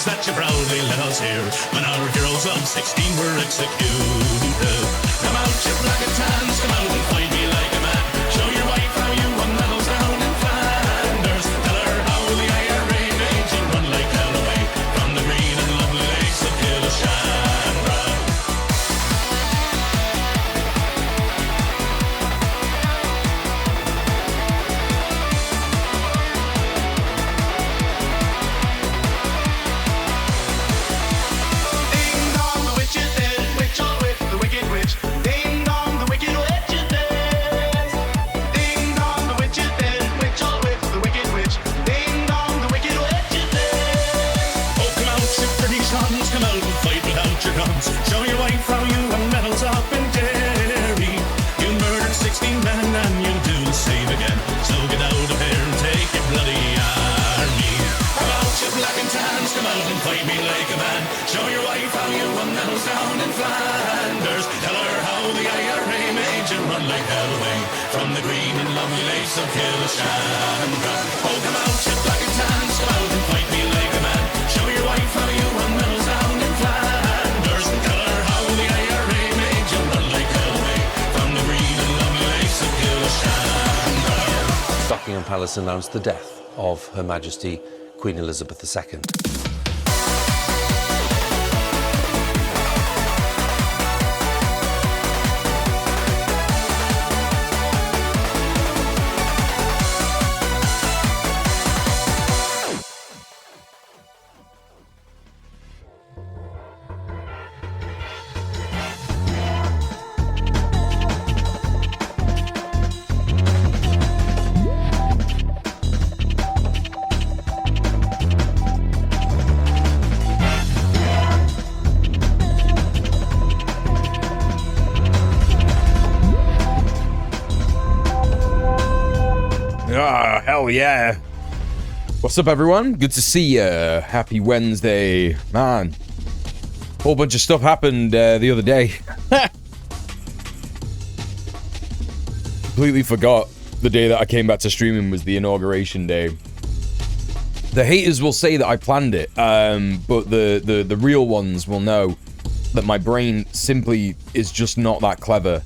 That you proudly let us hear when our heroes of 16 were executed. Come out, you black and tans, come out and fight me like a man. Show your wife how you won medals down in Flanders. Tell her how the IRA made you run like hell away from the green and lovely lakes of Killashandra. Show your wife how you won medals up in Derry. You murdered 16 men and you'll do the same again. So get out of here and take your bloody army. Come out, you black and tans, come out and fight me like a man. Show your wife how you won medals down in Flanders. Tell her how the IRA made you run like hell away from the green and lovely lakes of Killashandra. Oh, come out, you black and tans, come out and fight me like a man. Show your wife how you won medals down in Flanders. Buckingham Palace announced the death of Her Majesty Queen Elizabeth II. Ah, hell yeah. What's up, everyone? Good to see you. Happy Wednesday. Man, whole bunch of stuff happened the other day. Completely forgot the day that I came back to streaming was the inauguration day. The haters will say that I planned it, but the real ones will know that my brain simply is just not that clever.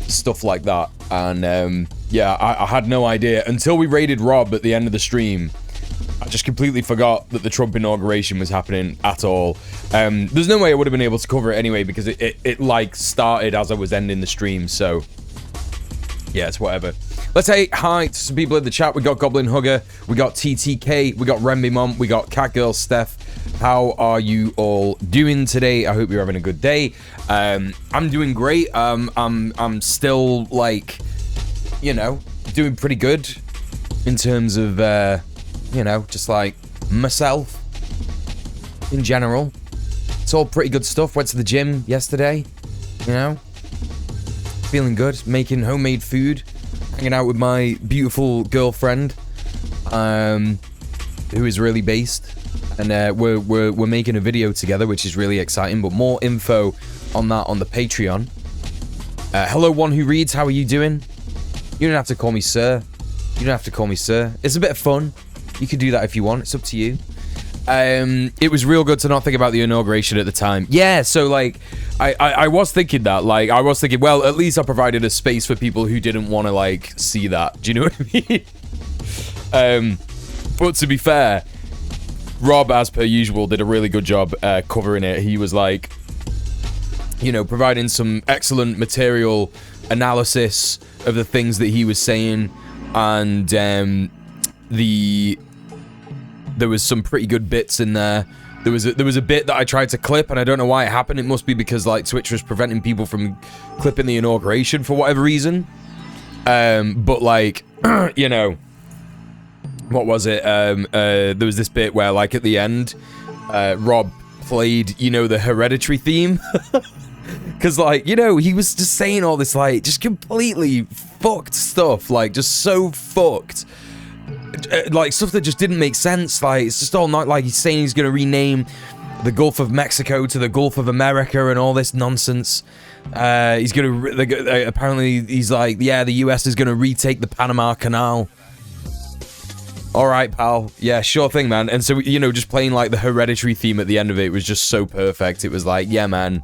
Stuff like that. And yeah, I had no idea until we raided Rob at the end of the stream. I just completely forgot that the Trump inauguration was happening at all. There's no way I would have been able to cover it anyway, because it like started as I was ending the stream. So yeah, it's whatever. Let's say hi to some people in the chat. We got Goblin Hugger, we got TTK, we got Remby Mom, we got Catgirl Steph, How are you all doing today? I hope you're having a good day. I'm doing great. I'm still like, you know, doing pretty good in terms of, you know, just like myself in general. It's all pretty good stuff. Went to the gym yesterday, you know, feeling good, making homemade food, hanging out with my beautiful girlfriend, who is really based, and we're making a video together, which is really exciting. But more info on that on the Patreon. Hello, one who reads. How are you doing? You don't have to call me sir. You don't have to call me sir. It's a bit of fun. You can do that if you want. It's up to you. It was real good to not think about the inauguration at the time. Yeah, so like I was thinking that, like I was thinking, well, at least I provided a space for people who didn't want to like see that. Do you know what I mean? But to be fair, Rob, as per usual, did a really good job covering it. He was like, you know, providing some excellent material analysis of the things that he was saying, and there was some pretty good bits in there. There was a bit that I tried to clip, and I don't know why it happened. It must be because like Twitch was preventing people from clipping the inauguration for whatever reason. But like, you know, what was it? There was this bit where like at the end, Rob played, you know, the Hereditary theme. Because like, you know, he was just saying all this like just completely fucked stuff, like just so fucked. Like stuff that just didn't make sense. Like it's just all not like he's saying he's gonna rename the Gulf of Mexico to the Gulf of America and all this nonsense. He's gonna apparently he's like, yeah, the US is gonna retake the Panama Canal. All right, pal. Yeah, sure thing, man. And so, you know, just playing like the Hereditary theme at the end of it was just so perfect. It was like, yeah, man.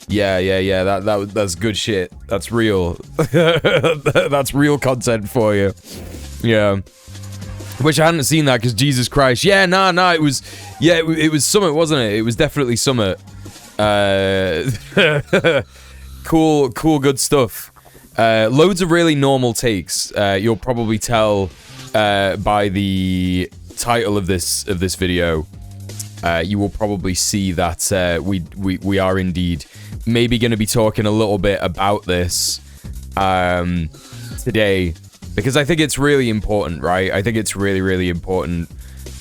Yeah. That's good shit. That's real. That's real content for you. Yeah. Wish I hadn't seen that, because Jesus Christ. Yeah, nah, it was... Yeah, it was Summit, wasn't it? It was definitely Summit. Cool, good stuff. Loads of really normal takes. You'll probably tell by the title of this video. You will probably see that we are indeed maybe going to be talking a little bit about this today. Because I think it's really important, right? I think it's really, really important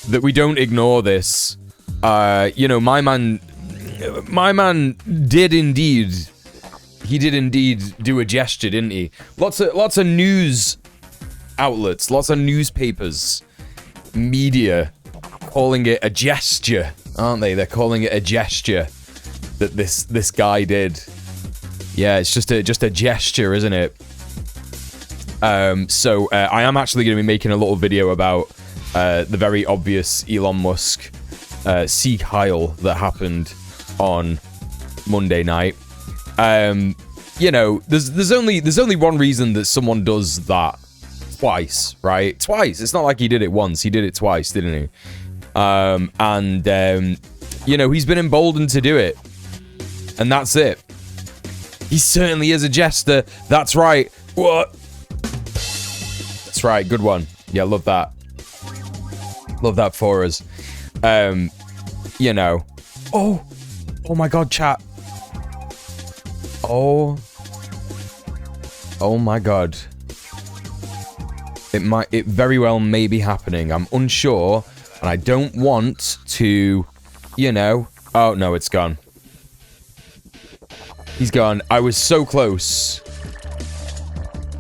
that we don't ignore this. You know, my man did indeed. He did indeed do a gesture, didn't he? Lots of news outlets, lots of newspapers, media, calling it a gesture, aren't they? They're calling it a gesture that this guy did. Yeah, it's just a gesture, isn't it? So I am actually going to be making a little video about the very obvious Elon Musk Sieg Heil that happened on Monday night. You know, there's only one reason that someone does that twice, right? Twice. It's not like he did it once. He did it twice, didn't he? You know, he's been emboldened to do it, and that's it. He certainly is a jester. That's right. What? That's right, good one. Yeah, love that. Love that for us. You know. Oh my god, chat. Oh my god. It very well may be happening. I'm unsure, and I don't want to, you know. Oh no, it's gone. He's gone. I was so close.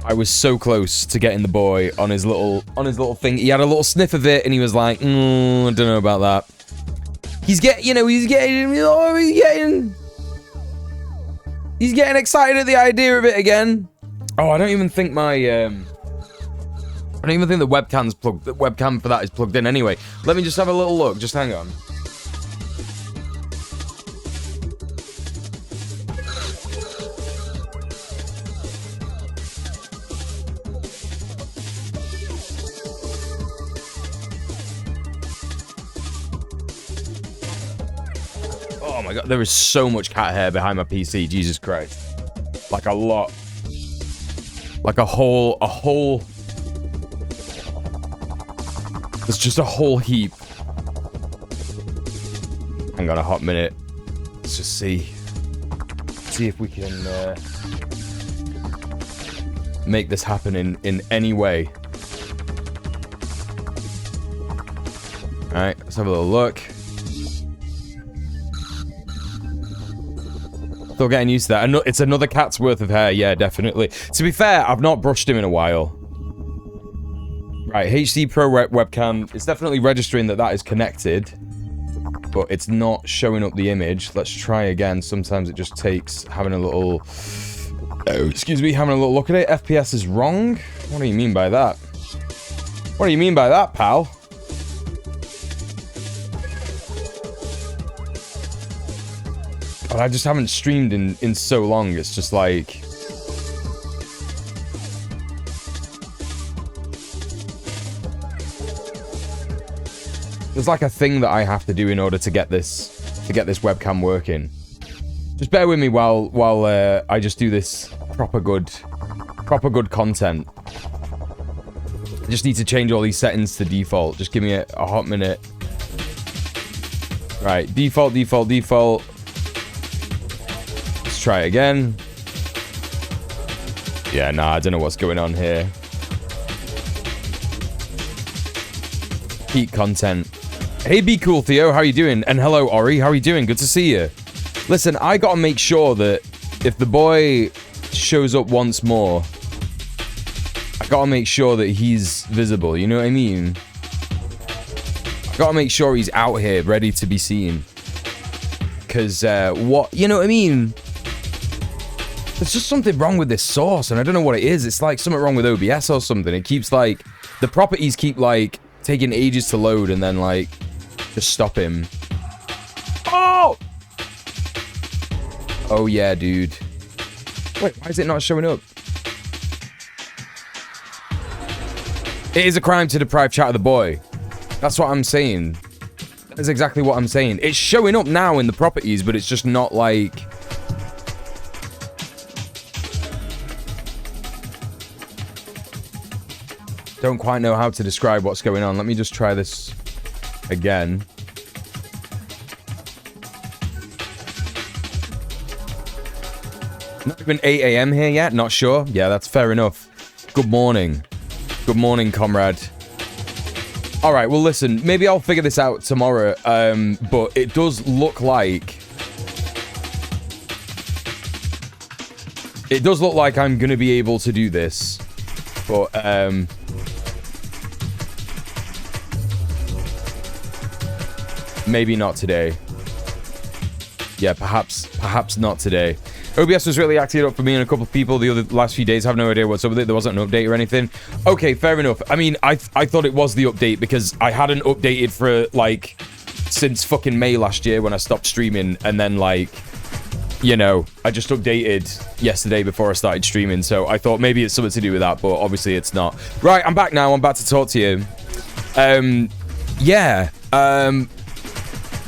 I was so close to getting the boy on his little thing. He had a little sniff of it, and he was like, I don't know about that. He's getting excited at the idea of it again. Oh, I don't even think my I don't even think the webcam's plugged. The webcam for that is plugged in anyway. Let me just have a little look. Just hang on. Oh my god, there is so much cat hair behind my PC, Jesus Christ. Like a lot. Like a whole... There's just a whole heap. Hang on a hot minute. Let's just see if we can make this happen in any way. All right, let's have a little look. Still getting used to that. It's another cat's worth of hair. Yeah, definitely. To be fair, I've not brushed him in a while. Right, HD Pro webcam. It's definitely registering that is connected, but it's not showing up the image. Let's try again. Sometimes it just takes having a little... Oh, excuse me, having a little look at it. FPS is wrong? What do you mean by that? What do you mean by that, pal? God, I just haven't streamed in so long. It's just like... There's like a thing that I have to do in order to get this webcam working. Just bear with me while I just do this proper good content. I just need to change all these settings to default. Just give me a hot minute. Right, default. Let's try it again. Yeah, nah, I don't know what's going on here. Peak content. Hey, Be Cool Theo, how you doing? And hello, Ori, how are you doing? Good to see you. Listen, I gotta make sure that if the boy shows up once more, I gotta make sure that he's visible, you know what I mean? I gotta make sure he's out here, ready to be seen. Because, what, you know what I mean? There's just something wrong with this source, and I don't know what it is. It's like something wrong with OBS or something. It keeps, like, the properties keep, like, taking ages to load, and then, like, just stop him. Oh! Oh, yeah, dude. Wait, why is it not showing up? It is a crime to deprive chat of the boy. That's what I'm saying. That's exactly what I'm saying. It's showing up now in the properties, but it's just not, like... Don't quite know how to describe what's going on. Let me just try this again. Not even 8 AM here yet? Not sure? Yeah, that's fair enough. Good morning. Good morning, comrade. Alright, well listen, maybe I'll figure this out tomorrow, but it does look like... It does look like I'm gonna be able to do this, but, maybe not today. Yeah, perhaps not today. OBS was really acting up for me and a couple of people the last few days. I have no idea what's up with it. There wasn't an update or anything. Okay, fair enough. I mean, I thought it was the update because I hadn't updated for, like, since fucking May last year when I stopped streaming. And then, like, you know, I just updated yesterday before I started streaming. So I thought maybe it's something to do with that, but obviously it's not. Right, I'm back now. I'm back to talk to you.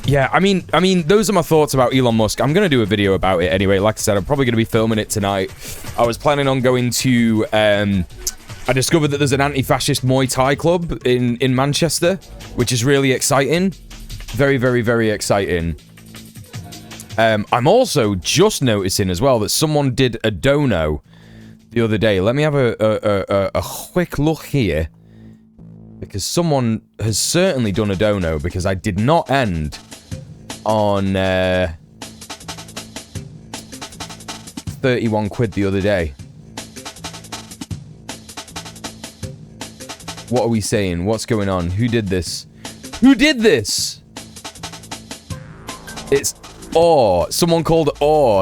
Yeah, I mean, those are my thoughts about Elon Musk. I'm going to do a video about it anyway. Like I said, I'm probably going to be filming it tonight. I was planning on going to... I discovered that there's an anti-fascist Muay Thai club in Manchester, which is really exciting. Very, very, very exciting. I'm also just noticing as well that someone did a dono the other day. Let me have a quick look here. Because someone has certainly done a dono, because I did not end on 31 quid the other day. What are we saying? What's going on? Who did this? Who did this? It's someone called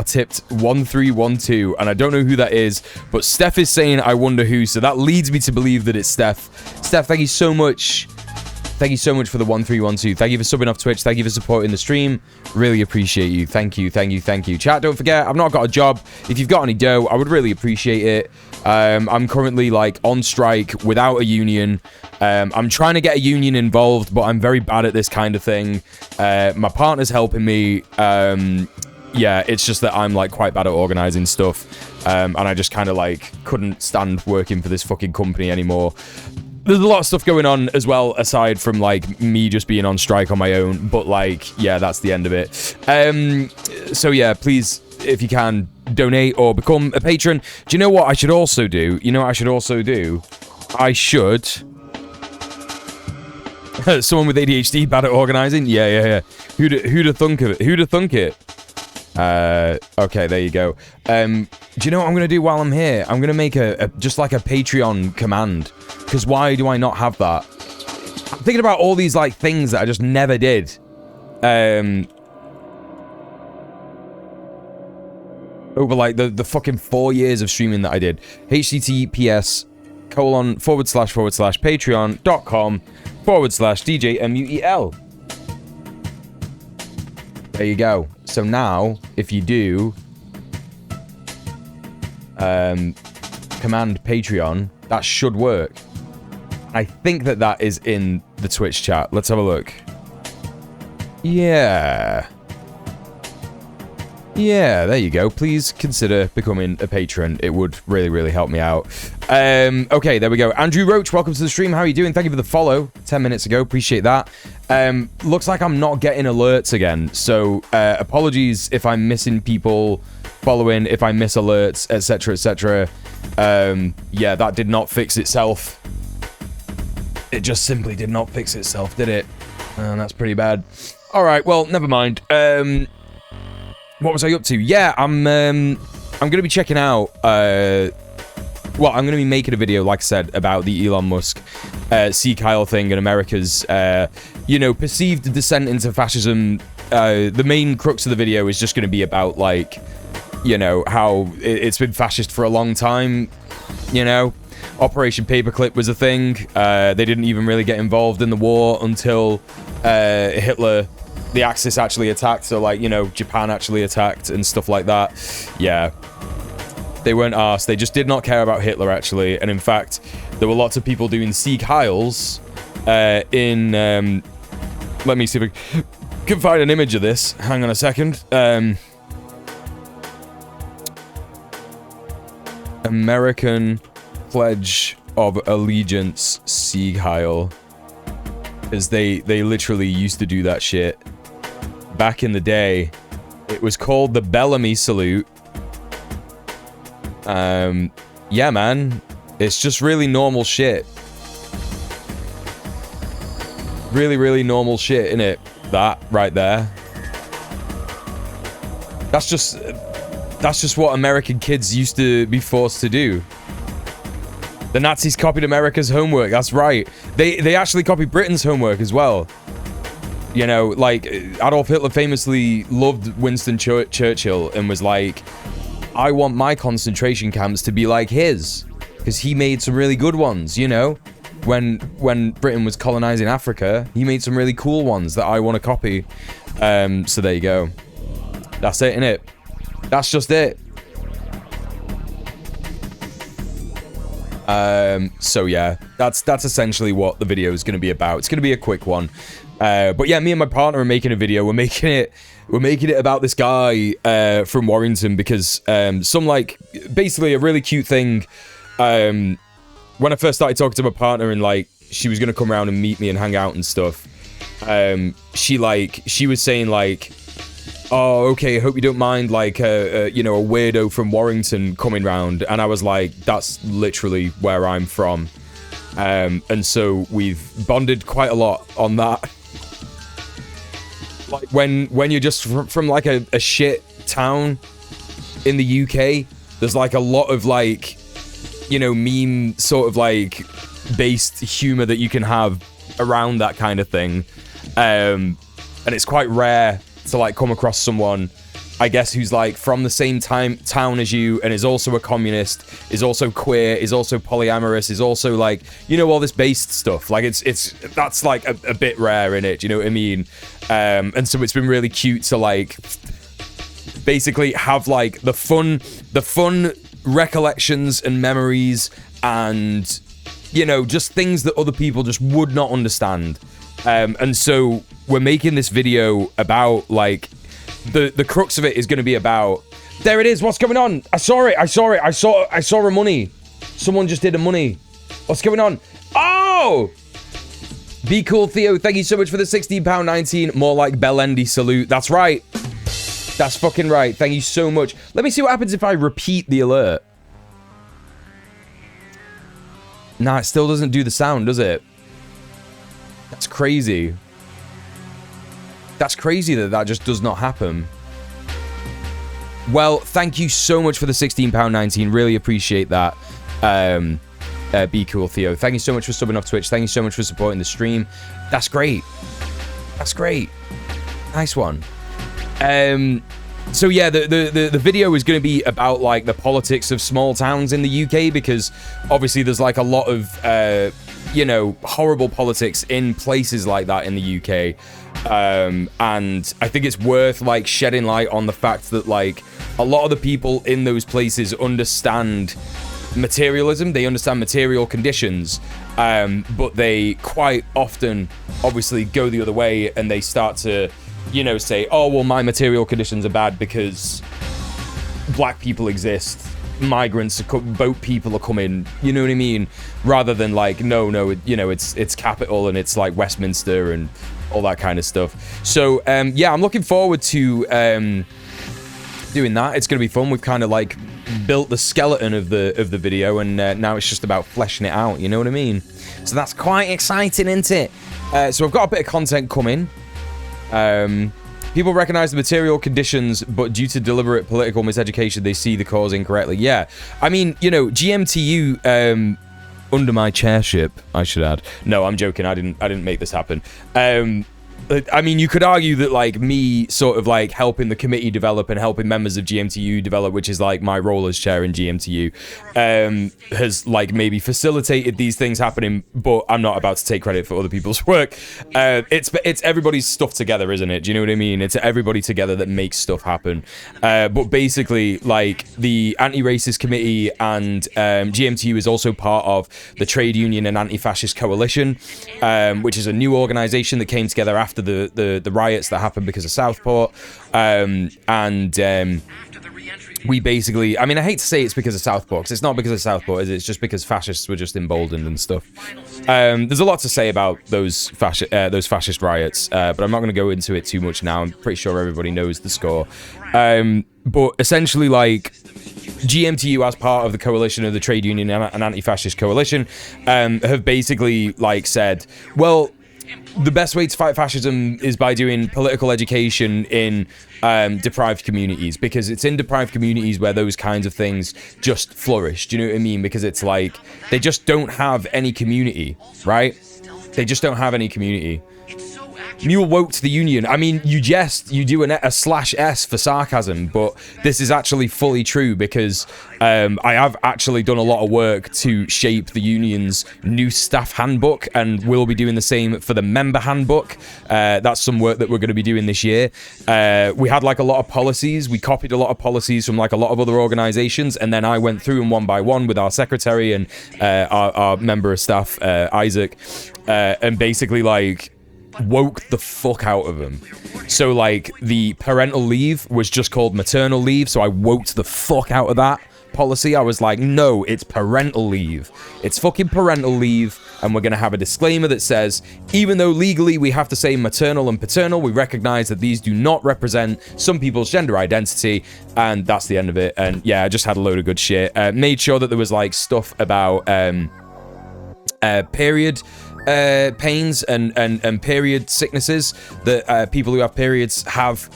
tipped 1312, and I don't know who that is, but Steph is saying I wonder who, so that leads me to believe that it's Steph. Steph, thank you so much. Thank you so much for the 1312. Thank you for subbing off Twitch. Thank you for supporting the stream. Really appreciate you. Thank you, thank you, thank you. Chat, don't forget, I've not got a job. If you've got any dough, I would really appreciate it. I'm currently, like, on strike without a union. I'm trying to get a union involved, but I'm very bad at this kind of thing. My partner's helping me. Yeah, it's just that I'm, like, quite bad at organizing stuff. And I just kind of, like, couldn't stand working for this fucking company anymore. there's a lot of stuff going on as well, aside from like me just being on strike on my own. But like, yeah, that's the end of it. So yeah, please, if you can, donate or become a patron. Do you know what I should also do? I should. Someone with ADHD bad at organizing. Yeah. Who'd have thunk of it? Who'd have thunk it? Okay, there you go. Do you know what I'm gonna do while I'm here? I'm gonna make just like a Patreon command. Because why do I not have that? I'm thinking about all these like things that I just never did. Over like the fucking 4 years of streaming that I did. https://patreon.com/djmuel. There you go. So now, if you do command Patreon, that should work. I think that is in the Twitch chat. Let's have a look. Yeah, there you go. Please consider becoming a patron. It would really, really help me out. Okay, there we go. Andrew Roach, welcome to the stream. How are you doing? Thank you for the follow 10 minutes ago. Appreciate that. Looks like I'm not getting alerts again. So, apologies if I'm missing people following, if I miss alerts, etc., etc. Yeah, that did not fix itself. It just simply did not fix itself, did it? And that's pretty bad. All right, well, never mind. What was I up to? Yeah, I'm gonna be checking out. Well, I'm gonna be making a video, like I said, about the Elon Musk, C. Kyle thing and America's, perceived descent into fascism. The main crux of the video is just gonna be about like, how it's been fascist for a long time. Operation Paperclip was a thing. They didn't even really get involved in the war until Hitler. The Axis actually attacked, so like, Japan actually attacked and stuff like that. Yeah. They weren't arsed. They just did not care about Hitler, actually. And in fact, there were lots of people doing Sieg Heils in... let me see if I can find an image of this. Hang on a second. American Pledge of Allegiance Sieg Heil. Because they literally used to do that shit. Back in the day, it was called the Bellamy Salute. Yeah, man. It's just really normal shit. Really, really normal shit, innit? That right there. That's just what American kids used to be forced to do. The Nazis copied America's homework. That's right. They actually copied Britain's homework as well. Like Adolf Hitler famously loved Winston Churchill and was like, I want my concentration camps to be like his, because he made some really good ones. When Britain was colonizing Africa, he made some really cool ones that I want to copy. So there you go. That's it, innit? That's just it. So yeah, that's essentially what the video is going to be about. It's going to be a quick one. But yeah, me and my partner are making a video. We're making it about this guy from Warrington because basically a really cute thing. When I first started talking to my partner and like she was gonna come around and meet me and hang out and stuff, she was saying like, oh, okay, I hope you don't mind like a weirdo from Warrington coming round. And I was like, that's literally where I'm from. And so we've bonded quite a lot on that. Like when you're just from like a shit town in the UK, there's like a lot of like, meme sort of like based humor that you can have around that kind of thing. And it's quite rare to like come across someone, I guess, who's like from the same town as you and is also a communist, is also queer, is also polyamorous, is also like, all this based stuff. Like that's like a bit rare in it, do you know what I mean? And so it's been really cute to like basically have like the fun recollections and memories and, just things that other people just would not understand. And so we're making this video about like the crux of it is going to be about, there it is, what's going on? I saw a money. Someone just did a money. What's going on? Oh, Oh! Be cool, Theo. Thank you so much for the £16.19. More like Bellendi salute. That's right. That's fucking right. Thank you so much. Let me see what happens if I repeat the alert. Nah, it still doesn't do the sound, does it? That's crazy. That's crazy that that just does not happen. Well, thank you so much for the £16.19. Really appreciate that. Be cool, Theo. Thank you so much for subbing off Twitch. Thank you so much for supporting the stream. That's great. That's great. Nice one. So yeah, the video is going to be about like the politics of small towns in the UK, because obviously there's like a lot of you know, horrible politics in places like that in the UK. And I think it's worth like shedding light on the fact that like a lot of the people in those places understand materialism, they understand material conditions, but they quite often obviously go the other way and they start to, you know, say, oh, well, my material conditions are bad because black people exist, migrants, boat people are coming, you know what I mean? Rather than like, no, you know, it's capital and it's like Westminster and all that kind of stuff. So, yeah, I'm looking forward to doing that. It's going to be fun. We've kind of like built the skeleton of the video, and now it's just about fleshing it out, you know what I mean? So that's quite exciting, isn't it? So I've got a bit of content coming. People recognize the material conditions, but due to deliberate political miseducation, they see the cause incorrectly. Yeah, I mean, you know, GMTU, under my chairship, I should add. No, I'm joking. I didn't make this happen. I mean, you could argue that, like, me sort of, like, helping the committee develop and helping members of GMTU develop, which is, like, my role as chair in GMTU, has, like, maybe facilitated these things happening, but I'm not about to take credit for other people's work. It's everybody's stuff together, isn't it? Do you know what I mean? It's everybody together that makes stuff happen. But basically, like, the anti-racist committee and GMTU is also part of the Trade Union and Anti-Fascist Coalition, which is a new organization that came together after the riots that happened because of Southport, we basically, I mean, I hate to say it's because of Southport, because it's not because of Southport, it's just because fascists were just emboldened and stuff. There's a lot to say about those fascist riots, but I'm not going to go into it too much now. I'm pretty sure everybody knows the score. But essentially, like, GMTU, as part of the coalition of the Trade Union and Anti-Fascist Coalition, have basically, like, said, well, the best way to fight fascism is by doing political education in deprived communities, because it's in deprived communities where those kinds of things just flourish. Do you know what I mean? Because it's like they just don't have any community, right? They just don't have any community. Muel woke to the union. I mean, you do a /S for sarcasm, but this is actually fully true, because I have actually done a lot of work to shape the union's new staff handbook, and we'll be doing the same for the member handbook. That's some work that we're going to be doing this year. We had like a lot of policies. We copied a lot of policies from like a lot of other organizations, and then I went through them one by one with our secretary and our member of staff, Isaac, and basically like woke the fuck out of them. So like the parental leave was just called maternal leave, so I woke the fuck out of that policy. I was like, no, it's parental leave. It's fucking parental leave, and we're gonna have a disclaimer that says, even though legally we have to say maternal and paternal, we recognize that these do not represent some people's gender identity, and that's the end of it. And yeah, I just had a load of good shit. Made sure that there was like stuff about period pains and period sicknesses that people who have periods have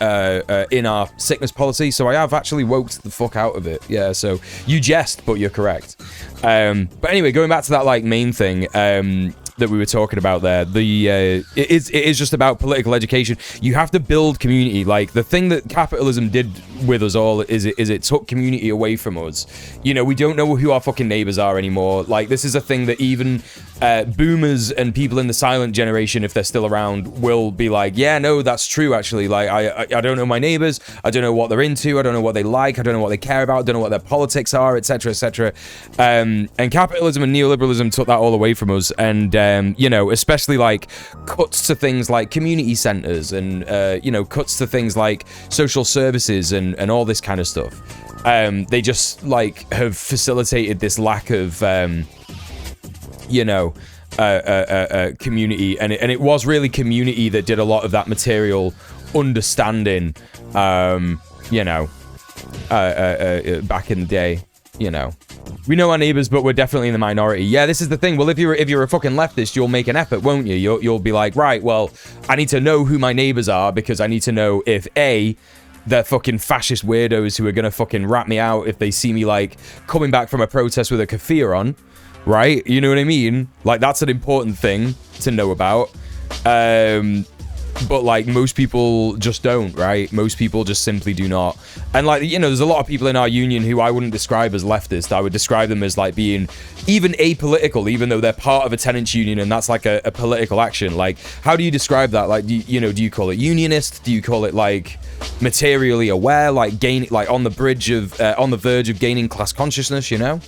in our sickness policy. So I have actually woke the fuck out of it. Yeah, so you jest, but you're correct. But anyway, going back to that like main thing that we were talking about there, it is just about political education. You have to build community. Like, the thing that capitalism did with us all is it took community away from us. You know, we don't know who our fucking neighbors are anymore. Like, this is a thing that even boomers and people in the silent generation, if they're still around, will be like, yeah, no, that's true, actually. Like, I don't know my neighbors. I don't know what they're into. I don't know what they like. I don't know what they care about. I don't know what their politics are, etc., etc. And capitalism and neoliberalism took that all away from us. And you know, especially like cuts to things like community centers and you know, cuts to things like social services and all this kind of stuff. They just like have facilitated this lack of you know, community, and it was really community that did a lot of that material understanding, you know, back in the day, you know. We know our neighbors, but we're definitely in the minority. Yeah, this is the thing. Well, if you're a fucking leftist, you'll make an effort, won't you? You'll be like, right, well, I need to know who my neighbors are because I need to know if A, they're fucking fascist weirdos who are gonna fucking rat me out if they see me like coming back from a protest with a keffiyeh on, right? You know what I mean? Like, that's an important thing to know about. But like most people just don't, right? Most people just simply do not. And like, you know, there's a lot of people in our union who I wouldn't describe as leftist. I would describe them as like being even apolitical, even though they're part of a tenants union and that's like a political action. Like, how do you describe that? Like, do you call it unionist? Do you call it like materially aware, like like on the verge of gaining class consciousness, you know?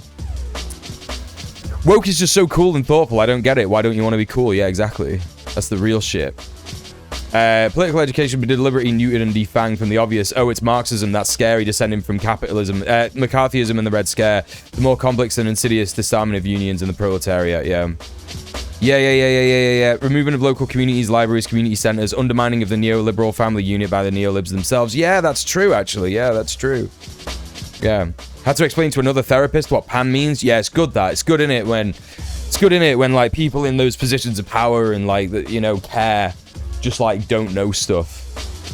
Woke is just so cool and thoughtful. I don't get it. Why don't you want to be cool? Yeah, exactly. That's the real shit. Political education be deliberately neutered and defanged from the obvious. Oh, it's Marxism. That's scary, descending from capitalism. McCarthyism and the Red Scare. The more complex and insidious disarmament of unions and the proletariat. Yeah. Removing of local communities, libraries, community centers. Undermining of the neoliberal family unit by the neolibs themselves. Yeah, that's true, actually. Yeah, that's true. Yeah. Had to explain to another therapist what pan means. Yeah, it's good that. It's good in it when like people in those positions of power and like, you know, care just like don't know stuff.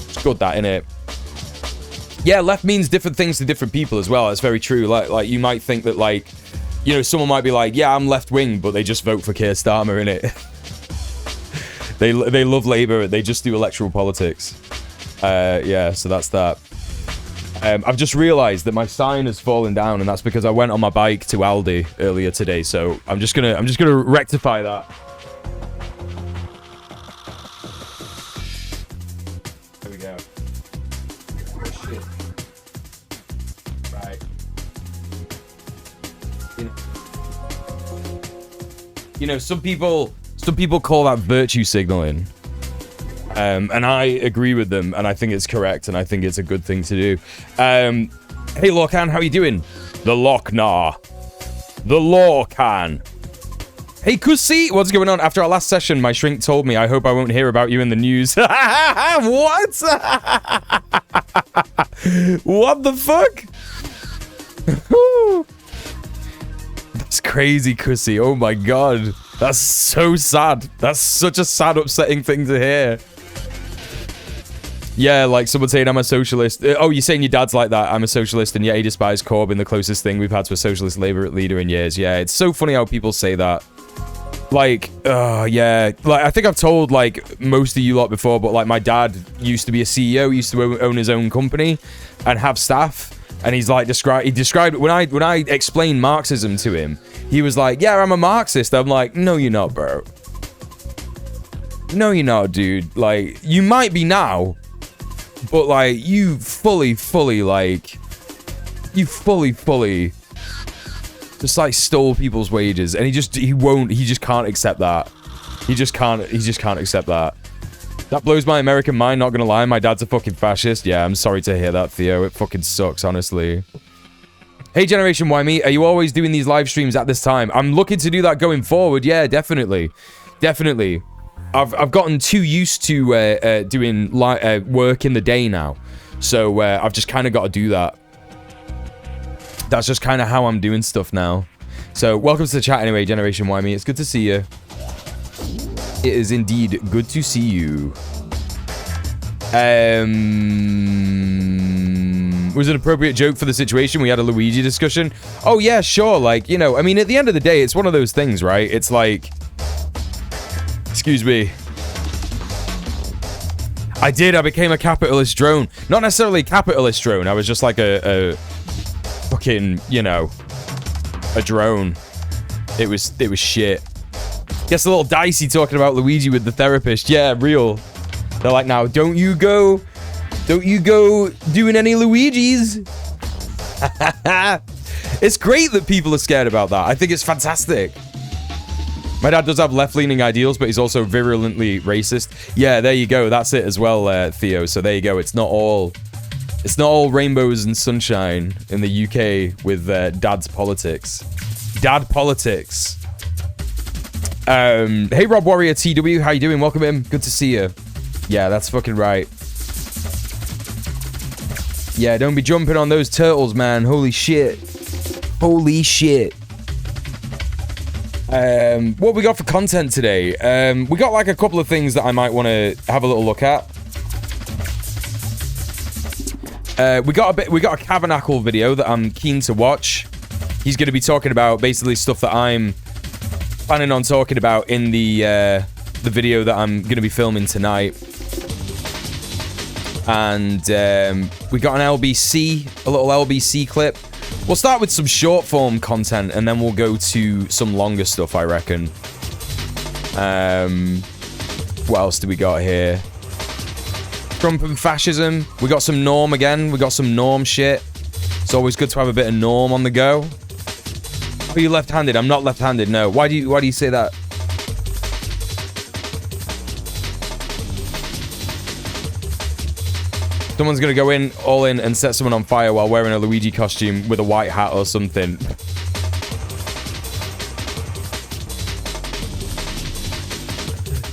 It's good that, innit? Yeah, left means different things to different people as well. That's very true. Like you might think that like, you know, someone might be like, yeah, I'm left wing, but they just vote for Keir Starmer, innit? they love Labour. They just do electoral politics. Yeah, so that's that. I've just realized that my sign has fallen down, and that's because I went on my bike to Aldi earlier today. So I'm just gonna rectify that. There we go. Shit. Right. You know, some people call that virtue signaling. And I agree with them, and I think it's correct, and I think it's a good thing to do. Hey, Lorcan, how you doing? The Lochnar. The Lorcan. Hey, Kusi, what's going on? After our last session, my shrink told me, I hope I won't hear about you in the news. What? What the fuck? That's crazy, Kusi. Oh my god. That's so sad. That's such a sad, upsetting thing to hear. Yeah, like someone saying I'm a socialist. Oh, you're saying your dad's like that. I'm a socialist, and yet he despised Corbyn, the closest thing we've had to a socialist Labour leader in years. Yeah, it's so funny how people say that. Like, yeah. Like, I think I've told, like, most of you lot before, but, like, my dad used to be a CEO, used to own his own company and have staff. And he's, like, he described, when I explained Marxism to him, he was like, yeah, I'm a Marxist. I'm like, no, you're not, bro. No, you're not, dude. Like, you might be now. But, like, you fully, like, just, like, stole people's wages. And he just can't accept that. He just can't accept that. That blows my American mind, not gonna lie. My dad's a fucking fascist. Yeah, I'm sorry to hear that, Theo. It fucking sucks, honestly. Hey, Generation Y Me, are you always doing these live streams at this time? I'm looking to do that going forward. Yeah, definitely. Definitely. I've gotten too used to doing work in the day now, so I've just kind of got to do that. That's just kind of how I'm doing stuff now. So welcome to the chat anyway, Generation Y Me. It's good to see you. It is indeed good to see you. Was it an appropriate joke for the situation? We had a Luigi discussion. Oh yeah, sure. Like, you know, I mean, at the end of the day, it's one of those things, right? It's like, excuse me. I became a capitalist drone. Not necessarily a capitalist drone. I was just like a fucking, you know, a drone. It was shit. Gets a little dicey talking about Luigi with the therapist. Yeah, real. They're like, now, don't you go doing any Luigis. It's great that people are scared about that. I think it's fantastic. My dad does have left-leaning ideals, but he's also virulently racist. Yeah, there you go. That's it as well, Theo. So there you go. It's not all rainbows and sunshine in the UK with dad's politics. Dad politics. Hey, Rob Warrior TW, how you doing? Welcome in. Good to see you. Yeah, that's fucking right. Yeah, don't be jumping on those turtles, man. Holy shit. Holy shit. What we got for content today? We got like a couple of things that I might want to have a little look at. We got a Cavernacle video that I'm keen to watch. He's going to be talking about basically stuff that I'm planning on talking about in the video that I'm going to be filming tonight. And we got an LBC, a little LBC clip. We'll start with some short form content and then we'll go to some longer stuff, I reckon. What else do we got here? Trump and fascism. We got some norm again. We got some norm shit. It's always good to have a bit of norm on the go. Are you left-handed? I'm not left-handed, no. Why do you say that? Someone's gonna go in, all in, and set someone on fire while wearing a Luigi costume with a white hat or something.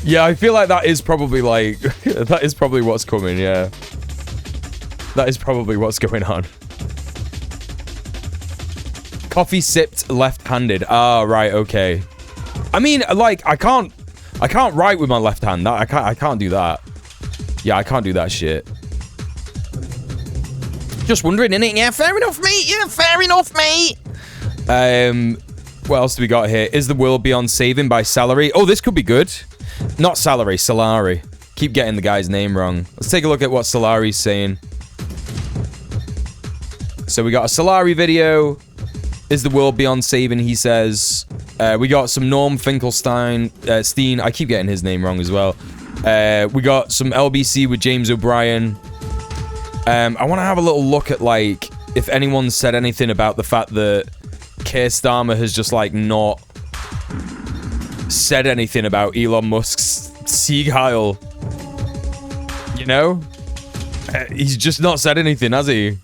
Yeah, I feel like that is probably like... that is probably what's coming, yeah. That is probably what's going on. Coffee sipped left-handed. Ah, right, okay. I mean, like, I can't write with my left hand. I can't do that. Yeah, I can't do that shit. Just wondering, innit? Yeah, fair enough, mate. Yeah, fair enough, mate. What else do we got here? Is the world beyond saving by Salary? Oh, this could be good. Not Salary, Solari. Keep getting the guy's name wrong. Let's take a look at what Solari's saying. So we got a Solari video. Is the world beyond saving, he says. We got some Norm Finkelstein. Steen. I keep getting his name wrong as well. We got some LBC with James O'Brien. I want to have a little look at, like, if anyone said anything about the fact that Keir Starmer has just, like, not said anything about Elon Musk's Sieg Heil. You know? He's just not said anything, has he?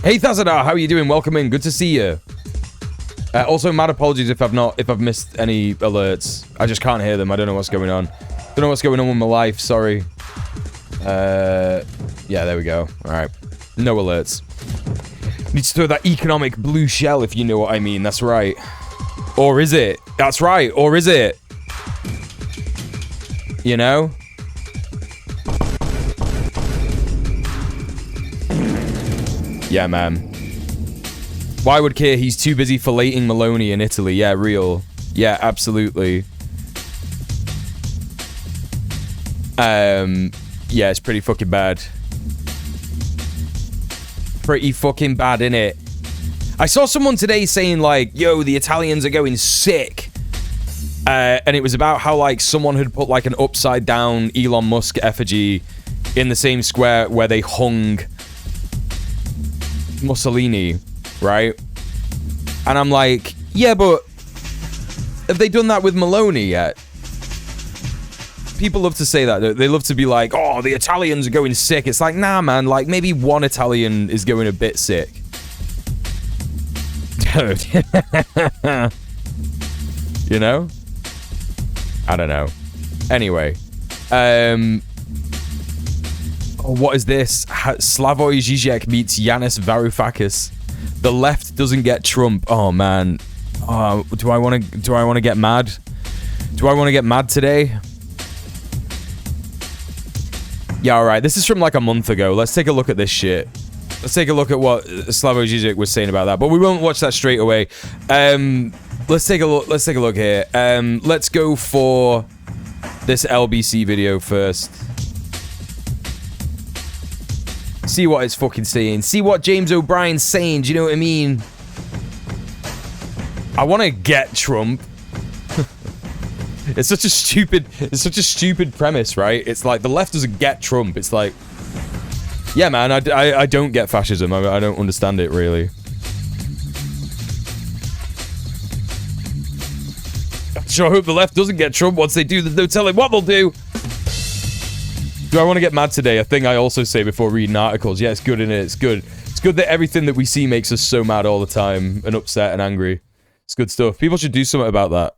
Hey, Thazadar, how are you doing? Welcome in. Good to see you. Also, mad apologies if I've missed any alerts. I just can't hear them. I don't know what's going on. Don't know what's going on with my life. Sorry. Yeah, there we go. All right. No alerts. Need to throw that economic blue shell, if you know what I mean. That's right. Or is it? That's right. Or is it? You know? Yeah, man. Why would Keir? He's too busy filleting Maloney in Italy. Yeah, real. Yeah, absolutely. Yeah, it's pretty fucking bad. Pretty fucking bad, innit? I saw someone today saying, like, yo, the Italians are going sick. And it was about how, like, someone had put, like, an upside-down Elon Musk effigy in the same square where they hung Mussolini, right? And I'm like, yeah, but have they done that with Maloney yet? People love to say that. They love to be like, oh, the Italians are going sick. It's like, nah, man. Like, maybe one Italian is going a bit sick. You know? I don't know. Anyway. Oh, what is this? Slavoj Žižek meets Yanis Varoufakis. The left doesn't get Trump. Oh, man. Do I want to get mad? Do I want to get mad today? Yeah, alright. This is from like a month ago. Let's take a look at this shit. Let's take a look at what Slavoj Žižek was saying about that. But we won't watch that straight away. Let's take a look. Let's take a look here. Let's go for this LBC video first. See what it's fucking saying. See what James O'Brien's saying. Do you know what I mean? I want to get Trump. It's such a stupid premise, right? It's like the left doesn't get Trump. It's like, yeah, man, I don't get fascism. I don't understand it really. I sure hope the left doesn't get Trump. Once they do, there's no telling what they'll do. Do I want to get mad today? A thing I also say before reading articles. Yeah, it's good, innit? It's good. It's good that everything that we see makes us so mad all the time and upset and angry. It's good stuff. People should do something about that.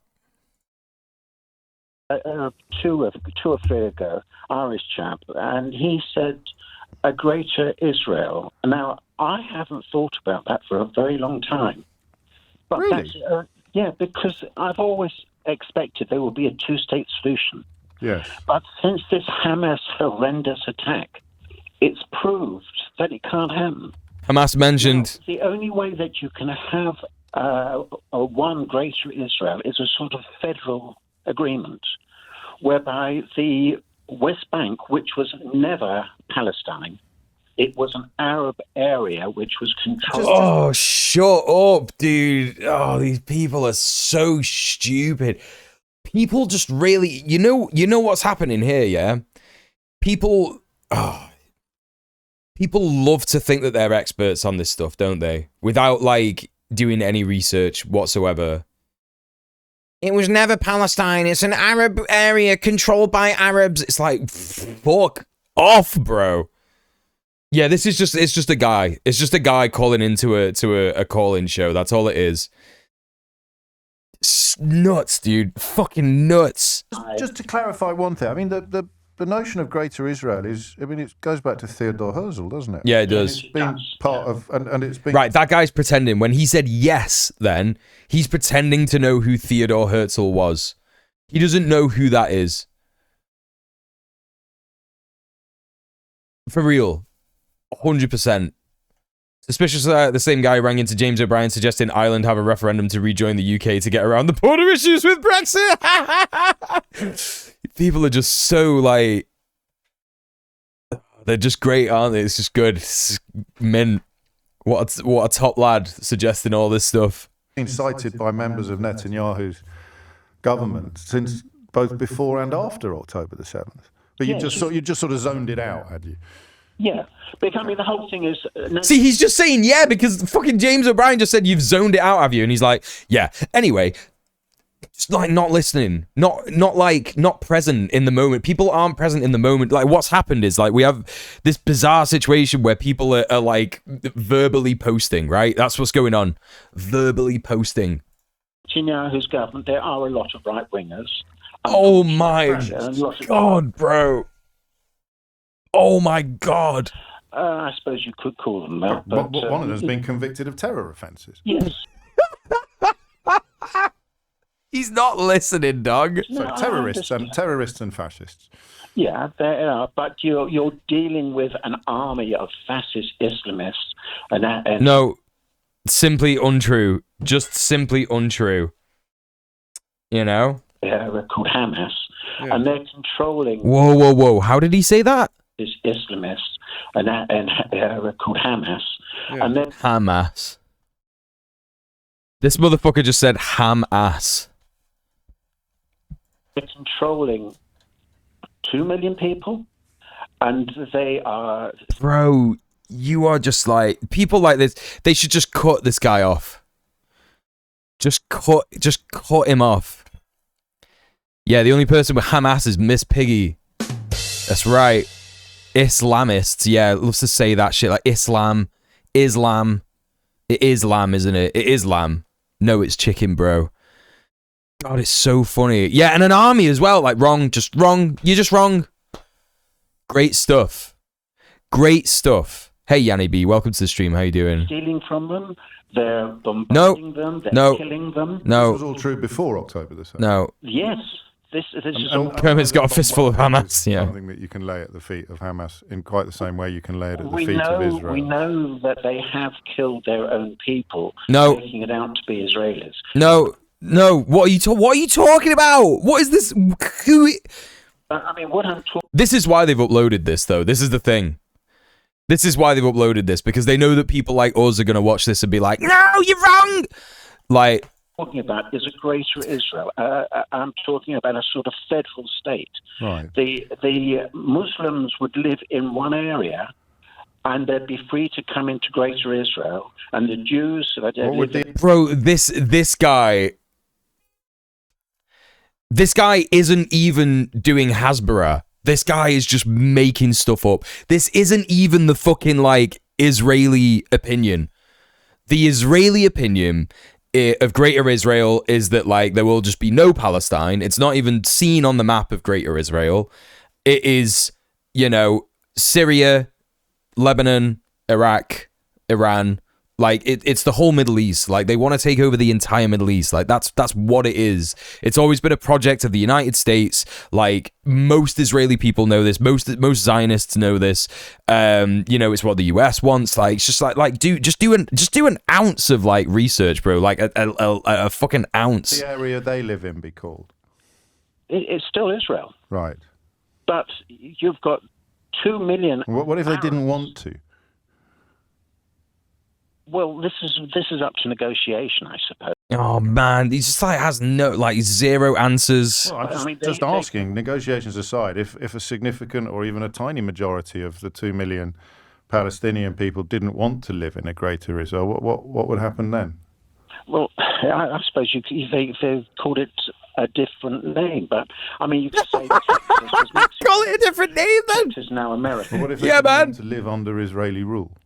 Two or three ago, Irish chap, and he said a greater Israel. Now, I haven't thought about that for a very long time. But Really? Yeah, because I've always expected there will be a two-state solution. Yes. But since this Hamas horrendous attack, it's proved that it can't happen. Hamas mentioned. The only way that you can have a one greater Israel is a sort of federal agreement whereby the West Bank, which was never Palestine, it was an Arab area which was controlled. Oh, shut up, dude. Oh, these people are so stupid. People just really, you know what's happening here, yeah? People love to think that they're experts on this stuff, don't they? Without, like, doing any research whatsoever. It was never Palestine. It's an Arab area controlled by Arabs. It's like, fuck off, bro. Yeah, it's just a guy. It's just a guy calling into a call-in show. That's all it is. It's nuts, dude. Fucking nuts. Just to clarify one thing, I mean, the notion of Greater Israel is, I mean, it goes back to Theodore Herzl, doesn't it? Yeah, it does. It's been part of, and it's been... Right, that guy's pretending. When he said yes, then, he's pretending to know who Theodore Herzl was. He doesn't know who that is. For real. 100%. Suspicious the same guy rang into James O'Brien suggesting Ireland have a referendum to rejoin the UK to get around the border issues with Brexit. People are just so, like... They're just great, aren't they? It's just good. It's mint. What a top lad suggesting all this stuff. Been cited by members of Netanyahu's government since both before and after October the 7th. But you just sort of zoned it out, had you? Yeah, because I mean the whole thing is. See, he's just saying yeah because fucking James O'Brien just said you've zoned it out, have you? And he's like, yeah. Anyway, just like not listening, not present in the moment. People aren't present in the moment. Like what's happened is like we have this bizarre situation where people are like verbally posting. Right, that's what's going on. Verbally posting. Netanyahu's government, there are a lot of right wingers. Oh my God, bro. Oh my God. I suppose you could call them that. But one of them has been convicted of terror offences. Yes. He's not listening, dog. So terrorists and fascists. Yeah, there are. But you're dealing with an army of fascist Islamists. And no, simply untrue. Just simply untrue. You know? They're called Hamas. Yeah. And they're controlling... Whoa. How did he say that? Is Islamists, and they're called Hamas. Yeah. And then Hamas. This motherfucker just said ham-ass. They're controlling 2 million people, and they are... Bro, you are just like... People like this, they should just cut this guy off. Just cut him off. Yeah, the only person with ham-ass is Miss Piggy. That's right. Islamists, yeah, loves to say that shit like Islam. It is lamb, isn't it? It is lamb. No, it's chicken, bro. God, it's so funny. Yeah, and an army as well. Like, wrong, just wrong. You're just wrong. Great stuff. Great stuff. Hey, Yanni B, welcome to the stream. How you doing? Stealing from them. They're bombarding them. They're killing them. No. This was all true before October the 7th. No. Yes. This is all... Kermit's got a fistful of Hamas. Yeah. Something that you can lay at the feet of Hamas in quite the same way you can lay it at the feet of Israel. We know that they have killed their own people, making it out to be Israelis. No. What are you talking about? What is this? I mean, what I'm talking... This is why they've uploaded this, though. This is the thing. This is why they've uploaded this, because they know that people like us are going to watch this and be like, no, you're wrong! Like... Talking about is a greater Israel. I'm talking about a sort of federal state. Right. The Muslims would live in one area, and they'd be free to come into greater Israel, and the Jews... Bro, this guy isn't even doing Hasbara. This guy is just making stuff up. This isn't even the fucking, like, Israeli opinion. The Israeli opinion of Greater Israel is that like there will just be no Palestine. It's not even seen on the map of Greater Israel. It is, Syria, Lebanon, Iraq, Iran. Like it's the whole Middle East. Like they want to take over the entire Middle East. Like that's what it is. It's always been a project of the United States. Like most Israeli people know this. Most Zionists know this. It's what the US wants. Like it's just like do an ounce of like research, bro. Like a fucking ounce. The area they live in be called. It's still Israel, Right. but you've got 2 million. What if they Arabs. didn't want to? Well, this is up to negotiation, I suppose. Oh man, he just like has zero answers. Well, I'm just asking, negotiations aside, if a significant or even a tiny majority of the 2 million Palestinian people didn't want to live in a greater Israel, what would happen then? Well, I suppose they called it a different name, but I mean, you could say Texas was Mexico. Call it a different name then. Texas is now America. What if they didn't want to live under Israeli rule?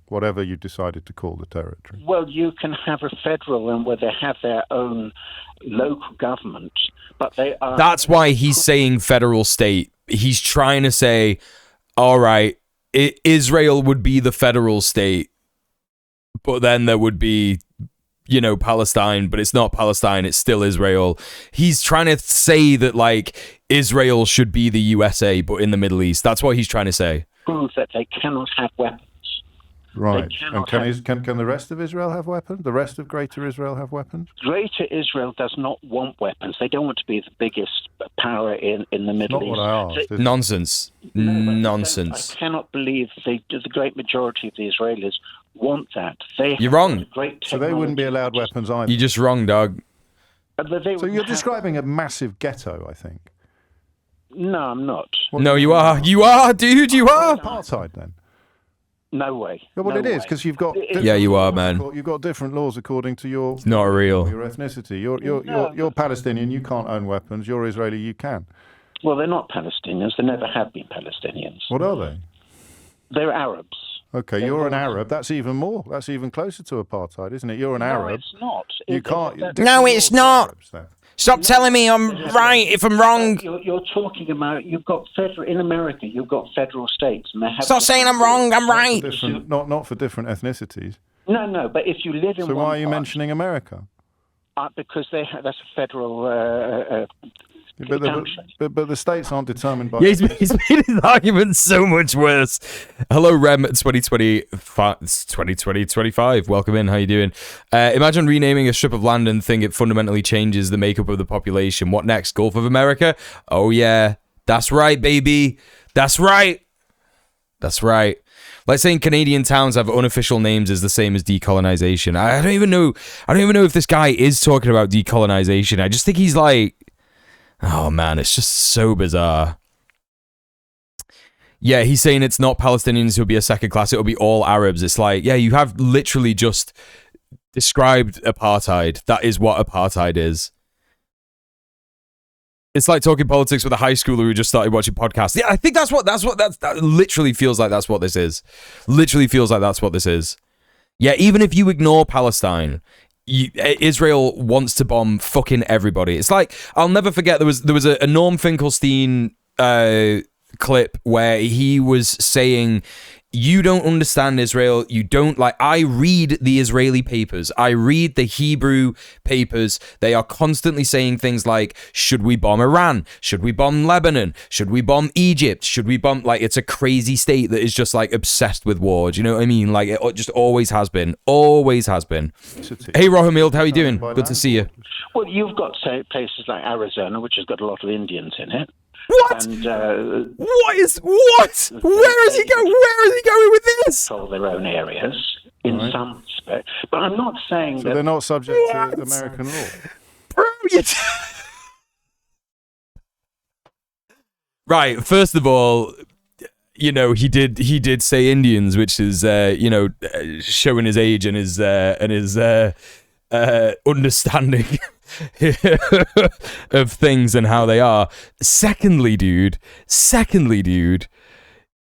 Whatever you decided to call the territory. Well, you can have a federal and where they have their own local government, but they are... That's why he's saying federal state. He's trying to say, all right, Israel would be the federal state, but then there would be, Palestine, but it's not Palestine, it's still Israel. He's trying to say that, like, Israel should be the USA, but in the Middle East. That's what he's trying to say. Prove that they cannot have weapons. Right. And can the rest of Israel have weapons? The rest of Greater Israel have weapons? Greater Israel does not want weapons. They don't want to be the biggest power in the Middle East. Not what I asked. Nonsense. Nonsense. I cannot believe the great majority of the Israelis want that. You're wrong. So they wouldn't be allowed weapons either. You're just wrong, dog. So you're describing a massive ghetto, I think. No, I'm not. No, you are. You are, dude. You are. Apartheid, then. No way. Yeah, well, no it is way. because you've got. Yeah, you are, man. You've got different laws according to your. It's not real. Your ethnicity. You're Palestinian. You can't own weapons. You're Israeli. You can. Well, they're not Palestinians. They never have been Palestinians. What are they? They're Arabs. Okay, you're an Arab. That's even more. That's even closer to apartheid, isn't it? You're an Arab. No, it's not. You can't. No, it's not. Arabs, then. Stop telling me I'm right if I'm wrong. You're talking about you've got federal in America. You've got federal states, and they have. Stop saying I'm wrong. I'm right. Not for different ethnicities. No. But if you live in so one why are you part, mentioning America? Because that's a federal. But the states aren't determined by. Yeah, he's made his argument so much worse. Hello, Rem 2025. Welcome in. How you doing? Imagine renaming a strip of land and think it fundamentally changes the makeup of the population. What next? Gulf of America? Oh yeah, that's right, baby. That's right. That's right. Like saying Canadian towns have unofficial names is the same as decolonization. I don't even know if this guy is talking about decolonization. I just think he's like. Oh man, it's just so bizarre. Yeah, he's saying it's not Palestinians who'll be a second class, it'll be all Arabs. It's like, yeah, you have literally just described apartheid. That is what apartheid is. It's like talking politics with a high schooler who just started watching podcasts. Yeah, I think that literally feels like that's what this is. Literally feels like that's what this is. Yeah, even if you ignore Palestine, Israel wants to bomb fucking everybody. It's like, I'll never forget, there was a Norm Finkelstein clip where he was saying, you don't understand Israel. You don't like. I read the Israeli papers. I read the Hebrew papers. They are constantly saying things like, should we bomb Iran? Should we bomb Lebanon? Should we bomb Egypt? Should we bomb, like, it's a crazy state that is just like obsessed with war. Do you know what I mean? Like, it just always has been. Always has been. Hey, Rohamil, how you doing? Good to see you. Well, you've got, say, places like Arizona, which has got a lot of Indians in it. What? And, what? Where is he going? Where is he going with this? Control their own areas in some respect, but I'm not saying so that they're not subject to American law. Bro, right. First of all, he did say Indians, which is showing his age and his understanding of things and how they are. Secondly, dude,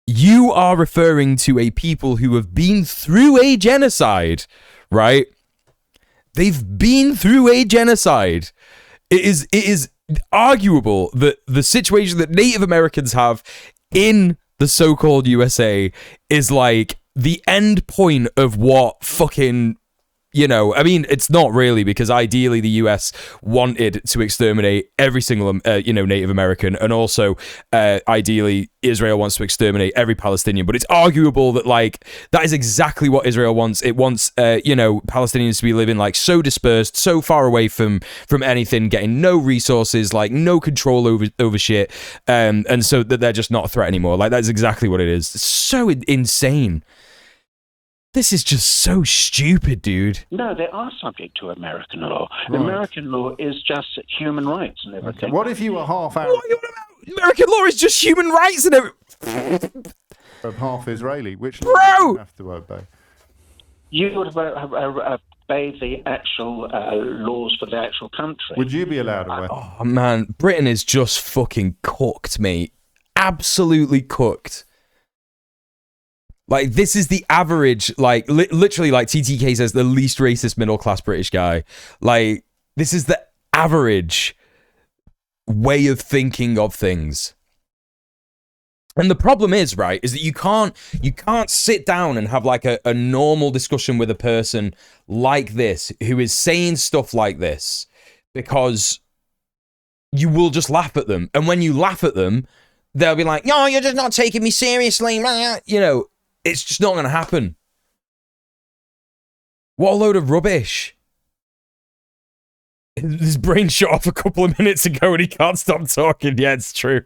you are referring to a people who have been through a genocide, right? They've been through a genocide. It is arguable that the situation that Native Americans have in the so-called USA is like the end point of what fucking, I mean, it's not really, because ideally the US wanted to exterminate every single, Native American, and also ideally Israel wants to exterminate every Palestinian. But it's arguable that like that is exactly what Israel wants. It wants, Palestinians to be living like so dispersed, so far away from anything, getting no resources, like no control over shit, and so that they're just not a threat anymore. Like that's exactly what it is. It's so insane. This is just so stupid, dude. No, they are subject to American law. Right. American law is just human rights and everything. Okay. What if you were half Arab? American law is just human rights and everything. Of half Israeli, which law do you have to obey? You would obey the actual laws for the actual country. Would you be allowed away? Oh, man. Britain is just fucking cooked, mate. Absolutely cooked. Like, this is the average, like, literally, like, TTK says, the least racist middle-class British guy. Like, this is the average way of thinking of things. And the problem is, right, is that you can't sit down and have, like, a normal discussion with a person like this, who is saying stuff like this, because you will just laugh at them. And when you laugh at them, they'll be like, no, you're just not taking me seriously, it's just not going to happen. What a load of rubbish. His brain shut off a couple of minutes ago and he can't stop talking. Yeah, it's true.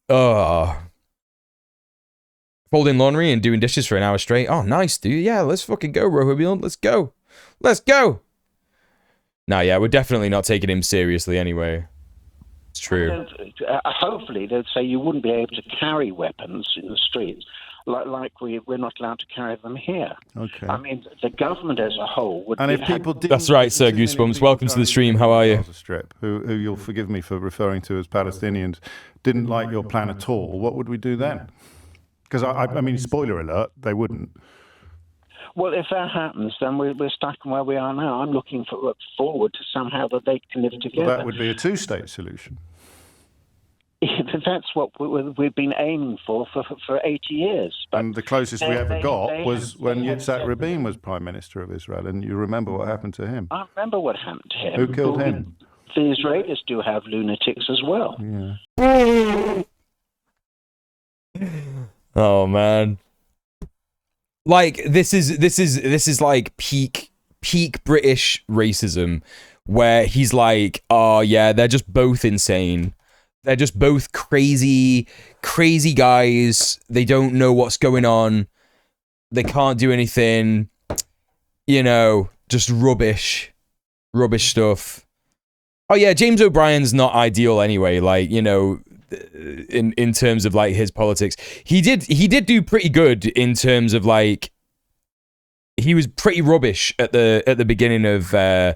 Folding laundry and doing dishes for an hour straight. Oh, nice, dude. Yeah, let's fucking go, Rohobion. Let's go. Let's go. Nah, yeah, we're definitely not taking him seriously anyway. It's true. Hopefully, they'd say you wouldn't be able to carry weapons in the streets. Like we're not allowed to carry them here. Okay. I mean, the government as a whole would. And if people did, that's right, Sir Goosebumps. Welcome to the stream. How are you? Strip, who you'll forgive me for referring to as Palestinians, didn't like your plan at all. What would we do then? Because I mean, spoiler alert, they wouldn't. Well, if that happens, then we're stuck where we are now. I'm looking forward to somehow that they can live together. Well, that would be a two-state solution. That's what we've been aiming for 80 years. But and the closest we ever got was when Yitzhak Rabin was Prime Minister of Israel, and you remember what happened to him. I remember what happened to him. Who killed him? The Israelis do have lunatics as well. Yeah. Oh, man. Like, this is like peak British racism, where he's like, oh yeah, they're just both insane. They're just both crazy guys. They don't know what's going on. They can't do anything. Just rubbish stuff. Oh yeah, James O'Brien's not ideal anyway. Like, in terms of like his politics, he did do pretty good in terms of like, he was pretty rubbish at the beginning of the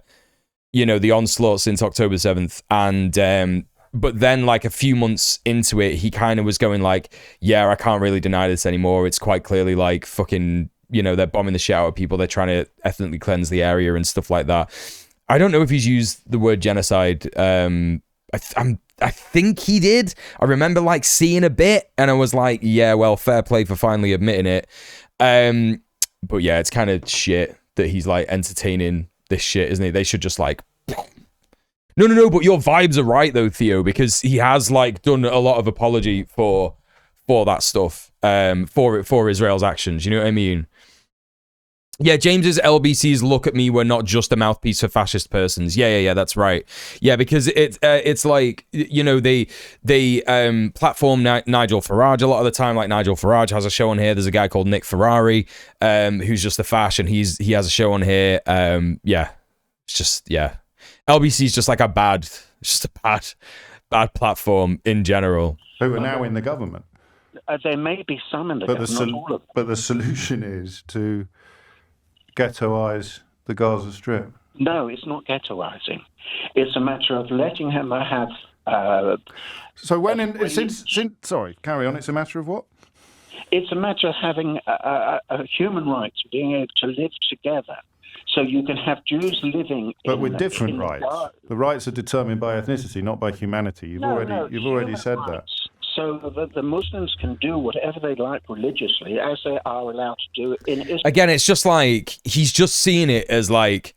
onslaught since October 7th, and but then like a few months into it, he kind of was going like, yeah, I can't really deny this anymore. It's quite clearly like fucking, they're bombing the shit out of people. They're trying to ethnically cleanse the area and stuff like that. I don't know if he's used the word genocide. I think he did. I remember like seeing a bit and I was like, yeah, well, fair play for finally admitting it. But yeah, it's kind of shit that he's like entertaining this shit, isn't he? They should just like... No, but your vibes are right though, Theo, because he has like done a lot of apology for that stuff, for Israel's actions. You know what I mean? Yeah, James's LBC's look at me. We're not just a mouthpiece for fascist persons. Yeah, that's right. Yeah, because it's like, they platform Nigel Farage a lot of the time. Like Nigel Farage has a show on here. There's a guy called Nick Ferrari, who's just a fash, and he has a show on here. Yeah, it's just, yeah. LBC is just like it's just a bad platform in general. Who are now in the government. There may be some in the government, not all of them. But the solution is to ghettoize the Gaza Strip. No, it's not ghettoizing. It's a matter of letting him have... sorry, carry on. It's a matter of what? It's a matter of having a human rights, being able to live together. So you can have Jews living But in with different in rights. gar- The rights are determined by ethnicity, not by humanity. You've already human said that. rights. So the Muslims can do whatever they like religiously, as they are allowed to do in Islam. Again, it's just like he's just seeing it as like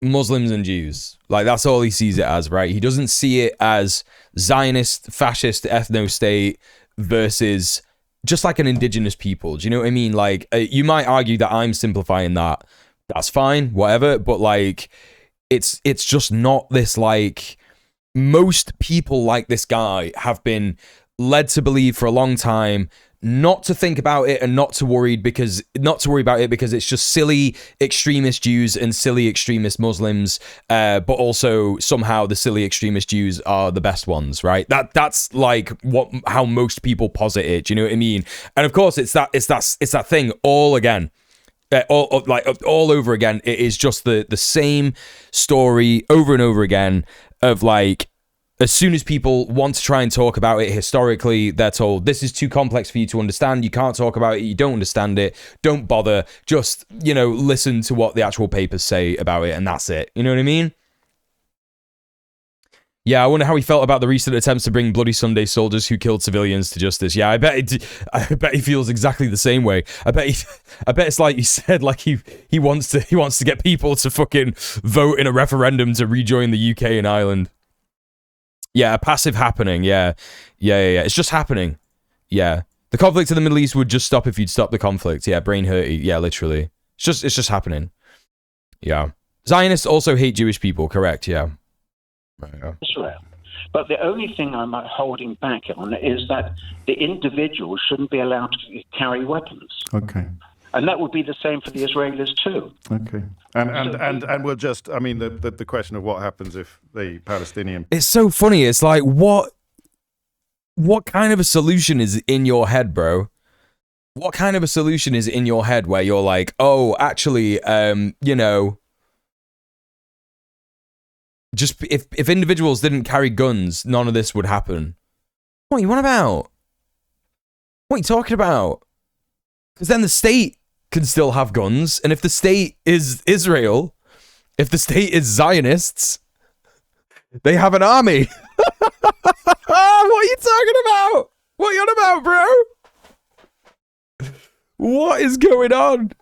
Muslims and Jews. Like that's all he sees it as, right? He doesn't see it as Zionist, fascist, ethno-state versus just like an indigenous people. Do you know what I mean? Like you might argue that I'm simplifying that. That's fine, whatever. But like, it's just not this like. Most people like this guy have been led to believe for a long time not to think about it and not to worry about it because it's just silly extremist Jews and silly extremist Muslims, but also somehow the silly extremist Jews are the best ones, right? That's like how most people posit it. Do you know what I mean? And of course, it's that thing all again. All over again. It is just the same story over and over again of like, as soon as people want to try and talk about it historically, they're told this is too complex for you to understand. You can't talk about it. You don't understand it. Don't bother. Just, listen to what the actual papers say about it, and that's it. You know what I mean? Yeah, I wonder how he felt about the recent attempts to bring Bloody Sunday soldiers who killed civilians to justice. Yeah, I bet he feels exactly the same way. I bet it's like you said, like he wants to get people to fucking vote in a referendum to rejoin the UK and Ireland. Yeah, passive happening. Yeah. It's just happening. Yeah, the conflict in the Middle East would just stop if you'd stop the conflict. Yeah, brain hurty. Yeah, literally. It's just happening. Yeah. Zionists also hate Jewish people. Correct. Yeah. Israel. But the only thing I'm holding back on is that the individual shouldn't be allowed to carry weapons. Okay. And that would be the same for the Israelis too. Okay. And we'll just, I mean, the question of what happens if the Palestinian... It's so funny. It's like, what kind of a solution is in your head, bro? What kind of a solution is in your head where you're like, oh, actually, just if individuals didn't carry guns, none of this would happen. What are you on about? What are you talking about? Because then the state can still have guns, and if the state is Israel, if the state is Zionists, they have an army. What are you talking about? What are you on about, bro? What is going on?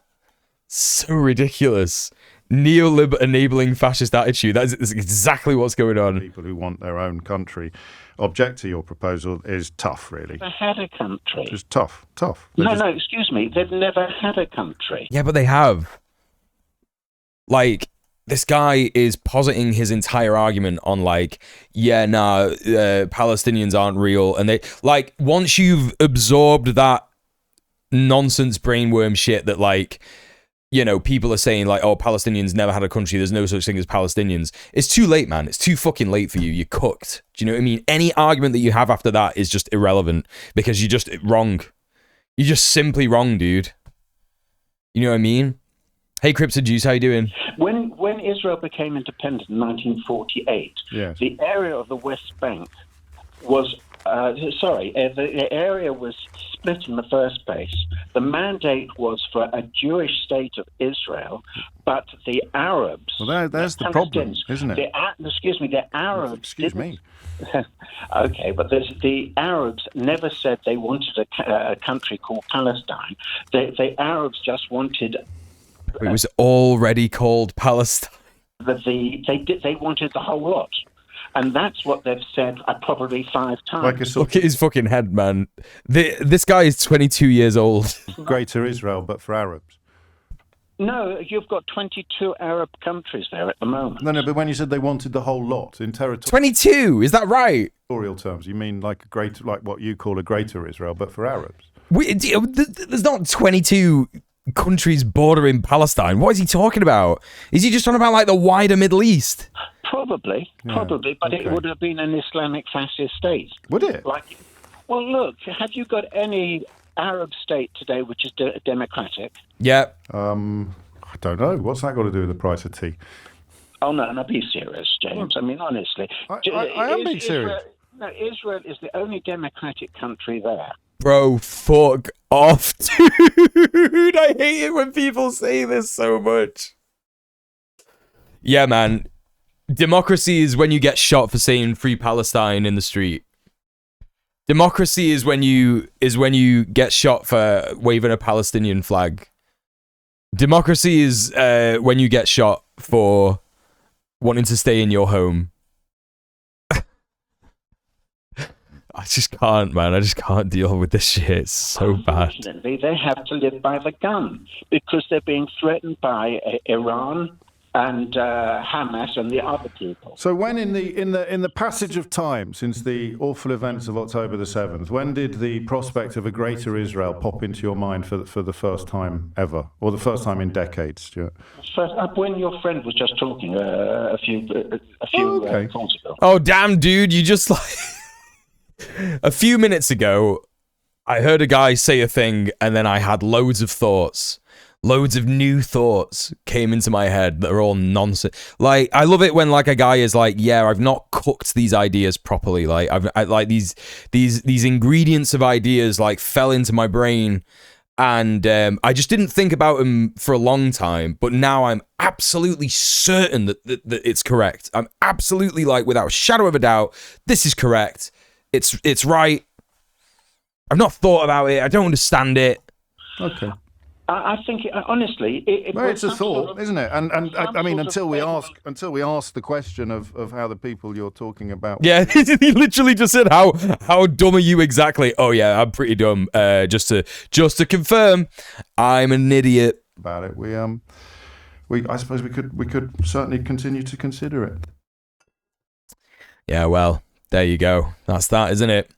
So ridiculous. Neolib enabling fascist attitude. That's exactly what's going on. People who want their own country object to your proposal is tough, really. They had a country. It's tough. No, excuse me. They've never had a country. Yeah, but they have. Like, this guy is positing his entire argument on like, Palestinians aren't real. And they, like, once you've absorbed that nonsense brainworm shit that like, people are saying like, oh, Palestinians never had a country. There's no such thing as Palestinians. It's too late, man. It's too fucking late for you. You're cooked. Do you know what I mean? Any argument that you have after that is just irrelevant because you're just wrong. You're just simply wrong, dude. You know what I mean? Hey, Crypto Juice, how you doing? When Israel became independent in 1948, yes. The area of the West Bank was the area was split in the first place. The mandate was for a Jewish state of Israel, but the Arabs... Well, there's the problem, isn't it? The Arabs... Excuse me. Okay, but the Arabs never said they wanted a country called Palestine. The Arabs just wanted... It was already called Palestine. They wanted the whole lot. And that's what they've said probably 5 times. Look at his fucking head, man. This guy is 22 years old. Greater Israel, but for Arabs. No, you've got 22 Arab countries there at the moment. No, but when you said they wanted the whole lot in territory... 22? Is that right? Territorial terms, you mean like what you call a Greater Israel, but for Arabs? There's not 22... countries bordering Palestine. What is he talking about? Is he just talking about like the wider Middle East? Probably, but okay. It would have been an Islamic fascist state. Would it? Well, look, have you got any Arab state today which is democratic? Yeah. I don't know. What's that got to do with the price of tea? Oh, no, be serious, James. I mean, honestly. I am being serious. Israel is the only democratic country there. Bro, fuck off, dude. I hate it when people say this so much. Yeah, man. Democracy is when you get shot for saying "Free Palestine" in the street. Democracy is when you get shot for waving a Palestinian flag. Democracy is when you get shot for wanting to stay in your home. I just can't, man. I just can't deal with this shit. It's so bad. Unfortunately, they have to live by the gun because they're being threatened by Iran and Hamas and the other people. So when in the passage of time since the awful events of October the 7th, when did the prospect of a greater Israel pop into your mind for the first time ever, or the first time in decades, Stuart? First, when your friend was just talking a few calls ago. Oh, damn, dude. You just like... A few minutes ago, I heard a guy say a thing, and then I had loads of thoughts. Loads of new thoughts came into my head that are all nonsense. Like, I love it when like a guy is like, yeah, I've not cooked these ideas properly. Like, I like these ingredients of ideas like fell into my brain, and I just didn't think about them for a long time. But now I'm absolutely certain that it's correct. I'm absolutely like, without a shadow of a doubt, this is correct. It's right. I've not thought about it. I don't understand it. Okay. I think, honestly, it's a thought, isn't it? And I mean, until we ask the question of how the people you're talking about. Yeah, he literally just said, "How dumb are you exactly?" Oh yeah, I'm pretty dumb. Just to confirm, I'm an idiot. About it, I suppose we could certainly continue to consider it. Yeah, well, there you go. That's that, isn't it?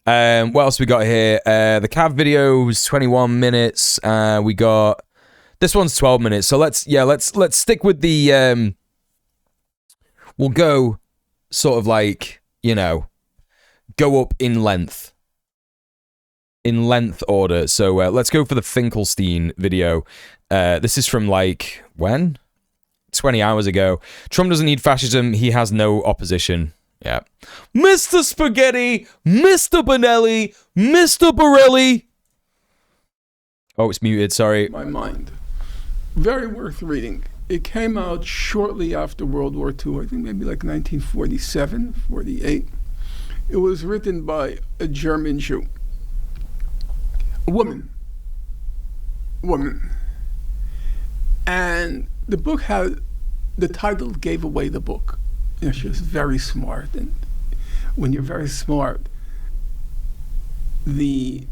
What else we got here? The Cav video was 21 minutes. We got this one's 12 minutes. So let's stick with the we'll go sort of like, go up in length order. So let's go for the Finkelstein video. This is from like when? 20 hours ago. Trump doesn't need fascism. He has no opposition. Yeah. Mr. Spaghetti, Mr. Bonelli, Mr. Borelli. Oh, it's muted, sorry. My mind. Very worth reading. It came out shortly after World War II, I think maybe like 1947, 48. It was written by a German Jew. A woman. And the book had, the title gave away the book. She was very smart, and when you're very smart, the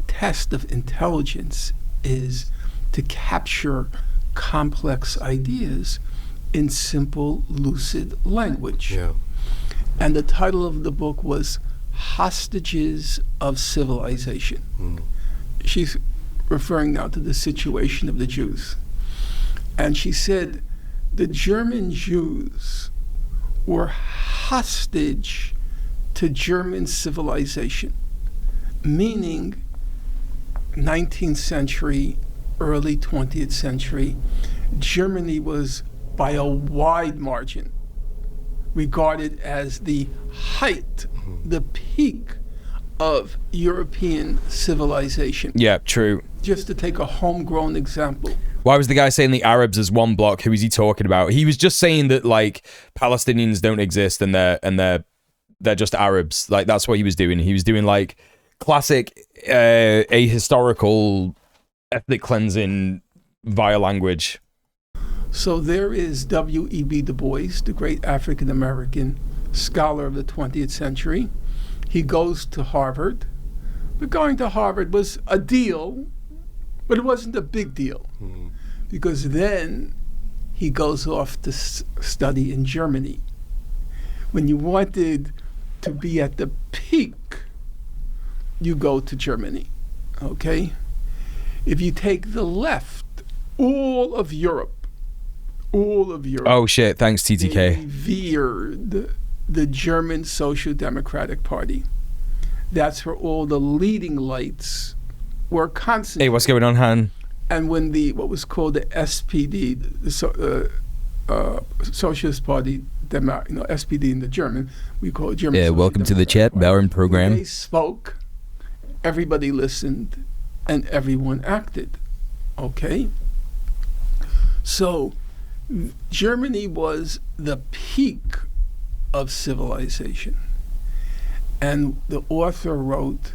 test of intelligence is to capture complex ideas in simple, lucid language. Yeah. And the title of the book was Hostages of Civilization. Mm. She's referring now to the situation of the Jews. And she said, the German Jews were hostage to German civilization, meaning 19th century, early 20th century, Germany was by a wide margin regarded as the height, the peak of European civilization. Yeah, true. Just to take a homegrown example. Why was the guy saying the Arabs as one block? Who is he talking about? He was just saying that like Palestinians don't exist and they're just Arabs. Like that's what he was doing. He was doing like classic ahistorical ethnic cleansing via language. So there is W.E.B. Du Bois, the great African-American scholar of the 20th century. He goes to Harvard, but going to Harvard was a deal, but it wasn't a big deal, because then he goes off to study in Germany. When you wanted to be at the peak, you go to Germany, okay? If you take the left, all of Europe. Oh shit, thanks TTK. They revered the German Social Democratic Party. That's where all the leading lights were concentrated. Hey, what's going on, Han? And when what was called the SPD, the Socialist Party, SPD in the German, we call it German. Yeah, welcome to the chat, Bauern program. When they spoke, everybody listened, and everyone acted. Okay? So Germany was the peak of civilization. And the author wrote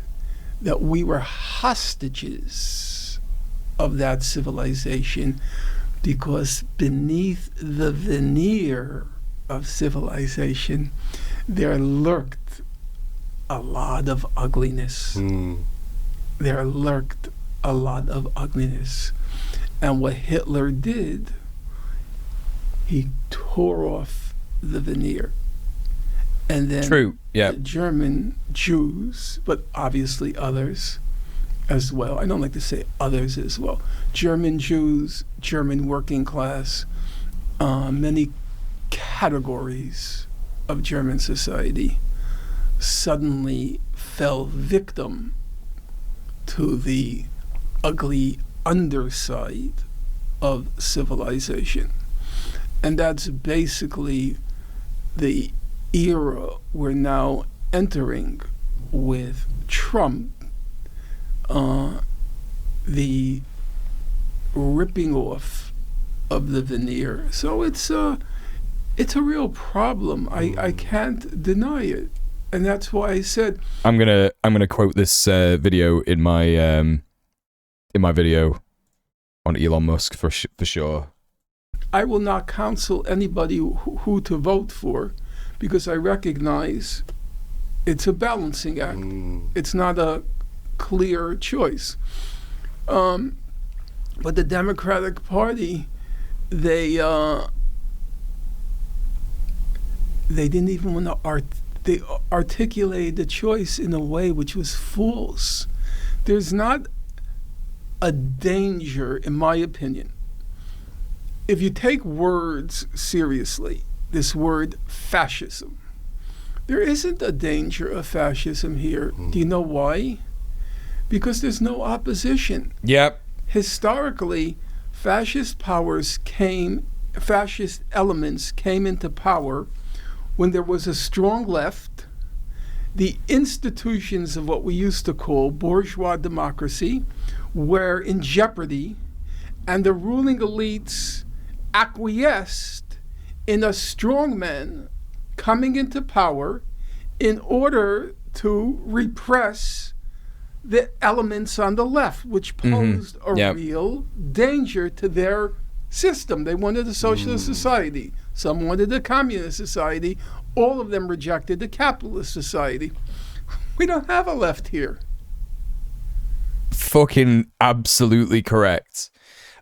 that we were hostages of that civilization because beneath the veneer of civilization, there lurked a lot of ugliness. There lurked a lot of ugliness. And what Hitler did, he tore off the veneer. And then the German Jews, but obviously others as well. I don't like to say others as well. German Jews, German working class, many categories of German society suddenly fell victim to the ugly underside of civilization. And that's basically the era we're now entering with Trump, the ripping off of the veneer. So it's a real problem. I can't deny it, and that's why I said I'm gonna quote this video in my video on Elon Musk for sure. I will not counsel anybody who to vote for, because I recognize it's a balancing act. It's not a clear choice. But the Democratic Party, they didn't even want to they articulated the choice in a way which was false. There's not a danger, in my opinion, if you take words seriously, this word fascism. There isn't a danger of fascism here. Do you know why? Because there's no opposition. Yep. Historically, fascist elements came into power when there was a strong left. The institutions of what we used to call bourgeois democracy were in jeopardy, and the ruling elites acquiesced in a strongman coming into power in order to repress the elements on the left, which posed a real danger to their system. They wanted a socialist society. Some wanted a communist society. All of them rejected the capitalist society. We don't have a left here. Fucking absolutely correct.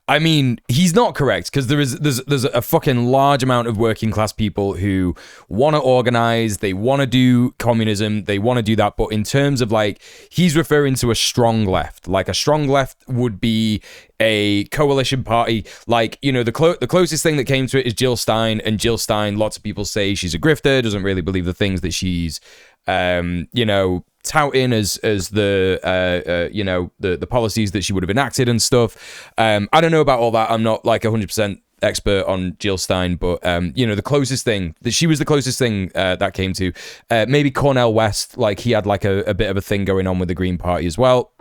I mean, he's not correct, because there's a fucking large amount of working class people who want to organize, they want to do communism, they want to do that, but in terms of, like, he's referring to a strong left. Like, a strong left would be a coalition party. Like, you know, the closest thing that came to it is Jill Stein, and Jill Stein, lots of people say she's a grifter, doesn't really believe the things that she's, you know, touting as the you know, the policies that she would have enacted and stuff. I don't know about all that. I'm not like 100% expert on Jill Stein, but you know, the closest thing that she was the closest thing that came to maybe Cornel West. Like, he had like a bit of a thing going on with the Green Party as well.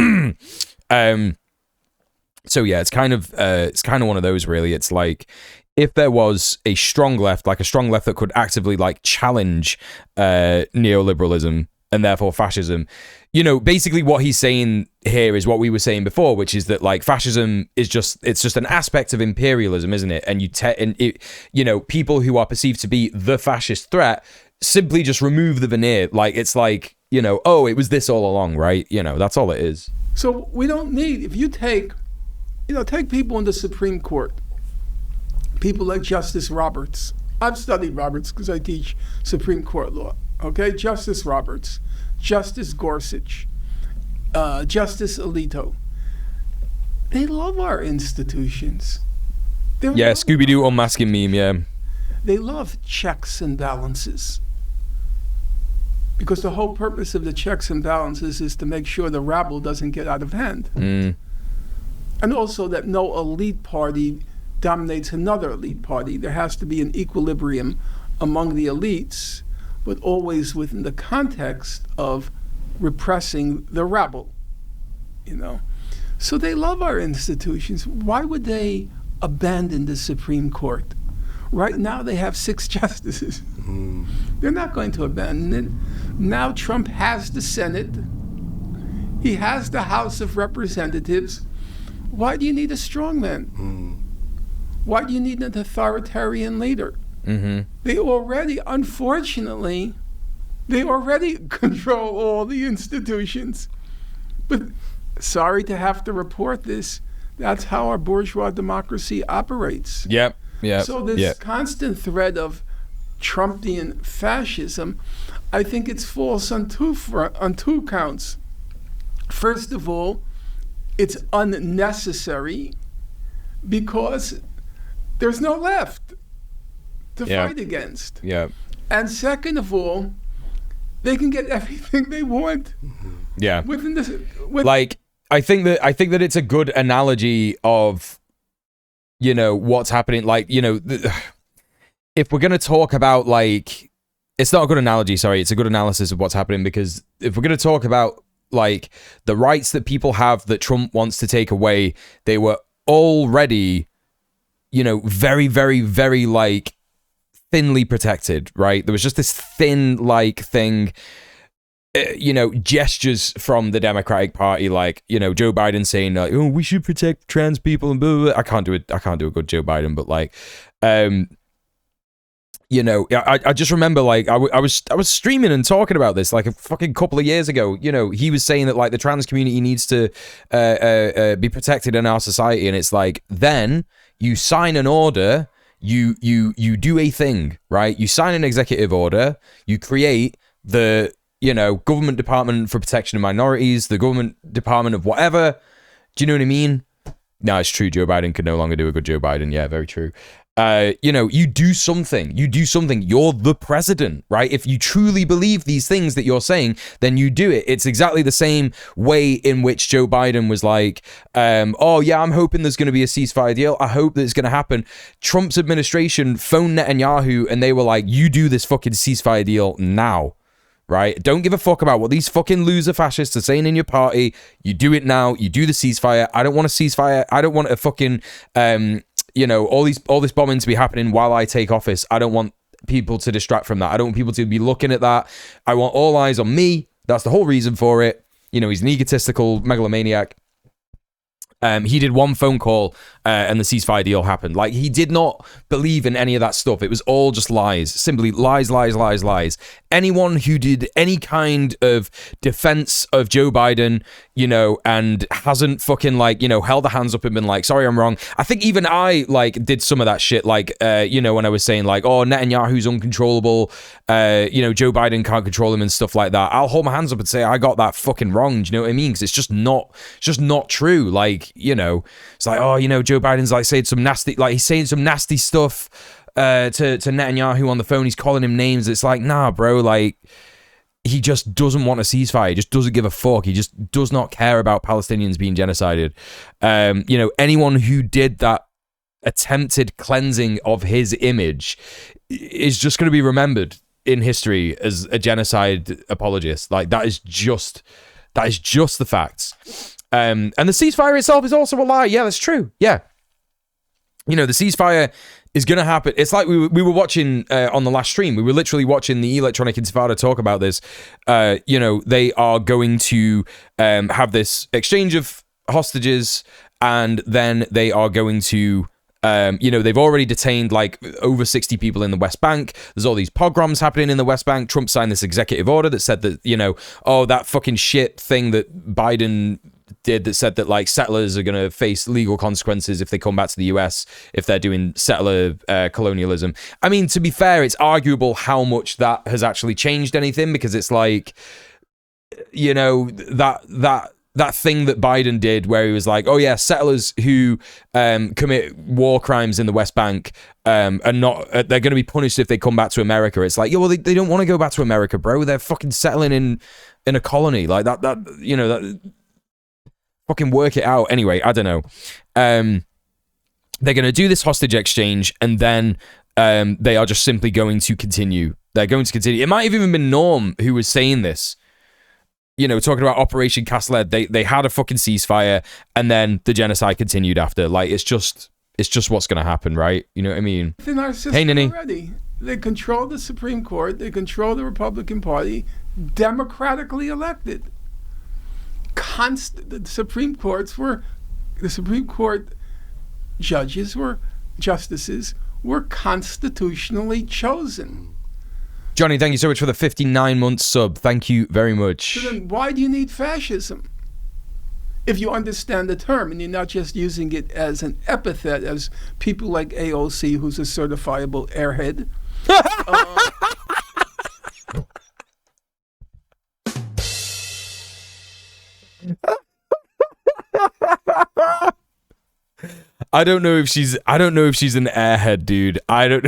So yeah, it's kind of one of those, really. It's like, if there was a strong left, like a strong left that could actively like challenge neoliberalism and therefore fascism, you know, basically what he's saying here is what we were saying before, which is that, like, fascism is just an aspect of imperialism, isn't it? And you know, people who are perceived to be the fascist threat simply just remove the veneer. Like, it's like, you know, oh, it was this all along, right? You know, that's all it is. So we don't need, if you take people in the Supreme Court, people like Justice Roberts. I've studied Roberts because I teach Supreme Court law. Okay, Justice Roberts, Justice Gorsuch, Justice Alito. They love our institutions. Yeah, Scooby-Doo unmasking meme, yeah. They love checks and balances. Because the whole purpose of the checks and balances is to make sure the rabble doesn't get out of hand. And also that no elite party dominates another elite party. There has to be an equilibrium among the elites, but always within the context of repressing the rabble, you know. So they love our institutions. Why would they abandon the Supreme Court? Right now they have 6 justices. They're not going to abandon it. Now Trump has the Senate. He has the House of Representatives. Why do you need a strongman? Why do you need an authoritarian leader? They already, unfortunately, control all the institutions. But sorry to have to report this, that's how our bourgeois democracy operates. Yep. So this constant threat of Trumpian fascism, I think it's false on two counts. First of all, it's unnecessary because there's no left to fight against. And second of all, they can get everything they want. Within this, I think that it's a good analogy of, you know, what's happening. Like, you know, if we're gonna talk about, like, it's not a good analogy. Sorry, it's a good analysis of what's happening, because if we're gonna talk about, like, the rights that people have that Trump wants to take away, they were already, you know, very, very, very, like, thinly protected, right? There was just this thin, like, thing, you know, gestures from the Democratic Party, like, you know, Joe Biden saying, like, oh, we should protect trans people and blah, blah, blah. I can't do a good Joe Biden, but, like, you know, I just remember, like, I was streaming and talking about this, like, a fucking couple of years ago. You know, he was saying that, like, the trans community needs to be protected in our society, and it's like, then you sign an order, you do a thing, right? You sign an executive order, you create the, you know, government department for protection of minorities, the government department of whatever. Do you know what I mean? No, it's true. Joe Biden could no longer do a good Joe Biden. Yeah, very true. You know, you do something. You're the president, right? If you truly believe these things that you're saying, then you do it. It's exactly the same way in which Joe Biden was like, oh yeah, I'm hoping there's going to be a ceasefire deal. I hope that it's going to happen. Trump's administration phoned Netanyahu and they were like, you do this fucking ceasefire deal now. Right? Don't give a fuck about what these fucking loser fascists are saying in your party. You do it now. You do the ceasefire. I don't want a ceasefire. I don't want a fucking, you know, all this bombing to be happening while I take office. I don't want people to distract from that. I don't want people to be looking at that. I want all eyes on me. That's the whole reason for it. You know, he's an egotistical megalomaniac. He did one phone call and the ceasefire deal happened. Like, he did not believe in any of that stuff. It was all just lies. Simply lies, lies, lies, lies. Anyone who did any kind of defense of Joe Biden, you know, and hasn't fucking, like, you know, held their hands up and been like, sorry, I'm wrong. I think even I, like, did some of that shit. Like, you know, when I was saying, like, oh, Netanyahu's uncontrollable. You know, Joe Biden can't control him and stuff like that. I'll hold my hands up and say, I got that fucking wrong. Do you know what I mean? Because it's just not true. Like, you know, it's like, oh, you know, Joe Biden's like saying some nasty, like, he's saying some nasty stuff to Netanyahu on the phone. He's calling him names. It's like, nah, bro, like, he just doesn't want a ceasefire. He just doesn't give a fuck. He just does not care about Palestinians being genocided. You know, anyone who did that attempted cleansing of his image is just going to be remembered in history as a genocide apologist. Like, that is just the facts. And the ceasefire itself is also a lie. Yeah, that's true. Yeah. You know, the ceasefire is going to happen. It's like we were watching on the last stream. We were literally watching the Electronic Intifada talk about this. You know, they are going to have this exchange of hostages, and then they are going to, you know, they've already detained like over 60 people in the West Bank. There's all these pogroms happening in the West Bank. Trump signed this executive order that said that, you know, oh, that fucking shit thing that Biden did that said that, like, settlers are going to face legal consequences if they come back to the US if they're doing settler colonialism. I mean, to be fair, it's arguable how much that has actually changed anything, because it's like, you know, that thing that Biden did where he was like, oh yeah, settlers who commit war crimes in the West Bank are not, they're going to be punished if they come back to America. It's like, yeah, well, they don't want to go back to America, bro. They're fucking settling in a colony. Like, that you know, that fucking work it out. Anyway, I don't know. They're going to do this hostage exchange, and then they are just simply going to continue. They're going to continue. It might have even been Norm who was saying this, you know, talking about Operation Cast Lead. They had a fucking ceasefire, and then the genocide continued after. Like, it's just It's just what's going to happen, right? You know what I mean? Within our system Hey, Nini. already, they control the Supreme Court. They control the Republican Party, democratically elected. The Supreme Court justices were constitutionally chosen. Johnny, thank you so much for the 59-month sub. Thank you very much. So then why do you need fascism? If you understand the term and you're not just using it as an epithet, as people like AOC, who's a certifiable airhead. I don't know if she's an airhead, dude. I don't.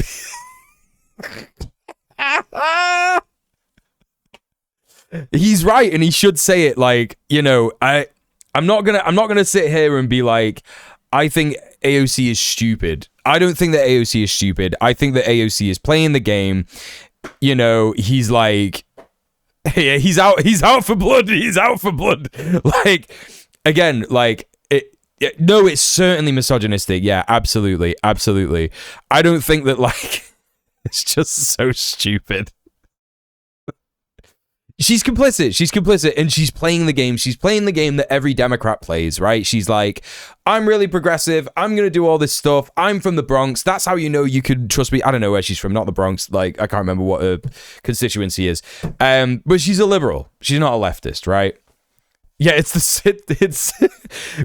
He's right, and he should say it. Like, you know, I'm not gonna sit here and be like, I think AOC is stupid. I don't think that AOC is stupid. I think that AOC is playing the game. You know, he's like, yeah, he's out for blood. He's out for blood. Like, again, like no, it's certainly misogynistic. Yeah, absolutely. I don't think that, like, it's just so stupid. She's complicit, and she's playing the game. She's playing the game that every Democrat plays, right? She's like, I'm really progressive. I'm going to do all this stuff. I'm from the Bronx. That's how you know you can trust me. I don't know where she's from, not the Bronx. Like, I can't remember what her constituency is. But she's a liberal. She's not a leftist, right? Yeah, it's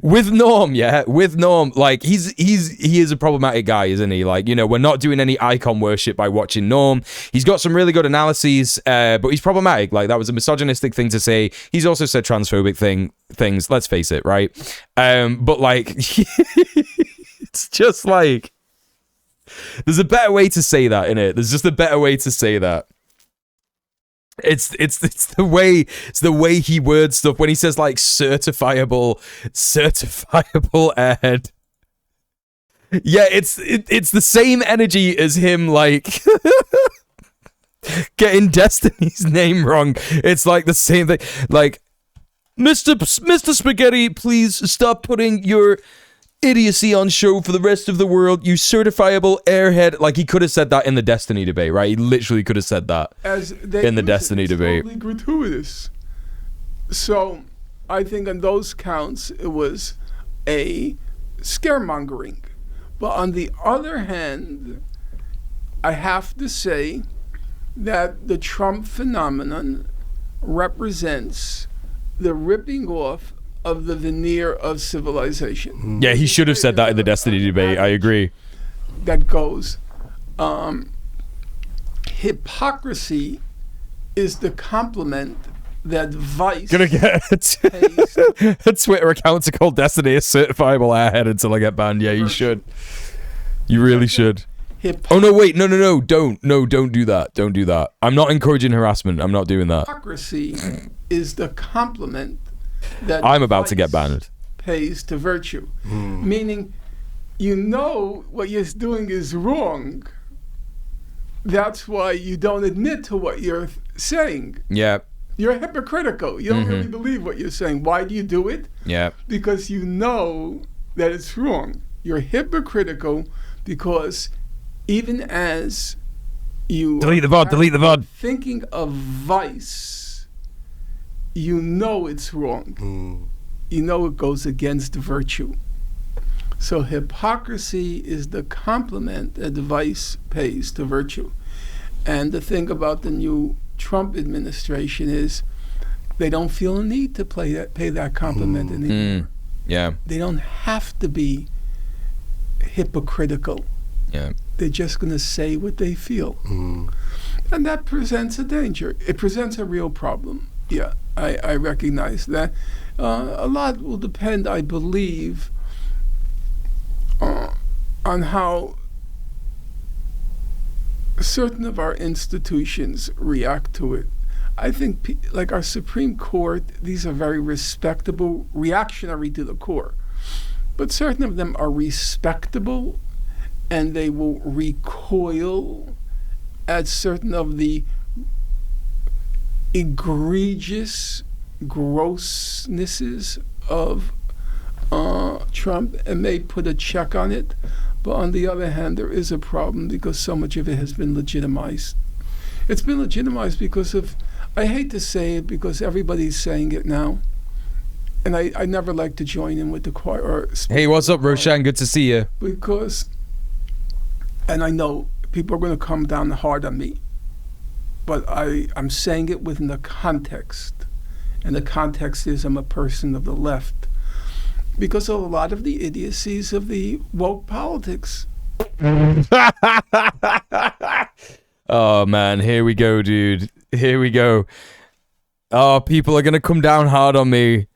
with Norm, yeah, with Norm. Like, he is a problematic guy, isn't he? Like, you know, we're not doing any icon worship by watching Norm. He's got some really good analyses, but he's problematic. Like, that was a misogynistic thing to say. He's also said transphobic things. Let's face it, right? But like, it's just like, there's a better way to say that, innit? There's just a better way to say that. It's the way he words stuff when he says like certifiable airhead. Yeah, it's the same energy as him like getting Destiny's name wrong. It's like the same thing. Like, Mr. Spaghetti, please stop putting your idiocy on show for the rest of the world, you certifiable airhead. Like, he could have said that in the Destiny debate, right? He literally could have said that in the Destiny debate. Totally gratuitous. So I think on those counts it was a scaremongering. But on the other hand, I have to say that the Trump phenomenon represents the ripping off of the veneer of civilization. Yeah, he should have said that in the Destiny debate. I agree. That goes, hypocrisy is the compliment that vice Gonna get a Twitter account to call Destiny a certifiable airhead until I get banned. Yeah, you should. You really should. Oh no, wait, no, don't do that. Don't do that. I'm not encouraging harassment. I'm not doing that. Hypocrisy is the compliment that I'm about to get banned. Pays to virtue. Meaning, you know what you're doing is wrong. That's why you don't admit to what you're saying. Yeah. You're hypocritical. You don't really believe what you're saying. Why do you do it? Yeah. Because you know that it's wrong. You're hypocritical because even as you delete the VOD. Thinking of vice, you know it's wrong. You know it goes against virtue. So hypocrisy is the compliment that vice pays to virtue. And the thing about the new Trump administration is they don't feel a need to pay that compliment anymore. Yeah. They don't have to be hypocritical. Yeah. They're just going to say what they feel. And that presents a danger. It presents a real problem. Yeah, I recognize that. A lot will depend, I believe, on how certain of our institutions react to it. I think, like our Supreme Court, these are very respectable, reactionary to the core. But certain of them are respectable, and they will recoil at certain of the egregious grossnesses of Trump and may put a check on it. But on the other hand, there is a problem because so much of it has been legitimized. It's been legitimized because of, I hate to say it because everybody's saying it now. And I never like to join in with the choir. Or Hey, what's up, Roshan? Good to see you. because, and I know people are going to come down hard on me, but I'm saying it within the context. And the context is I'm a person of the left. Because of a lot of the idiocies of the woke politics. Oh, man. Here we go, dude. Here we go. Oh, people are going to come down hard on me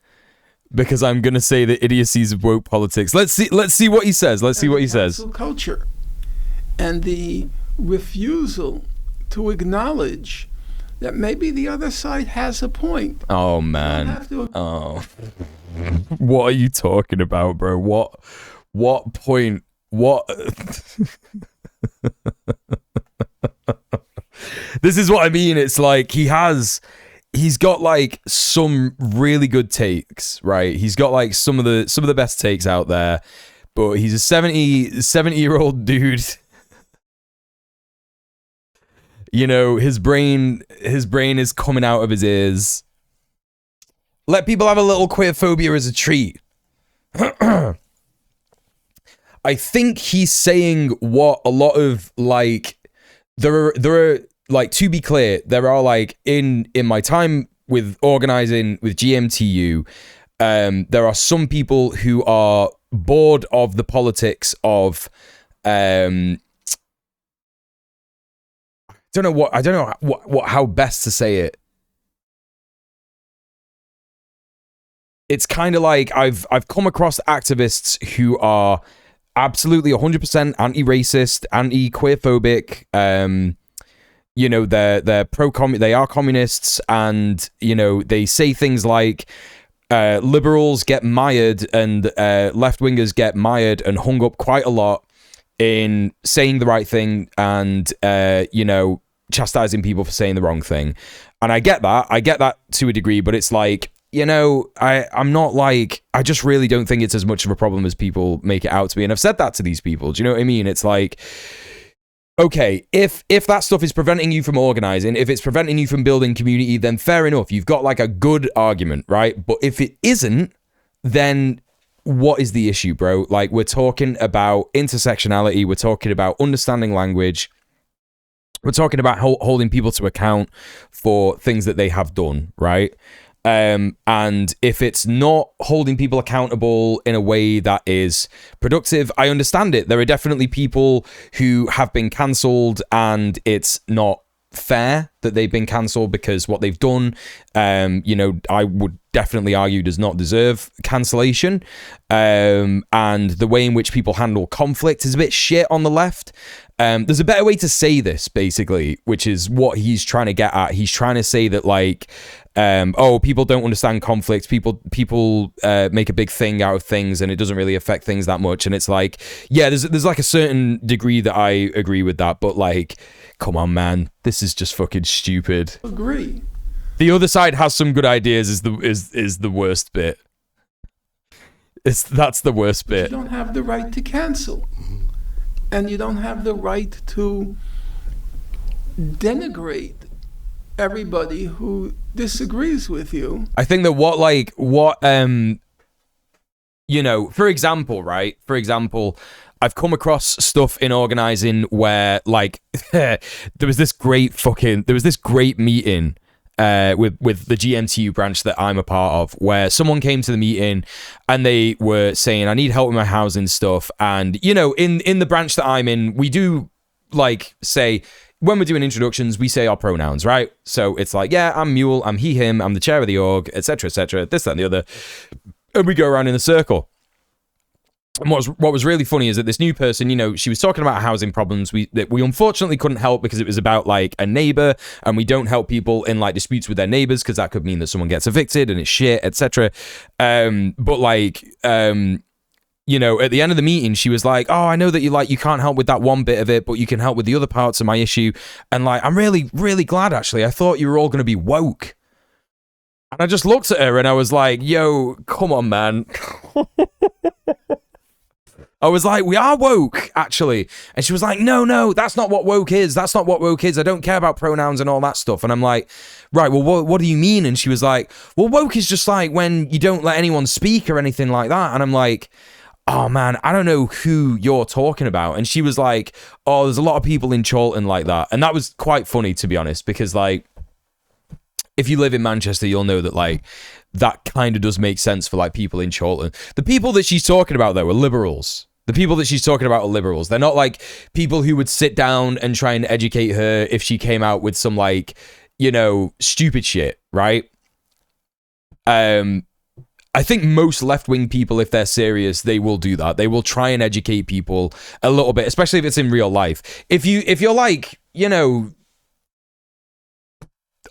because I'm going to say the idiocies of woke politics. Let's see what he says. Let's see what he says. Cancel culture. And the refusal to acknowledge that maybe the other side has a point. Oh, man. Oh. What are you talking about, bro? What point? What? This is what I mean. It's like he's got like some really good takes, right? He's got like some of the best takes out there, but he's a 70-year-old dude. You know, his brain is coming out of his ears. Let people have a little queer phobia as a treat. I think he's saying what a lot of like there are like, to be clear, there are like in my time with organizing with GMTU, there are some people who are bored of the politics of I don't know how best to say it. It's kind of like I've come across activists who are absolutely 100% anti-racist, anti-queerphobic. You know, they're they are communists, and you know they say things like liberals get mired and left-wingers get mired and hung up quite a lot in saying the right thing and you know, chastising people for saying the wrong thing. And I get that to a degree, but it's like, you know, I'm not like, I just really don't think it's as much of a problem as people make it out to be. And I've said that to these people. Do you know what I mean? It's like, okay, if that stuff is preventing you from organizing, if it's preventing you from building community, then fair enough. You've got like a good argument, right? But if it isn't, then what is the issue, bro? Like, we're talking about intersectionality. We're talking about understanding language. We're talking about holding people to account for things that they have done, right? And if it's not holding people accountable in a way that is productive, I understand it. There are definitely people who have been cancelled and it's not fair that they've been cancelled because what they've done, you know, I would definitely argue does not deserve cancellation. And the way in which people handle conflict is a bit shit on the left. There's a better way to say this, basically, which is what he's trying to get at. He's trying to say that, like, oh, people don't understand conflicts. People make a big thing out of things, and it doesn't really affect things that much. And it's like, yeah, there's like a certain degree that I agree with that, but like, come on, man, this is just fucking stupid. Agree. The other side has some good ideas. Is the worst bit. That's the worst bit. You don't have the right to cancel. And you don't have the right to denigrate everybody who disagrees with you. I think that you know, for example, right? For example, I've come across stuff in organizing where, like, there was this great meeting with the GMTU branch that I'm a part of, where someone came to the meeting and they were saying, I need help with my housing stuff. And, you know, in the branch that I'm in, we do, like, say, when we're doing introductions, we say our pronouns, right? So it's like, yeah, I'm Muel, I'm he, him, I'm the chair of the org, etc., this, that, and the other. And we go around in a circle. And what was really funny is that this new person, you know, she was talking about housing problems that we unfortunately couldn't help because it was about like a neighbor, and we don't help people in like disputes with their neighbors because that could mean that someone gets evicted and it's shit, etc. But like, you know, at the end of the meeting, she was like, oh, I know that you can't help with that one bit of it, but you can help with the other parts of my issue. And like, I'm really, really glad, actually. I thought you were all going to be woke. And I just looked at her and I was like, yo, come on, man. I was like, we are woke, actually. And she was like, no, that's not what woke is. That's not what woke is. I don't care about pronouns and all that stuff. And I'm like, right, well, what do you mean? And she was like, well, woke is just like when you don't let anyone speak or anything like that. And I'm like, oh, man, I don't know who you're talking about. And she was like, oh, there's a lot of people in Chorlton like that. And that was quite funny, to be honest, because, like, if you live in Manchester, you'll know that, like, that kind of does make sense for, like, people in Chorlton. The people that she's talking about, though, are liberals. The people that she's talking about are liberals. They're not, like, people who would sit down and try and educate her if she came out with some, like, you know, stupid shit, right? I think most left-wing people, if they're serious, they will do that. They will try and educate people a little bit, especially if it's in real life. If you're like, you know,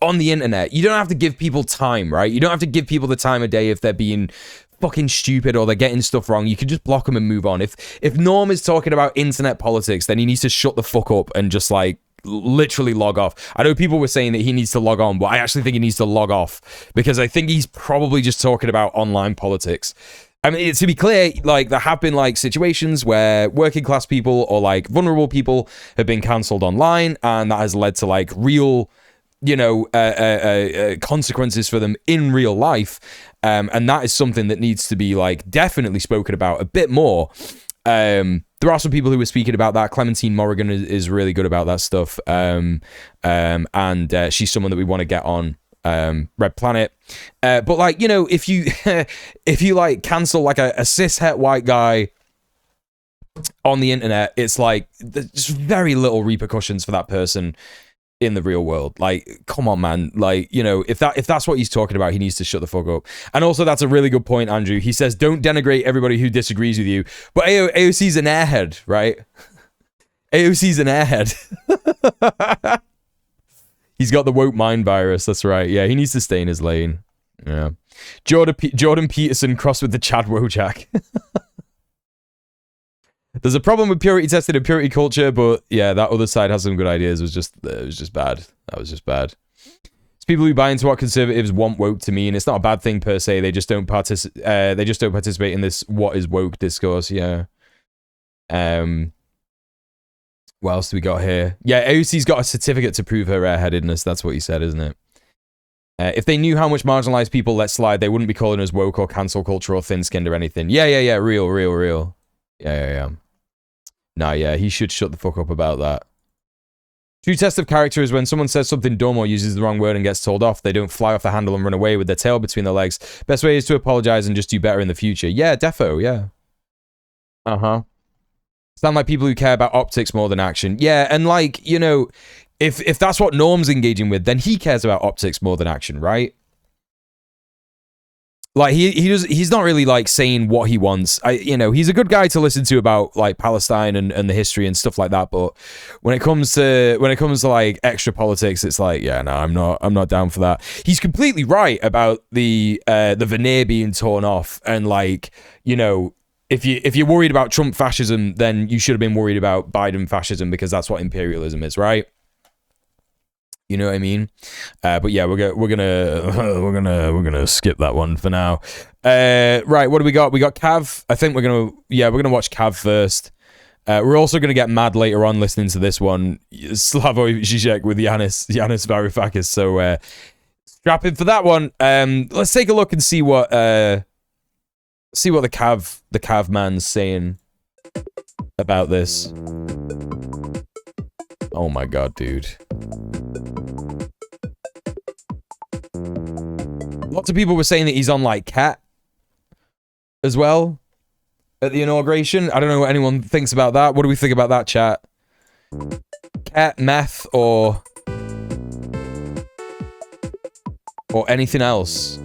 on the internet, you don't have to give people time, right? You don't have to give people the time of day if they're being fucking stupid or they're getting stuff wrong. You can just block them and move on. If Norm is talking about internet politics, then he needs to shut the fuck up and just, like, literally log off. I know people were saying that he needs to log on, but I actually think he needs to log off because I think he's probably just talking about online politics. I mean, to be clear, like, there have been, like, situations where working class people or, like, vulnerable people have been cancelled online, and that has led to, like, real, you know, consequences for them in real life. And that is something that needs to be, like, definitely spoken about a bit more. There are some people who are speaking about that. Clementine Morrigan is really good about that stuff. And she's someone that we want to get on Red Planet. But, like, you know, if you like cancel, like, a cishet white guy on the internet, it's like there's just very little repercussions for that person in the real world. Like, come on, man. Like, you know, if that's what he's talking about, he needs to shut the fuck up. And also, that's a really good point, Andrew. He says, don't denigrate everybody who disagrees with you. But AOC's an airhead, right? AOC's an airhead. He's got the woke mind virus. That's right. Yeah, he needs to stay in his lane. Yeah. Jordan Peterson crossed with the Chad Wojak. There's a problem with purity testing and purity culture, but yeah, that other side has some good ideas. It was just bad. That was just bad. It's people who buy into what conservatives want woke to mean. It's not a bad thing per se. They just don't participate in this what is woke discourse. Yeah. What else do we got here? Yeah, AOC's got a certificate to prove her airheadedness. That's what he said, isn't it? If they knew how much marginalized people let slide, they wouldn't be calling us woke or cancel culture or thin-skinned or anything. Yeah. Real. Yeah. Nah, yeah, he should shut the fuck up about that. True test of character is when someone says something dumb or uses the wrong word and gets told off. They don't fly off the handle and run away with their tail between their legs. Best way is to apologize and just do better in the future. Yeah, defo, yeah. Uh-huh. Sound like people who care about optics more than action. Yeah, and, like, you know, if that's what Norm's engaging with, then he cares about optics more than action, right? Like, he's not really, like, saying what he wants. You know, he's a good guy to listen to about, like, Palestine and the history and stuff like that, but when it comes to like extra politics, it's like, yeah, no, I'm not down for that. He's completely right about the veneer being torn off, and, like, you know, if you're worried about Trump fascism, then you should have been worried about Biden fascism, because that's what imperialism is, right? You know what I mean? But yeah, we're gonna skip that one for now. Right, what do we got? We got Cav. I think we're gonna watch Cav first. We're also gonna get mad later on listening to this one, Slavoj Žižek with Yanis Varoufakis. So strap in for that one. Let's take a look and see what the Cav man's saying about this. Oh my god, dude. Lots of people were saying that he's on, like, Cat as well at the inauguration. I don't know what anyone thinks about that. What do we think about that, chat? Cat, meth, or anything else?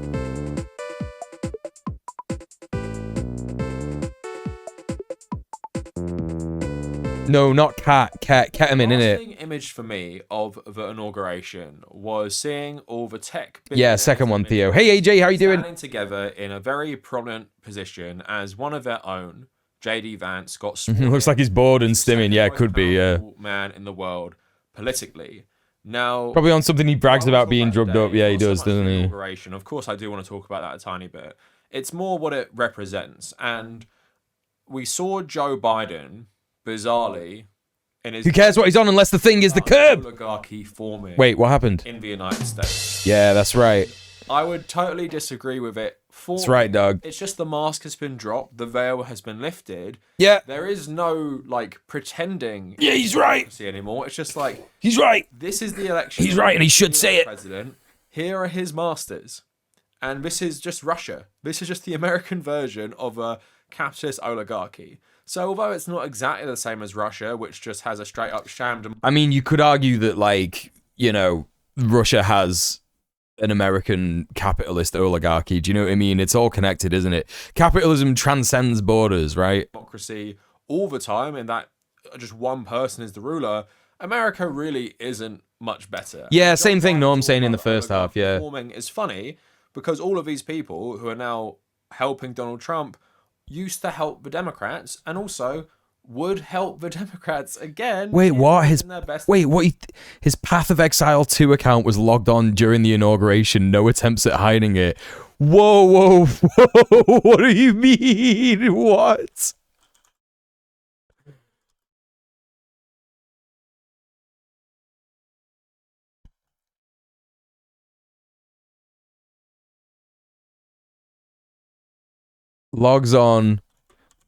No, not cat. Ketamine, innit? The image for me of the inauguration was seeing all the tech. Yeah, second one, Theo. Hey, AJ, how you doing? Standing together in a very prominent position as one of their own. JD Vance got sworn looks like he's bored and stimming. Yeah, could be. Yeah. Man in the world politically. Now, probably on something he brags about being drugged up. Yeah, he does, doesn't he? Inauguration. Of course, I do want to talk about that a tiny bit. It's more what it represents, and we saw Joe Biden, bizarrely, in his... Who cares what he's on unless the thing is the curb? Oligarchy forming. Wait, what happened? In the United States. Yeah, that's right. I would totally disagree with it. That's right, Doug. It's just the mask has been dropped, the veil has been lifted. Yeah. There is no, like, pretending... Yeah, he's right. ...anymore. It's just like... He's right. This is the election. He's right, and he should say it. President. Here are his masters. And this is just Russia. This is just the American version of a capitalist oligarchy. So although it's not exactly the same as Russia, which just has a straight up sham... I mean, you could argue that, like, you know, Russia has an American capitalist oligarchy. Do you know what I mean? It's all connected, isn't it? Capitalism transcends borders, right? Democracy all the time, and that just one person is the ruler. America really isn't much better. Yeah, same thing Norm's saying in the first half, yeah. Performing is funny because all of these people who are now helping Donald Trump used to help the Democrats and also would help the Democrats again. Wait, what? His Path of Exile 2 account was logged on during the inauguration. No attempts at hiding it. Whoa. What do you mean? What? Logs on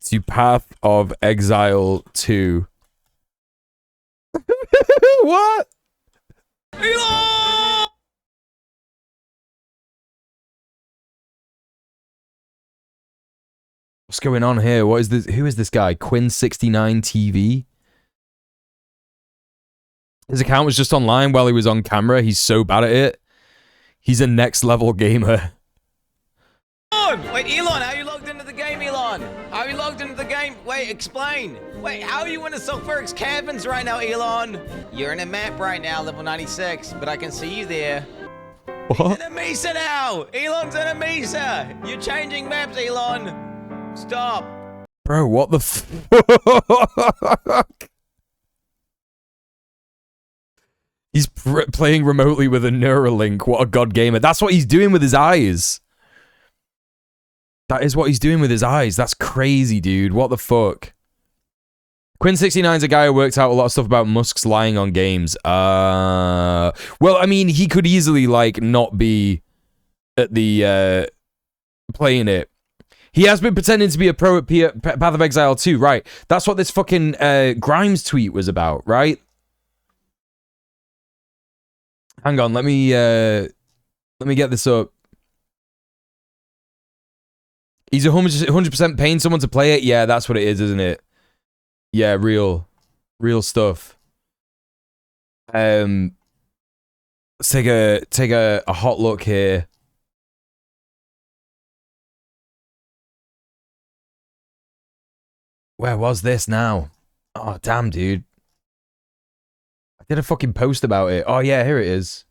to Path of Exile 2. What? Elon! What's going on here? What is this? Who is this guy? Quinn69 TV? His account was just online while he was on camera. He's so bad at it. He's a next level gamer. Wait, Elon, how are you logged into the game, Elon? How are you logged into the game? Wait, explain. Wait, how are you in the Sulfurix Caverns right now, Elon? You're in a map right now, level 96, but I can see you there. What? He's in a Mesa now! Elon's in a Mesa! You're changing maps, Elon! Stop! Bro, what the fuck? He's playing remotely with a Neuralink. What a god gamer. That's what he's doing with his eyes. That is what he's doing with his eyes. That's crazy, dude. What the fuck? Quinn69 is a guy who worked out a lot of stuff about Musk's lying on games. Well, I mean, he could easily, like, not be at the, playing it. He has been pretending to be a pro at Path of Exile 2, right? That's what this fucking, Grimes tweet was about, right? Hang on, let me get this up. He's 100% paying someone to play it? Yeah, that's what it is, isn't it? Yeah, real stuff. Let's take a hot look here. Where was this now? Oh, damn, dude. I did a fucking post about it. Oh, yeah, here it is.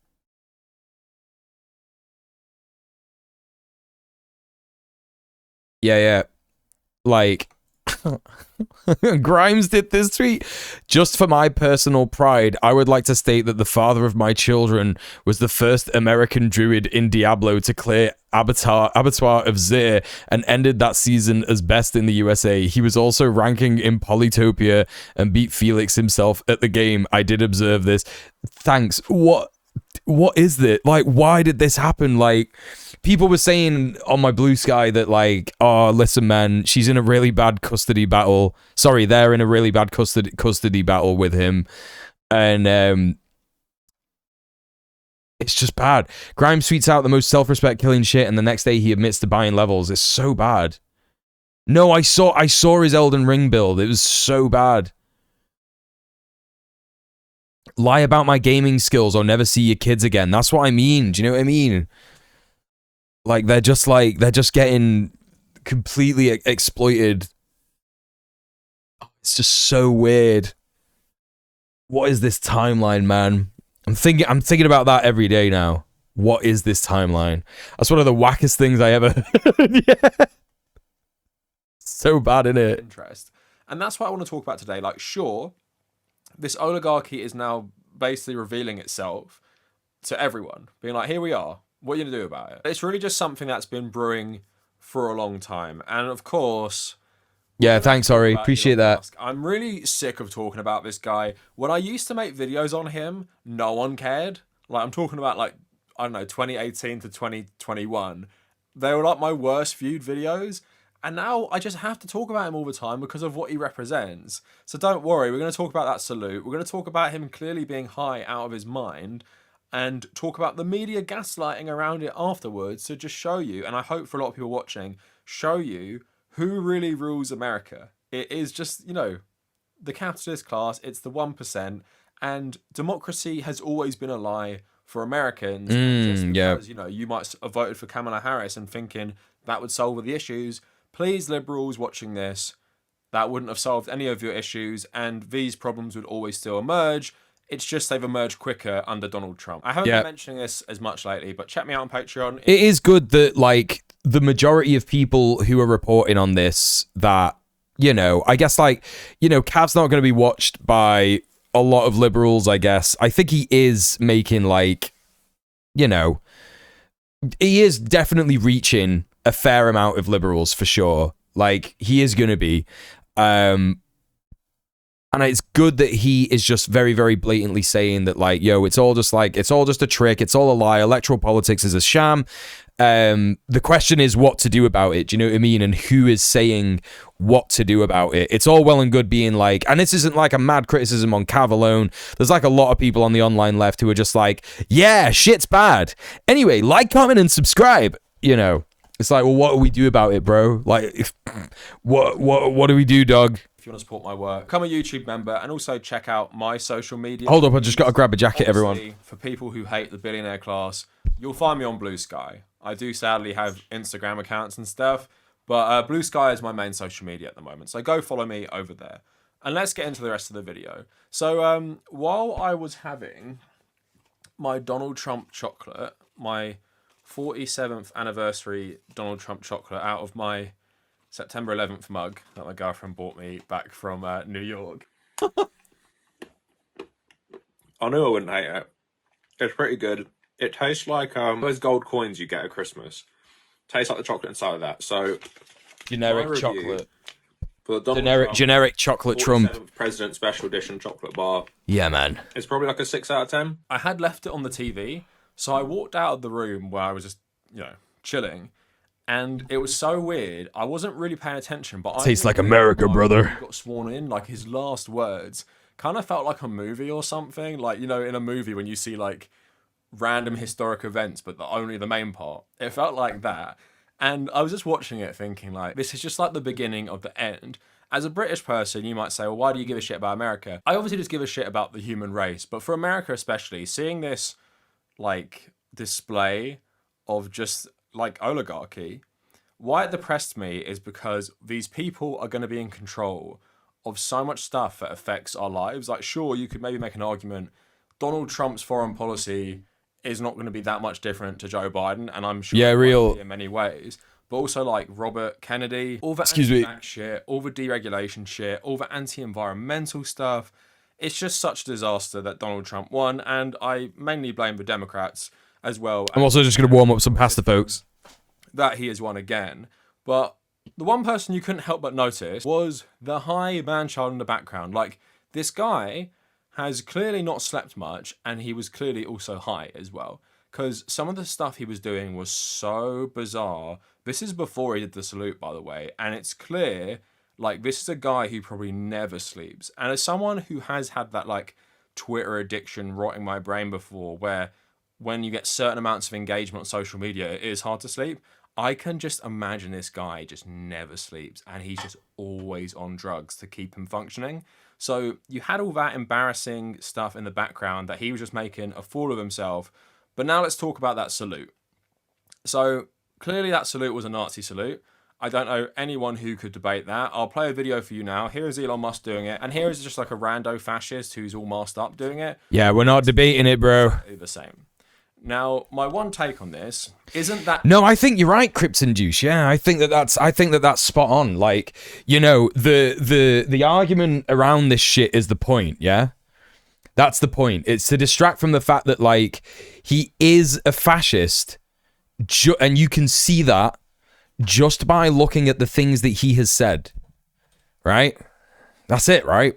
Yeah. Like, Grimes did this tweet. Just for my personal pride, I would like to state that the father of my children was the first American druid in Diablo to clear Abattoir of Zir and ended that season as best in the USA. He was also ranking in Polytopia and beat Felix himself at the game. I did observe this. Thanks. What is this? Like, why did this happen? Like, people were saying on my Blue Sky that, like, oh, listen, man, she's in a really bad custody battle. Sorry, they're in a really bad custody battle with him. And it's just bad. Grimes tweets out the most self-respect killing shit, and the next day he admits to buying levels. It's so bad. No, I saw his Elden Ring build. It was so bad. Lie about my gaming skills or never see your kids again. That's what I mean. Do you know what I mean? Like, they're just getting completely exploited. It's just so weird. What is this timeline, man? I'm thinking about that every day now. What is this timeline? That's one of the wackest things I ever heard. Yeah. So bad, innit? Interest. And that's what I want to talk about today. Like, sure, this oligarchy is now basically revealing itself to everyone, being like, here we are. What are you going to do about it? It's really just something that's been brewing for a long time. And of course, Yeah, thanks, Ori. Appreciate that. Musk. I'm really sick of talking about this guy. When I used to make videos on him, no one cared. Like, I'm talking about, like, I don't know, 2018 to 2021. They were like my worst viewed videos. And now I just have to talk about him all the time because of what he represents. So don't worry, we're going to talk about that salute. We're going to talk about him clearly being high out of his mind and talk about the media gaslighting around it afterwards to just show you, and I hope for a lot of people watching, show you who really rules America. It is just, the capitalist class, it's the 1%, and democracy has always been a lie for Americans. Just because, you might have voted for Kamala Harris and thinking that would solve all the issues. Please, liberals watching this, that wouldn't have solved any of your issues, and these problems would always still emerge. It's just they've emerged quicker under Donald Trump. I haven't been mentioning this as much lately, but check me out on Patreon. It is good that, like, the majority of people who are reporting on this, that, I guess, Cav's not going to be watched by a lot of liberals, I guess. I think he is making, he is definitely reaching a fair amount of liberals, for sure. Like, he is going to be. And it's good that he is just very, very blatantly saying that, it's all just a trick. It's all a lie. Electoral politics is a sham. The question is what to do about it. Do you know what I mean? And who is saying what to do about it? It's all well and good being and this isn't like a mad criticism on Cav alone. There's a lot of people on the online left who are just yeah, shit's bad. Anyway, comment, and subscribe. It's well, what do we do about it, bro? What do we do, dog? If you want to support my work, become a YouTube member and also check out my social media. Hold up, I just got to grab a jacket, everyone. For people who hate the billionaire class, you'll find me on Blue Sky. I do sadly have Instagram accounts and stuff, but Blue Sky is my main social media at the moment. So go follow me over there. And let's get into the rest of the video. So while I was having my Donald Trump chocolate, my 47th anniversary Donald Trump chocolate out of my September 11th mug that my girlfriend bought me back from New York. I knew I wouldn't hate it. It's pretty good. It tastes like those gold coins you get at Christmas. Tastes like the chocolate inside of that. So generic chocolate. For the generic chocolate Trump. President Special Edition chocolate bar. Yeah, man. It's probably a 6 out of 10. I had left it on the TV, so I walked out of the room where I was just, chilling. And it was so weird. I wasn't really paying attention, but tastes like America, brother. He got sworn in, his last words kind of felt like a movie or something. In a movie when you see random historic events, but only the main part. It felt like that. And I was just watching it thinking this is just the beginning of the end. As a British person, you might say, well, why do you give a shit about America? I obviously just give a shit about the human race, but for America especially, seeing this display of just oligarchy, why it depressed me is because these people are going to be in control of so much stuff that affects our lives. Sure, you could maybe make an argument Donald Trump's foreign policy is not going to be that much different to Joe Biden, and I'm sure in many ways. But also Robert Kennedy, all the anti-vax shit, all the deregulation shit, all the anti-environmental stuff. It's just such a disaster that Donald Trump won, and I mainly blame the Democrats as well. I'm also just going to warm up some pasta, folks. That he has won again. But the one person you couldn't help but notice was the high man-child in the background. This guy has clearly not slept much, and he was clearly also high as well. Because some of the stuff he was doing was so bizarre. This is before he did the salute, by the way. And it's clear, this is a guy who probably never sleeps. And as someone who has had that, Twitter addiction rotting my brain before, where when you get certain amounts of engagement on social media, it is hard to sleep. I can just imagine this guy just never sleeps, and he's just always on drugs to keep him functioning. So you had all that embarrassing stuff in the background that he was just making a fool of himself. But now let's talk about that salute. So clearly that salute was a Nazi salute. I don't know anyone who could debate that. I'll play a video for you now. Here is Elon Musk doing it, and here is just a rando fascist who's all masked up doing it. Yeah, we're not debating it, bro. The same. Now, my one take on this isn't that. No, I think you're right, Krypton Juice. Yeah, I think that's spot on. The argument around this shit is the point. Yeah, that's the point. It's to distract from the fact that he is a fascist, and you can see that just by looking at the things that he has said. right? That's it, right?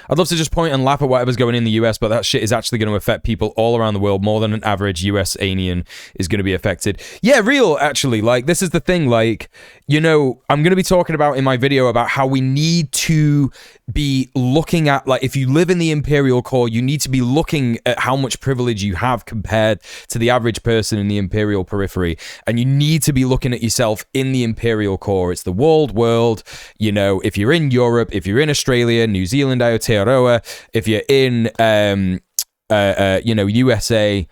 I'd love to just point and laugh at whatever's going in the US, but that shit is actually going to affect people all around the world more than an average US-anian is going to be affected. Yeah, real, actually. Like, this is the thing. Like, you know, I'm going to be talking about in my video about how we need to be looking at, like, if you live in the Imperial Core, you need to be looking at how much privilege you have compared to the average person in the Imperial periphery. And you need to be looking at yourself in the Imperial Core. It's the walled world. You know, if you're in Europe, if you're in Australia, New Zealand, Aotearoa, if you're in, you know, USA,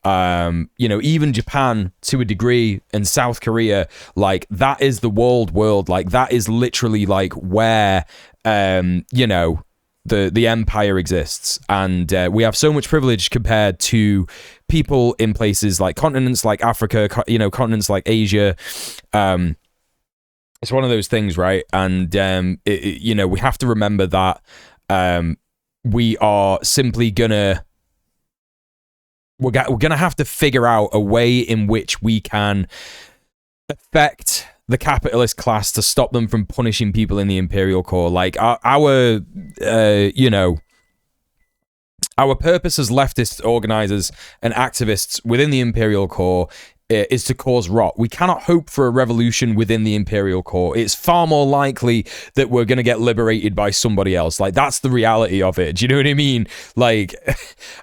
you know, even Japan to a degree, and South Korea, like, that is the walled world. Like, that is literally like where, you know, the empire exists. And we have so much privilege compared to people in places like continents like Africa, you know, continents like Asia. It's one of those things, right? And, you know, we have to remember that we are simply gonna... We're gonna have to figure out a way in which we can affect the capitalist class to stop them from punishing people in the Imperial Core. Like, our you know, our purpose as leftist organizers and activists within the Imperial Core is to cause rot. We cannot hope for a revolution within the Imperial Core. It's far more likely that we're going to get liberated by somebody else. Like, that's the reality of it. Do you know what I mean? Like,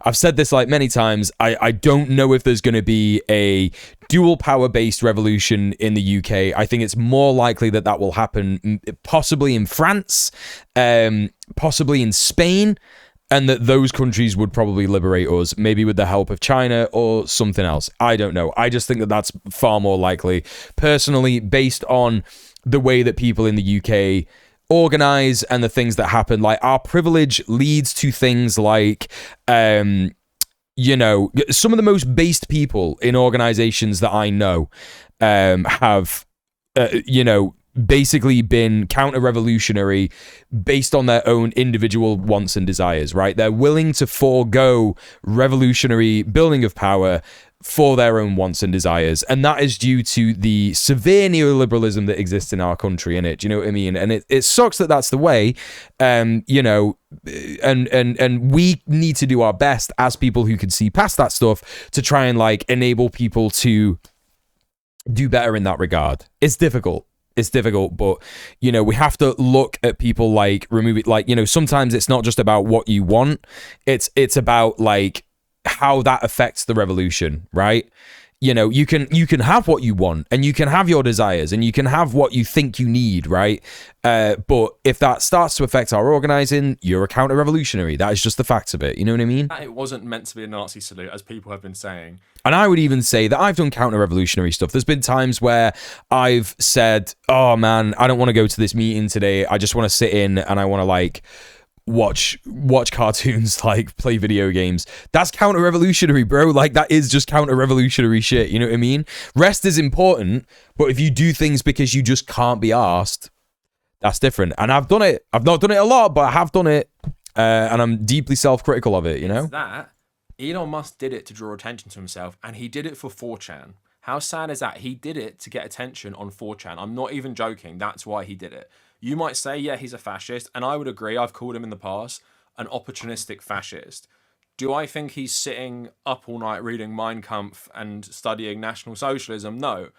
I've said this like many times. I don't know if there's going to be a dual power based revolution in the UK. I think it's more likely that that will happen possibly in France, possibly in Spain, and that those countries would probably liberate us, maybe with the help of China or something else. I don't know. I just think that that's far more likely. Personally, based on the way that people in the UK organize and the things that happen, like, our privilege leads to things like, you know, some of the most based people in organizations that I know have, you know, basically been counter-revolutionary based on their own individual wants and desires, right? They're willing to forego revolutionary building of power for their own wants and desires. And that is due to the severe neoliberalism that exists in our country, innit? Do you know what I mean? And it sucks that that's the way, you know, and we need to do our best as people who can see past that stuff to try and, like, enable people to do better in that regard. It's difficult. It's difficult, but, you know, we have to look at people like remove it. Like, you know, sometimes it's not just about what you want. It's about, like, how that affects the revolution, right? You know, you can have what you want, and you can have your desires, and you can have what you think you need, right? But if that starts to affect our organizing, you're a counter-revolutionary. That is just the facts of it. You know what I mean? It wasn't meant to be a Nazi salute, as people have been saying. And I would even say that I've done counter-revolutionary stuff. There's been times where I've said, oh man, I don't want to go to this meeting today. I just want to sit in and I want to, like, watch cartoons, like, play video games. That's counter-revolutionary, bro. Like, that is just counter-revolutionary shit. You know what I mean? Rest is important, but if you do things because you just can't be arsed, that's different. And I've done it. I've not done it a lot, but I have done it. And I'm deeply self-critical of it, you know? That Elon Musk did it to draw attention to himself, and he did it for 4chan. How sad is that? He did it to get attention on 4chan. I'm not even joking. That's why he did it. You might say, yeah, he's a fascist, and I would agree. I've called him in the past an opportunistic fascist. Do I think he's sitting up all night reading Mein Kampf and studying National Socialism? No.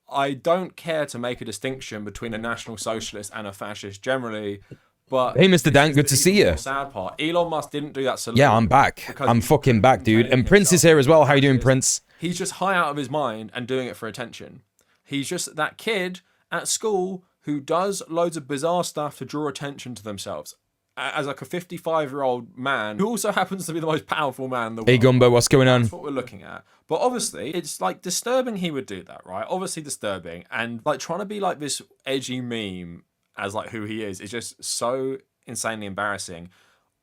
I don't care to make a distinction between a National Socialist and a fascist generally. But hey, Mr. Dank, good to see you. Sad part. Elon Musk didn't do that salute. Yeah, I'm back. I'm fucking back, dude. And Prince is here as well. How you doing, Prince? He's just high out of his mind and doing it for attention. He's just that kid at school who does loads of bizarre stuff to draw attention to themselves. As like a 55-year-old man who also happens to be the most powerful man in the world. Hey, Gumbo, what's going on? That's what we're looking at. But obviously, it's like disturbing he would do that, right? Obviously disturbing. And like trying to be like this edgy meme as like who he is just so insanely embarrassing.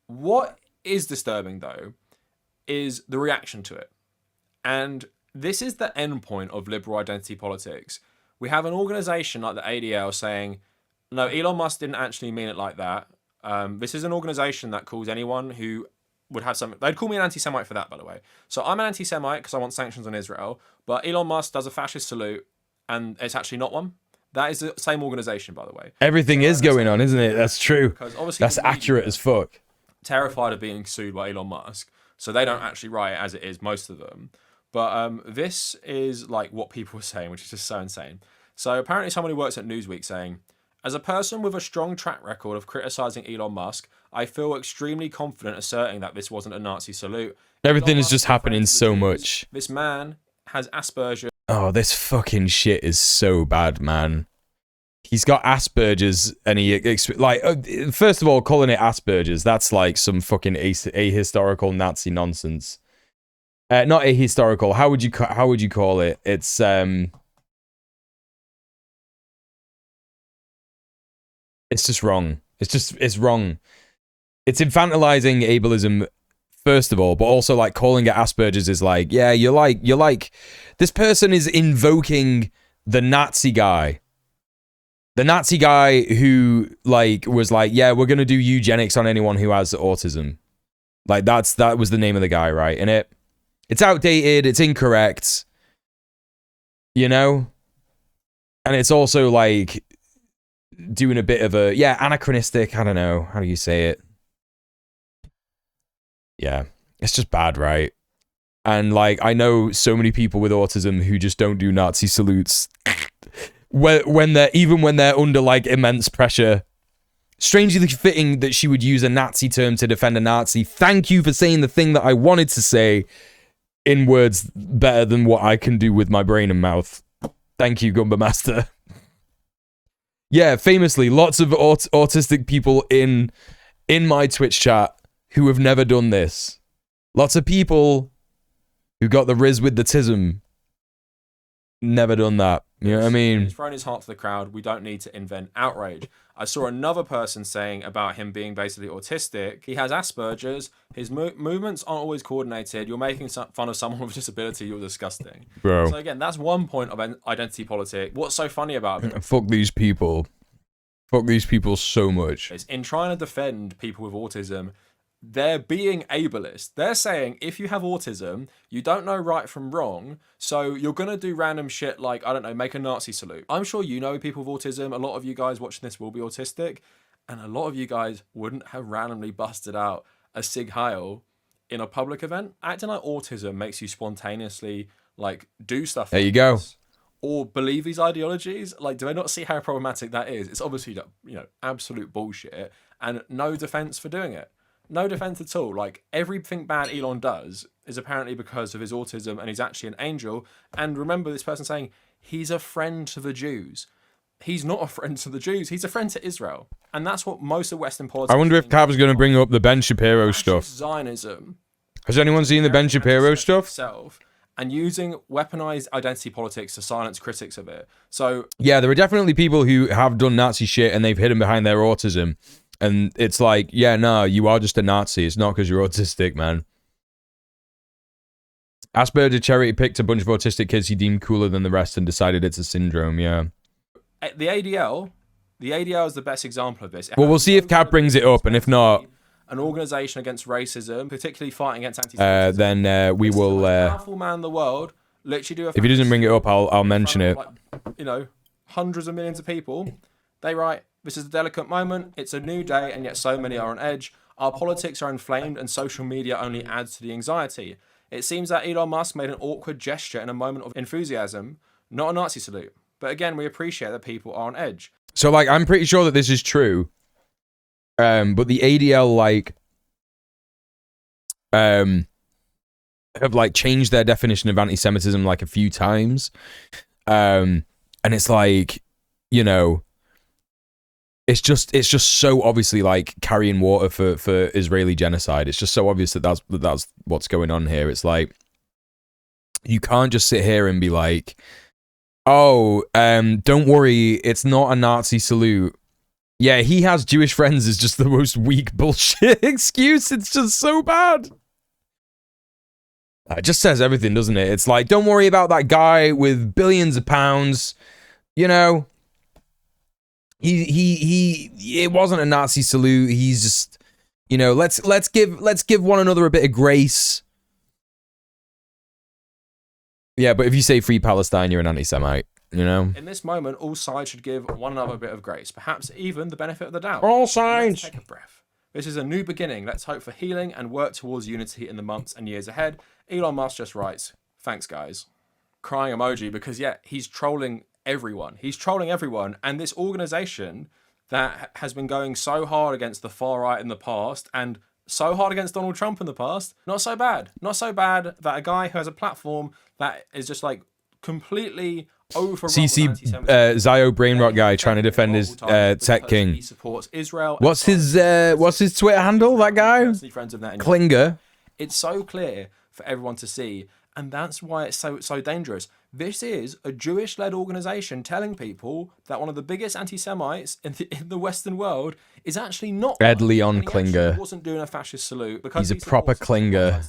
What is disturbing though is the reaction to it. And this is the end point of liberal identity politics. We have an organization like the ADL saying, no, Elon Musk didn't actually mean it like that. This is an organization that calls anyone who would have something... They'd call me an anti-Semite for that, by the way. So I'm an anti-Semite because I want sanctions on Israel, but Elon Musk does a fascist salute and it's actually not one. That is the same organization, by the way. Everything is going on, isn't it? That's true. Because obviously That's the media accurate as fuck. terrified of being sued by Elon Musk, so they don't actually write it as it is, most of them. But this is like what people were saying, which is just so insane. So apparently someone who works at Newsweek saying, as a person with a strong track record of criticizing Elon Musk, I feel extremely confident asserting that this wasn't a Nazi salute. Everything Elon is Musk just is happening friends with so the Jews. much. This man has Asperger's. Oh, this fucking shit is so bad, man. He's got Asperger's, and first of all, calling it Asperger's, that's like some fucking ahistorical Nazi nonsense. Not ahistorical. How would you call it? It's just wrong. It's wrong. It's infantilizing ableism, first of all, but also like calling it Asperger's is like, yeah, you're like, this person is invoking the Nazi guy. The Nazi guy who like was like, yeah, we're gonna do eugenics on anyone who has autism. Like that was the name of the guy, right? And it's outdated, it's incorrect, you know? And it's also like doing a bit of a, anachronistic, I don't know, how do you say it? Yeah, it's just bad, right? And like, I know so many people with autism who just don't do Nazi salutes when they're under like immense pressure. Strangely fitting that she would use a Nazi term to defend a Nazi. Thank you for saying the thing that I wanted to say in words better than what I can do with my brain and mouth. Thank you, Gumba Master. Yeah, famously, lots of autistic people in my Twitch chat who have never done this. Lots of people who got the riz with the tism. Never done that. You know what I mean? He's thrown his heart to the crowd. We don't need to invent outrage. I saw another person saying about him being basically autistic. He has Asperger's. His movements aren't always coordinated. You're making fun of someone with a disability. You're disgusting. Bro. So again, that's one point of identity politics. What's so funny about it? Fuck these people. Fuck these people so much. Is in trying to defend people with autism, they're being ableist. They're saying if you have autism, you don't know right from wrong, so you're gonna do random shit like, I don't know, make a Nazi salute. I'm sure you know people with autism. A lot of you guys watching this will be autistic, and a lot of you guys wouldn't have randomly busted out a Sig Heil in a public event. Acting like autism makes you spontaneously like do stuff. There you go. Or believe these ideologies. Like, do I not see how problematic that is? It's obviously, you know, absolute bullshit, and no defense for doing it. No defense at all. Like, everything bad Elon does is apparently because of his autism, and he's actually an angel. And remember this person saying he's a friend to the Jews. He's not a friend to the Jews. He's a friend to Israel. And that's what most of Western politics... I wonder if Cav's going to bring up the Ben Shapiro stuff. Zionism. Has anyone seen the Ben Shapiro stuff? And using weaponized identity politics to silence critics of it. So... Yeah, there are definitely people who have done Nazi shit and they've hidden behind their autism. And it's like, yeah, no, you are just a Nazi. It's not because you're autistic, man. Asperger charity picked a bunch of autistic kids he deemed cooler than the rest and decided it's a syndrome, yeah. The ADL is the best example of this. Well, we'll see if Cap brings it up, and if not... An organisation against racism, particularly fighting against anti-Semitism. Then we will... The most powerful man in the world, literally do a... If he doesn't bring it up, I'll mention it. Like, you know, hundreds of millions of people, they write... This is a delicate moment. It's a new day, and yet so many are on edge. Our politics are inflamed, and social media only adds to the anxiety. It seems that Elon Musk made an awkward gesture in a moment of enthusiasm, not a Nazi salute. But again, we appreciate that people are on edge. So, like, I'm pretty sure that this is true. But the ADL, like, have, like, changed their definition of anti-Semitism, like, a few times. And it's like, you know... It's just so obviously like carrying water for Israeli genocide. It's just so obvious that that's what's going on here. It's like you can't just sit here and be like, "Oh, don't worry, it's not a Nazi salute." Yeah, he has Jewish friends is just the most weak bullshit excuse. It's just so bad. It just says everything, doesn't it? It's like, don't worry about that guy with billions of pounds, you know. It wasn't a Nazi salute. He's just, you know, let's give one another a bit of grace. Yeah, but if you say free Palestine, you're an anti-Semite. you know? In this moment, all sides should give one another a bit of grace, perhaps even the benefit of the doubt. All sides. Let's take a breath. This is a new beginning. Let's hope for healing and work towards unity in the months and years ahead. Elon Musk just writes, thanks, guys. Crying emoji, because, yeah, he's trolling everyone. He's trolling everyone. And this organization that has been going so hard against the far right in the past and so hard against Donald Trump in the past, not so bad. Not so bad that a guy who has a platform that is just like completely overrun CC Zio Brainrot guy trying to defend his tech king. He supports Israel. What's his Twitter handle, that guy? Klinger. It's so clear for everyone to see, and that's why it's so dangerous. This is a Jewish-led organization telling people that one of the biggest anti-Semites in the Western world is actually not Ed Leon Klinger. He wasn't doing a fascist salute because he's a proper Klinger.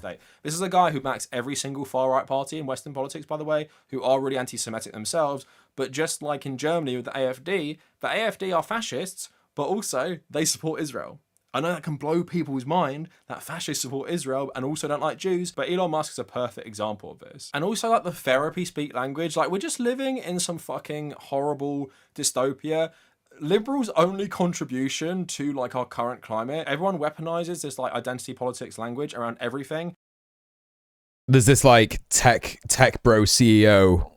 This is a guy who backs every single far-right party in Western politics, by the way, who are really anti-Semitic themselves. But just like in Germany with the AfD are fascists, but also they support Israel. I know that can blow people's mind that fascists support Israel and also don't like Jews, but Elon Musk is a perfect example of this. And also like the therapy speak language, like we're just living in some fucking horrible dystopia. Liberals' only contribution to like our current climate, everyone weaponizes this like identity politics language around everything. There's this like tech bro CEO,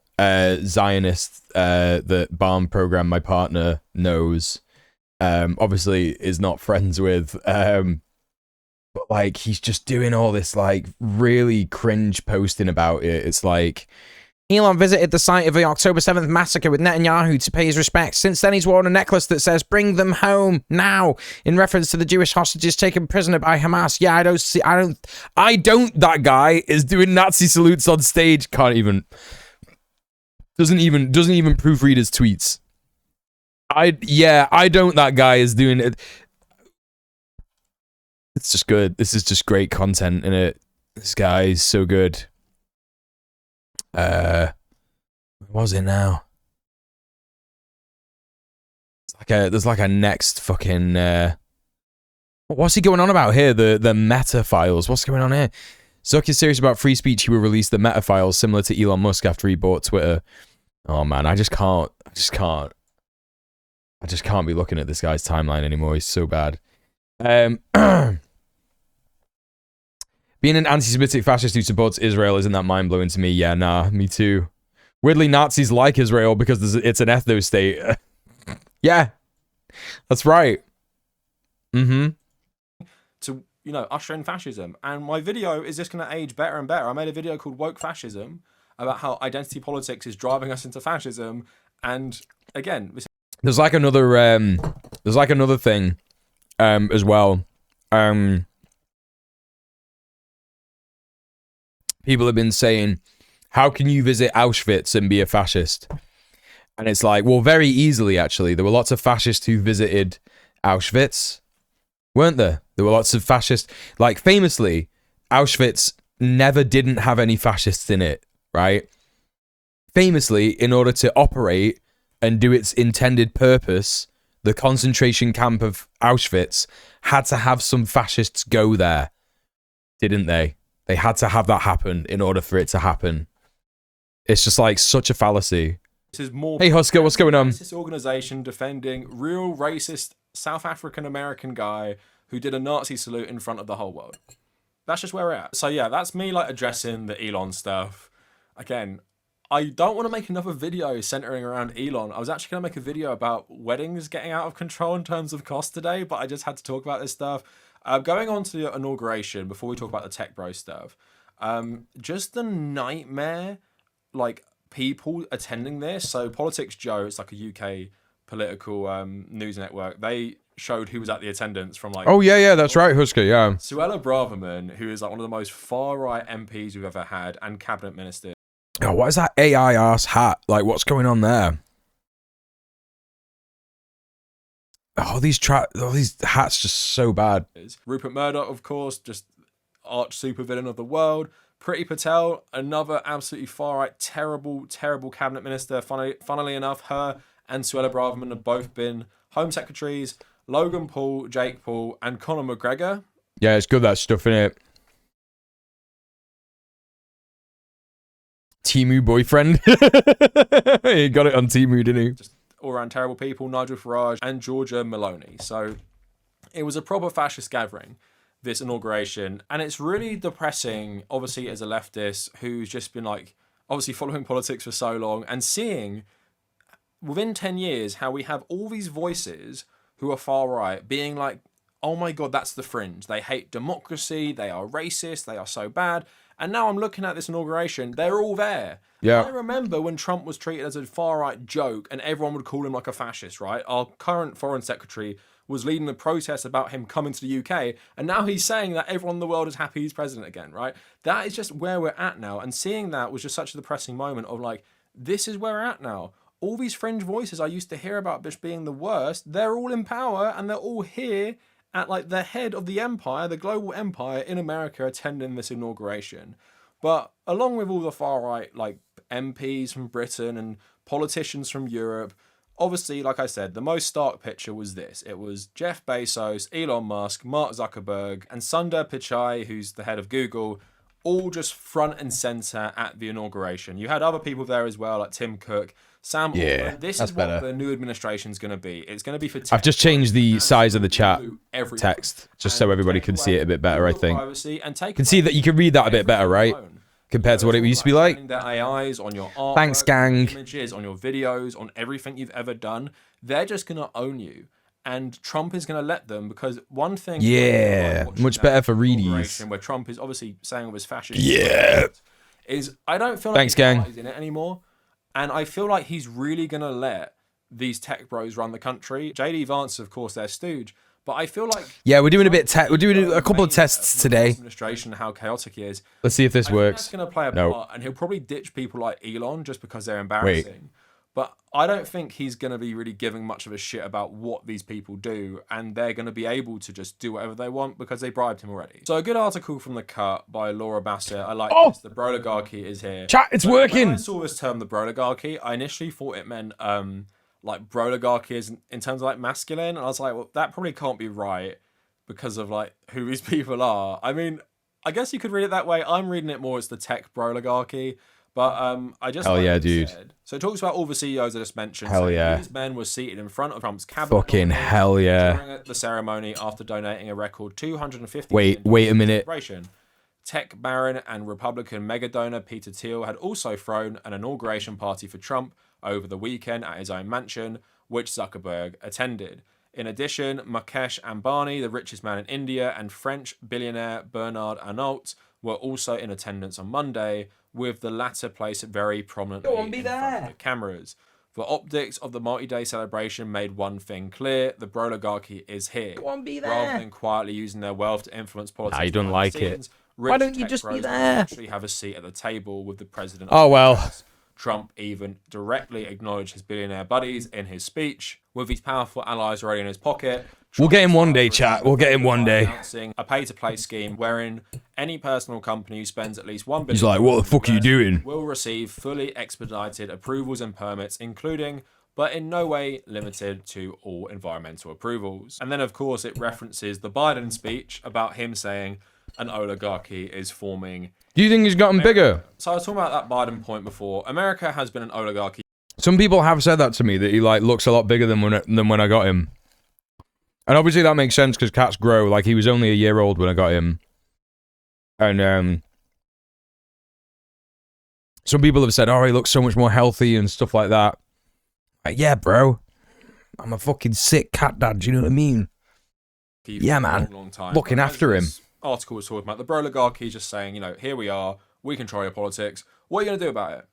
Zionist, that BARM program my partner knows. Obviously is not friends with, but like he's just doing all this like really cringe posting about it. It's like Elon visited the site of the October 7th massacre with Netanyahu to pay his respects. Since then, he's worn a necklace that says "Bring them home now" in reference to the Jewish hostages taken prisoner by Hamas. Yeah, I don't. That guy is doing Nazi salutes on stage. Doesn't even proofread his tweets. I don't. That guy is doing it. It's just good. This is just great content in it. This guy is so good. What was it now? There's like a next fucking what's he going on about here? The meta files. What's going on here? Zuck is serious about free speech. He will release the meta files similar to Elon Musk after he bought Twitter. Oh man, I just can't be looking at this guy's timeline anymore. He's so bad. Being an anti-Semitic fascist who supports Israel isn't that mind-blowing to me. Yeah, nah, me too. Weirdly, Nazis like Israel because it's an ethno-state. Yeah, that's right. To, usher in fascism. And my video is just going to age better and better. I made a video called Woke Fascism about how identity politics is driving us into fascism. And again, there's like another thing as well. People have been saying, how can you visit Auschwitz and be a fascist? And it's like, well, very easily, actually. There were lots of fascists who visited Auschwitz, weren't there? There were lots of fascists. Like, famously, Auschwitz didn't have any fascists in it, right? Famously, in order to operate and do its intended purpose, the concentration camp of Auschwitz had to have some fascists go there, didn't they? They had to have that happen in order for it to happen. It's just like such a fallacy. This is more. Hey Husker, what's going on? This organization defending real racist South African American guy who did a Nazi salute in front of the whole world. That's just where we're at. So yeah, that's me like addressing the Elon stuff. Again, I don't want to make another video centering around Elon. I was actually going to make a video about weddings getting out of control in terms of cost today, but I just had to talk about this stuff. Going on to the inauguration, before we talk about the tech bro stuff, just the nightmare, like, people attending this. So Politics Joe, it's like a UK political news network. They showed who was at the attendance from like... Oh, yeah, that's right, Husker, yeah. Suella Braverman, who is like one of the most far-right MPs we've ever had, and cabinet minister. Oh, what is that AI ass hat? Like, what's going on there? Oh, these hats just so bad. Rupert Murdoch, of course, just arch supervillain of the world. Priti Patel, another absolutely far-right, terrible cabinet minister. Funnily enough, her and Suella Braverman have both been Home Secretaries. Logan Paul, Jake Paul, and Conor McGregor. Yeah, it's good, that stuff, innit? Timu boyfriend. He got it on Timu, didn't he? Just all around terrible people, Nigel Farage and Georgia Maloney. So it was a proper fascist gathering, this inauguration. And it's really depressing, obviously, as a leftist who's just been like, obviously following politics for so long and seeing within 10 years how we have all these voices who are far right being like, oh my God, that's the fringe. They hate democracy. They are racist. They are so bad. And now I'm looking at this inauguration. They're all there. Yeah. I remember when Trump was treated as a far right joke and everyone would call him like a fascist, right? Our current foreign secretary was leading the protest about him coming to the UK. And now he's saying that everyone in the world is happy he's president again, right? That is just where we're at now. And seeing that was just such a depressing moment of like, this is where we're at now. All these fringe voices I used to hear about just being the worst, they're all in power and they're all here at like the head of the empire, the global empire in America, attending this inauguration. But along with all the far right, like MPs from Britain and politicians from Europe, obviously, like I said, the most stark picture was this. It was Jeff Bezos, Elon Musk, Mark Zuckerberg, and Sundar Pichai, who's the head of Google, all just front and center at the inauguration. You had other people there as well, like Tim Cook, Sam Altman. This is what the new administration's going to be. It's going to be for tech. I've just changed the size of the chat everything. text, just so everybody can see it a bit better, I think. And Can see that you can read that a bit better, right? Compared to what it used to be like. Their AIs on your art, Thanks, gang. images, on your videos, on everything you've ever done. They're just going to own you. And Trump is going to let them, because one thing... Yeah, much better for readies. Where Trump is obviously saying all his fascist... Yeah. Is I don't feel like Thanks, gang. he's in it anymore. And I feel like he's really going to let these tech bros run the country. JD Vance, of course, their stooge. But I feel like... Yeah, we're doing we're doing a couple of tests today. Administration, how chaotic he is. Let's see if this works. That's going to play a part, and he'll probably ditch people like Elon just because they're embarrassing. But I don't think he's going to be really giving much of a shit about what these people do, and they're going to be able to just do whatever they want because they bribed him already. So a good article from The Cut by Laura Bassett. I like this. The Broligarchy is here. Chat, it's working. When I saw this term, the Broligarchy, I initially thought it meant like Broligarchy is in terms of like masculine, and I was like, well, that probably can't be right because of like who these people are. I mean, I guess you could read it that way. I'm reading it more as the tech Broligarchy. But I just hell yeah, dude. So it talks about all the CEOs I just mentioned. Hell yeah. These men were seated in front of Trump's cabinet. Fucking hell yeah. During the ceremony after donating a record $250 Wait a minute. Tech baron and Republican mega donor Peter Thiel had also thrown an inauguration party for Trump over the weekend at his own mansion, which Zuckerberg attended. In addition, Mukesh Ambani, the richest man in India, and French billionaire Bernard Arnault were also in attendance on Monday, with the latter placed very prominently in front of the cameras. The optics of the multi-day celebration made one thing clear: the Broligarchy is here. Go on, be there. Rather than quietly using their wealth to influence politics. I don't like it. Why don't you just be there? Actually have a seat at the table with the president. Oh well. Trump even directly acknowledged his billionaire buddies in his speech. With these powerful allies already in his pocket, We'll get him one day, chat. We'll get him one day. Announcing a pay-to-play scheme wherein any personal company who spends at least $1 billion... He's like, what the fuck are you doing? ...will receive fully expedited approvals and permits, including, but in no way limited to, all environmental approvals. And then, of course, it references the Biden speech about him saying an oligarchy is forming... Do you think he's gotten bigger? So I was talking about that Biden point before. America has been an oligarchy. Some people have said that to me, that he like looks a lot bigger than when I got him. And obviously that makes sense because cats grow. Like, he was only a year old when I got him. And some people have said, oh, he looks so much more healthy and stuff like that. Like, yeah, bro. I'm a fucking sick cat dad, do you know what I mean? Yeah, man. Long time. Looking after him. Article was talking about the Broligarchy, just saying, you know, here we are, we control your politics. What are you going to do about it?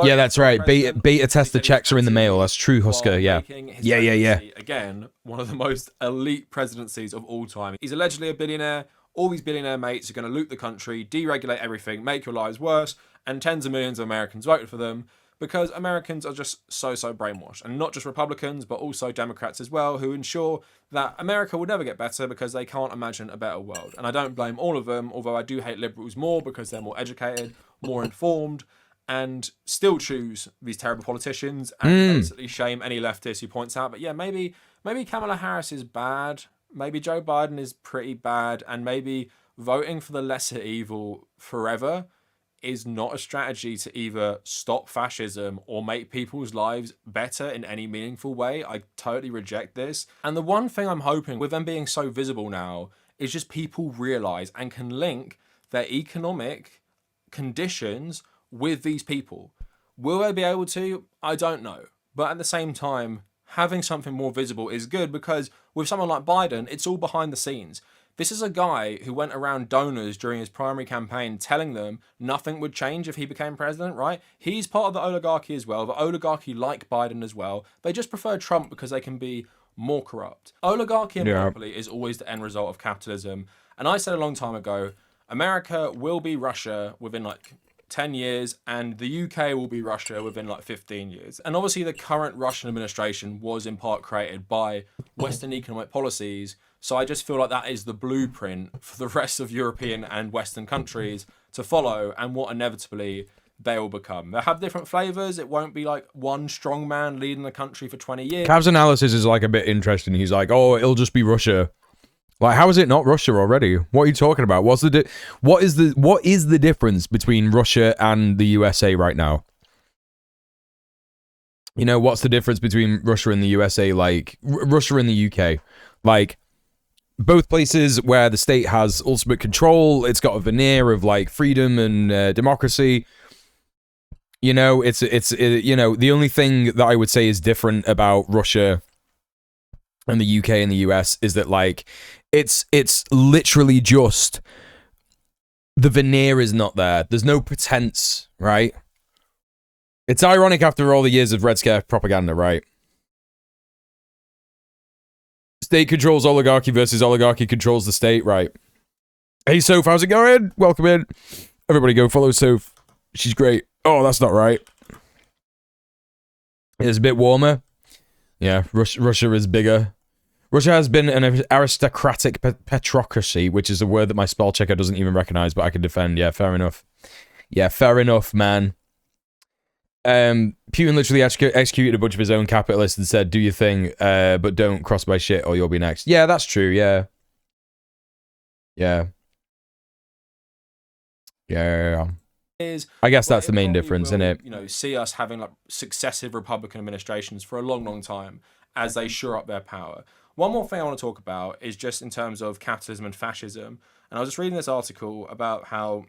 Yeah, that's right. Beta tester checks are in the mail. That's true, Husker. Yeah. Yeah. Again, one of the most elite presidencies of all time. He's allegedly a billionaire. All these billionaire mates are going to loot the country, deregulate everything, make your lives worse, and tens of millions of Americans voted for them because Americans are just so brainwashed. And not just Republicans, but also Democrats as well, who ensure that America will never get better because they can't imagine a better world. And I don't blame all of them, although I do hate liberals more because they're more educated, more informed, and still choose these terrible politicians and basically shame any leftist who points out, but yeah, maybe Kamala Harris is bad, maybe Joe Biden is pretty bad, and maybe voting for the lesser evil forever is not a strategy to either stop fascism or make people's lives better in any meaningful way. I totally reject this. And the one thing I'm hoping with them being so visible now is just people realize and can link their economic conditions with these people. Will they be able to? I don't know. But at the same time, having something more visible is good, because with someone like Biden, it's all behind the scenes. This is a guy who went around donors during his primary campaign telling them nothing would change if he became president, right? He's part of the oligarchy as well. The oligarchy like Biden as well. They just prefer Trump because they can be more corrupt. Oligarchy and monopoly is always the end result of capitalism. And I said a long time ago, America will be Russia within like 10 years, and the UK will be Russia within like 15 years. And obviously the current Russian administration was in part created by Western economic policies. So I just feel like that is the blueprint for the rest of European and Western countries to follow, and what inevitably they will become. They'll have different flavors. It won't be like one strong man leading the country for 20 years. Cav's analysis is like a bit interesting. He's like, oh, it'll just be Russia. Like, how is it not Russia already? What are you talking about? What is the difference between Russia and the USA right now? You know, what's the difference between Russia and the USA? Like, Russia and the UK. Like, both places where the state has ultimate control. It's got a veneer of like freedom and democracy. You know, it's you know, the only thing that I would say is different about Russia and the UK and the US is that like it's literally just the veneer is not there. There's no pretense, right? It's ironic after all the years of Red Scare propaganda, right? State controls oligarchy versus oligarchy controls the state, right? Hey, Soph, how's it going? Welcome in. Everybody go follow Soph. She's great. Oh, that's not right. It's a bit warmer. Yeah, Russia is bigger. Russia has been an aristocratic petrocracy, which is a word that my spell checker doesn't even recognize, but I can defend. Yeah, fair enough. Yeah, fair enough, man. Putin literally executed a bunch of his own capitalists and said, do your thing, but don't cross my shit or you'll be next. Yeah, that's true, yeah. Yeah. Yeah. I guess that's the main difference, isn't it? You know, see us having like successive Republican administrations for a long, long time as they shore up their power. One more thing I want to talk about is just in terms of capitalism and fascism. And I was just reading this article about how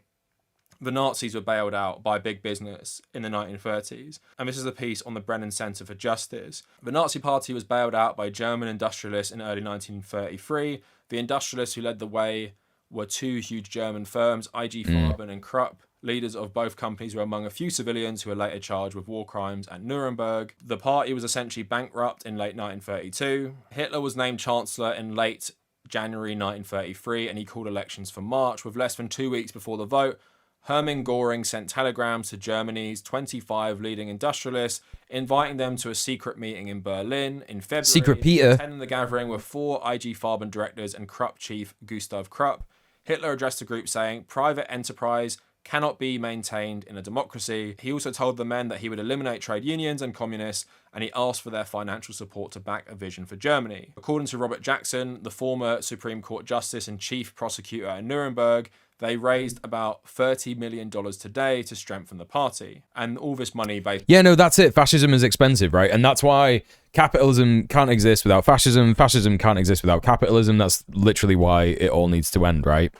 the Nazis were bailed out by big business in the 1930s. And this is a piece on the Brennan Center for Justice. The Nazi Party was bailed out by German industrialists in early 1933. The industrialists who led the way were two huge German firms, IG Farben and Krupp. Leaders of both companies were among a few civilians who were later charged with war crimes at Nuremberg. The party was essentially bankrupt in late 1932. Hitler was named Chancellor in late January 1933, and he called elections for March. With less than 2 weeks before the vote, Hermann Göring sent telegrams to Germany's 25 leading industrialists, inviting them to a secret meeting in Berlin in February. Secret Peter. Attending the gathering were 4 IG Farben directors and Krupp chief Gustav Krupp. Hitler addressed the group saying, "Private enterprise cannot be maintained in a democracy." He also told the men that he would eliminate trade unions and communists, and he asked for their financial support to back a vision for Germany. According to Robert Jackson, the former Supreme Court Justice and Chief Prosecutor in Nuremberg, they raised about $30 million today to strengthen the party. And all this money based... Yeah, no, that's it. Fascism is expensive, right? And that's why capitalism can't exist without fascism. Fascism can't exist without capitalism. That's literally why it all needs to end, right?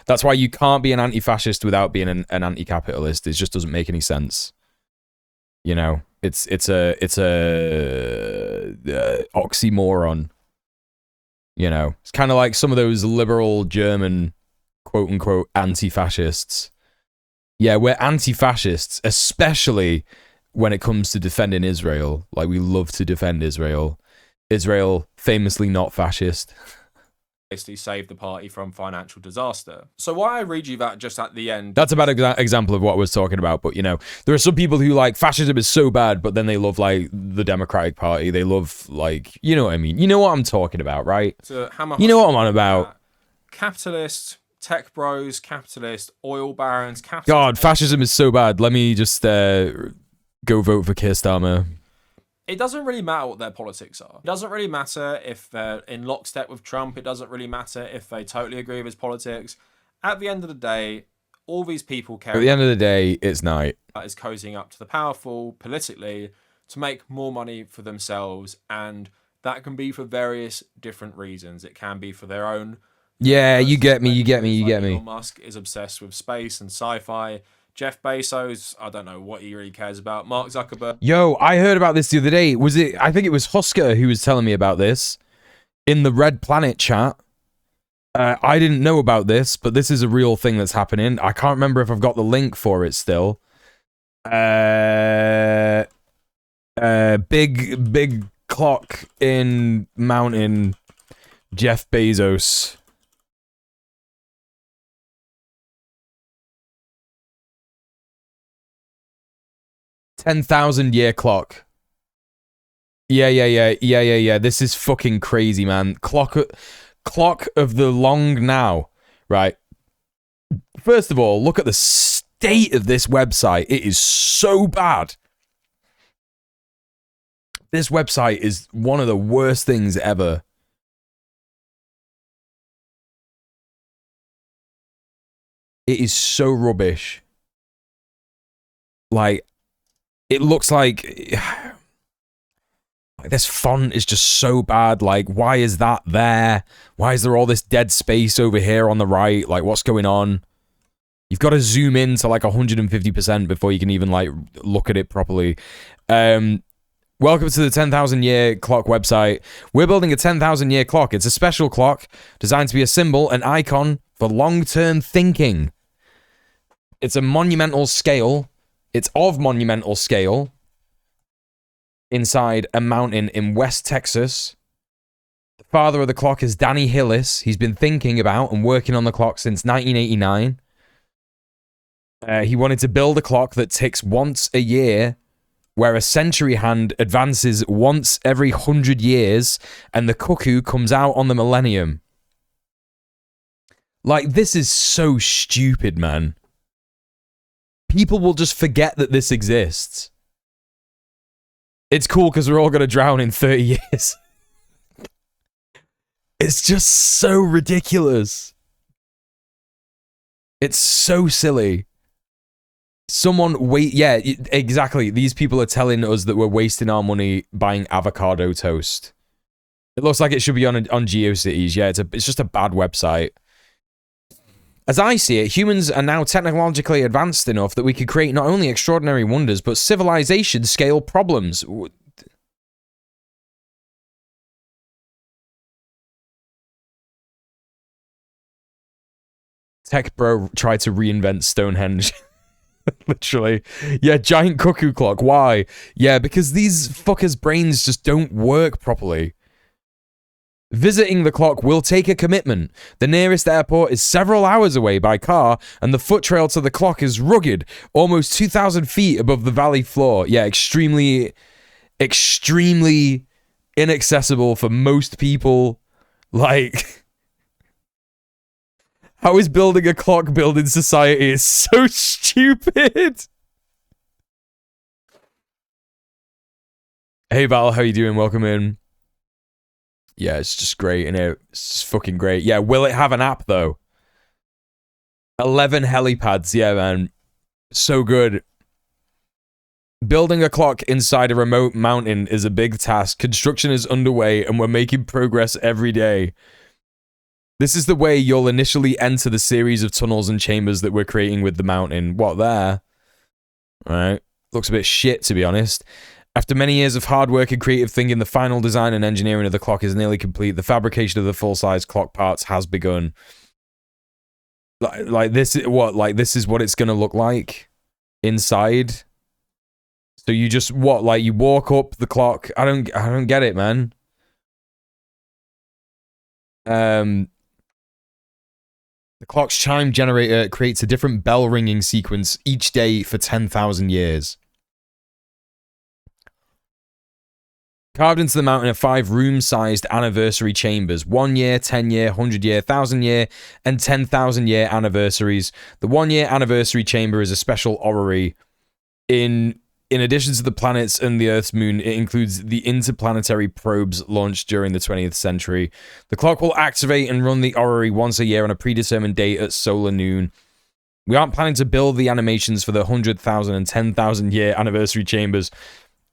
That's why you can't be an anti-fascist without being an anti-capitalist. It just doesn't make any sense. You know, it's a oxymoron. You know, it's kind of like some of those liberal German quote-unquote anti-fascists. Yeah, we're anti-fascists, especially when it comes to defending Israel. Like, we love to defend Israel. Israel, famously not fascist. Basically saved the party from financial disaster. So why I read you that just at the end... That's a bad example of what I was talking about, but, you know, there are some people who, like, fascism is so bad, but then they love, like, the Democratic Party. They love, like, you know what I mean? You know what I'm talking about, right? To hammer you know what I'm on about. Capitalist... tech bros, capitalist, oil barons, capitalist... God, fascism is so bad. Let me just go vote for Keir Starmer. It doesn't really matter what their politics are. It doesn't really matter if they're in lockstep with Trump. It doesn't really matter if they totally agree with his politics. At the end of the day, all these people care At the end of the day, it's night. is cozying up to the powerful politically to make more money for themselves, and that can be for various different reasons. It can be for their own. Yeah, you get me. Elon Musk is obsessed with space and sci-fi. Jeff Bezos, I don't know what he really cares about. Mark Zuckerberg. Yo, I heard about this the other day. I think it was Husker who was telling me about this in the Red Planet chat. I didn't know about this, but this is a real thing that's happening. I can't remember if I've got the link for it still. Big clock in mountain. Jeff Bezos. $10,000-year clock. Yeah. This is fucking crazy, man. Clock of the long now. Right. First of all, look at the state of this website. It is so bad. This website is one of the worst things ever. It is so rubbish. Like, it looks like this font is just so bad. Like, why is that there? Why is there all this dead space over here on the right? Like, what's going on? You've got to zoom in to like 150% before you can even like look at it properly. Welcome to the 10,000-year clock website. We're building a 10,000-year clock. It's a special clock designed to be a symbol, an icon for long-term thinking. It's a monumental scale. It's of monumental scale inside a mountain in West Texas. The father of the clock is Danny Hillis. He's been thinking about and working on the clock since 1989. He wanted to build a clock that ticks once a year, where a century hand advances once every 100 years, and the cuckoo comes out on the millennium. Like, this is so stupid, man. People will just forget that this exists. It's cool because we're all going to drown in 30 years. It's just so ridiculous. It's so silly. Yeah, exactly. These people are telling us that we're wasting our money buying avocado toast. It looks like it should be on GeoCities. Yeah, it's just a bad website. As I see it, humans are now technologically advanced enough that we could create not only extraordinary wonders, but civilization-scale problems. Tech bro tried to reinvent Stonehenge. Literally. Yeah, giant cuckoo clock. Why? Yeah, because these fuckers' brains just don't work properly. Visiting the clock will take a commitment. The nearest airport is several hours away by car, and the foot trail to the clock is rugged, almost 2,000 feet above the valley floor. Yeah, extremely inaccessible for most people. Like, how is building a clock building society? It's so stupid. Hey Val, how you doing? Welcome in. Yeah, it's just great, innit? It's just fucking great. Yeah, will it have an app, though? 11 helipads, yeah, man. So good. Building a clock inside a remote mountain is a big task. Construction is underway, and we're making progress every day. This is the way you'll initially enter the series of tunnels and chambers that we're creating with the mountain. What, there? Right. Looks a bit shit, to be honest. After many years of hard work and creative thinking, the final design and engineering of the clock is nearly complete. The fabrication of the full-size clock parts has begun. Like this is what? Like, this is what it's going to look like inside. So you just, what? Like, you walk up the clock. I don't get it, man. The clock's chime generator creates a different bell ringing sequence each day for 10,000 years. Carved into the mountain are 5 room-sized anniversary chambers. 1 year, 10 year, 100 year, 1,000 year, and 10,000 year anniversaries. The 1 year anniversary chamber is a special orrery. In addition to the planets and the Earth's moon, it includes the interplanetary probes launched during the 20th century. The clock will activate and run the orrery once a year on a predetermined date at solar noon. We aren't planning to build the animations for the 100,000 and 10,000 year anniversary chambers.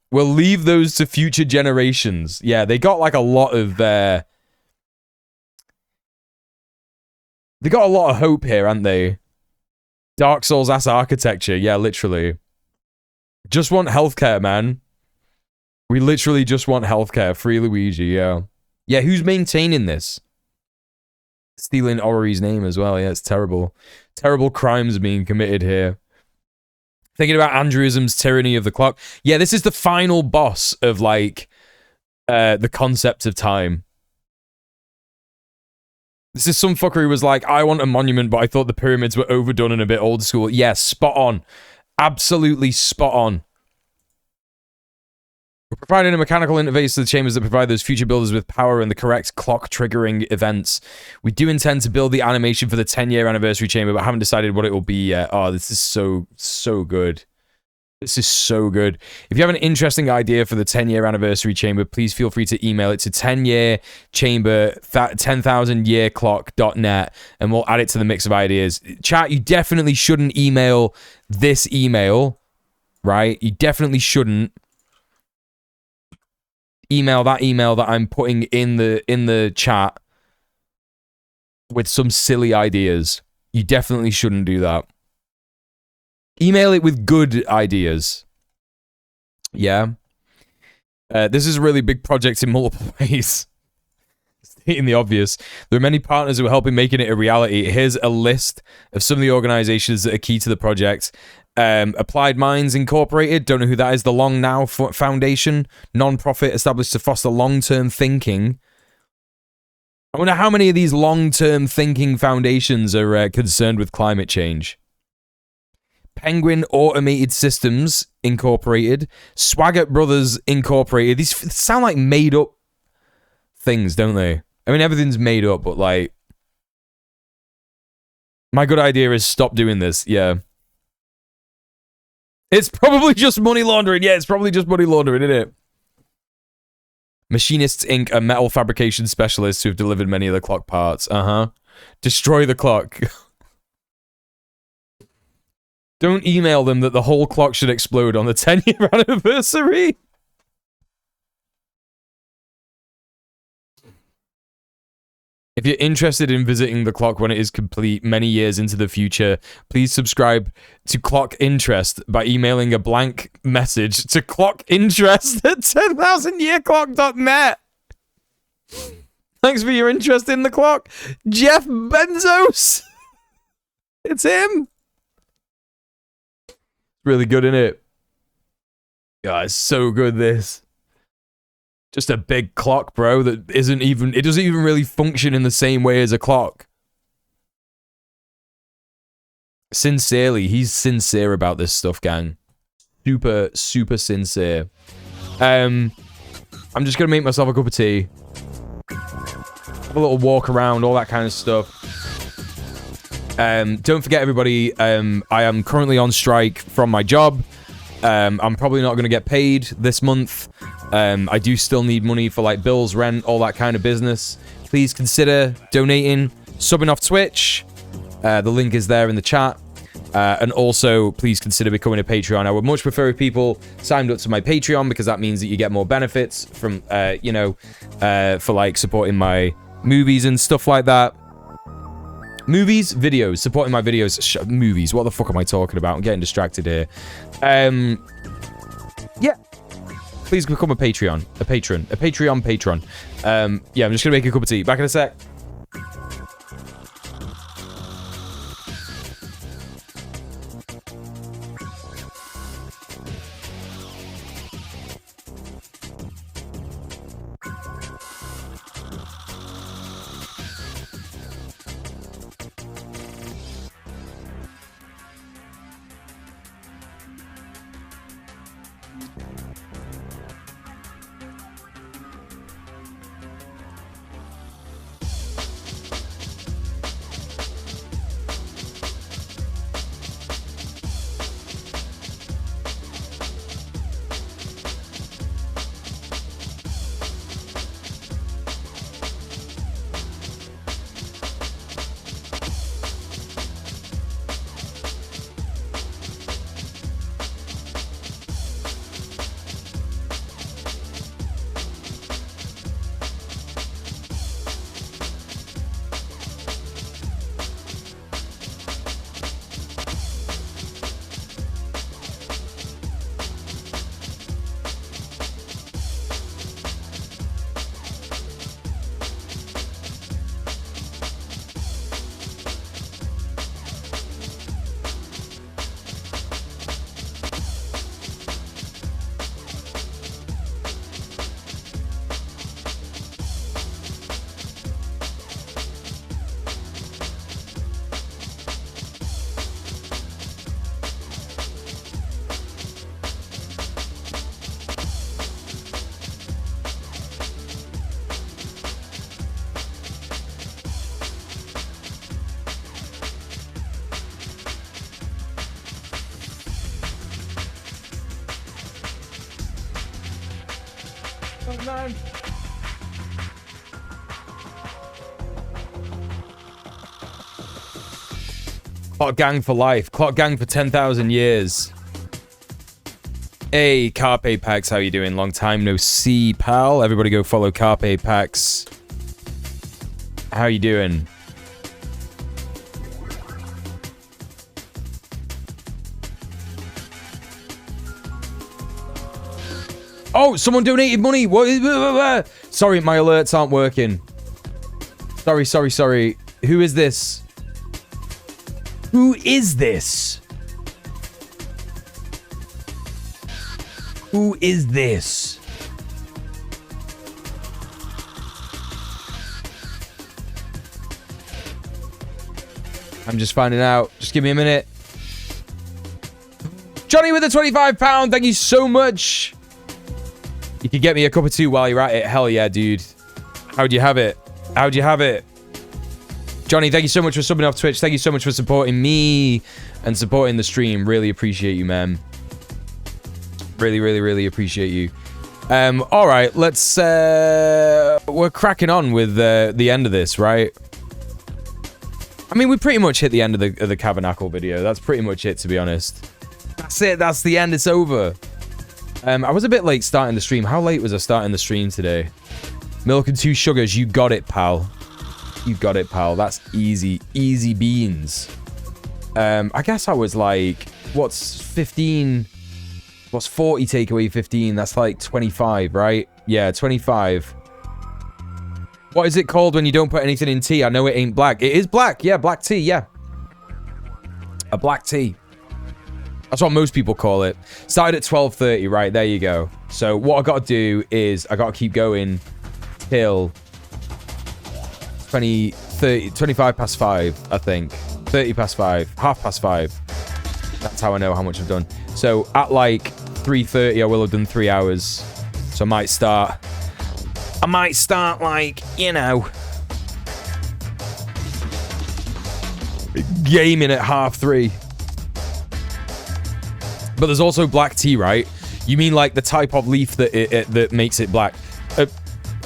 We'll leave those to future generations. Yeah, they got like a lot of they got a lot of hope here, haven't they? Dark Souls ass architecture. Yeah, literally. Just want healthcare, man. We literally just want healthcare. Free Luigi, yeah. Yeah, who's maintaining this? Stealing Ori's name as well. Yeah, it's terrible. Terrible crimes being committed here. Thinking about Andrewism's tyranny of the clock. Yeah, this is the final boss of, like, the concept of time. This is some fucker who was like, I want a monument, but I thought the pyramids were overdone and a bit old school. Yeah, spot on. Absolutely spot on. We're providing a mechanical interface to the chambers that provide those future builders with power and the correct clock triggering events. We do intend to build the animation for the 10-year anniversary chamber, but haven't decided what it will be yet. Oh, this is so good. This is so good. If you have an interesting idea for the 10-year anniversary chamber, please feel free to email it to 10yearchamber, 10,000yearclock.net, and we'll add it to the mix of ideas. Chat, you definitely shouldn't email this email, right? You definitely shouldn't email that I'm putting in the chat with some silly ideas. You definitely shouldn't do that. Email it with good ideas. Yeah. This is a really big project in multiple ways. Stating the obvious. There are many partners who are helping making it a reality. Here's a list of some of the organizations that are key to the project. Applied Minds Incorporated, don't know who that is. The Long Now Foundation, non-profit established to foster long-term thinking. I wonder how many of these long-term thinking foundations are concerned with climate change. Penguin Automated Systems Incorporated, Swaggart Brothers Incorporated. These sound like made-up things, don't they? I mean, everything's made up, but like, my good idea is stop doing this. Yeah. It's probably just money laundering. Yeah, it's probably just money laundering, isn't it? Machinists Inc. are metal fabrication specialists who have delivered many of the clock parts. Destroy the clock. Don't email them that the whole clock should explode on the 10-year anniversary. If you're interested in visiting the clock when it is complete many years into the future, please subscribe to Clock Interest by emailing a blank message to clockinterest at 10,000yearclock.net. Thanks for your interest in the clock, Jeff Bezos. It's him. Really good, isn't it? Yeah, it's so good, this. Just a big clock, bro, that isn't even... It doesn't even really function in the same way as a clock. Sincerely, he's sincere about this stuff, gang. Super, super sincere. I'm just gonna make myself a cup of tea. Have a little walk around, all that kind of stuff. Don't forget, everybody, I am currently on strike from my job. I'm probably not going to get paid this month. I do still need money for like bills, rent, all that kind of business. Please consider donating, subbing off Twitch. The link is there in the chat. And also, please consider becoming a Patreon. I would much prefer if people signed up to my Patreon, because that means that you get more benefits from, for like supporting my movies and stuff like that. Movies, videos, supporting my videos, movies. What the fuck am I talking about? I'm getting distracted here. Yeah. Please become a Patreon, a patron. Yeah, I'm just gonna make a cup of tea. Back in a sec. Oh, man. Clock gang for life. Clock gang for 10,000 years. Hey, Carpe Pax, how you doing? Long time no see, pal. Everybody go follow Carpe Pax. How you doing? Oh, someone donated money. What? Sorry, my alerts aren't working. Sorry. Who is this? Who is this? Who is this? I'm just finding out. Just give me a minute. Johnny with the £25. Thank you so much. You can get me a cup of tea while you're at it. Hell yeah, dude. How'd you have it? How'd you have it? Johnny, thank you so much for subbing off Twitch. Thank you so much for supporting me and supporting the stream. Really appreciate you, man. Really appreciate you. All right, let's... we're cracking on with the end of this, right? I mean, we pretty much hit the end of the Tabernacle video. That's pretty much it, to be honest. That's it. That's the end. It's over. I was a bit late starting the stream. How late was I starting the stream today? Milk and 2 sugars. You got it, pal. You got it, pal. That's easy. Easy beans. I guess I was like... What's 15... What's 40 take away 15? That's like 25, right? Yeah, 25. What is it called when you don't put anything in tea? I know it ain't black. It is black. Yeah, black tea. Yeah. A black tea. That's what most people call it. Started at 12:30, right? There you go. So what I got to do is I got to keep going till 25 past 5, I think. 30 past 5. Half past 5. That's how I know how much I've done. So at like 3:30, I will have done 3 hours. So I might start like, you know, gaming at 3:30. But there's also black tea, right? You mean like the type of leaf that that makes it black?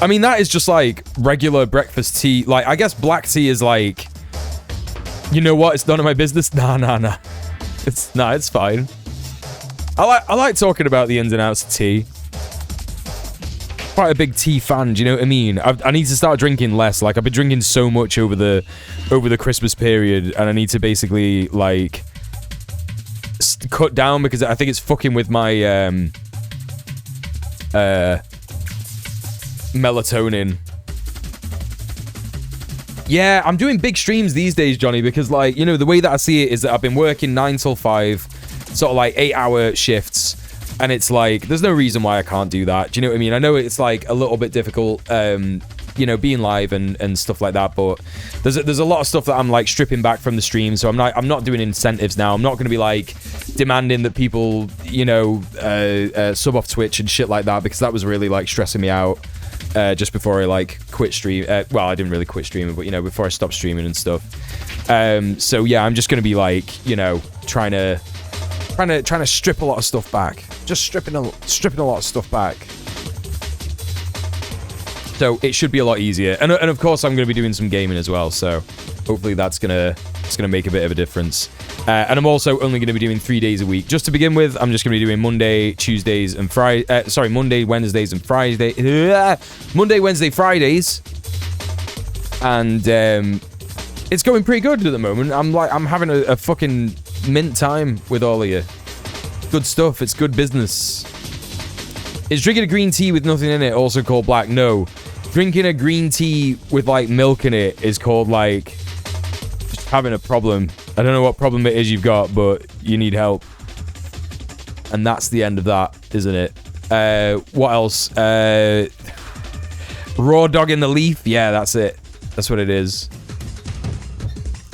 I mean, that is just like regular breakfast tea. Like, I guess black tea is like, you know what? It's none of my business. Nah. It's fine. I like talking about the ins and outs of tea. Quite a big tea fan, do you know what I mean? I need to start drinking less. Like, I've been drinking so much over the Christmas period, and I need to basically like cut down because I think it's fucking with my melatonin. Yeah, I'm doing big streams these days, Johnny, because like, you know, the way that I see it is that I've been working 9 till 5, sort of like 8-hour shifts. And it's like, there's no reason why I can't do that. Do you know what I mean? I know it's like a little bit difficult, you know, being live and stuff like that. But there's a lot of stuff that I'm like stripping back from the stream. So I'm not doing incentives now. I'm not going to be like demanding that people, you know, sub off Twitch and shit like that, because that was really like stressing me out just before I like quit stream. Well, I didn't really quit streaming, but you know, before I stopped streaming and stuff. So yeah, I'm just going to be like, you know, trying to strip a lot of stuff back. Just stripping a lot of stuff back. So it should be a lot easier. And of course, I'm going to be doing some gaming as well. So hopefully it's gonna make a bit of a difference. And I'm also only going to be doing 3 days a week. Just to begin with, I'm just going to be doing Monday, Tuesdays, and Friday. Monday, Wednesdays, and Friday. Monday, Wednesday, Fridays. And it's going pretty good at the moment. I'm having a fucking mint time with all of you. Good stuff. It's good business. Is drinking a green tea with nothing in it also called black? No. Drinking a green tea with like milk in it is called like just having a problem. I don't know what problem it is you've got, but you need help. And that's the end of that, isn't it? What else? Raw dog in the leaf? Yeah, that's it. That's what it is.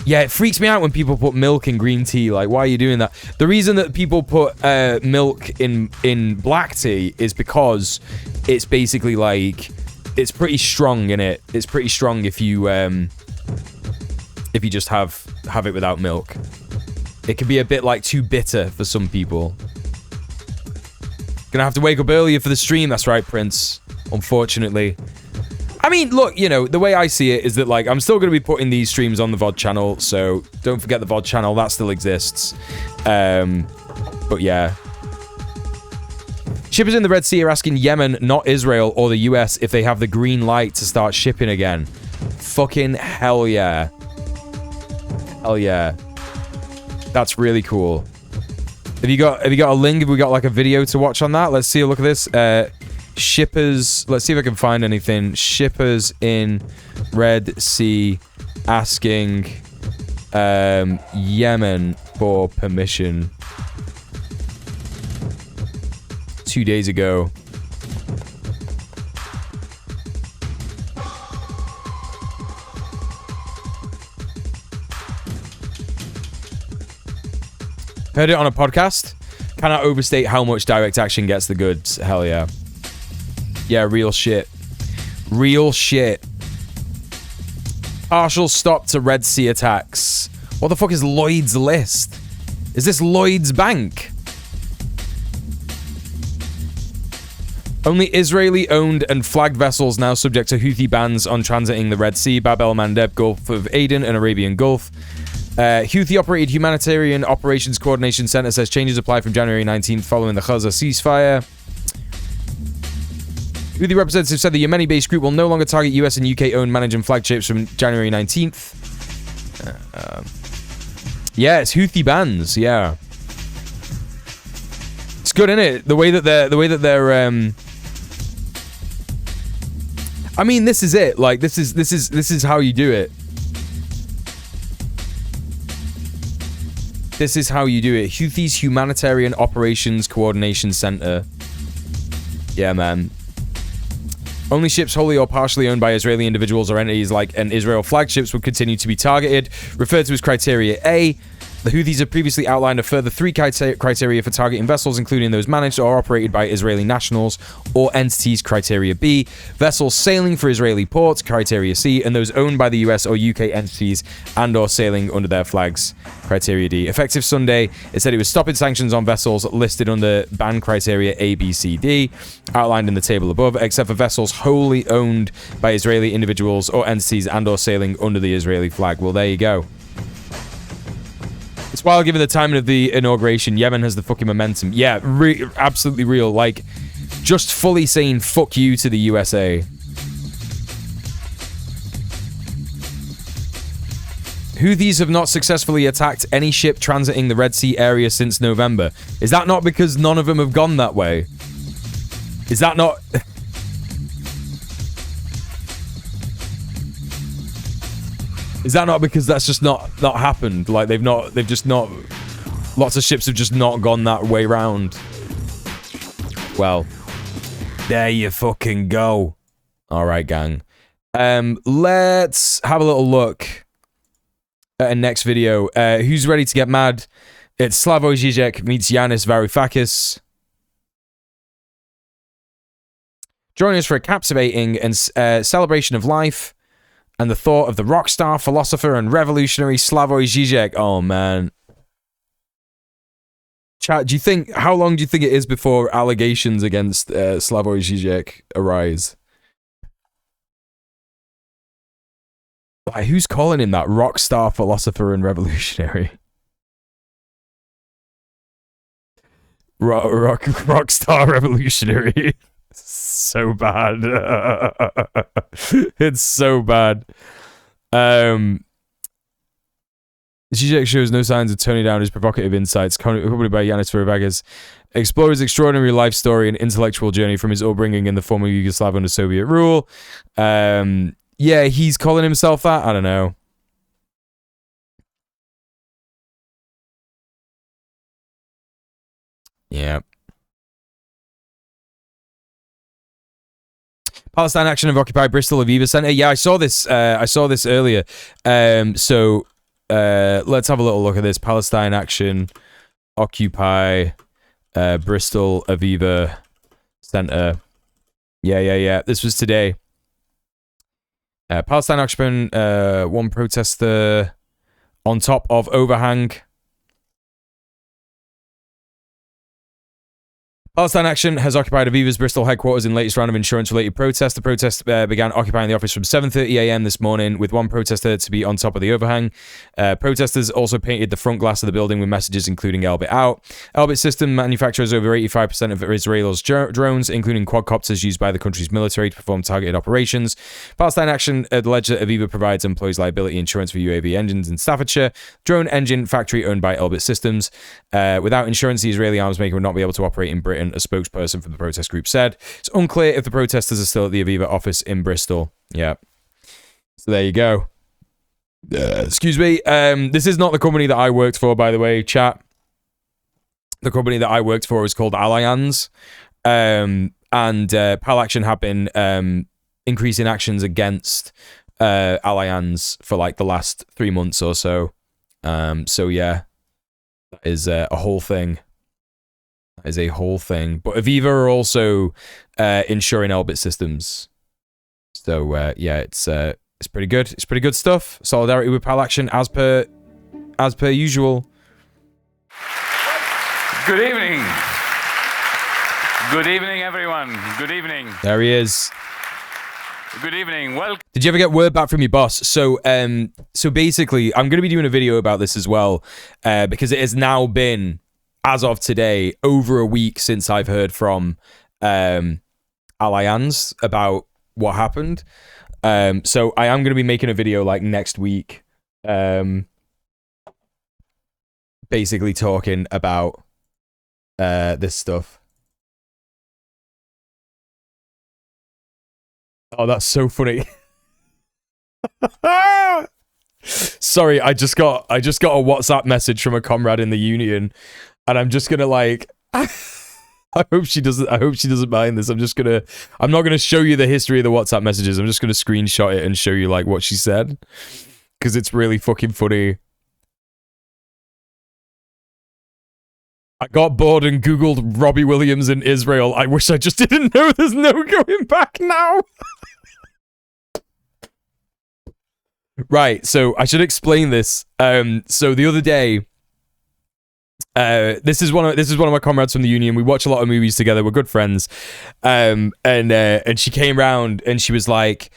Yeah, it freaks me out when people put milk in green tea. Like, why are you doing that? The reason that people put milk in black tea is because it's basically like, it's pretty strong in it. It's pretty strong if you just have it without milk. It can be a bit like too bitter for some people. Gonna have to wake up earlier for the stream. That's right, Prince. Unfortunately. I mean, look, you know, the way I see it is that, like, I'm still going to be putting these streams on the VOD channel, so don't forget the VOD channel. That still exists. But yeah. Shippers in the Red Sea are asking Yemen, not Israel or the US, if they have the green light to start shipping again. Fucking hell yeah. Hell yeah. That's really cool. Have you got a link? Have we got like a video to watch on that? Let's see a look at this. Shippers, let's see if I can find anything. Shippers in Red Sea asking Yemen for permission. 2 days ago. Heard it on a podcast. Cannot overstate how much direct action gets the goods. Hell yeah. Yeah, real shit. Real shit. Partial stop to Red Sea attacks. What the fuck is Lloyd's List? Is this Lloyd's Bank? Only Israeli-owned and flagged vessels now subject to Houthi bans on transiting the Red Sea, Bab el-Mandeb, Gulf of Aden, and Arabian Gulf. Houthi-operated Humanitarian Operations Coordination Center says changes apply from January 19th following the Gaza ceasefire. Houthi representative said the Yemeni-based group will no longer target US and UK-owned managed and flagged ships from January 19th. Yeah, it's Houthi bans. Yeah, it's good, isn't it? The way that they're. I mean, this is it. Like, this is how you do it. This is how you do it. Houthis Humanitarian Operations Coordination Center. Yeah, man. Only ships wholly or partially owned by Israeli individuals or entities like an Israel flagships would continue to be targeted, referred to as Criteria A. The Houthis have previously outlined a further 3 criteria for targeting vessels, including those managed or operated by Israeli nationals or entities, Criteria B, vessels sailing for Israeli ports, Criteria C, and those owned by the US or UK entities and or sailing under their flags, Criteria D. Effective Sunday, it said it was stopping sanctions on vessels listed under ban criteria A, B, C, D, outlined in the table above, except for vessels wholly owned by Israeli individuals or entities and or sailing under the Israeli flag. Well, there you go. It's wild given the timing of the inauguration. Yemen has the fucking momentum. Yeah, absolutely real. Like, just fully saying fuck you to the USA. Houthis have not successfully attacked any ship transiting the Red Sea area since November. Is that not because none of them have gone that way? Is that not... Is that not because that's just not happened? Like, they've just not... Lots of ships have just not gone that way round. Well, there you fucking go. Alright, gang. Let's have a little look at a next video. Who's ready to get mad? It's Slavoj Žižek meets Yanis Varoufakis. Join us for a captivating and celebration of life and the thought of the rock star, philosopher, and revolutionary Slavoj Žižek. Oh, man. Chat, how long do you think it is before allegations against Slavoj Žižek arise? Like, who's calling him that? Rock star, philosopher, and revolutionary? Rock star revolutionary. So bad. It's so bad. Zizek shows no signs of toning down his provocative insights, accompanied by Yanis Varoufakis, explore his extraordinary life story and intellectual journey from his upbringing in the former Yugoslavia under Soviet rule. Yeah, he's calling himself that? I don't know. Yeah. Palestine action have occupied Bristol Aviva Centre. Yeah, I saw this earlier. So let's have a little look at this. Palestine action occupy Bristol Aviva Centre. Yeah. This was today. Palestine action, one protester on top of overhang. Palestine Action has occupied Aviva's Bristol headquarters in latest round of insurance-related protests. The protest began occupying the office from 7:30 a.m. this morning, with one protester to be on top of the overhang. Protesters also painted the front glass of the building with messages including Elbit out. Elbit System manufactures over 85% of Israel's drones, including quadcopters used by the country's military to perform targeted operations. Palestine Action alleged that Aviva provides employees liability insurance for UAV engines in Staffordshire, drone engine factory owned by Elbit Systems. Without insurance, the Israeli arms maker would not be able to operate in Britain, a spokesperson for the protest group said. It's unclear if the protesters are still at the Aviva office in Bristol. Yeah. So there you go. Excuse me. This is not the company that I worked for, by the way, chat. The company that I worked for is called Allianz. And PAL Action have been increasing actions against Allianz for like the last 3 months or so. So yeah, that is a whole thing. That is a whole thing. But Aviva are also insuring Elbit Systems. So yeah, it's pretty good. It's pretty good stuff. Solidarity with PAL Action as per usual. Good evening. Good evening, everyone. Good evening. There he is. Good evening. Welcome. Did you ever get word back from your boss? So basically, I'm going to be doing a video about this as well, because it has now been, as of today, over a week since I've heard from Allianz about what happened. So I am going to be making a video like next week, basically talking about this stuff. Oh, that's so funny. Sorry, I just got a WhatsApp message from a comrade in the union, and I'm just gonna like I hope she doesn't mind this. I'm not gonna show you the history of the WhatsApp messages. I'm just gonna screenshot it and show you like what she said, because it's really fucking funny. I got bored and Googled Robbie Williams in Israel. I wish I just didn't know there's no going back now. Right, so I should explain this. So the other day, this is one of my comrades from the union. We watch a lot of movies together. We're good friends. And she came round and she was like,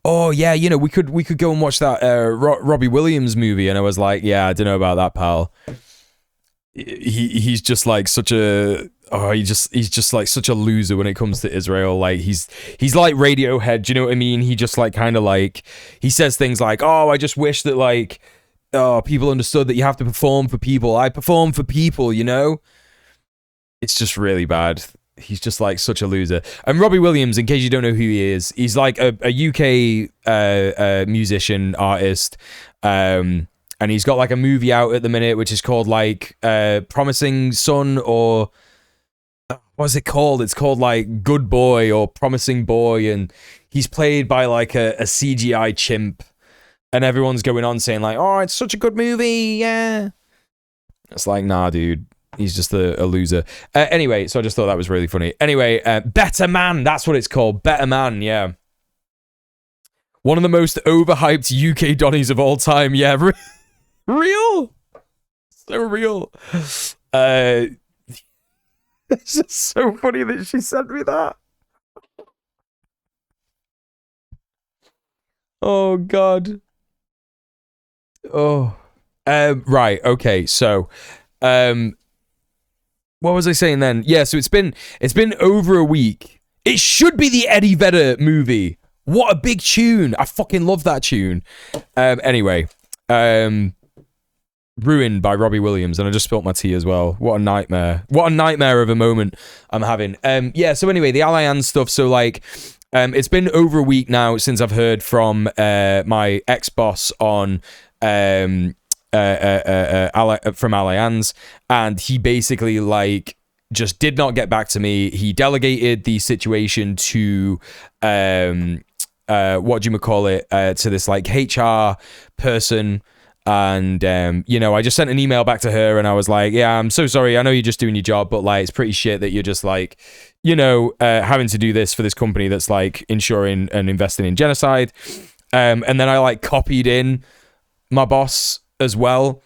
"Oh yeah, you know, we could go and watch that Robbie Williams movie." And I was like, "Yeah, I don't know about that, pal. He's just like such a he's just like such a loser when it comes to Israel. Like he's like Radiohead, do you know what I mean? He just like kind of like he says things like, "Oh, I just wish that like people understood that you have to perform for people. I perform for people, you know?" It's just really bad. He's just like such a loser. And Robbie Williams, in case you don't know who he is, he's like a UK musician, artist. And he's got like a movie out at the minute, which is called like Promising Son, or what's it called? It's called like Good Boy or Promising Boy. And he's played by like a CGI chimp. And everyone's going on saying like, "Oh, it's such a good movie, yeah." It's like, nah, dude. He's just a loser. Anyway, so I just thought that was really funny. Anyway, Better Man, that's what it's called. Better Man, yeah. One of the most overhyped UK Donnies of all time, yeah. Real? So real. It's just so funny that she sent me that. Oh, God. Oh. Right, okay, so... what was I saying then? Yeah, so it's been over a week. It should be the Eddie Vedder movie. What a big tune. I fucking love that tune. Anyway, Ruined by Robbie Williams, and I just spilt my tea as well. What a nightmare. What a nightmare of a moment I'm having. Yeah, so anyway, the Allianz stuff. So like, it's been over a week now since I've heard from my ex-boss on from Allianz, and he basically like just did not get back to me. He delegated the situation to what do you call it, to this like HR person. And you know, I just sent an email back to her and I was like, "Yeah, I'm so sorry, I know you're just doing your job, but like it's pretty shit that you're just like, you know, having to do this for this company that's like insuring and investing in genocide." And then I like copied in my boss as well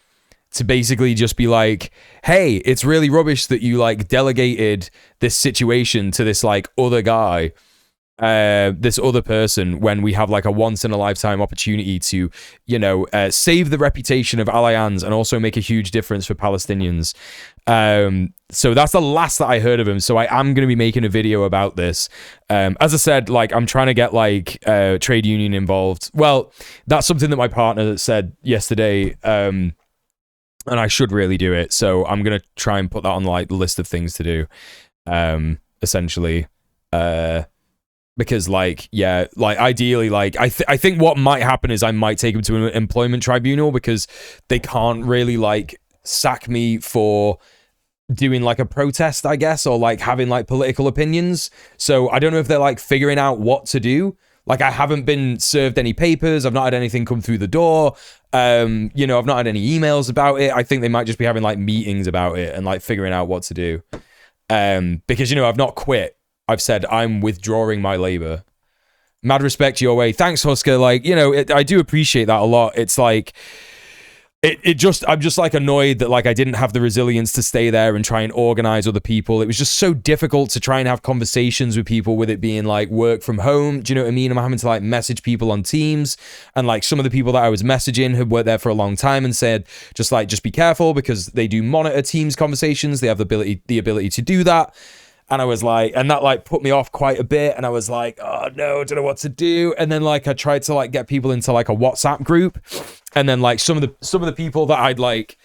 to basically just be like, hey, it's really rubbish that you like delegated this situation to this like other guy, this other person, when we have like a once in a lifetime opportunity to, you know, save the reputation of Al Ayans and also make a huge difference for Palestinians. So that's the last that I heard of him. So I am going to be making a video about this. As I said, like, I'm trying to get like trade union involved. Well, that's something that my partner said yesterday. And I should really do it. So I'm going to try and put that on like the list of things to do. Essentially, because like, yeah, like ideally, like I think what might happen is I might take him to an employment tribunal, because they can't really like sack me for doing like a protest, I guess, or like having like political opinions. So I don't know if they're like figuring out what to do. Like, I haven't been served any papers. I've not had anything come through the door. You know, I've not had any emails about it. I think they might just be having like meetings about it and like figuring out what to do. Because, you know, I've not quit. I've said I'm withdrawing my labor. Mad respect your way. Thanks, Husker. Like, you know, I do appreciate that a lot. It's like, I'm just like annoyed that like I didn't have the resilience to stay there and try and organize other people. It was just so difficult to try and have conversations with people with it being like work from home. Do you know what I mean? I'm having to like message people on Teams, and like some of the people that I was messaging had worked there for a long time and said, just be careful, because they do monitor Teams conversations. They have the ability to do that. And I was like, and that like put me off quite a bit. And I was like, oh no, I don't know what to do. And then like I tried to like get people into like a WhatsApp group, and then like some of the people that I'd like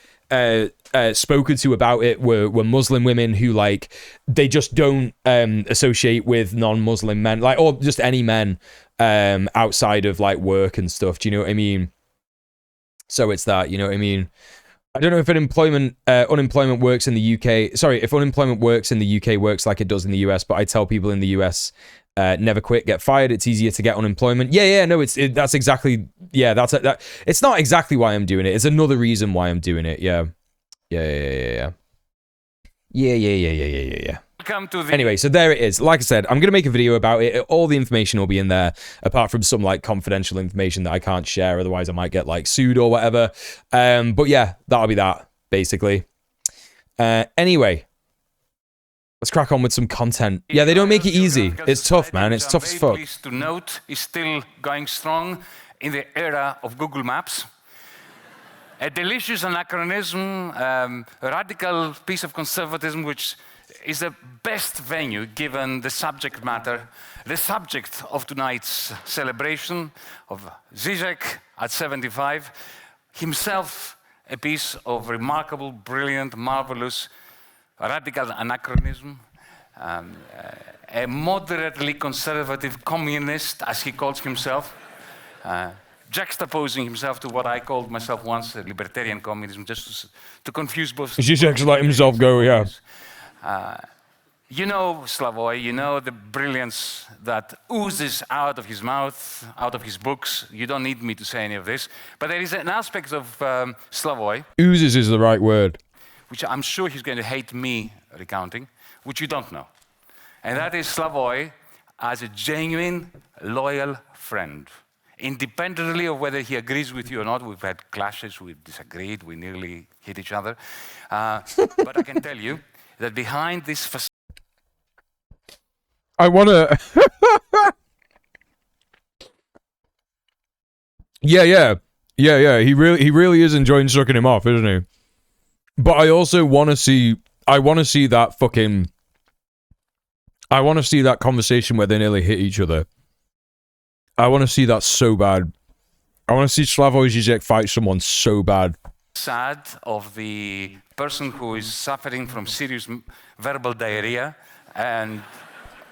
spoken to about it were Muslim women who like they just don't associate with non-Muslim men, like, or just any men outside of like work and stuff. Do you know what I mean? So it's that, you know what I mean? I don't know if unemployment works in the UK. Sorry, if unemployment works in the UK works like it does in the US, but I tell people in the US, never quit, get fired. It's easier to get unemployment. Yeah, no, that's exactly, yeah, it's not exactly why I'm doing it. It's another reason why I'm doing it. Yeah. Anyway, so there it is. Like I said, I'm going to make a video about it. All the information will be in there, apart from some like confidential information that I can't share. Otherwise, I might get like sued or whatever. But yeah, that'll be that, basically. Anyway, let's crack on with some content. Yeah, they don't make it easy. It's tough, man. It's tough as fuck. Pleased to note is still going strong in the era of Google Maps. A delicious anachronism, a radical piece of conservatism, which is the best venue given the subject matter, the subject of tonight's celebration of Zizek at 75, himself a piece of remarkable, brilliant, marvelous, radical anachronism, a moderately conservative communist, as he calls himself, juxtaposing himself to what I called myself once, libertarian communism, just to confuse both. Zizek's let himself go, yeah. You know Slavoj, you know the brilliance that oozes out of his mouth, out of his books. You don't need me to say any of this. But there is an aspect of Slavoj. Oozes is the right word. Which I'm sure he's going to hate me recounting, which you don't know. And that is Slavoj as a genuine, loyal friend. Independently of whether he agrees with you or not. We've had clashes, we've disagreed, we nearly hit each other. But I can tell you that behind this facade, I want to... Yeah. He really is enjoying sucking him off, isn't he? But I also want to see... I want to see that fucking... I want to see that conversation where they nearly hit each other. I want to see that so bad. I want to see Slavoj Zizek fight someone so bad. Sad of the person who is suffering from serious verbal diarrhea and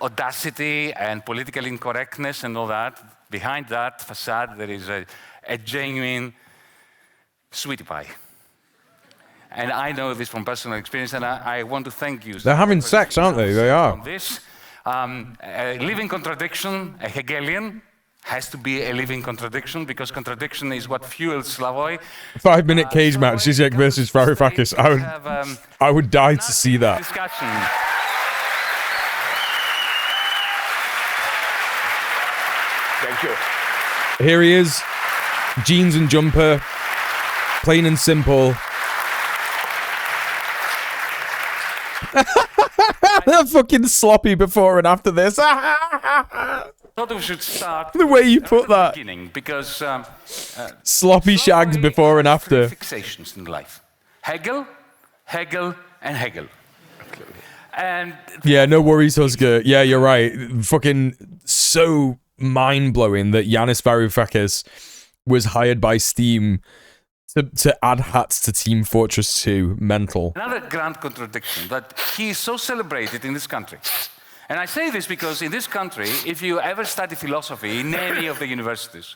audacity and political incorrectness and all that. Behind that facade, there is a genuine sweetie pie. And I know this from personal experience, and I want to thank you. They're having sex, aren't they? They are. On this, a living contradiction, a Hegelian, has to be a living contradiction, because contradiction is what fuels Slavoj. 5-minute cage match, Zizek versus Varoufakis. I would die to see that. Discussion. Thank you. Here he is, jeans and jumper, plain and simple. They're fucking sloppy before and after this. Thought we should start The way you put at the that. beginning, because Sloppy shags before and after. fixations in life: Hegel, Hegel, and Hegel. And Yeah, no worries, Husker. Yeah, you're right. Fucking so mind-blowing that Yanis Varoufakis was hired by Steam to add hats to Team Fortress 2. Mental. another grand contradiction, that he is so celebrated in this country. And I say this because in this country, if you ever study philosophy in any of the universities,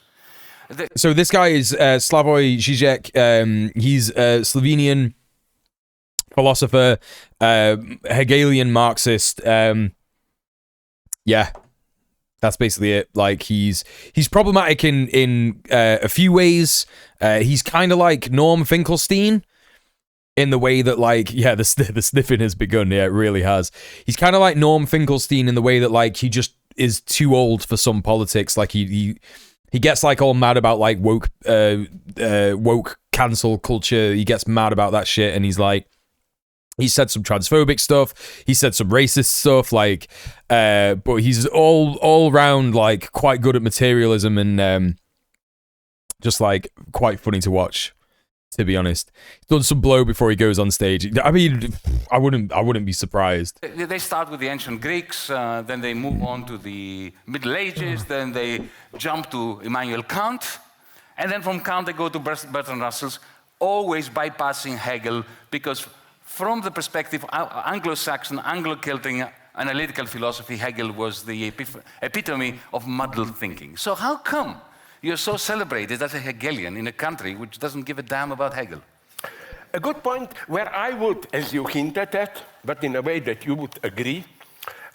So this guy is Slavoj Žižek. He's a Slovenian philosopher, Hegelian Marxist. Yeah, that's basically it. Like he's problematic in a few ways. He's kind of like Norm Finkelstein in the way that, like, yeah, the sniffing has begun. Yeah, it really has. He's kind of like Norm Finkelstein in the way that, like, he just is too old for some politics. Like he gets like all mad about like woke cancel culture. He gets mad about that shit, and he's like, he said some transphobic stuff. He said some racist stuff. Like, but he's all round like quite good at materialism and just like quite funny to watch. To be honest, he's done some blow before he goes on stage. I mean, I wouldn't be surprised. they start with the ancient Greeks, then they move on to the Middle Ages, then they jump to Immanuel Kant, and then from Kant they go to Bertrand Russell's, always bypassing Hegel, because from the perspective of Anglo-Saxon, Anglo-Celtic analytical philosophy, Hegel was the epitome of muddled thinking. So how come you're so celebrated as a Hegelian in a country which doesn't give a damn about Hegel? A good point where I would, as you hinted at, but in a way that you would agree,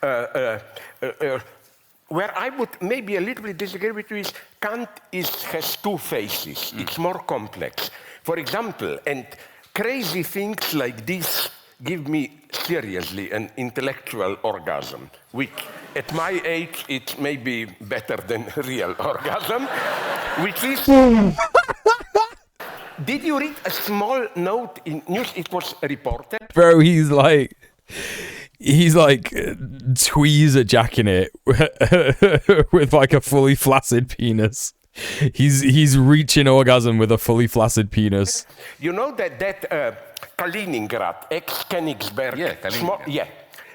where I would maybe a little bit disagree with you is Kant has two faces. It's more complex. For example, and crazy things like this give me seriously an intellectual orgasm, which at my age it may be better than real orgasm, which is... Did you read a small note in news? It was reported. Bro, he's like tweezer jacking it with like a fully flaccid penis. He's reaching orgasm with a fully flaccid penis. You know that Kaliningrad, ex-Königsberg, Yeah, Kaliningrad.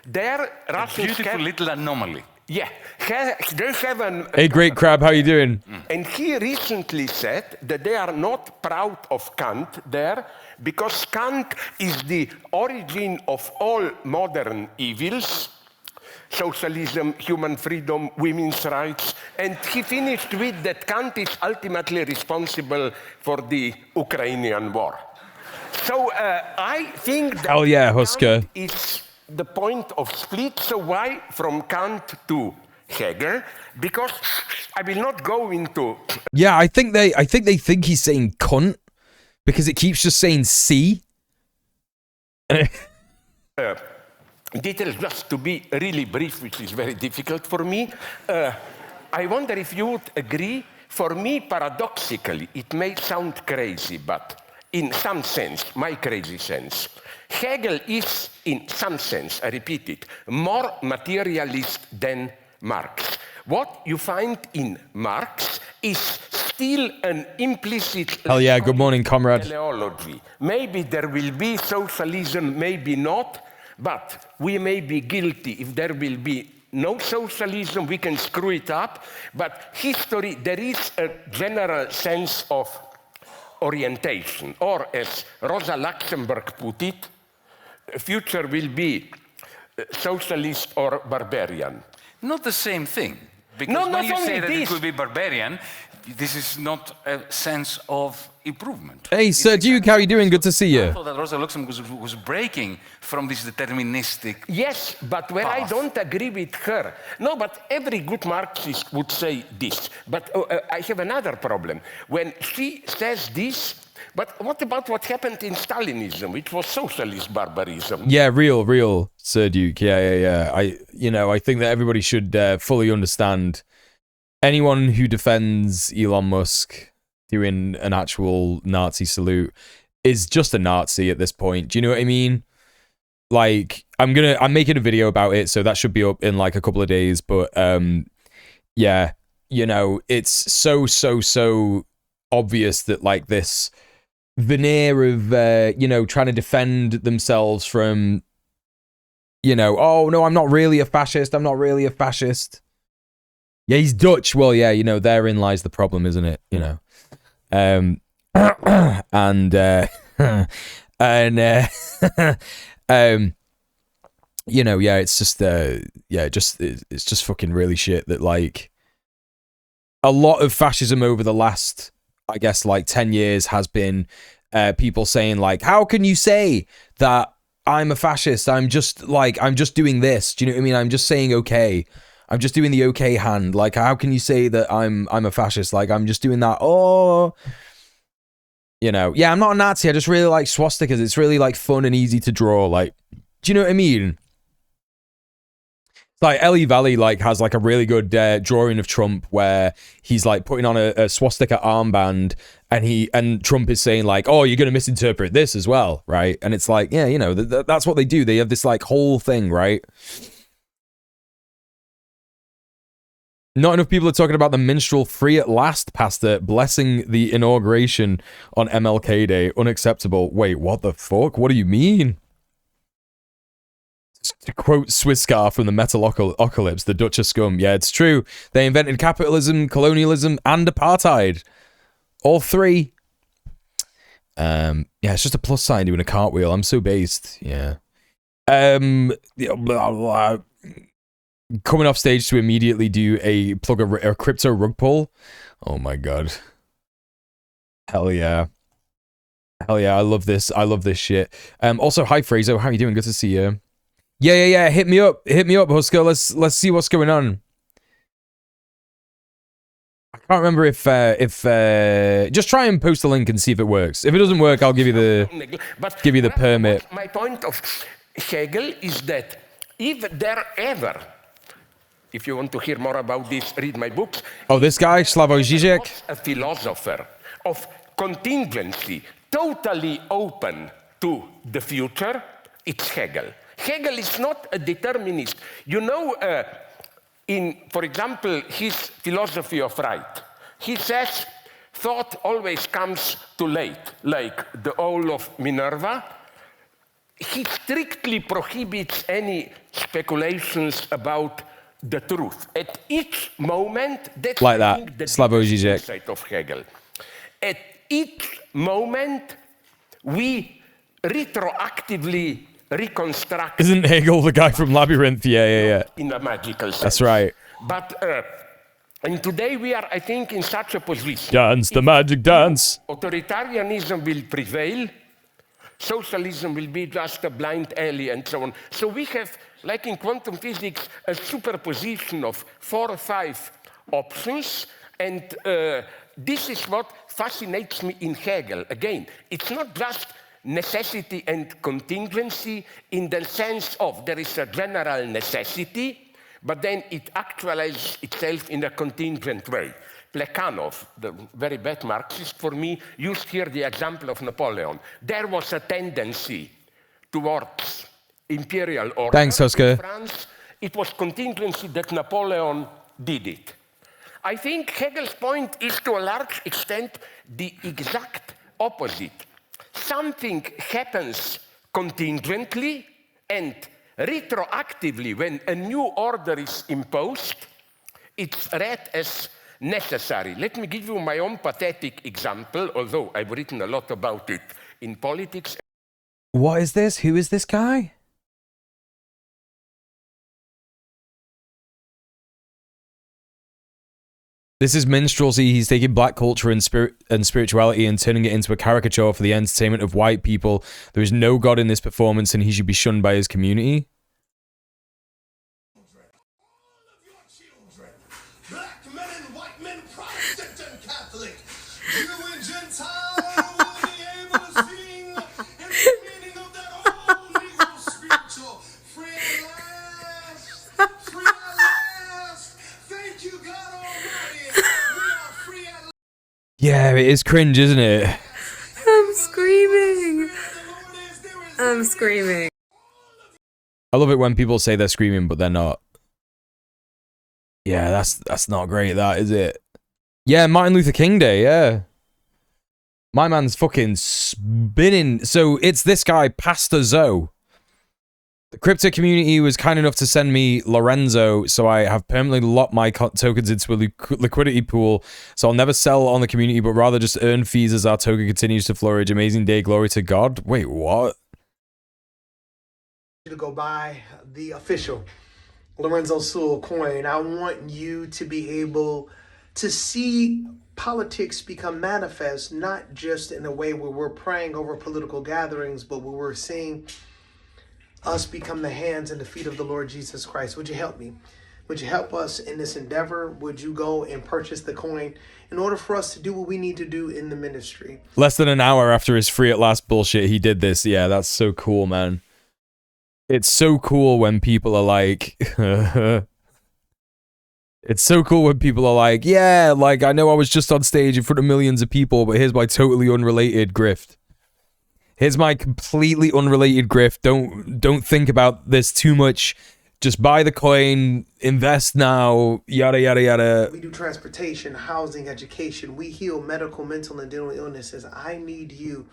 there Russians Beautiful have, little anomaly. they have an... Hey, great crab, how you doing? And he recently said that they are not proud of Kant there because Kant is the origin of all modern evils, socialism, human freedom, women's rights, and he finished with that Kant is ultimately responsible for the Ukrainian war. So I think that Hell yeah, Husker. Kant is the point of split. So why from Kant to Hegel? Because I will not go into... Yeah, I think they think he's saying cunt because it keeps just saying C. Details, just to be really brief, which is very difficult for me. I wonder if you would agree. For me, paradoxically, it may sound crazy, but in some sense, my crazy sense, Hegel is, in some sense, I repeat it, more materialist than Marx. What you find in Marx is still an implicit... Hell yeah, good morning, comrade. ...teleology. Maybe there will be socialism, maybe not, but we may be guilty if there will be no socialism, we can screw it up, but history, there is a general sense of orientation, or as Rosa Luxemburg put it, future will be socialist or barbarian. Not the same thing. Because No, when not you only say that this. it could be barbarian, this is not a sense of improvement. Hey, Sir Duke, how you doing? Good to see I you. thought that Rosa Luxemburg was breaking from this deterministic... Yes, but where I path. don't agree with her. No, but every good Marxist would say this. But I have another problem. When she says this, but what about what happened in Stalinism, which was socialist barbarism? Yeah, real, Sir Duke. Yeah. I think that everybody should fully understand anyone who defends Elon Musk doing an actual Nazi salute is just a Nazi at this point. Do you know what I mean? like, I'm making a video about it, so that should be up in like a couple of days. But yeah, you know, it's so obvious that like this veneer of you know, trying to defend themselves from, you know, oh no, I'm not really a fascist. I'm not really a fascist. Yeah, he's Dutch. Well, yeah, you know, therein lies the problem, isn't it? You know, and you know, yeah, it's just yeah, it's just fucking really shit that like a lot of fascism over the last, I guess, like 10 years has been people saying like, how can you say that I'm a fascist? I'm just doing this. Do you know what I mean? I'm just saying okay. I'm just doing the okay hand. Like, how can you say that I'm a fascist? Like, I'm just doing that. Oh, you know, yeah, I'm not a Nazi. I just really like swastikas. It's really like fun and easy to draw. Like, do you know what I mean? Like Ellie Valley like has like a really good drawing of Trump where he's like putting on a swastika armband and Trump is saying like, oh, you're going to misinterpret this as well, right? And it's like, yeah, you know, that's what they do. They have this like whole thing, right? Not enough people are talking about the minstrel free at last pastor blessing the inauguration on MLK Day. Unacceptable. Wait, what the fuck? What do you mean? To quote Swisscar from the Metalocalypse, the Dutch are scum. Yeah, it's true. They invented capitalism, colonialism, and apartheid. All three. Yeah, it's just a plus sign doing a cartwheel. I'm so based. Yeah. Coming off stage to immediately do a crypto rug pull. Oh my god. Hell yeah. Hell yeah, I love this. I love this shit. Also, hi Fraser, how are you doing? Good to see you. Yeah. Hit me up, Husker. Let's see what's going on. I can't remember if just try and post a link and see if it works. If it doesn't work, I'll give you the permit. My point of Hegel is that if there ever, if you want to hear more about this, read my books. Oh, this guy, Slavoj Žižek, a philosopher of contingency, totally open to the future. It's Hegel. Hegel is not a determinist. You know, for example, his philosophy of right, he says thought always comes too late, like the owl of Minerva. He strictly prohibits any speculations about the truth. At each moment, that's like that, Slavoj Žižek of Hegel. At each moment, we retroactively reconstruct. Isn't Hegel the guy from Labyrinth? Yeah. In a magical sense. That's right. But and today we are, I think, in such a position. Dance the magic dance. Authoritarianism will prevail. Socialism will be just a blind alley and so on. So we have, like in quantum physics, a superposition of 4 or 5 options. And this is what fascinates me in Hegel. Again, it's not just necessity and contingency in the sense of there is a general necessity, but then it actualizes itself in a contingent way. Plekhanov, the very bad Marxist for me, used here the example of Napoleon. There was a tendency towards imperial order. Thanks, Husker. In France, it was contingency that Napoleon did it. I think Hegel's point is to a large extent the exact opposite. Something happens contingently and retroactively when a new order is imposed, it's read as necessary. Let me give you my own pathetic example, although I've written a lot about it in politics. What is this? Who is this guy? This is minstrelsy. He's taking black culture and spirituality and turning it into a caricature for the entertainment of white people. There is no God in this performance and he should be shunned by his community. Black men and white men, Protestant and Catholic, Jew and Gentile will be able to sing in the meaning of that old Negro spiritual. Free at last, thank you God Almighty, we are free at last. Yeah, it is cringe, isn't it? I'm screaming. I'm screaming. I love it when people say they're screaming, but they're not. Yeah, that's not great, that, is it? Yeah, Martin Luther King Day, yeah. My man's fucking spinning. So it's this guy, Pastor Zoe. The crypto community was kind enough to send me Lorenzo, so I have permanently locked my tokens into a liquidity pool, so I'll never sell on the community, but rather just earn fees as our token continues to flourish. Amazing day, glory to God. Wait, what? To go buy the official Lorenzo Sewell coin. I want you to be able to see politics become manifest, not just in a way where we're praying over political gatherings, but where we're seeing us become the hands and the feet of the Lord Jesus Christ. Would you help me? Would you help us in this endeavor? Would you go and purchase the coin in order for us to do what we need to do in the ministry? Less than an hour after his free at last bullshit, he did this. Yeah, that's so cool, man. It's so cool when people are like... It's so cool when people are like, yeah, like, I know I was just on stage in front of millions of people, but here's my totally unrelated grift. Here's my completely unrelated grift. Don't think about this too much. Just buy the coin, invest now, yada, yada, yada. We do transportation, housing, education. We heal medical, mental, and dental illnesses. I need you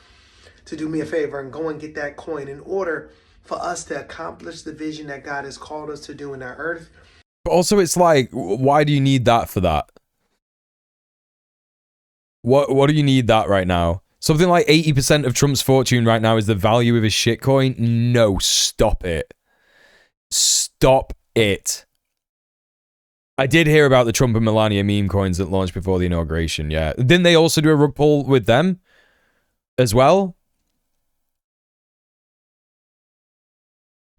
to do me a favor and go and get that coin in order for us to accomplish the vision that God has called us to do in our earth. But also, it's like, why do you need that for that? What do you need that right now? Something like 80% of Trump's fortune right now is the value of his shitcoin? No, stop it. Stop it. I did hear about the Trump and Melania meme coins that launched before the inauguration, yeah. Didn't they also do a rug pull with them as well?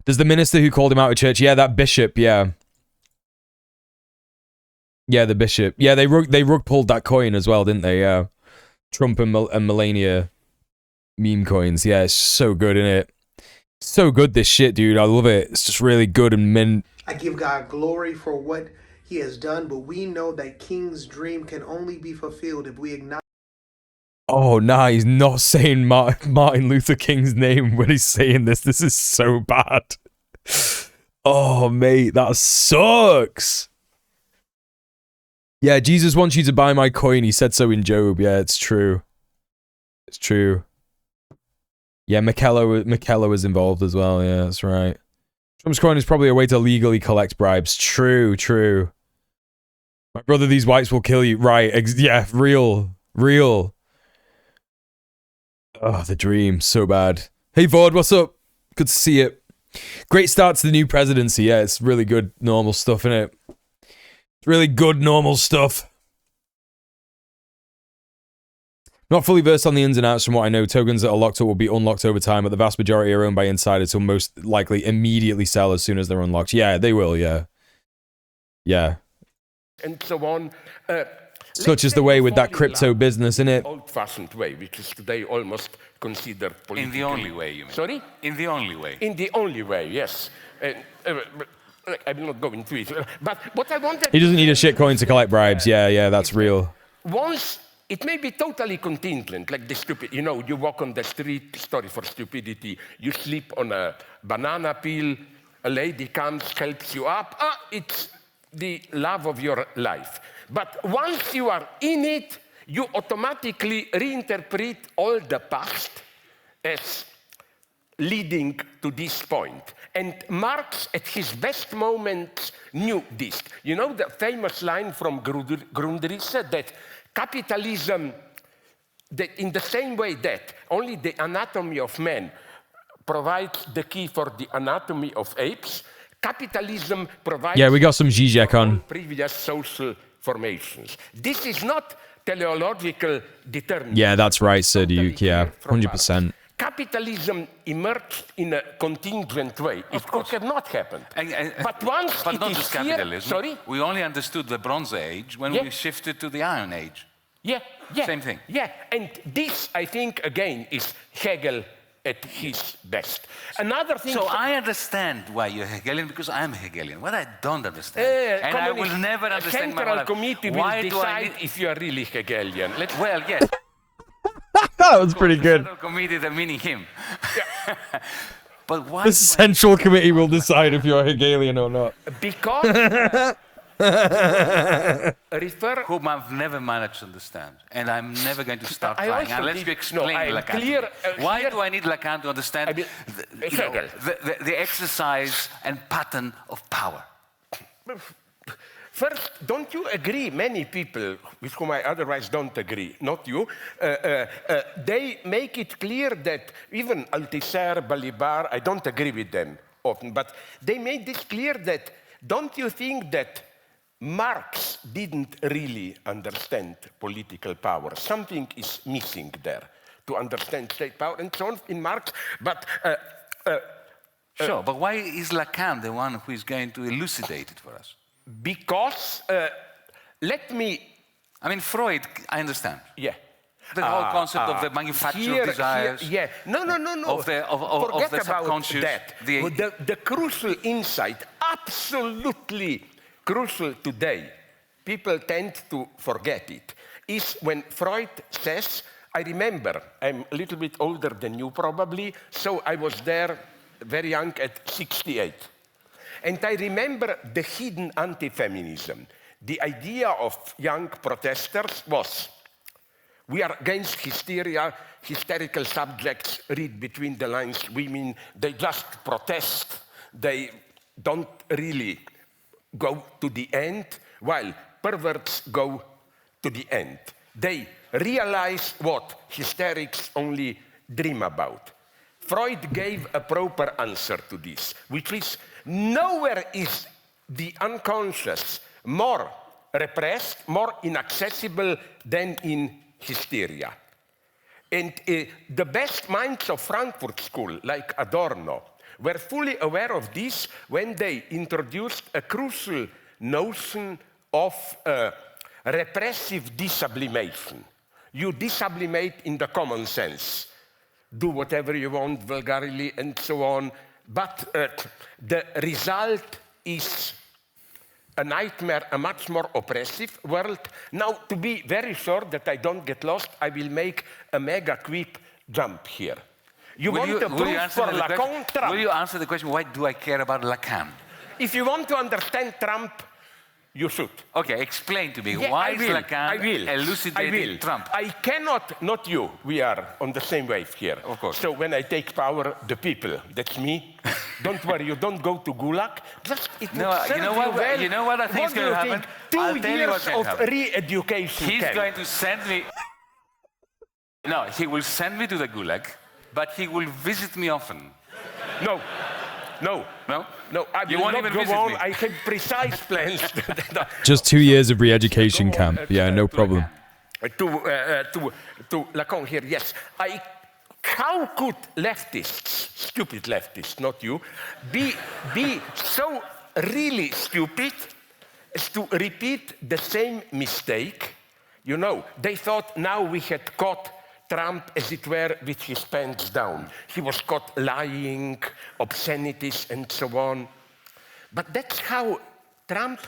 There's the minister who called him out of church. Yeah, that bishop, yeah. Yeah, the bishop. Yeah, they rug pulled that coin as well, didn't they? Yeah. Trump and Melania meme coins. Yeah, it's so good, isn't it? So good, this shit, dude. I love it. It's just really good and mint. I give God glory for what he has done, but we know that King's dream can only be fulfilled if we acknowledge. Oh, nah, he's not saying Martin Luther King's name when he's saying this. This is so bad. Oh, mate, that sucks. Yeah, Jesus wants you to buy my coin. He said so in Job. Yeah, it's true. It's true. Yeah, McKellar was involved as well. Yeah, that's right. Trump's coin is probably a way to legally collect bribes. True, true. My brother, these whites will kill you. Right, yeah, real. Oh, the dream. So bad. Hey, Vord, what's up? Good to see you. Great start to the new presidency. Yeah, it's really good, normal stuff, isn't it? It's really good, normal stuff. Not fully versed on the ins and outs from what I know. Tokens that are locked up will be unlocked over time, but the vast majority are owned by insiders who will most likely immediately sell as soon as they're unlocked. Yeah, they will, yeah. Yeah. And so on. Such is the way with that crypto business, innit? Old-fashioned way, which is today almost considered political. In the only way, you mean? Sorry? In the only way. In the only way, yes. I'm not going to it. But what I wanted... He doesn't need a shitcoin to collect bribes. Yeah, that's real. Once, it may be totally contingent, like the stupid... You know, you walk on the street, sorry for stupidity, you sleep on a banana peel, a lady comes, helps you up. It's the love of your life. But once you are in it, you automatically reinterpret all the past as leading to this point. And Marx, at his best moments, knew this. You know the famous line from Grundrisse that capitalism, that in the same way that only the anatomy of man provides the key for the anatomy of apes, capitalism provides... Yeah, we got some Zizek on. ...previous social formations. This is not teleological determinism. Yeah, that's right, Sir Duke, yeah, 100%. Capitalism emerged in a contingent way. It could have not happened. But once but it not is just here, capitalism. sorry? We only understood the Bronze Age when we shifted to the Iron Age. Yeah. Same thing. Yeah, and this, I think, again, is Hegel at his best. Another thing... So I understand why you're Hegelian, because I'm Hegelian. What I don't understand, and I will never understand my life. Central Committee will decide if you are really Hegelian. Well, yes. That was pretty good. Central Committee, the meaning him. But why? The Central Committee will decide if you're Hegelian or not. Because refer. Whom I've never managed to understand, and I'm never going to start I trying also unless did- you explain no, I'm Lacan. clear, Why here- do I need Lacan to understand the exercise and pattern of power? First, don't you agree? Many people with whom I otherwise don't agree, not you, they make it clear that even Althusser, Balibar, I don't agree with them often, but they made this clear that don't you think that Marx didn't really understand political power? Something is missing there to understand state power and so on in Marx, but Sure, but why is Lacan the one who is going to elucidate it for us? because, let me... I mean, Freud, I understand. Yeah. The whole concept of the manufacture of desires. Yeah. No. Of the Forget about subconscious. that. The crucial insight, absolutely crucial today, people tend to forget it, is when Freud says, I remember, I'm a little bit older than you probably, so I was there very young at 68. And I remember the hidden anti-feminism. The idea of young protesters was, we are against hysteria, hysterical subjects read between the lines, women, they just protest, they don't really go to the end, while perverts go to the end. They realize what hysterics only dream about. Freud gave a proper answer to this, which is nowhere is the unconscious more repressed, more inaccessible than in hysteria. And the best minds of Frankfurt School, like Adorno, were fully aware of this when they introduced a crucial notion of repressive disublimation. You disublimate in the common sense. Do whatever you want vulgarly and so on, but the result is a nightmare, a much more oppressive world. Now, to be very sure that I don't get lost, I will make a mega quick jump here. You want to prove for Lacan Trump? Will you answer the question, why do I care about Lacan? If you want to understand Trump, you should. Okay, explain to me, Yeah, why I is will. Lacan elucidating Trump? I cannot, not you, we are on the same wave here. Of course. So when I take power, the people, that's me. Don't worry, you don't go to Gulag. Just, it No, would serve you know what? well. You know what I think is What do going to you happen? think? I'll 2 tell you years what's going to of happen. re-education. He's camp. going to send me... No, he will send me to the Gulag, but he will visit me often. No. No. No? No, I You will won't not even go visit on. me. I have precise plans. Just 2 years of re-education camp. Yeah, no problem. To Lacan here, yes. How could leftists, stupid leftists, not you, be so really stupid as to repeat the same mistake? You know, they thought now we had caught Trump, as it were, with his pants down. He was caught lying, obscenities, and so on. But that's how Trump,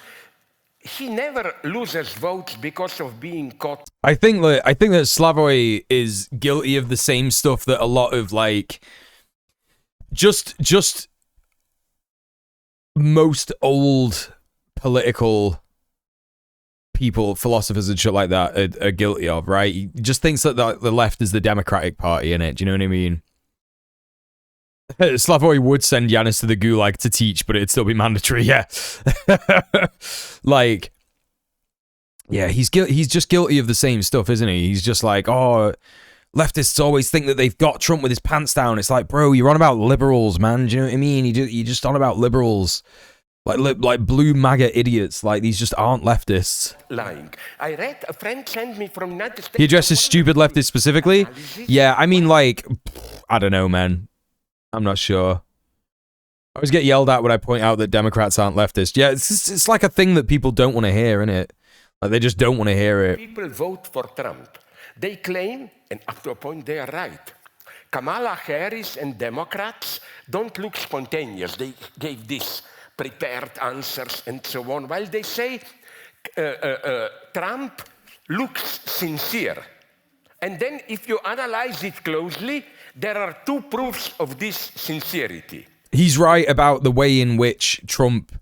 he never loses votes because of being caught. I think that Slavoj is guilty of the same stuff that a lot of like just most old political people, philosophers and shit like that are guilty of, right? He just thinks that the left is the Democratic Party, innit? Do you know what I mean? Slavoj would send Yanis to the Gulag to teach, but it'd still be mandatory, yeah. Like, yeah, he's just guilty of the same stuff, isn't he? He's just like, oh, leftists always think that they've got Trump with his pants down. It's like, bro, you're on about liberals, man. Do you know what I mean? You're just on about liberals. Like blue MAGA idiots. Like, these just aren't leftists. Lying. I read a friend sent me from United States. He addresses stupid leftists specifically? Yeah, I mean, like, I don't know, man. I'm not sure. I always get yelled at when I point out that Democrats aren't leftist. Yeah, it's like a thing that people don't want to hear, innit? Like, they just don't want to hear it. People vote for Trump. They claim, and up to a point they are right, Kamala Harris and Democrats don't look spontaneous. They gave this prepared answers and so on, while they say Trump looks sincere. And then if you analyze it closely, There are two proofs of this sincerity. He's right about the way in which Trump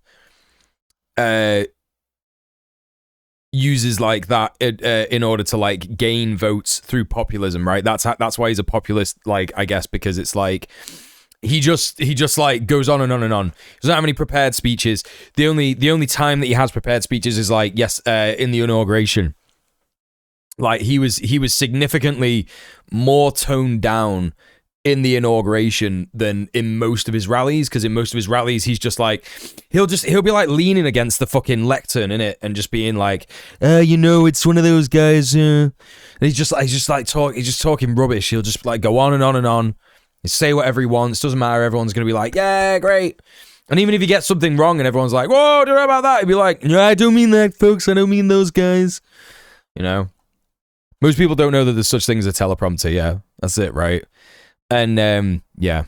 uses like that in order to like gain votes through populism, right? That's why he's a populist, like, I guess, because it's like he just like goes on and on and on. He doesn't have any prepared speeches. The only time that he has prepared speeches is like in the inauguration. Like he was significantly more toned down in the inauguration than in most of his rallies, because in most of his rallies he's just like he'll be like leaning against the fucking lectern in it and just being like, it's one of those guys, and he's just talking rubbish. He'll just like go on and on and on. He say whatever he wants, doesn't matter, everyone's gonna be like, yeah, great. And even if he gets something wrong and everyone's like, whoa, don't know about that, he'd be like, no, I don't mean that, folks, I don't mean those guys. Most people don't know that there's such thing as a teleprompter. Yeah, that's it, right? And yeah,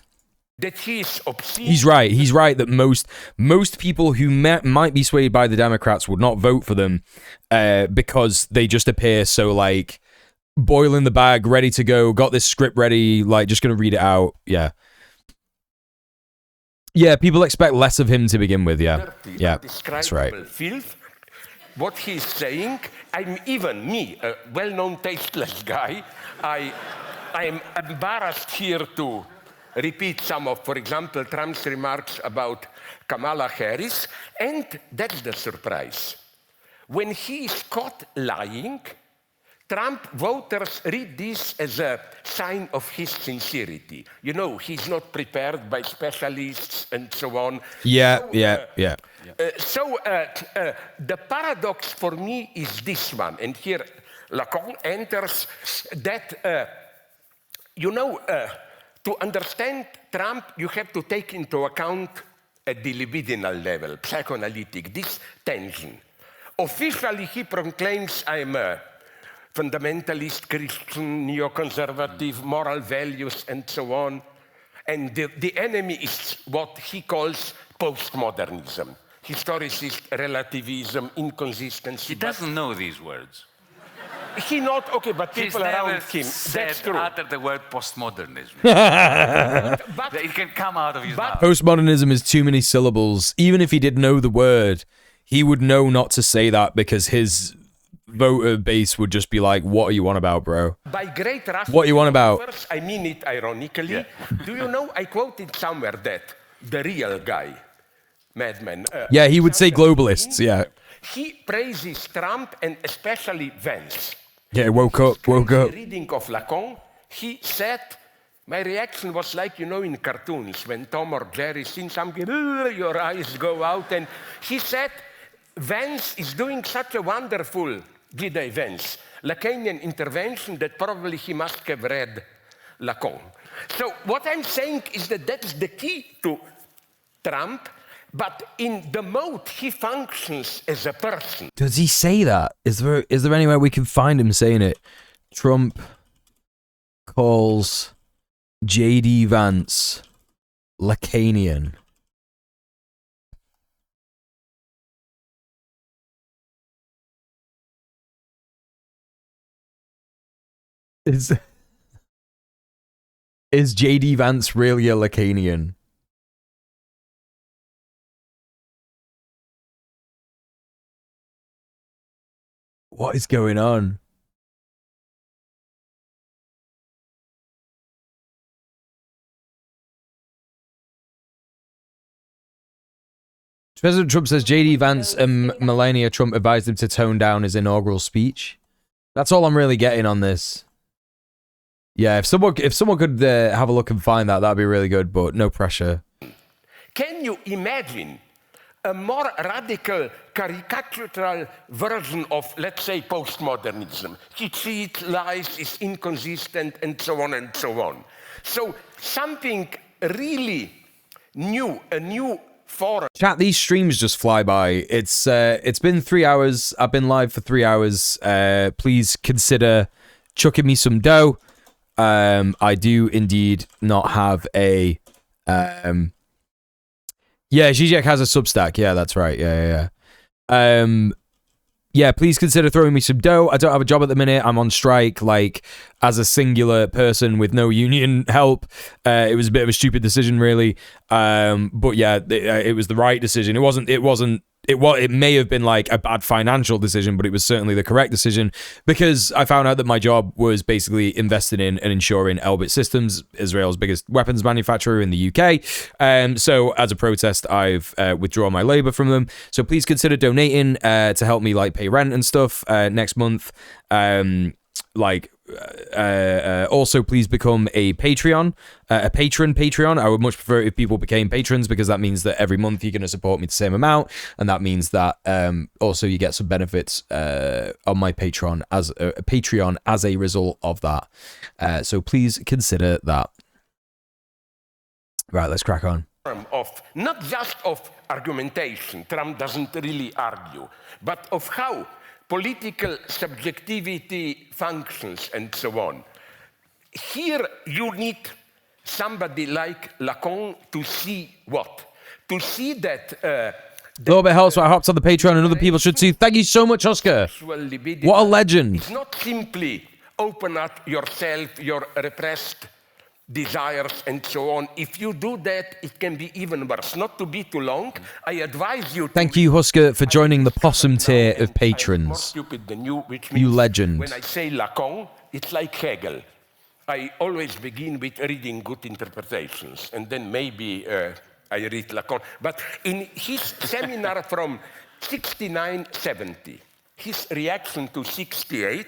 that he's right. He's right that most people who might be swayed by the Democrats would not vote for them because they just appear so like boil in the bag, ready to go, got this script ready, like just gonna read it out. Yeah, people expect less of him to begin with. Yeah, that's right. Filth. What he's saying, I'm even me, a well-known tasteless guy. I'm embarrassed here to repeat some of, for example, Trump's remarks about Kamala Harris, and that's the surprise. When he is caught lying, Trump voters read this as a sign of his sincerity. He's not prepared by specialists and so on. So the paradox for me is this one, and here Lacan enters that, to understand Trump, you have to take into account at the libidinal level, psychoanalytic, this tension. Officially, he proclaims, I'm a fundamentalist, Christian, neoconservative, moral values, and so on. And the enemy is what he calls postmodernism. Historicist, relativism, inconsistency. He doesn't know these words. He not, okay, but people around him, that's true. Utter the word postmodernism. but it can come out of his mouth. Postmodernism is too many syllables. Even if he did know the word, he would know not to say that because his voter base would just be like, what are you on about, bro? By great what are you on about? First, I mean it ironically. Yeah. Do you know, I quoted somewhere that the real guy, madman. Yeah, he would say globalists, yeah. He praises Trump and especially Vance. Yeah, woke up. Reading of Lacan, he said, my reaction was like, in cartoons, when Tom or Jerry see something, your eyes go out, and he said, Vance is doing such a wonderful, G.D. Vance, Lacanian intervention that probably he must have read Lacan. So what I'm saying is that that's the key to Trump, but in the mode he functions as a person. Does he say that? Is there anywhere we can find him saying it? Trump calls J.D. Vance Lacanian. Is J.D. Vance really a Lacanian? What is going on? President Trump says J.D. Vance and Melania Trump advised him to tone down his inaugural speech. That's all I'm really getting on this. Yeah, if someone could have a look and find that, that'd be really good, but no pressure. Can you imagine a more radical, caricatural version of, let's say, postmodernism? He cheats, lies, is inconsistent, and so on and so on. So something really new, a new forum. Chat, these streams just fly by. It's been 3 hours. I've been live for 3 hours. Please consider chucking me some dough. I do indeed not have a yeah, Zizek has a Substack. Yeah, that's right. Yeah. yeah, please consider throwing me some dough. I don't have a job at the minute. I'm on strike, like, as a singular person with no union help. It was a bit of a stupid decision, really. But yeah, it was the right decision. It may have been like a bad financial decision, but it was certainly the correct decision because I found out that my job was basically invested in and ensuring Elbit Systems, Israel's biggest weapons manufacturer in the UK. So as a protest, I've withdrawn my labor from them. So please consider donating to help me like pay rent and stuff next month. Also please become a patron. I would much prefer if people became patrons because that means that every month you're going to support me the same amount, and that means that also you get some benefits on my Patreon as a result of that. So please consider that. Right, let's crack on. Of not just of argumentation, Trump doesn't really argue, but of how political subjectivity functions and so on. Here you need somebody like Lacan to see what? To see that... a little bit helps, so I hopped on the Patreon and other people should too. Thank you so much, Oscar. What a legend. It's not simply open up yourself, your repressed desires and so on. If you do that, it can be even worse. Not to be too long, I advise you... Thank you, Husker, for joining the possum tier of patrons. More stupid than you, which means you legend. When I say Lacan, it's like Hegel. I always begin with reading good interpretations, and then maybe I read Lacan. But in his seminar from 69-70, his reaction to 68,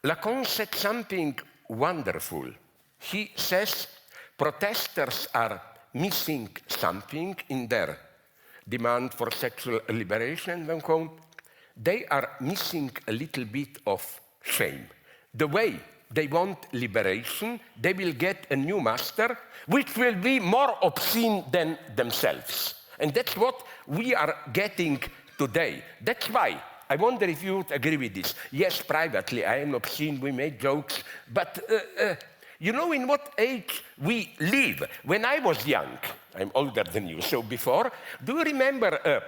Lacan said something wonderful. He says protesters are missing something in their demand for sexual liberation. They are missing a little bit of shame. The way they want liberation, they will get a new master, which will be more obscene than themselves. And that's what we are getting today. That's why I wonder if you would agree with this. Yes, privately, I am obscene, we make jokes, but you know in what age we live? When I was young, I'm older than you, so before, do you remember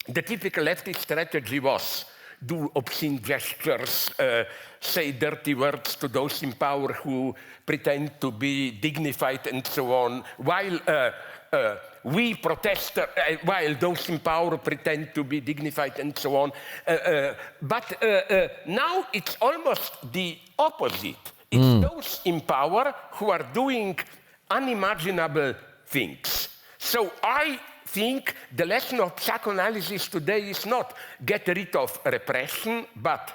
the typical leftist strategy was do obscene gestures, say dirty words to those in power who pretend to be dignified and so on, while we protesters, while those in power pretend to be dignified and so on. But now it's almost the opposite. It's those in power who are doing unimaginable things. So I think the lesson of psychoanalysis today is not get rid of repression, but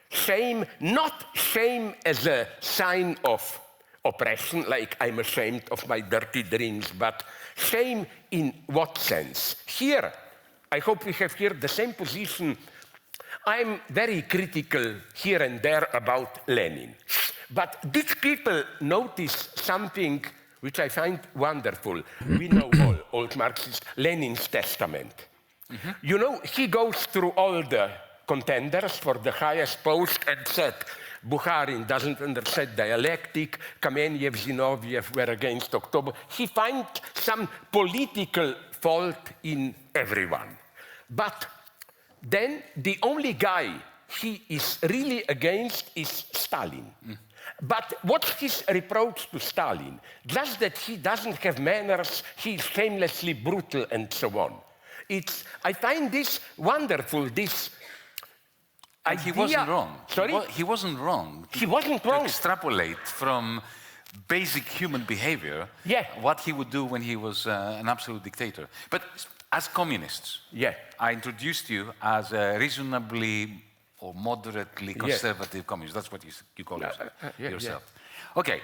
shame, not shame as a sign of oppression, like I'm ashamed of my dirty dreams, but shame in what sense? Here, I hope we have here the same position. I'm very critical here and there about Lenin. But these people notice something which I find wonderful. We know all old Marxists, Lenin's testament. You know, he goes through all the contenders for the highest post and said, Bukharin doesn't understand dialectic, Kamenev, Zinoviev were against October. He finds some political fault in everyone. But then the only guy he is really against is Stalin. But what's his reproach to Stalin? Just that he doesn't have manners, he's shamelessly brutal and so on. I find this wonderful, this idea. He wasn't wrong. Sorry? He wasn't wrong. He wasn't wrong. To extrapolate from basic human behavior what he would do when he was an absolute dictator. But as communists, I introduced you as a reasonably or moderately conservative communist. That's what you call yourself. Okay.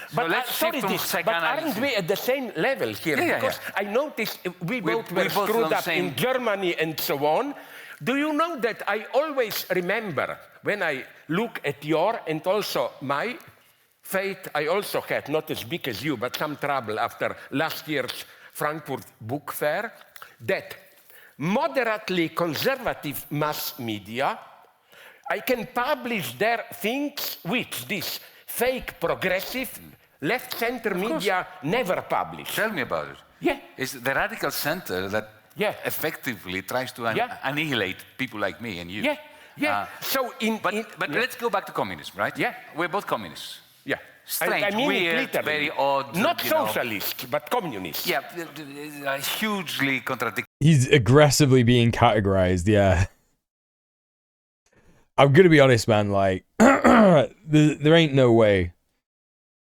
So but let's sorry, but aren't we at the same level here? Because I noticed we both were screwed up in Germany and so on. Do you know that I always remember when I look at your and also my fate, I also had, not as big as you, but some trouble after last year's Frankfurt Book Fair, that moderately conservative mass media, I can publish their things which this fake progressive left-center media never publish. Tell me about it. Yeah. It's the radical center that effectively tries to annihilate people like me and you. Yeah. But let's go back to communism, right? Yeah. We're both communists. Yeah. Strange, I mean weird, literally. very odd. Not socialist, but communist. Yeah, hugely contradictory. He's aggressively being categorized, yeah. I'm gonna be honest, man, like, there ain't no way.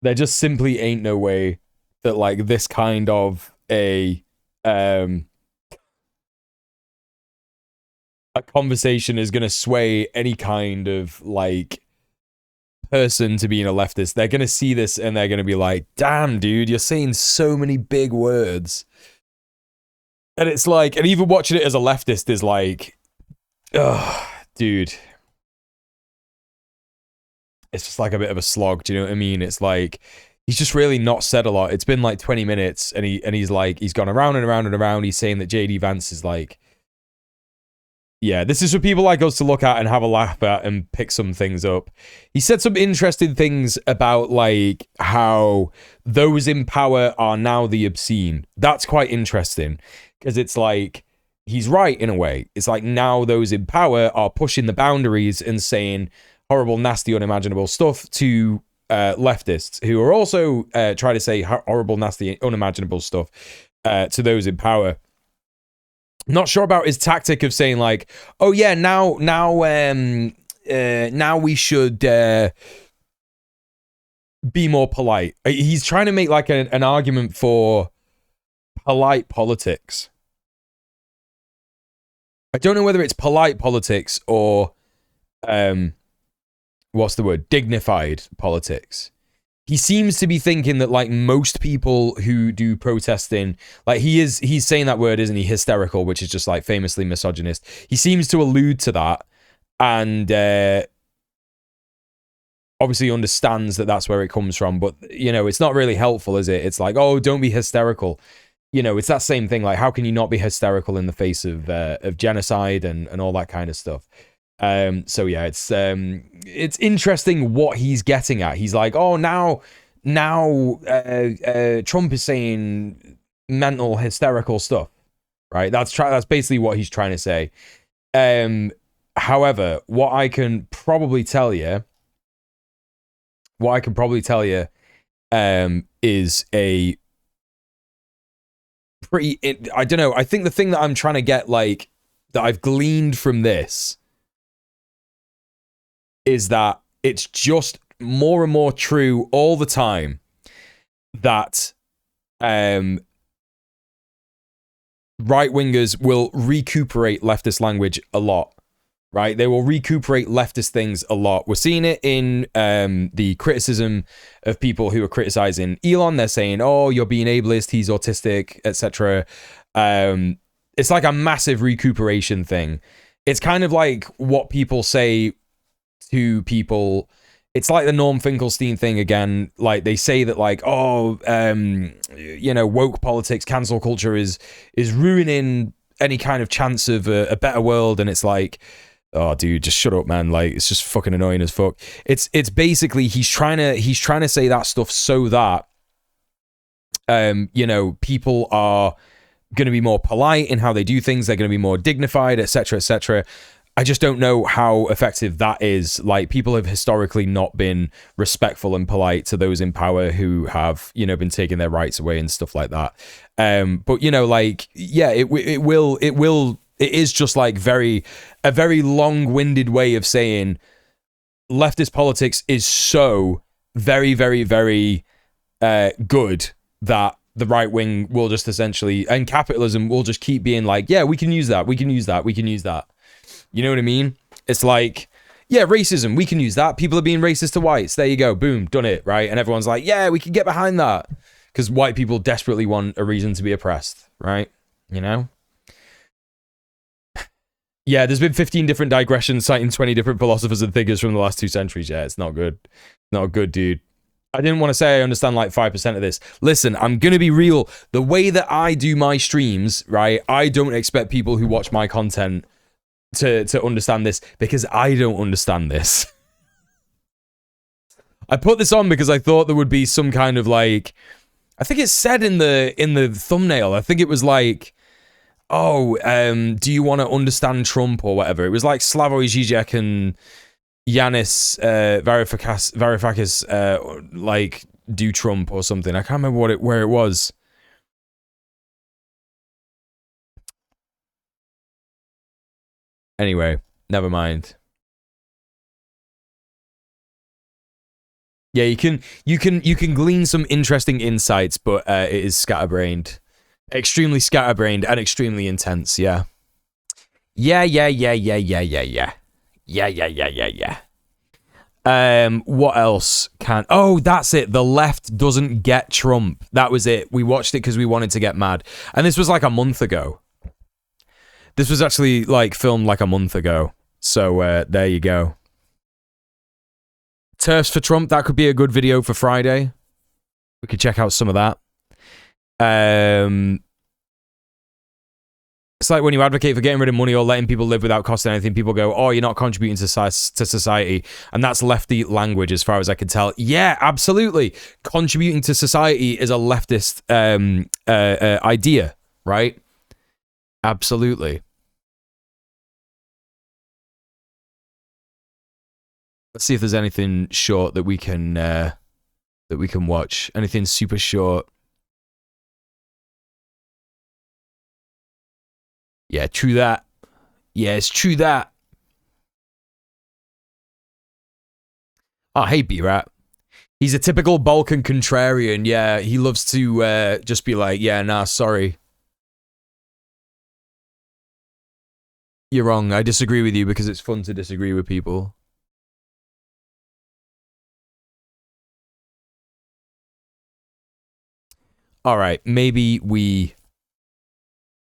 There just simply ain't no way that, like, this kind of a conversation is gonna sway any kind of, like, person to being a leftist. They're gonna see this and they're gonna be like, damn, dude, you're saying so many big words. And it's like, and even watching it as a leftist is like, ugh, dude. It's just like a bit of a slog, do you know what I mean? It's like, he's just really not said a lot. It's been like 20 minutes and he's like, he's gone around and around and around. He's saying that JD Vance is like, yeah, this is for people like us to look at and have a laugh at and pick some things up. He said some interesting things about like how those in power are now the obscene. That's quite interesting because it's like, he's right in a way. It's like now those in power are pushing the boundaries and saying horrible, nasty, unimaginable stuff to leftists who are also trying to say horrible, nasty, unimaginable stuff to those in power. Not sure about his tactic of saying like, oh yeah, now we should be more polite. He's trying to make like an argument for polite politics. I don't know whether it's polite politics or what's the word? Dignified politics. He seems to be thinking that like most people who do protesting, like he's saying that word, isn't he? Hysterical, which is just like famously misogynist. He seems to allude to that and obviously understands that that's where it comes from. But, you know, it's not really helpful, is it? It's like, oh, don't be hysterical. You know, it's that same thing. Like, how can you not be hysterical in the face of genocide and all that kind of stuff? So yeah, it's interesting what he's getting at. He's like, oh, now Trump is saying mental hysterical stuff, right? That's basically what he's trying to say. However, what I can probably tell you is a pretty, I don't know. I think the thing that I'm trying to get, like, that I've gleaned from this is that it's just more and more true all the time that right-wingers will recuperate leftist language a lot, right? They will recuperate leftist things a lot. We're seeing it in the criticism of people who are criticizing Elon. They're saying, oh, you're being ableist, he's autistic, etc. It's like a massive recuperation thing. It's kind of like what people say to people. It's like the Norm Finkelstein thing again. Like they say that like, oh, you know, woke politics, cancel culture is ruining any kind of chance of a better world. And it's like, oh, dude, just shut up, man. Like, it's just fucking annoying as fuck. It's basically he's trying to say that stuff so that you know, people are going to be more polite in how they do things. They're going to be more dignified, etc., etc. I just don't know how effective that is. Like, people have historically not been respectful and polite to those in power who have, you know, been taking their rights away and stuff like that. But, you know, like, yeah, it is just like a very long-winded way of saying leftist politics is so very, very, very good that the right wing will just essentially, and capitalism will just keep being like, yeah, we can use that. We can use that. We can use that. You know what I mean? It's like, yeah, racism, we can use that. People are being racist to whites. There you go. Boom, done it, right? And everyone's like, yeah, we can get behind that. Because white people desperately want a reason to be oppressed, right? You know? Yeah, there's been 15 different digressions citing 20 different philosophers and thinkers from the last 2 centuries. Yeah, it's not good. Not good, dude. I didn't want to say I understand like 5% of this. Listen, I'm going to be real. The way that I do my streams, right? I don't expect people who watch my content to understand this, because I don't understand this. I put this on because I thought there would be some kind of like, I think it said in the thumbnail, I think it was like, Oh, do you want to understand Trump or whatever? It was like Slavoj Žižek and Yanis Varoufakis, like, do Trump or something. I can't remember where it was. Anyway, never mind. Yeah, you can glean some interesting insights, but it is scatterbrained. Extremely scatterbrained and extremely intense, yeah. Yeah. What else can... Oh, that's it. The left doesn't get Trump. That was it. We watched it because we wanted to get mad. And this was like a month ago. This was actually like filmed like a month ago. So there you go. Turfs for Trump, that could be a good video for Friday. We could check out some of that. It's like when you advocate for getting rid of money or letting people live without costing anything, people go, oh, you're not contributing to society. And that's lefty language as far as I can tell. Yeah, absolutely. Contributing to society is a leftist idea, right? Absolutely. Let's see if there's anything short that we can watch. Anything super short. Yeah, true that. Yeah, it's true that. Oh, hey, B-Rat. He's a typical Balkan contrarian. Yeah, he loves to just be like, yeah, nah, sorry. You're wrong. I disagree with you because it's fun to disagree with people. All right, maybe we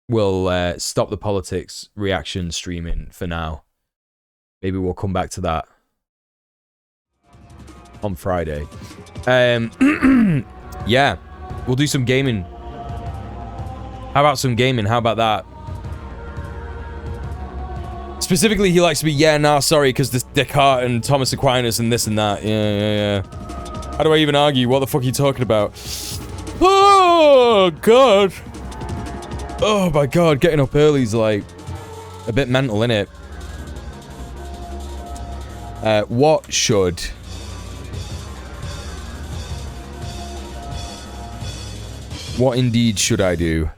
will stop the politics reaction streaming for now. Maybe we'll come back to that on Friday. Yeah, we'll do some gaming. How about some gaming? How about that? Specifically, he likes to be, yeah, nah, sorry, because this Descartes and Thomas Aquinas and this and that. Yeah. How do I even argue? What the fuck are you talking about? Oh, God. Oh, my God. Getting up early is, like, a bit mental, innit? What indeed should I do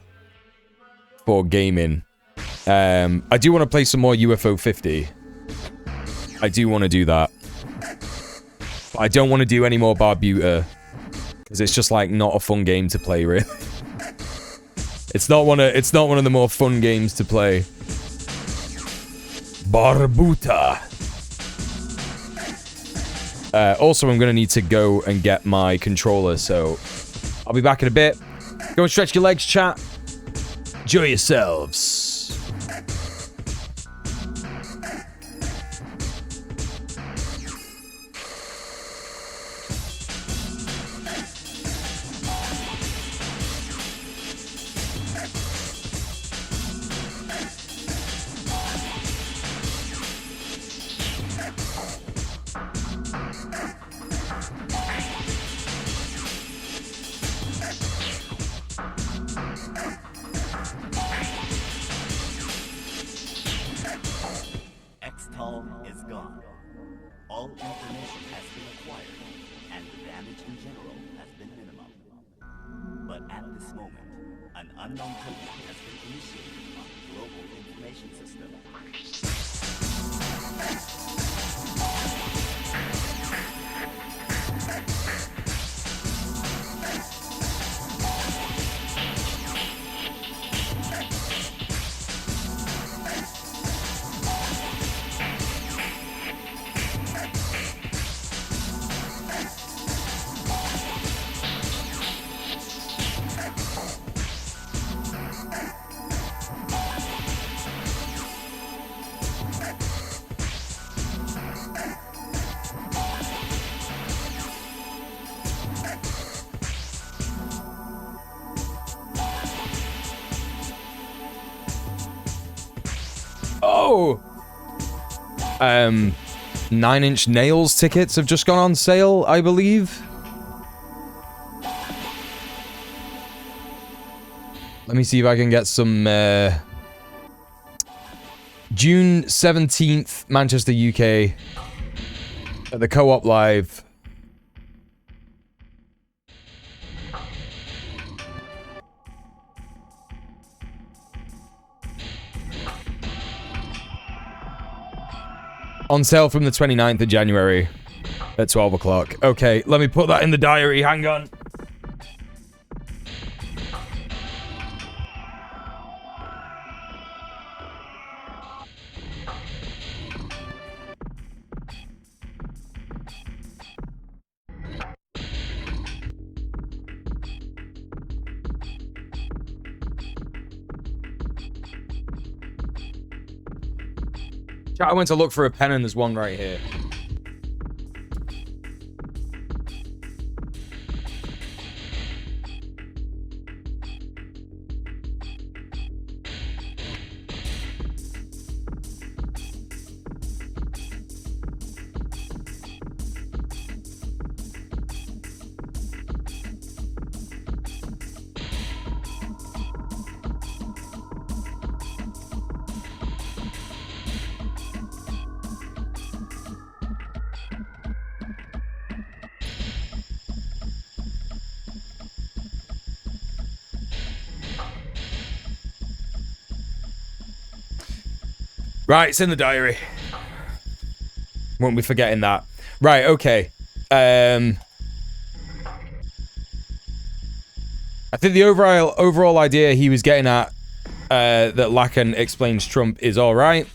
for gaming? I do want to play some more UFO 50. I do want to do that. But I don't want to do any more Barbuta. Because it's just like not a fun game to play, really. It's not one of the more fun games to play. Barbuta. Also, I'm gonna need to go and get my controller, so I'll be back in a bit. Go and stretch your legs, chat. Enjoy yourselves. Oh! 9 Inch Nails tickets have just gone on sale, I believe. Let me see if I can get some June 17th, Manchester, UK. At the Co-op Live. On sale from the 29th of January at 12 o'clock. Okay, let me put that in the diary. Hang on. I went to look for a pen and there's one right here. Right, it's in the diary. Won't be forgetting that. Right, okay. I think the overall idea he was getting at, that Lacan explains Trump, is all right.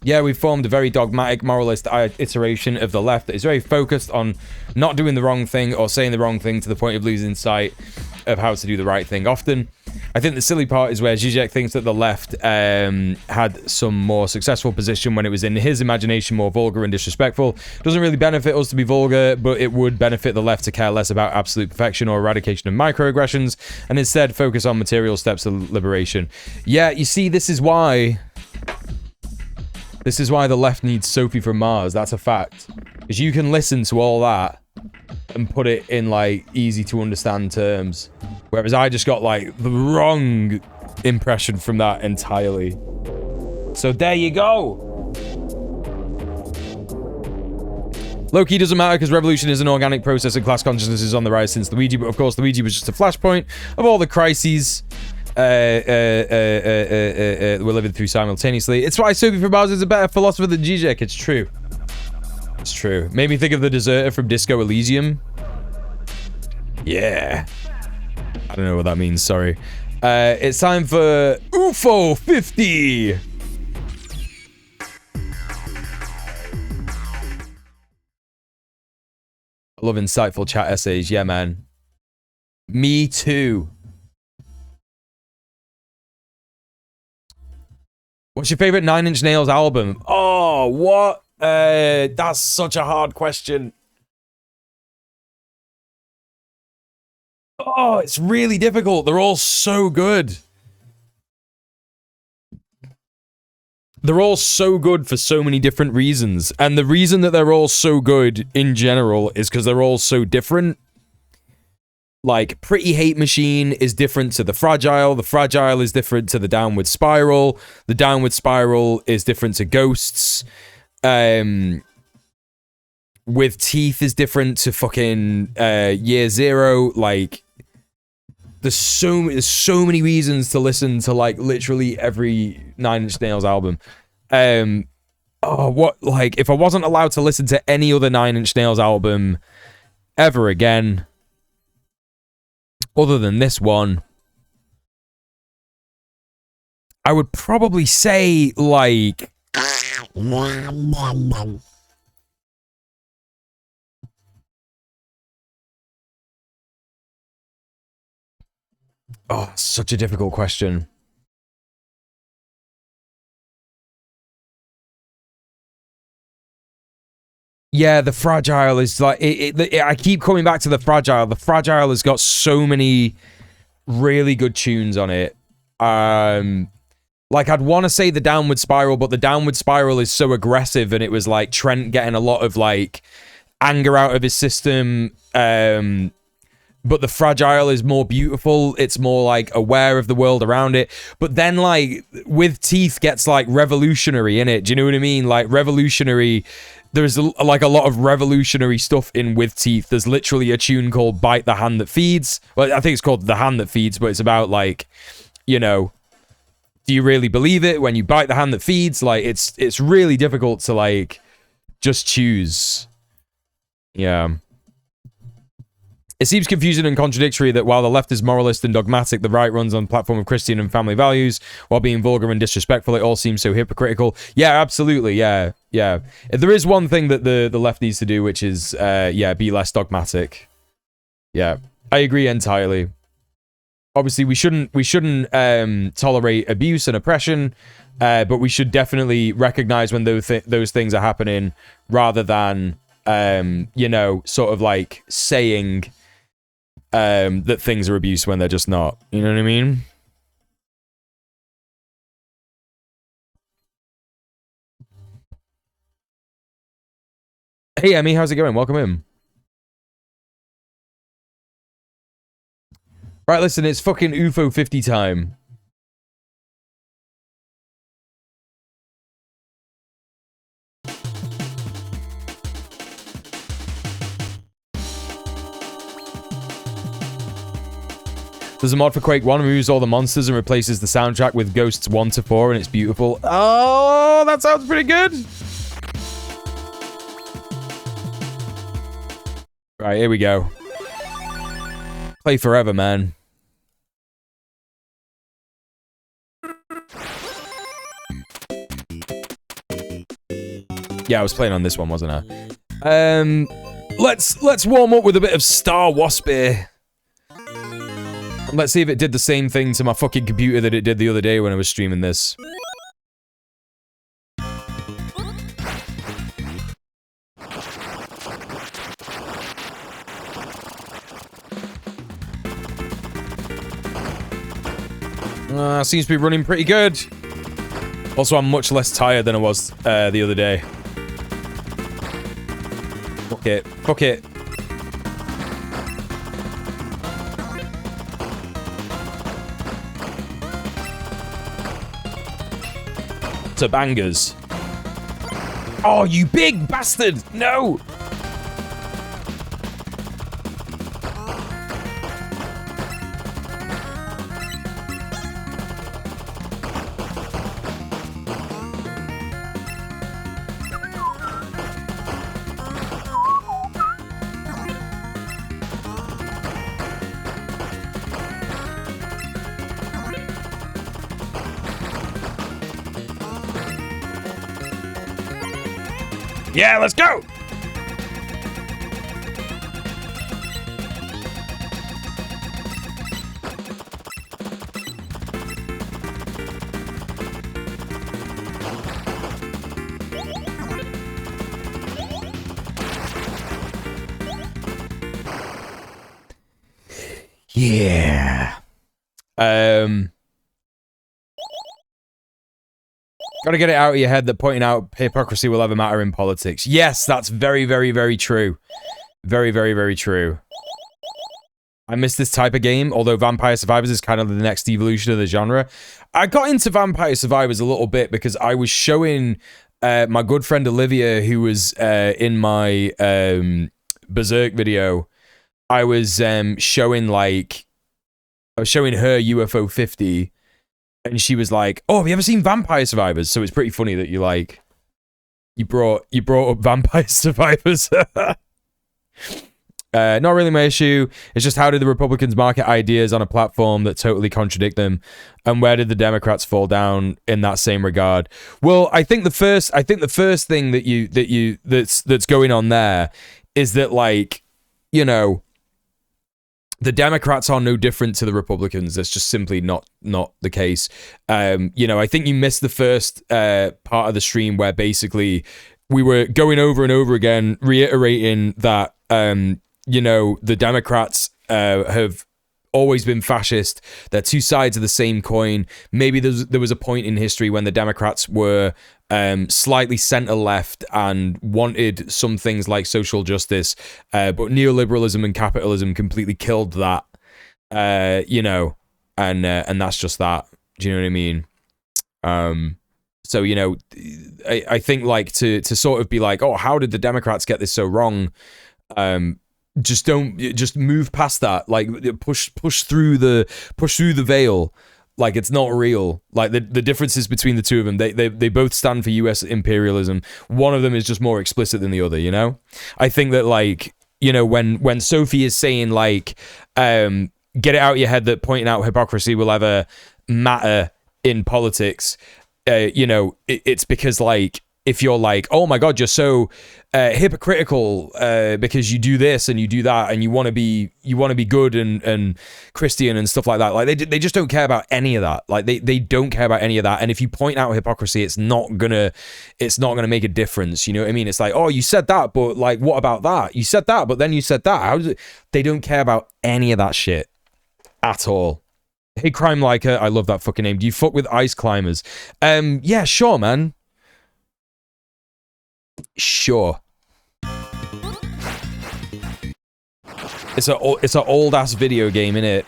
Yeah, we've formed a very dogmatic, moralist iteration of the left that is very focused on not doing the wrong thing or saying the wrong thing to the point of losing sight of how to do the right thing often. I think the silly part is where Zizek thinks that the left had some more successful position when it was in his imagination more vulgar and disrespectful. Doesn't really benefit us to be vulgar, but it would benefit the left to care less about absolute perfection or eradication of microaggressions and instead focus on material steps of liberation. Yeah, you see, this is why the left needs Sophie from Mars. That's a fact. Because you can listen to all that and put it in, like, easy to understand terms. Whereas I just got, like, the wrong impression from that entirely. So there you go. Low-key doesn't matter because revolution is an organic process and class consciousness is on the rise since Luigi. But of course, Luigi was just a flashpoint of all the crises we're living through simultaneously. It's why Sophie from Mars is a better philosopher than Zizek. It's true. It's true. Made me think of the deserter from Disco Elysium. Yeah. I don't know what that means, sorry. It's time for UFO 50! I love insightful chat essays, yeah man. Me too. What's your favorite Nine Inch Nails album? Oh, what? That's such a hard question. Oh, it's really difficult. They're all so good. They're all so good for so many different reasons. And the reason that they're all so good in general is because they're all so different. Like, Pretty Hate Machine is different to The Fragile is different to The Downward Spiral is different to Ghosts. With Teeth is different to fucking Year Zero. Like, there's so many reasons to listen to, like, literally every Nine Inch Nails album. If I wasn't allowed to listen to any other Nine Inch Nails album ever again, other than this one, I would probably say, like... Oh, such a difficult question. Yeah, The Fragile is like... I keep coming back to The Fragile. The Fragile has got so many really good tunes on it. Like, I'd want to say The Downward Spiral, but The Downward Spiral is so aggressive, and it was, like, Trent getting a lot of, like, anger out of his system, but the fragile is more beautiful. It's more like aware of the world around it. But then like with teeth gets like revolutionary in it. Do you know what I mean? Like revolutionary. There's like a lot of revolutionary stuff in With Teeth. There's literally a tune called Bite the Hand That Feeds. Well, I think it's called The Hand That Feeds, but it's about like, you know, do you really believe it when you bite the hand that feeds? Like it's really difficult to like just choose. Yeah. It seems confusing and contradictory that while the left is moralist and dogmatic, the right runs on the platform of Christian and family values while being vulgar and disrespectful. It all seems so hypocritical. Yeah, absolutely. Yeah. Yeah. There is one thing that the left needs to do, which is, yeah, be less dogmatic. Yeah, I agree entirely. Obviously, we shouldn't tolerate abuse and oppression, but we should definitely recognize when those things are happening rather than, you know, sort of like saying that things are abuse when they're just not. You know what I mean? Hey, Emmy, how's it going? Welcome in. Right, listen, it's fucking UFO 50 time. There's a mod for Quake 1, removes all the monsters and replaces the soundtrack with Ghosts 1 to 4, and it's beautiful. Oh, that sounds pretty good. Right, here we go. Play forever, man. Yeah, I was playing on this one, wasn't I? Let's warm up with a bit of Star Wasp here. Let's see if it did the same thing to my fucking computer that it did the other day when I was streaming this. Seems to be running pretty good. Also, I'm much less tired than I was the other day. Fuck it. Fuck it. To bangers. Oh, you big bastard! No! Yeah, let's go! Yeah. Gotta get it out of your head that pointing out hypocrisy will ever matter in politics. Yes, that's very, very, very true. Very, very, very true. I miss this type of game, although Vampire Survivors is kind of the next evolution of the genre. I got into Vampire Survivors a little bit because I was showing my good friend Olivia, who was in my Berserk video. I was showing her UFO 50. And she was like, "Oh, have you ever seen Vampire Survivors?" So it's pretty funny that you brought up Vampire Survivors. Not really my issue. It's just how did the Republicans market ideas on a platform that totally contradict them, and where did the Democrats fall down in that same regard? Well, I think the first thing that's going on there is that, like, you know, the Democrats are no different to the Republicans. That's just simply not the case. You know, I think you missed the first part of the stream where basically we were going over and over again, reiterating that, you know, the Democrats have always been fascist. They're two sides of the same coin. Maybe there was a point in history when the Democrats were slightly center-left and wanted some things like social justice, but neoliberalism and capitalism completely killed that, you know, and that's just that. Do you know what I mean? So, you know, I think like to sort of be like, oh, how did the Democrats get this so wrong? Just move past that. Like push through the veil. Like it's not real. Like the differences between the two of them, they both stand for US imperialism. One of them is just more explicit than the other, you know? I think that like, you know, when Sophie is saying like, get it out of your head that pointing out hypocrisy will ever matter in politics, you know, it's because like, if you're like, oh my God, you're so hypocritical because you do this and you do that and you want to be good and Christian and stuff like that. Like they just don't care about any of that. Like they don't care about any of that. And if you point out hypocrisy, it's not gonna make a difference. You know what I mean? It's like, oh, you said that, but like, what about that? You said that, but then you said that. How does it? They don't care about any of that shit at all. Hey, Crime Liker, I love that fucking name. Do you fuck with ice climbers? Yeah, sure, man. Sure. It's an old ass video game, innit?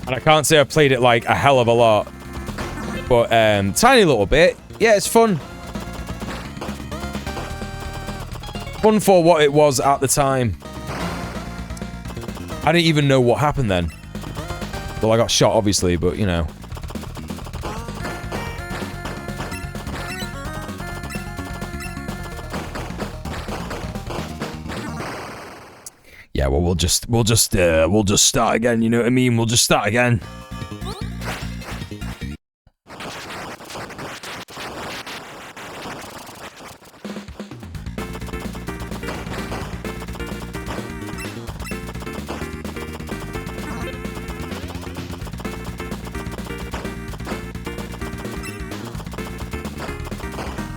And I can't say I've played it like a hell of a lot, but tiny little bit. Yeah, it's fun. Fun for what it was at the time. I didn't even know what happened then. Well, I got shot, obviously, but, you know. Yeah, well, we'll just start again, you know what I mean? We'll just start again.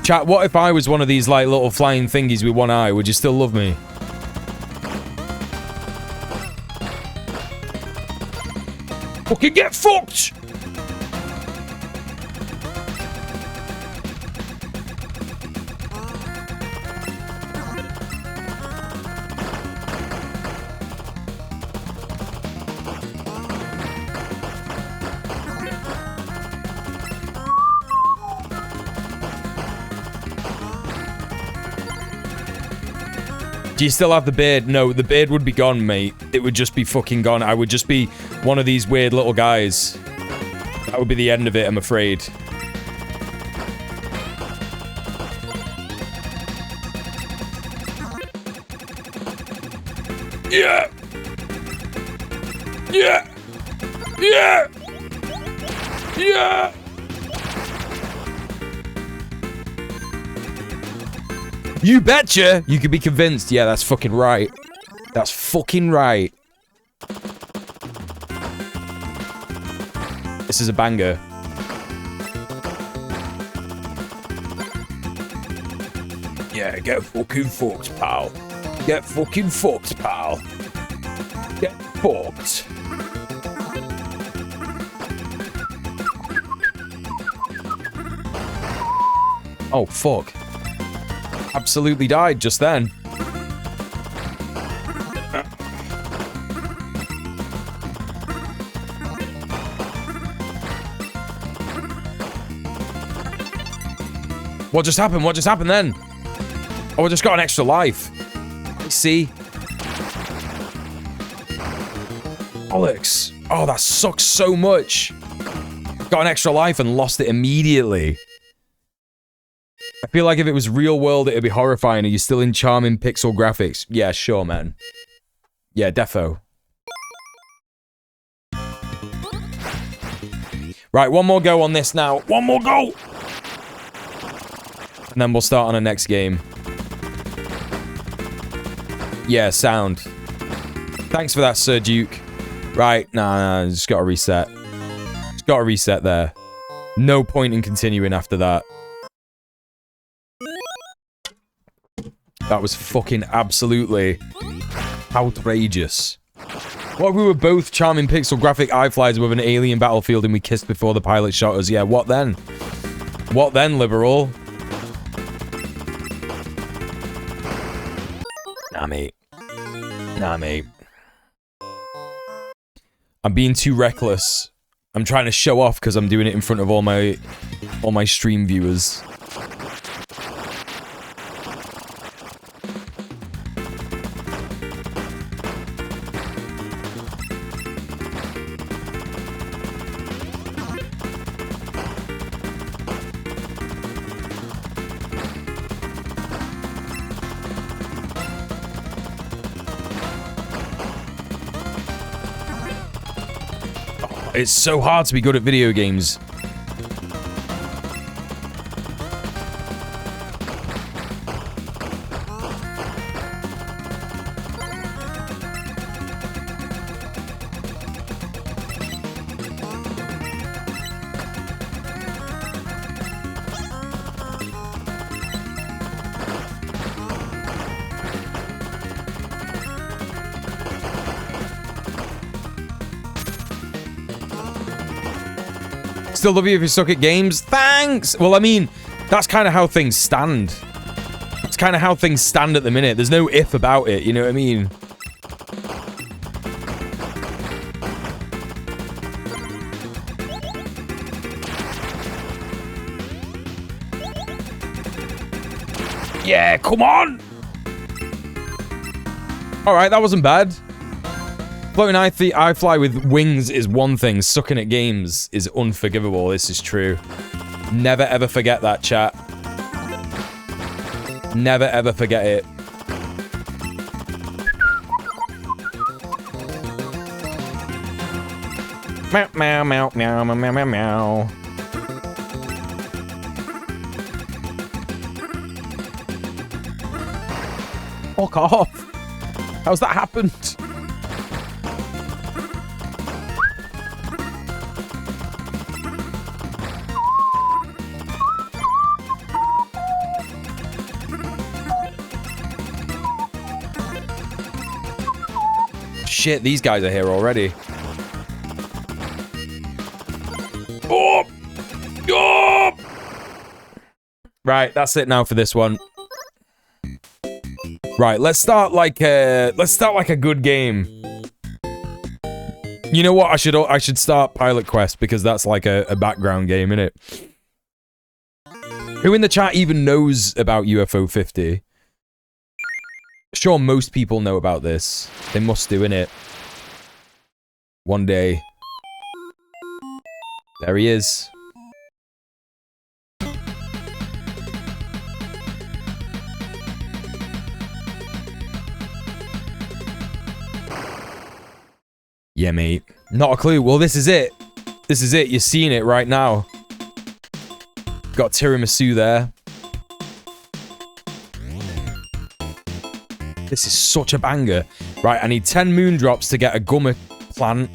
Chat, what if I was one of these, like, little flying thingies with one eye? Would you still love me? Fucking get fucked! Do you still have the beard? No, the beard would be gone, mate. It would just be fucking gone. I would just be one of these weird little guys. That would be the end of it, I'm afraid. Yeah! Yeah! Yeah! Yeah! You betcha! You could be convinced. Yeah, that's fucking right. That's fucking right. This is a banger. Yeah, get fucking fucked, pal. Get fucking fucked, pal. Get fucked. Oh, fuck. Absolutely died just then. What just happened? What just happened then? Oh, I just got an extra life. See? Bollocks. Oh, that sucks so much. Got an extra life and lost it immediately. I feel like if it was real world, it'd be horrifying. Are you still in charming pixel graphics? Yeah, sure, man. Yeah, defo. Right, one more go on this now. One more go! And then we'll start on the next game. Yeah, sound. Thanks for that, Sir Duke. Right, nah, just gotta reset. Just gotta reset there. No point in continuing after that. That was fucking absolutely outrageous. What if we were both charming pixel graphic iFlies with an alien battlefield and we kissed before the pilot shot us? Yeah, what then? What then, liberal? Nah, mate. Nah, mate. I'm being too reckless. I'm trying to show off because I'm doing it in front of all my stream viewers. It's so hard to be good at video games. Still love you if you suck at games. Thanks! Well, I mean, that's kind of how things stand. It's kind of how things stand at the minute. There's no if about it, you know what I mean? Yeah, come on! Alright, that wasn't bad. Floating I fly with wings is one thing. Sucking at games is unforgivable. This is true. Never ever forget that, chat. Never ever forget it. Meow, meow, meow, meow, meow, meow, meow. Fuck off. How's that happened? Shit, these guys are here already. Oh! Oh! Right, that's it now for this one. Right, let's start like a good game. You know what? I should start Pilot Quest because that's like a background game, innit? Who in the chat even knows about UFO 50? Sure, most people know about this. They must do, innit? One day. There he is. Yeah, mate. Not a clue. Well, this is it. This is it. You're seeing it right now. Got tiramisu there. This is such a banger. Right, I need 10 moon drops to get a gummer plant.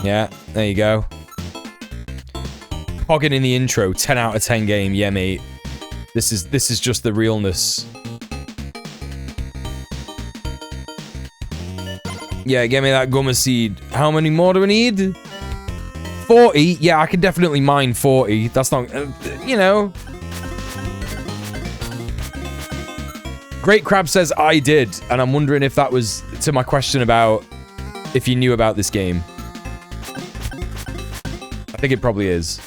Yeah, there you go. Pogging in the intro, 10 out of 10 game. Yeah, mate. This is just the realness. Yeah, give me that gummer seed. How many more do we need? 40? Yeah, I can definitely mine 40. That's not, you know. Great Crab says I did, and I'm wondering if that was to my question about if you knew about this game. I think it probably is.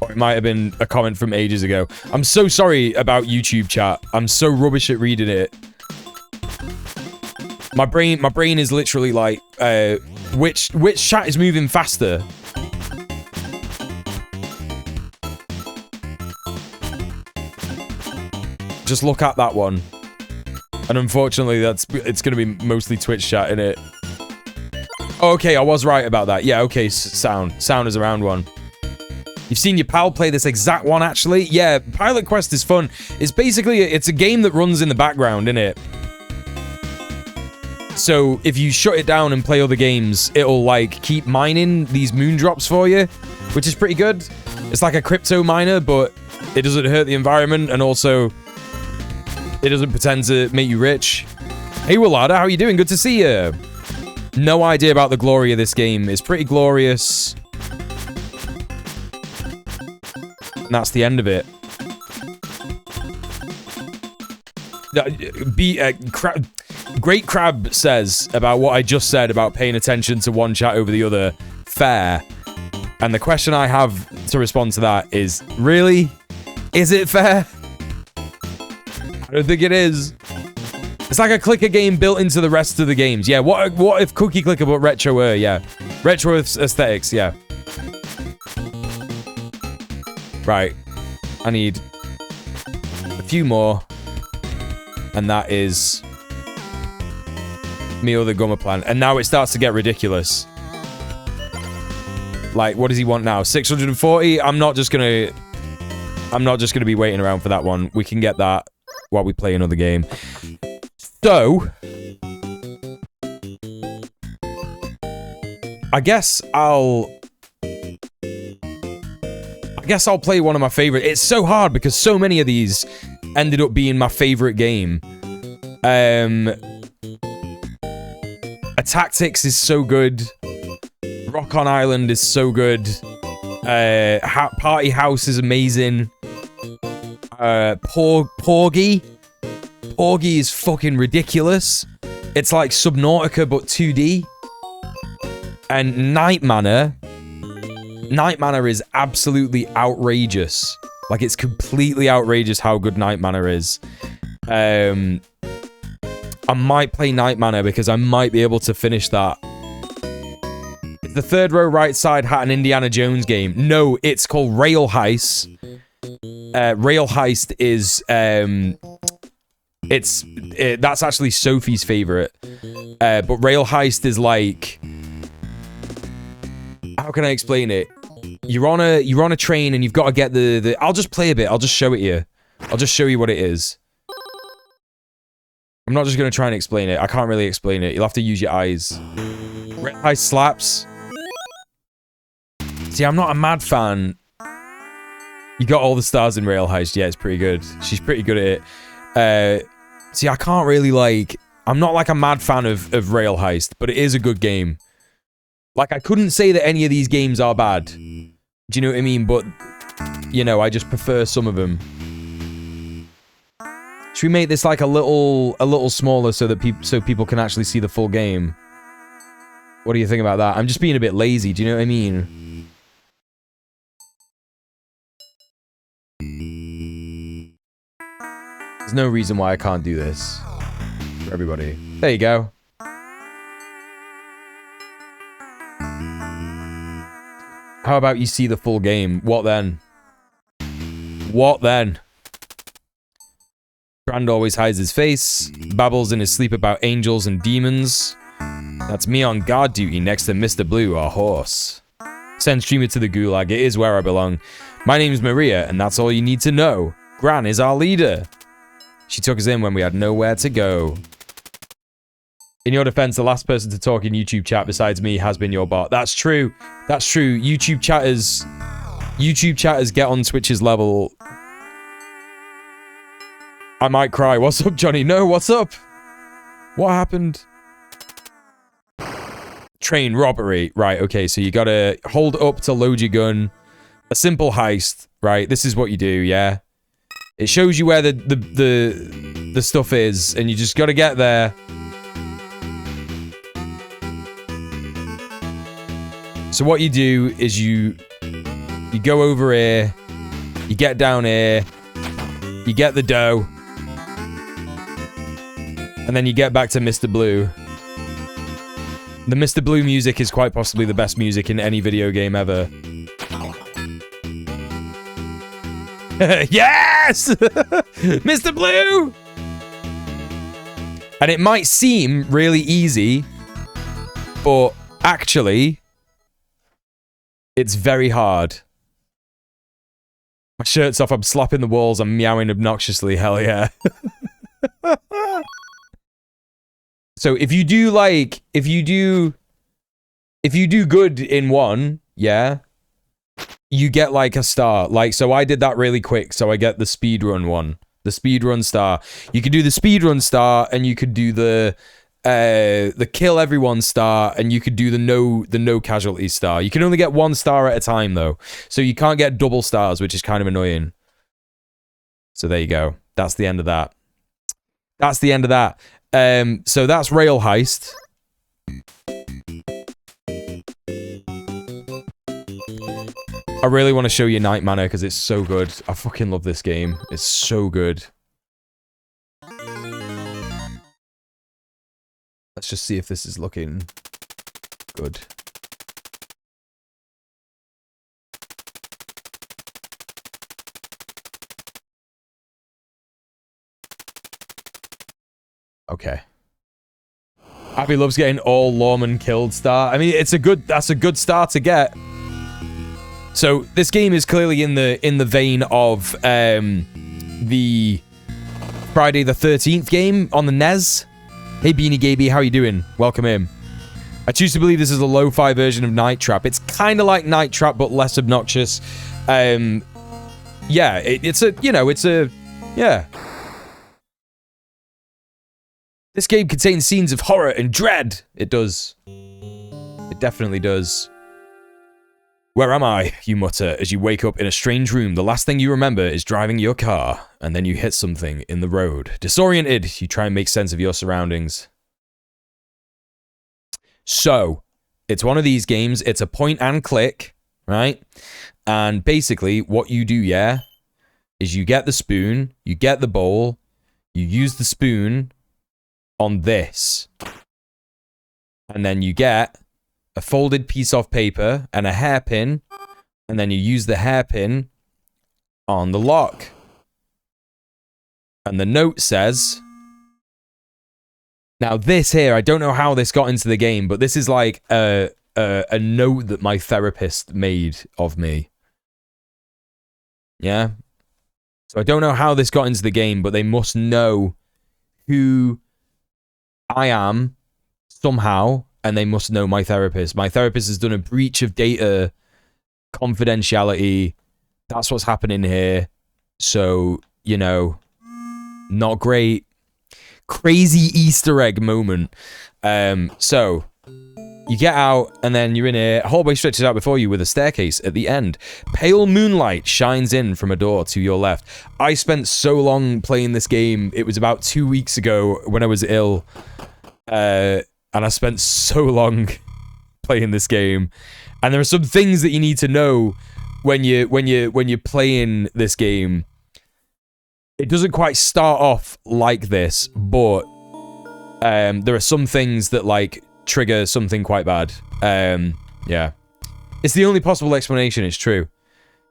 Or it might have been a comment from ages ago. I'm so sorry about YouTube chat. I'm so rubbish at reading it. My brain is literally like, which chat is moving faster? Just look at that one. And unfortunately, it's going to be mostly Twitch chat, innit? Oh, okay, I was right about that. Yeah, okay, sound is around one. You've seen your pal play this exact one, actually? Yeah, Pilot Quest is fun. It's basically, it's a game that runs in the background, innit? So if you shut it down and play other games, it'll like keep mining these moon drops for you, which is pretty good. It's like a crypto miner, but it doesn't hurt the environment, and also it doesn't pretend to make you rich. Hey, Willada, how are you doing? Good to see you. No idea about the glory of this game. It's pretty glorious. And that's the end of it. Great Crab says about what I just said about paying attention to one chat over the other. Fair. And the question I have to respond to that is, really? Is it fair? I don't think it is. It's like a clicker game built into the rest of the games. Yeah, what if Cookie Clicker but retro were? Yeah. Retro aesthetics, yeah. Right. I need a few more. And that is Meal the Gummer Plant. And now it starts to get ridiculous. Like, what does he want now? 640? I'm not just gonna be waiting around for that one. We can get that while we play another game. So, I guess I'll play one of my favorite. It's so hard because so many of these ended up being my favorite game. Tactics is so good. Rock on Island is so good. Party House is amazing. Porgy is fucking ridiculous. It's like Subnautica but 2D. And Night Manor is absolutely outrageous. Like, it's completely outrageous how good Night Manor is. I might play Night Manor because I might be able to finish that. It's the third row right side had an Indiana Jones game. No, it's called Rail Heist. Rail Heist is that's actually Sophie's favorite. But Rail Heist is like, how can I explain it? You're on a train and you've got to get the I'll just play a bit. I'll just show it you. I'll just show you what it is. I'm not just going to try and explain it. I can't really explain it. You'll have to use your eyes. Rail Heist slaps. See, I'm not a mad fan. You got all the stars in Rail Heist. Yeah, it's pretty good. She's pretty good at it. See, I can't really like... I'm not like a mad fan of Rail Heist, but it is a good game. Like, I couldn't say that any of these games are bad. Do you know what I mean? But, you know, I just prefer some of them. Should we make this like a little smaller so that people can actually see the full game? What do you think about that? I'm just being a bit lazy. Do you know what I mean? There's no reason why I can't do this for everybody. There you go. How about you see the full game? What then? What then? Brand always hides his face, babbles in his sleep about angels and demons. That's me on guard duty next to Mr. Blue, our horse. Send streamer to the gulag, it is where I belong. My name's Maria, and that's all you need to know. Gran is our leader. She took us in when we had nowhere to go. In your defense, the last person to talk in YouTube chat besides me has been your bot. That's true. That's true. YouTube chatters get on Twitch's level. I might cry. What's up, Johnny? No, what's up? What happened? Train robbery. Right, okay, so you gotta hold up to load your gun. A simple heist, right? This is what you do, yeah? It shows you where the stuff is, and you just gotta get there. So what you do is you go over here, you get down here, you get the dough, and then you get back to Mr. Blue. The Mr. Blue music is quite possibly the best music in any video game ever. Yes! Mr. Blue! And it might seem really easy, but actually, it's very hard. My shirt's off, I'm slapping the walls, I'm meowing obnoxiously, hell yeah. So if you do like, if you do good in one, yeah, you get like a star. Like, so I did that really quick, so I get the speedrun one, the speedrun star. You could do the speedrun star, and you could do the kill everyone star, and you could do the no casualty star. You can only get one star at a time though, so you can't get double stars, which is kind of annoying. So there you go. That's the end of that. That's the end of that. So that's Rail Heist. I really want to show you Night Manor because it's so good. I fucking love this game. It's so good. Let's just see if this is looking good. Okay. Abby loves getting all lawman killed star. I mean, that's a good start to get. So this game is clearly in the vein of the Friday the 13th game on the NES. Hey Beanie Gaby, how you doing? Welcome in. I choose to believe this is a lo-fi version of Night Trap. It's kind of like Night Trap but less obnoxious. Yeah, yeah. This game contains scenes of horror and dread. It does. It definitely does. Where am I? You mutter as you wake up in a strange room. The last thing you remember is driving your car, and then you hit something in the road. Disoriented, you try and make sense of your surroundings. So, it's one of these games. It's a point and click, right? And basically, what you do, yeah, is you get the spoon, you get the bowl, you use the spoon on this, and then you get a folded piece of paper and a hairpin, and then you use the hairpin on the lock. And the note says... Now this here, I don't know how this got into the game, but this is like a note that my therapist made of me. Yeah? So I don't know how this got into the game, but they must know who I am somehow, and they must know my therapist. My therapist has done a breach of data confidentiality. That's what's happening here. So, you know, not great. Crazy Easter egg moment. So, you get out, and then you're in here. A hallway stretches out before you with a staircase at the end. Pale moonlight shines in from a door to your left. I spent so long playing this game. It was about 2 weeks ago when I was ill. And I spent so long playing this game. And there are some things that you need to know when you're playing this game. It doesn't quite start off like this, but there are some things that like trigger something quite bad. Yeah. It's the only possible explanation, it's true.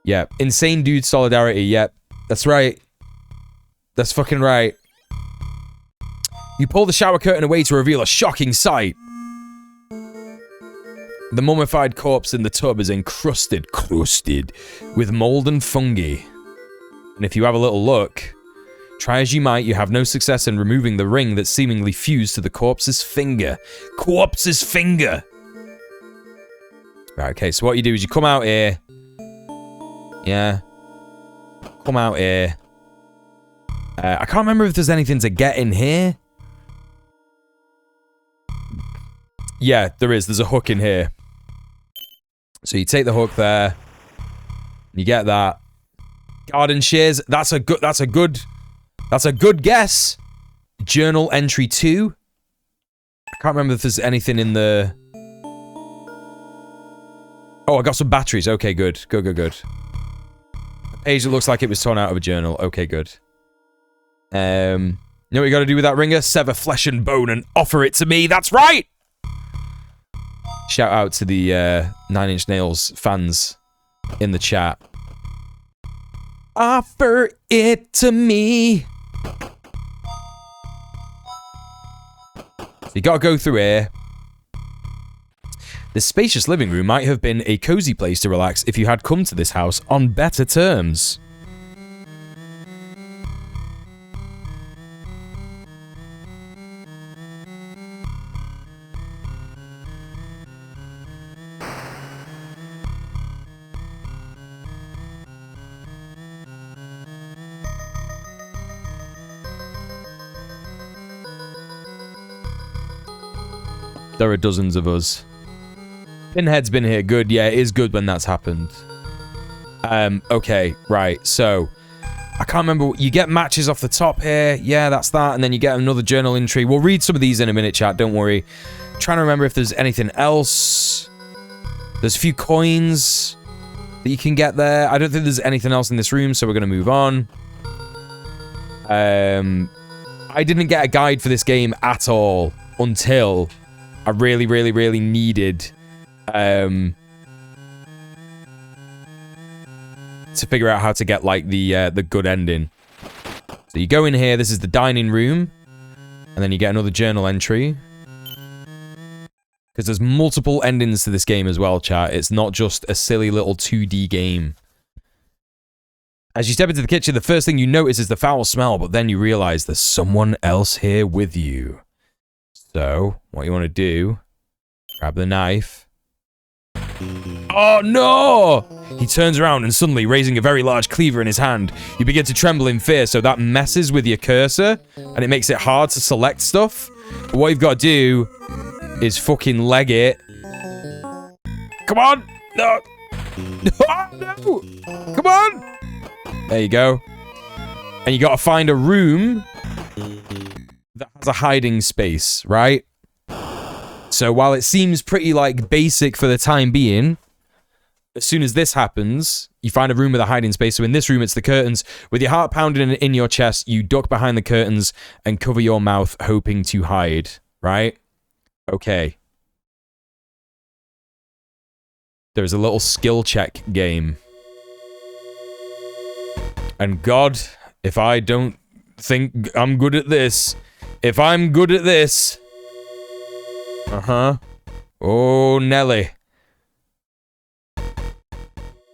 Yeah. Insane dude solidarity, yep. That's right. That's fucking right. You pull the shower curtain away to reveal a shocking sight. The mummified corpse in the tub is crusted with mold and fungi. And if you have a little look, try as you might, you have no success in removing the ring that's seemingly fused to the corpse's finger. Corpse's finger! Right, okay, so what you do is you come out here. Yeah. Come out here. I can't remember if there's anything to get in here. Yeah, there is. There's a hook in here. So you take the hook there. You get that. Garden shears. That's a good guess. Journal entry 2. I can't remember if there's anything in the... Oh, I got some batteries. Okay, good. Good. A page that looks like it was torn out of a journal. Okay, good. You know what you gotta do with that ringer? Sever flesh and bone and offer it to me. That's right! Shout out to the 9 Inch Nails fans in the chat. Offer it to me. So you gotta go through here. This spacious living room might have been a cozy place to relax if you had come to this house on better terms. There are dozens of us. Pinhead's been here. Good. Yeah, it is good when that's happened. Okay, right. So, I can't remember. You get matches off the top here. Yeah, that's that. And then you get another journal entry. We'll read some of these in a minute, chat. Don't worry. Trying to remember if there's anything else. There's a few coins that you can get there. I don't think there's anything else in this room, so we're going to move on. I didn't get a guide for this game at all until I really, really, really needed to figure out how to get like the good ending. So you go in here. This is the dining room, and then you get another journal entry. Because there's multiple endings to this game as well, chat. It's not just a silly little 2D game. As you step into the kitchen, the first thing you notice is the foul smell, but then you realize there's someone else here with you. So, what you want to do, grab the knife. Oh no! He turns around and suddenly, raising a very large cleaver in his hand, you begin to tremble in fear, so that messes with your cursor, and it makes it hard to select stuff. But what you've got to do is fucking leg it. Come on! No! No! Come on! There you go. And you got to find a room that has a hiding space, right? So while it seems pretty, like, basic for the time being, as soon as this happens, you find a room with a hiding space. So in this room, it's the curtains. With your heart pounding in your chest, you duck behind the curtains and cover your mouth, hoping to hide, right? Okay. There's a little skill check game. And God, if I don't think I'm good at this, if I'm good at this... Uh-huh. Oh, Nelly.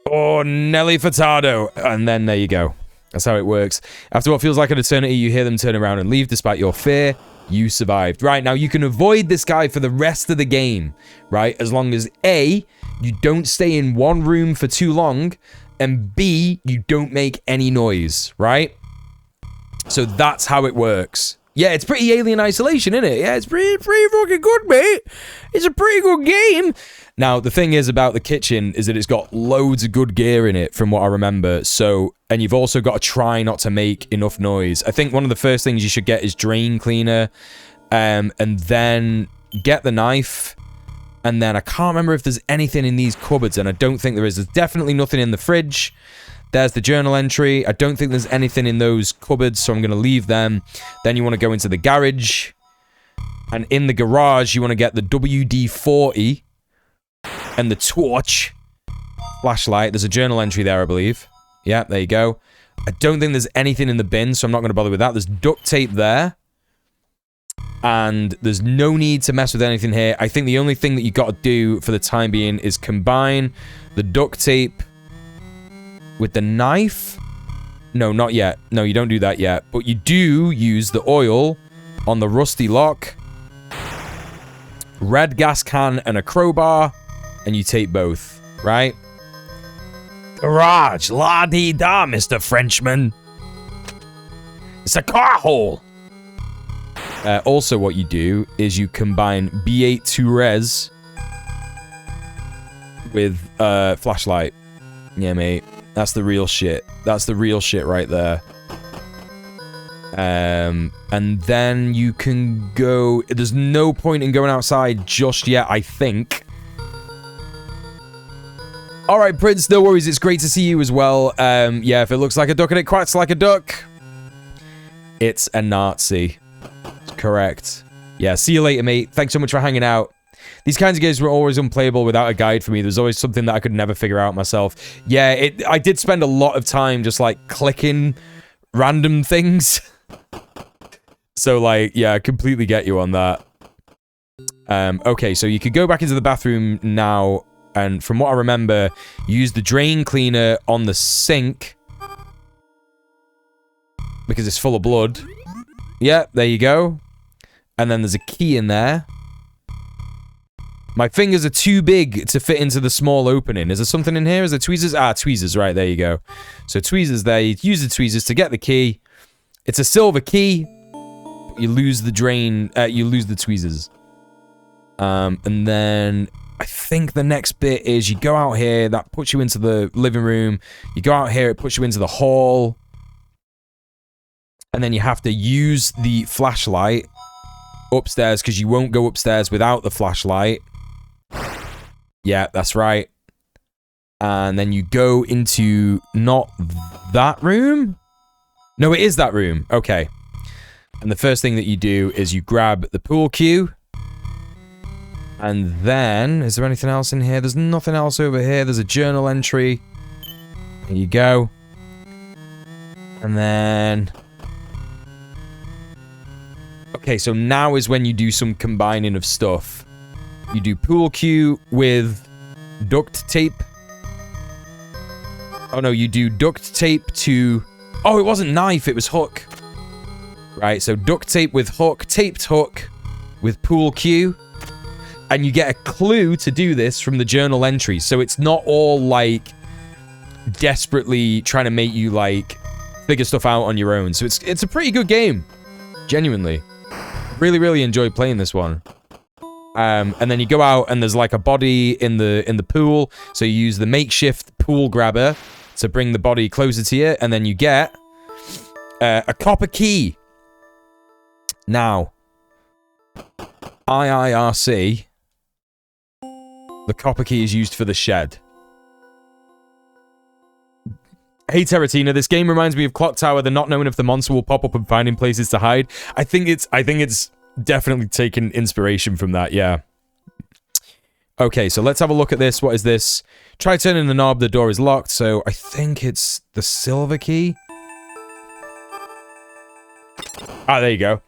Oh, Nelly Furtado. And then there you go. That's how it works. After what feels like an eternity, you hear them turn around and leave despite your fear. You survived. Right, now you can avoid this guy for the rest of the game, right? As long as A, you don't stay in one room for too long, and B, you don't make any noise, right? So that's how it works. Yeah, it's pretty Alien Isolation, isn't it? Yeah, it's pretty fucking good, mate. It's a pretty good game. Now, the thing is about the kitchen is that it's got loads of good gear in it, from what I remember. So, and you've also got to try not to make enough noise. I think one of the first things you should get is drain cleaner, and then get the knife. And then I can't remember if there's anything in these cupboards, and I don't think there is. There's definitely nothing in the fridge. There's the journal entry. I don't think there's anything in those cupboards, so I'm going to leave them. Then you want to go into the garage. And in the garage, you want to get the WD-40 and the torch. Flashlight. There's a journal entry there, I believe. Yeah, there you go. I don't think there's anything in the bin, so I'm not going to bother with that. There's duct tape there. And there's no need to mess with anything here. I think the only thing that you got to do for the time being is combine the duct tape with the knife. No, not yet. No, you don't do that yet. But you do use the oil on the rusty lock, red gas can, and a crowbar, and you tape both, right? Garage, la-dee-da, Mr. Frenchman. It's a car hole. Also, what you do is you combine B8 2-res with flashlight. Yeah, mate. That's the real shit. That's the real shit right there. And then you can go... There's no point in going outside just yet, I think. Alright, Prince, no worries. It's great to see you as well. Yeah, if it looks like a duck and it quacks like a duck, it's a Nazi. Correct. Yeah, see you later, mate. Thanks so much for hanging out. These kinds of games were always unplayable without a guide for me. There's always something that I could never figure out myself. Yeah, I did spend a lot of time just, like, clicking random things. So, like, yeah, I completely get you on that. Okay, so you could go back into the bathroom now, and from what I remember, use the drain cleaner on the sink because it's full of blood. Yeah, there you go. And then there's a key in there. My fingers are too big to fit into the small opening. Is there something in here? Is there tweezers? Ah, tweezers, right, there you go. So tweezers there. You use the tweezers to get the key. It's a silver key. You lose the drain. You lose the tweezers. And then I think the next bit is you go out here, that puts you into the living room. You go out here, it puts you into the hall. And then you have to use the flashlight upstairs, because you won't go upstairs without the flashlight. Yeah, that's right. And then you go into not that room? No, it is that room. Okay. And the first thing that you do is you grab the pool cue. And then, is there anything else in here? There's nothing else over here. There's a journal entry. There you go. And then... Okay, so now is when you do some combining of stuff. You do pool cue with duct tape. Oh no, you do duct tape to... Oh, it wasn't knife, it was hook. Right, so duct tape with hook, taped hook with pool cue. And you get a clue to do this from the journal entry. So it's not all, like, desperately trying to make you, like, figure stuff out on your own. So it's a pretty good game. Genuinely. Really, really enjoyed playing this one. And then you go out and there's, like, a body in the pool. So you use the makeshift pool grabber to bring the body closer to you. And then you get a copper key. Now, IIRC... The copper key is used for the shed. Hey Terratina, this game reminds me of Clock Tower, the not knowing if the monster will pop up and finding places to hide. I think it's definitely taken inspiration from that, yeah. Okay, so let's have a look at this. What is this? Try turning the knob, the door is locked, so I think it's the silver key. Ah, there you go.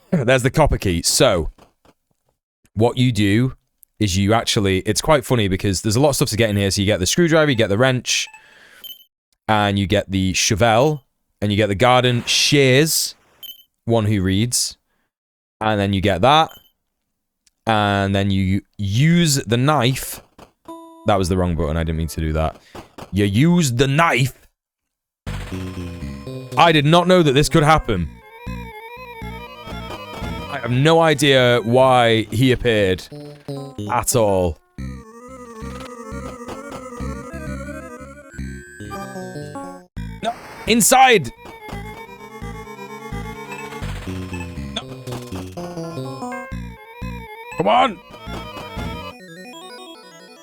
There's the copper key. So, what you do is you actually... It's quite funny because there's a lot of stuff to get in here. So you get the screwdriver, you get the wrench, and you get the shovel, and you get the garden shears, one who reads, and then you get that, and then you use the knife. That was the wrong button, I didn't mean to do that. You use the knife. I did not know that this could happen. I have no idea why he appeared at all. No, inside! No. Come on!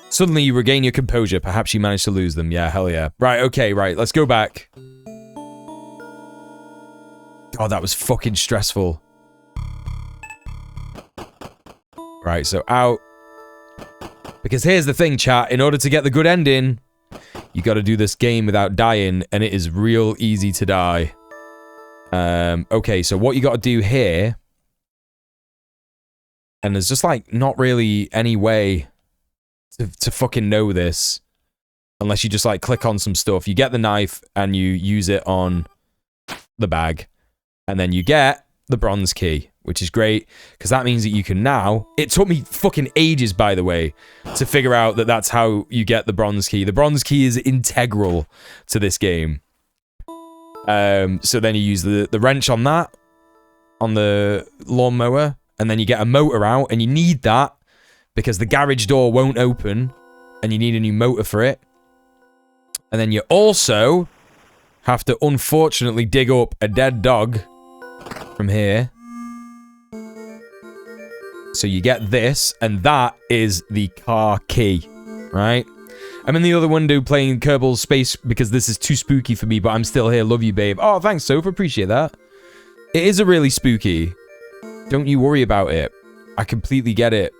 Suddenly you regain your composure. Perhaps you managed to lose them. Yeah, hell yeah. Right, okay, right. Let's go back. Oh, that was fucking stressful. Right, so out. Because here's the thing, chat. In order to get the good ending, you got to do this game without dying, and it is real easy to die. Okay, so what you got to do here... And there's just, like, not really any way to fucking know this. Unless you just, like, click on some stuff. You get the knife, and you use it on the bag. And then you get the bronze key, which is great, because that means that you can now... It took me fucking ages, by the way, to figure out that that's how you get the bronze key. The bronze key is integral to this game. So then you use the wrench on that, on the lawnmower, and then you get a motor out, and you need that, because the garage door won't open, and you need a new motor for it. And then you also have to, unfortunately, dig up a dead dog from here. So you get this, and that is the car key, right? I'm in the other window playing Kerbal Space because this is too spooky for me, but I'm still here. Love you, babe. Oh, thanks, Soph. Appreciate that. It is a really spooky. Don't you worry about it. I completely get it.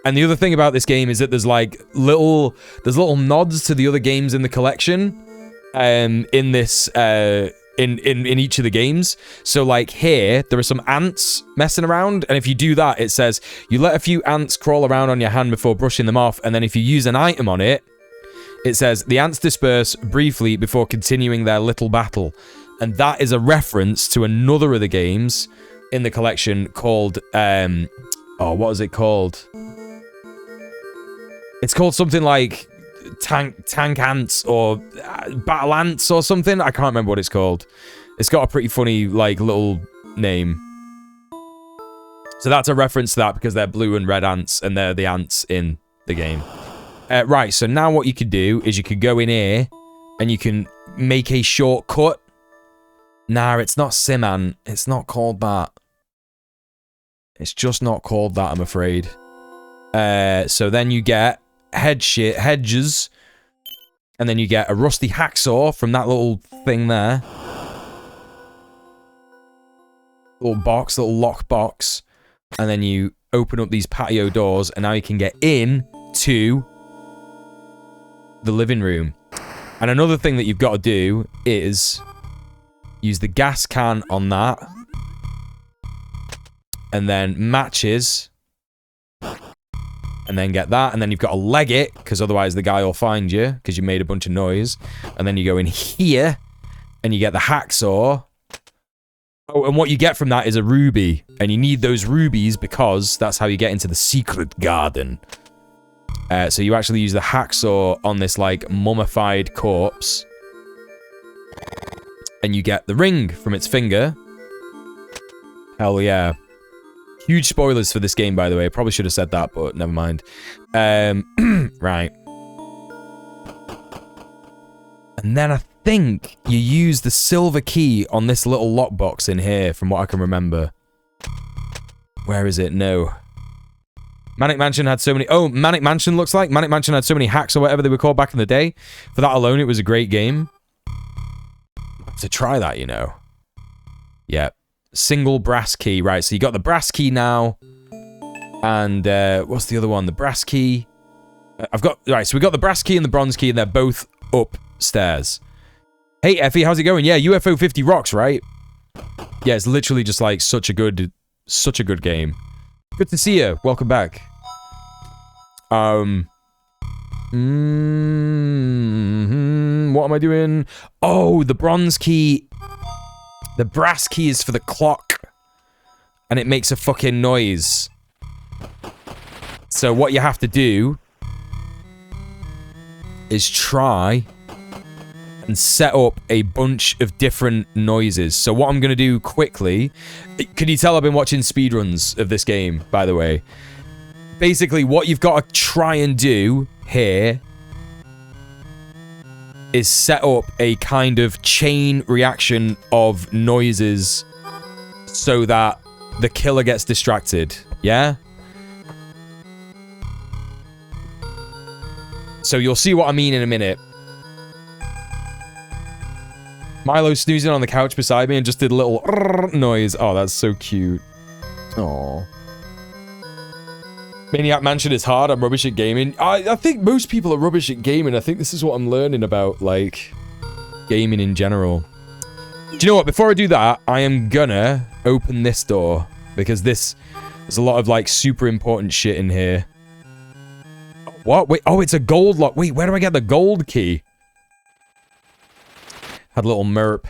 And the other thing about this game is that there's like little nods to the other games in the collection, in this in each of the games. So like here, there are some ants messing around, and if you do that, it says you let a few ants crawl around on your hand before brushing them off, and then if you use an item on it, it says the ants disperse briefly before continuing their little battle. And that is a reference to another of the games in the collection called what is it called? It's called something like Tank Ants or Battle Ants or something. I can't remember what it's called. It's got a pretty funny, like, little name. So that's a reference to that because they're blue and red ants, and they're the ants in the game. Right, so now what you could do is you could go in here, and you can make a shortcut. Nah, it's not Siman. It's not called that. It's just not called that, I'm afraid. So then you get hedges, and then you get a rusty hacksaw from that little thing there. Little box, little lock box. And then you open up these patio doors, and now you can get in to the living room. And another thing that you've got to do is use the gas can on that. And then matches. And then get that. And then you've got to leg it, because otherwise the guy will find you, because you made a bunch of noise. And then you go in here, and you get the hacksaw. Oh, and what you get from that is a ruby. And you need those rubies because that's how you get into the secret garden. So you actually use the hacksaw on this, like, mummified corpse. And you get the ring from its finger. Hell yeah. Huge spoilers for this game, by the way. Probably should have said that, but never mind. Right. And then I think you use the silver key on this little lockbox in here, from what I can remember. Where is it? No. Manic Mansion had so many... Oh, Manic Mansion looks like. Manic Mansion had so many hacks or whatever they were called back in the day. For that alone, it was a great game. To try that, you know. Yeah. Single brass key. Right, so you got the brass key now. And, what's the other one? The brass key. I've got... Right, so we got the brass key and the bronze key, and they're both upstairs. Hey, Effie, how's it going? Yeah, UFO 50 rocks, right? Yeah, it's literally just, like, such a good game. Good to see you. Welcome back. What am I doing? Oh, the bronze key. The brass key is for the clock. And it makes a fucking noise. So what you have to do is try and set up a bunch of different noises. So what I'm going to do quickly... Can you tell I've been watching speedruns of this game, by the way? Basically, what you've got to try and do here is set up a kind of chain reaction of noises so that the killer gets distracted. Yeah? So you'll see what I mean in a minute. Milo snoozing on the couch beside me and just did a little noise. Oh, that's so cute. Aww. Maniac Mansion is hard. I'm rubbish at gaming. I think most people are rubbish at gaming. I think this is what I'm learning about, like, gaming in general. Do you know what? Before I do that, I am gonna open this door. Because there's a lot of, like, super important shit in here. What? Wait, oh, it's a gold lock. Wait, where do I get the gold key? Had a little merp.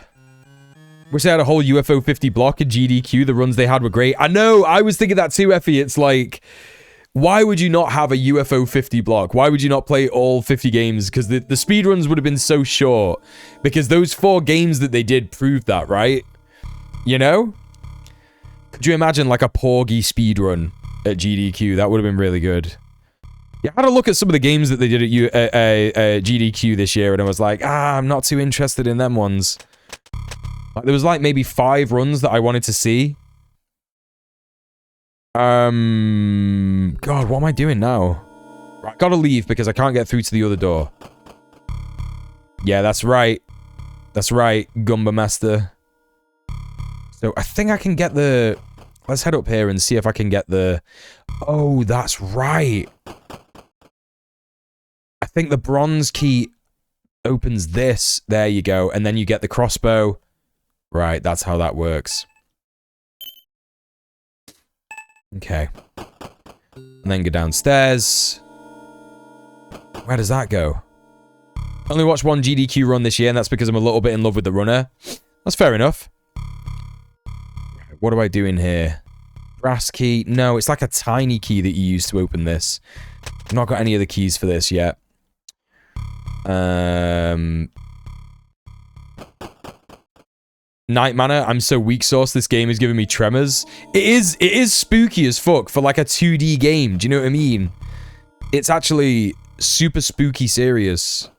Wish they had a whole UFO 50 block in GDQ. The runs they had were great. I know, I was thinking that too, Effie. It's like, why would you not have a UFO 50 block? Why would you not play all 50 games? Because the speedruns would have been so short. Because those 4 games that they did proved that, right? You know? Could you imagine like a Porgy speedrun at GDQ? That would have been really good. Yeah, I had a look at some of the games that they did at GDQ this year, and I was like, I'm not too interested in them ones. Like, there was like maybe 5 runs that I wanted to see. God, what am I doing now? Right, gotta leave because I can't get through to the other door. Yeah, that's right. That's right, Gumba Master. So I think I can get the... Let's head up here and see if I can get the... Oh, that's right. I think the bronze key opens this. There you go. And then you get the crossbow. Right, that's how that works. Okay. And then go downstairs. Where does that go? I only watched one GDQ run this year, and that's because I'm a little bit in love with the runner. That's fair enough. What do I do in here? Brass key? No, it's like a tiny key that you use to open this. I've not got any of the keys for this yet. Night Manor, I'm so weak sauce, this game is giving me tremors. It is spooky as fuck for like a 2D game. Do you know what I mean? It's actually super spooky serious.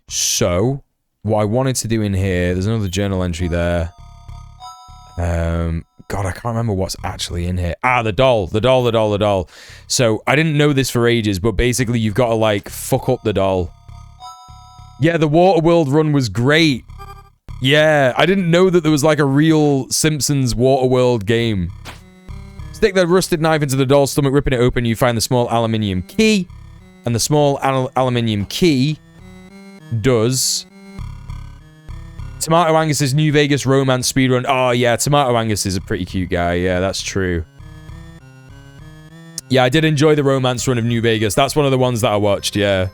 So, what I wanted to do in here, there's another journal entry there. God, I can't remember what's actually in here. Ah, the doll. So, I didn't know this for ages, but basically you've got to, like, fuck up the doll. Yeah, the Waterworld run was great. Yeah, I didn't know that there was, like, a real Simpsons Waterworld game. Stick the rusted knife into the doll's stomach, ripping it open, you find the small aluminium key. And the small aluminium key does... Tomato Angus's New Vegas romance speedrun. Oh, yeah, Tomato Angus is a pretty cute guy. Yeah, that's true. Yeah, I did enjoy the romance run of New Vegas. That's one of the ones that I watched, yeah.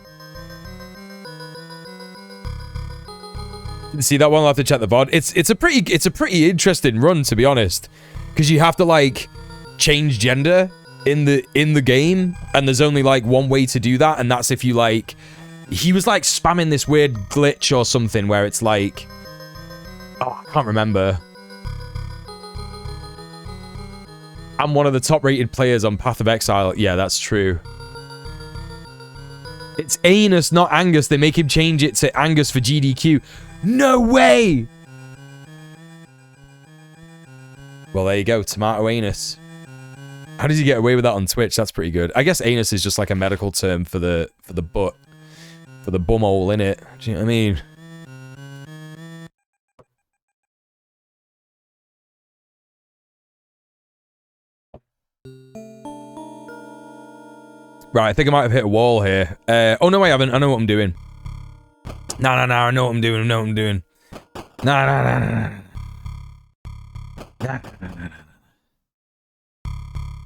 See that one? I'll have to check the VOD. It's a pretty interesting run, to be honest. Because you have to, like, change gender in the game. And there's only, like, one way to do that. And that's if you, like... He was, like, spamming this weird glitch or something where it's, like... Oh, I can't remember. I'm one of the top-rated players on Path of Exile. Yeah, that's true. It's Anus, not Angus. They make him change it to Angus for GDQ. No way! Well, there you go. Tomato Anus. How does he get away with that on Twitch? That's pretty good. I guess anus is just like a medical term for the butt. For the bumhole, innit? Do you know what I mean? Right, I think I might have hit a wall here. Oh, no, I haven't. I know what I'm doing. No, I know what I'm doing. No.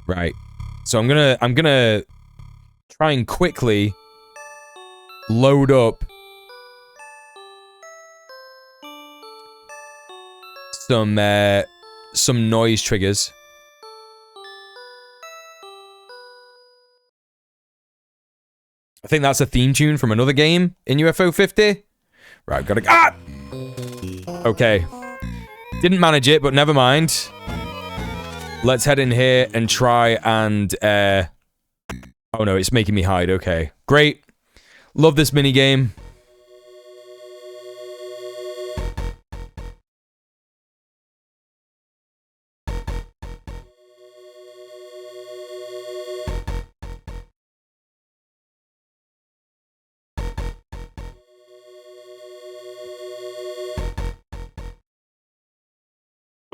Right. So I'm gonna try and quickly load up some noise triggers. I think that's a theme tune from another game in UFO 50. Right, gotta... Ah! Okay. Didn't manage it, but never mind. Let's head in here and try and... Oh no, it's making me hide. Okay. Great. Love this minigame.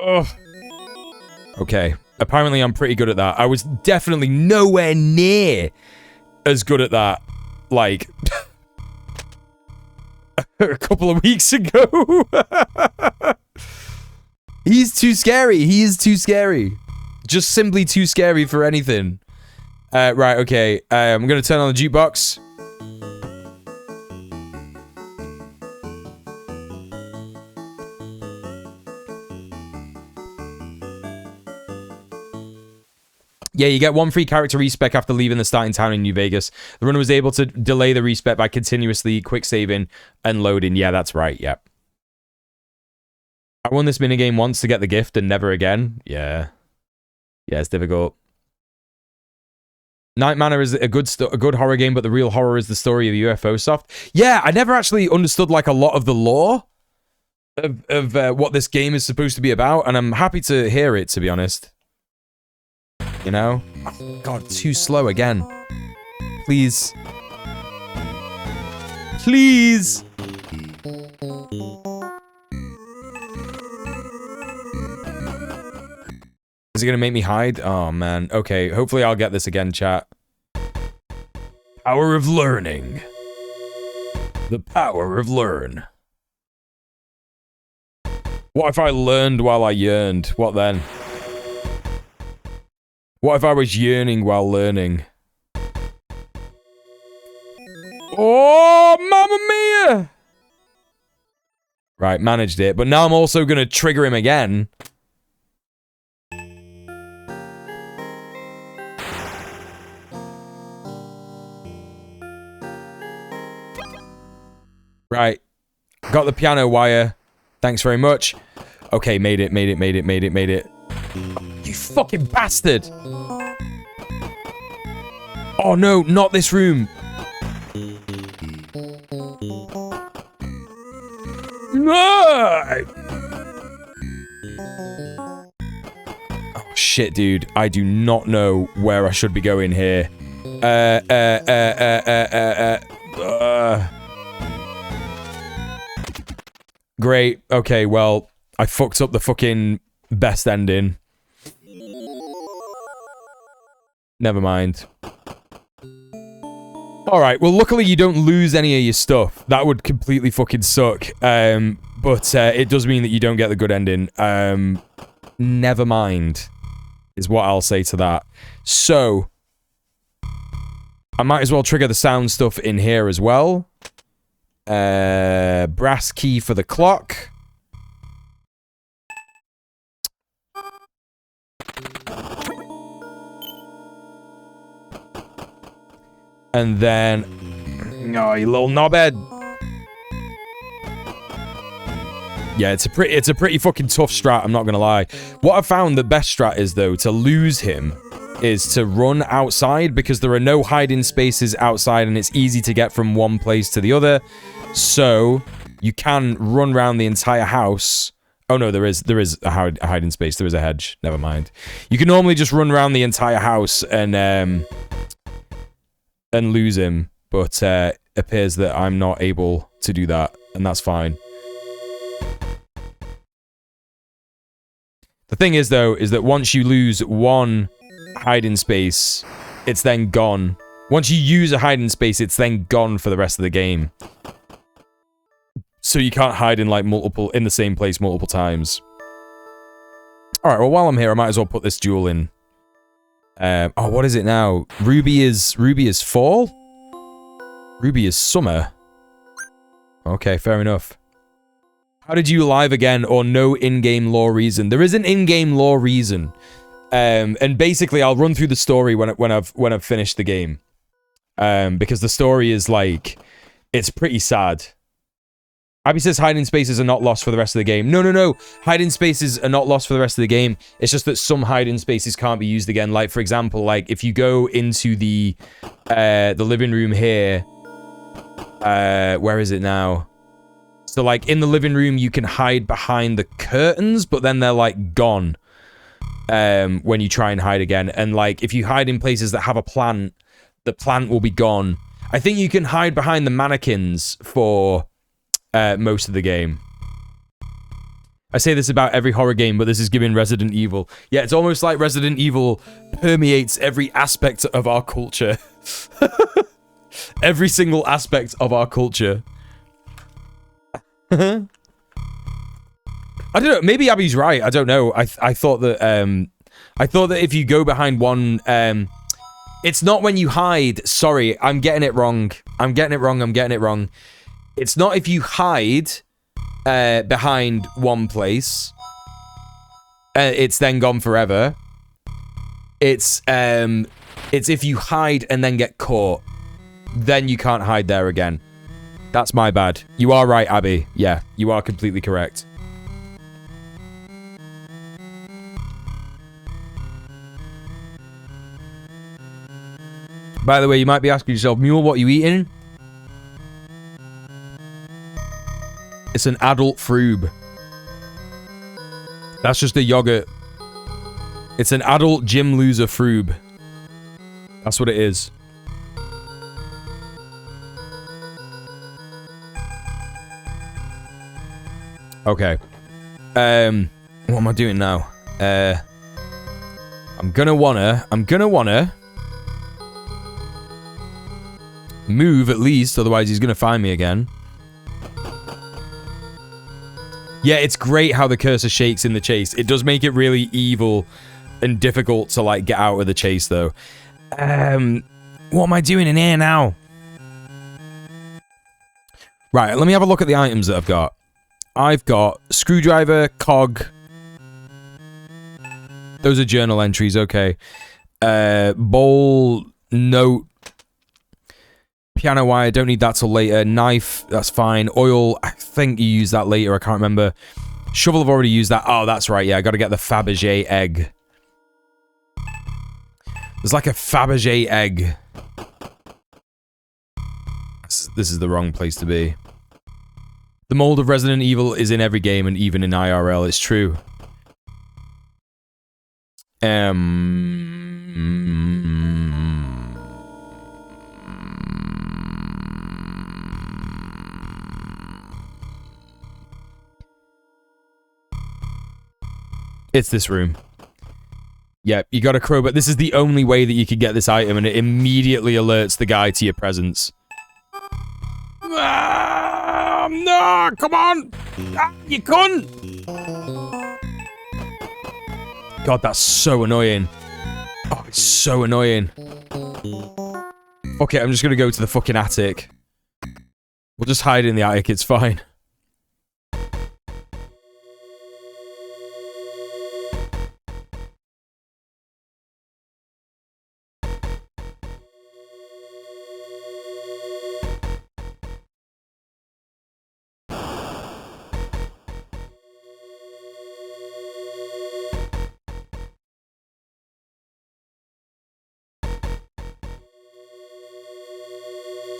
Ugh. Okay. Apparently I'm pretty good at that. I was definitely nowhere near as good at that, like, a couple of weeks ago. He's too scary. He is too scary. Just simply too scary for anything. Right, okay. I'm gonna turn on the jukebox. Yeah, you get one free character respec after leaving the starting town in New Vegas. The runner was able to delay the respec by continuously quick saving and loading. Yeah, that's right. Yep. I won this minigame once to get the gift and never again. Yeah. Yeah, it's difficult. Night Manor is a good horror game, but the real horror is the story of UFO Soft. Yeah, I never actually understood like a lot of the lore of what this game is supposed to be about, and I'm happy to hear it, to be honest. You know? Oh, God, too slow again. Please. Please! Is it gonna make me hide? Oh, man. Okay, hopefully I'll get this again, chat. Power of learning. The power of learn. What if I learned while I yearned? What then? What if I was yearning while learning? Oh, mamma mia! Right, managed it. But now I'm also going to trigger him again. Right. Got the piano wire. Thanks very much. Okay, made it. You fucking bastard! Oh no, not this room. No! Oh shit, dude. I do not know where I should be going here. Great. Okay, well, I fucked up the fucking best ending. Never mind. Alright, well, luckily you don't lose any of your stuff. That would completely fucking suck. But it does mean that you don't get the good ending. Never mind, is what I'll say to that. So, I might as well trigger the sound stuff in here as well. Brass key for the clock. And then... Oh, you little knobhead. Yeah, it's a pretty fucking tough strat, I'm not gonna lie. What I found the best strat is, though, to lose him, is to run outside, because there are no hiding spaces outside, and it's easy to get from one place to the other. So, you can run around the entire house. Oh no, there is a hiding space. There is a hedge. Never mind. You can normally just run around the entire house and lose him, but it appears that I'm not able to do that, and that's fine. The thing is, though, is that once you lose one hiding space, it's then gone. Once you use a hiding space, it's then gone for the rest of the game. So you can't hide in, like, in the same place multiple times. Alright, well, while I'm here, I might as well put this jewel in. Oh, what is it now? Ruby is fall? Ruby is summer? Okay, fair enough. How did you live again, or no in-game lore reason? There is an in-game lore reason. And basically, I'll run through the story when I've finished the game. Because the story is, like, it's pretty sad. Abby says hiding spaces are not lost for the rest of the game. No. Hiding spaces are not lost for the rest of the game. It's just that some hiding spaces can't be used again. Like, for example, like, if you go into the living room here... where is it now? So, like, in the living room, you can hide behind the curtains, but then they're, like, gone when you try and hide again. And, like, if you hide in places that have a plant, the plant will be gone. I think you can hide behind the mannequins for most of the game. I say this about every horror game, but this is giving Resident Evil. Yeah, it's almost like Resident Evil permeates every aspect of our culture. Every single aspect of our culture. I don't know. Maybe Abby's right. I don't know. I thought that if you go behind one, it's not when you hide. Sorry, I'm getting it wrong. It's not if you hide behind one place. It's then gone forever. It's if you hide and then get caught, then you can't hide there again. That's my bad. You are right, Abby. Yeah, you are completely correct. By the way, you might be asking yourself, Muel, what are you eating? It's an adult froob. That's just a yogurt. It's an adult gym loser froob. That's what it is. Okay. What am I doing now? I'm gonna wanna move at least, otherwise he's gonna find me again. Yeah, it's great how the cursor shakes in the chase. It does make it really evil and difficult to, like, get out of the chase, though. What am I doing in here now? Right, let me have a look at the items that I've got. I've got screwdriver, cog. Those are journal entries, okay. Bowl, note. Piano wire, don't need that till later. Knife, that's fine. Oil, I think you use that later. I can't remember. Shovel, I've already used that. Oh, that's right. Yeah, I got to get the Fabergé egg. There's like a Fabergé egg. This is the wrong place to be. The mold of Resident Evil is in every game and even in IRL. It's true. It's this room. Yep, you got a crowbar. This is the only way that you can get this item, and it immediately alerts the guy to your presence. No, come on! You cunt! God, that's so annoying. Oh, it's so annoying. Okay, I'm just gonna go to the fucking attic. We'll just hide in the attic, it's fine.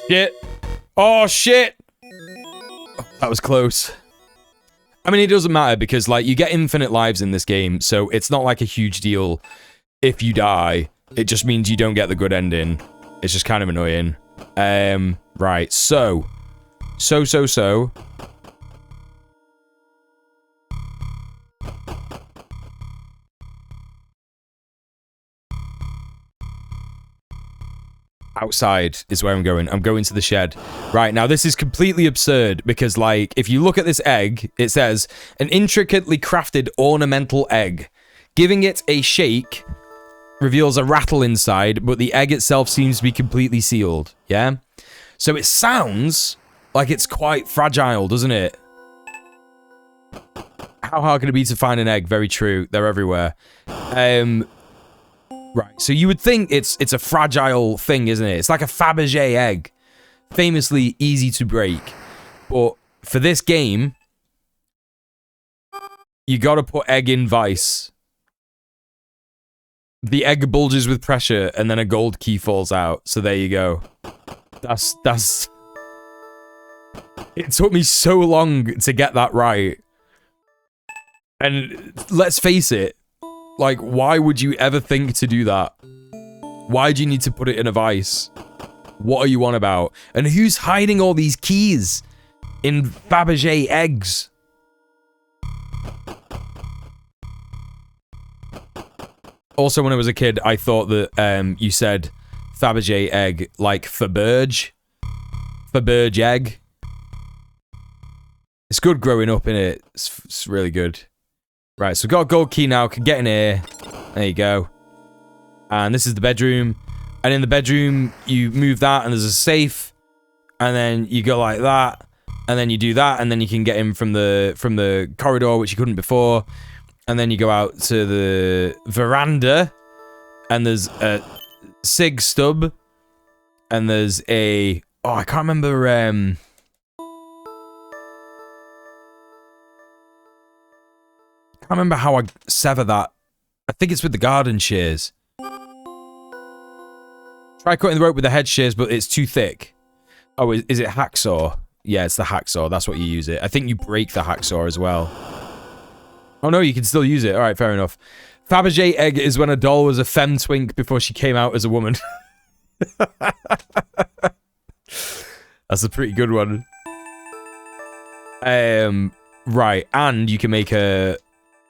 Shit. Oh, shit. Oh, that was close. I mean, it doesn't matter because, like, you get infinite lives in this game, so it's not like a huge deal if you die. It just means you don't get the good ending. It's just kind of annoying. Right, so. Outside is where I'm going. I'm going to the shed. Right, now this is completely absurd because, like, if you look at this egg, it says, an intricately crafted ornamental egg. Giving it a shake reveals a rattle inside, but the egg itself seems to be completely sealed. Yeah? So it sounds like it's quite fragile, doesn't it? How hard can it be to find an egg? Very true. They're everywhere. Right, so you would think it's a fragile thing, isn't it? It's like a Fabergé egg. Famously easy to break. But for this game, you gotta put egg in vice. The egg bulges with pressure, and then a gold key falls out. So there you go. That's... It took me so long to get that right. And let's face it, like, why would you ever think to do that? Why do you need to put it in a vice? What are you on about? And who's hiding all these keys in Fabergé eggs? Also, when I was a kid, I thought that you said Fabergé egg like Faberge. Faberge egg. It's good growing up, innit? It's really good. Right, so we've got a gold key now. Can get in here. There you go. And this is the bedroom. And in the bedroom, you move that, and there's a safe. And then you go like that. And then you do that, and then you can get in from the corridor, which you couldn't before. And then you go out to the veranda. And there's a sig stub. And there's a... Oh, I can't remember... I can't remember how I sever that. I think it's with the garden shears. Try cutting the rope with the head shears, but it's too thick. Oh, is it hacksaw? Yeah, it's the hacksaw. That's what you use it. I think you break the hacksaw as well. Oh no, you can still use it. All right, fair enough. Fabergé egg is when a doll was a femme twink before she came out as a woman. That's a pretty good one. Right, and you can make a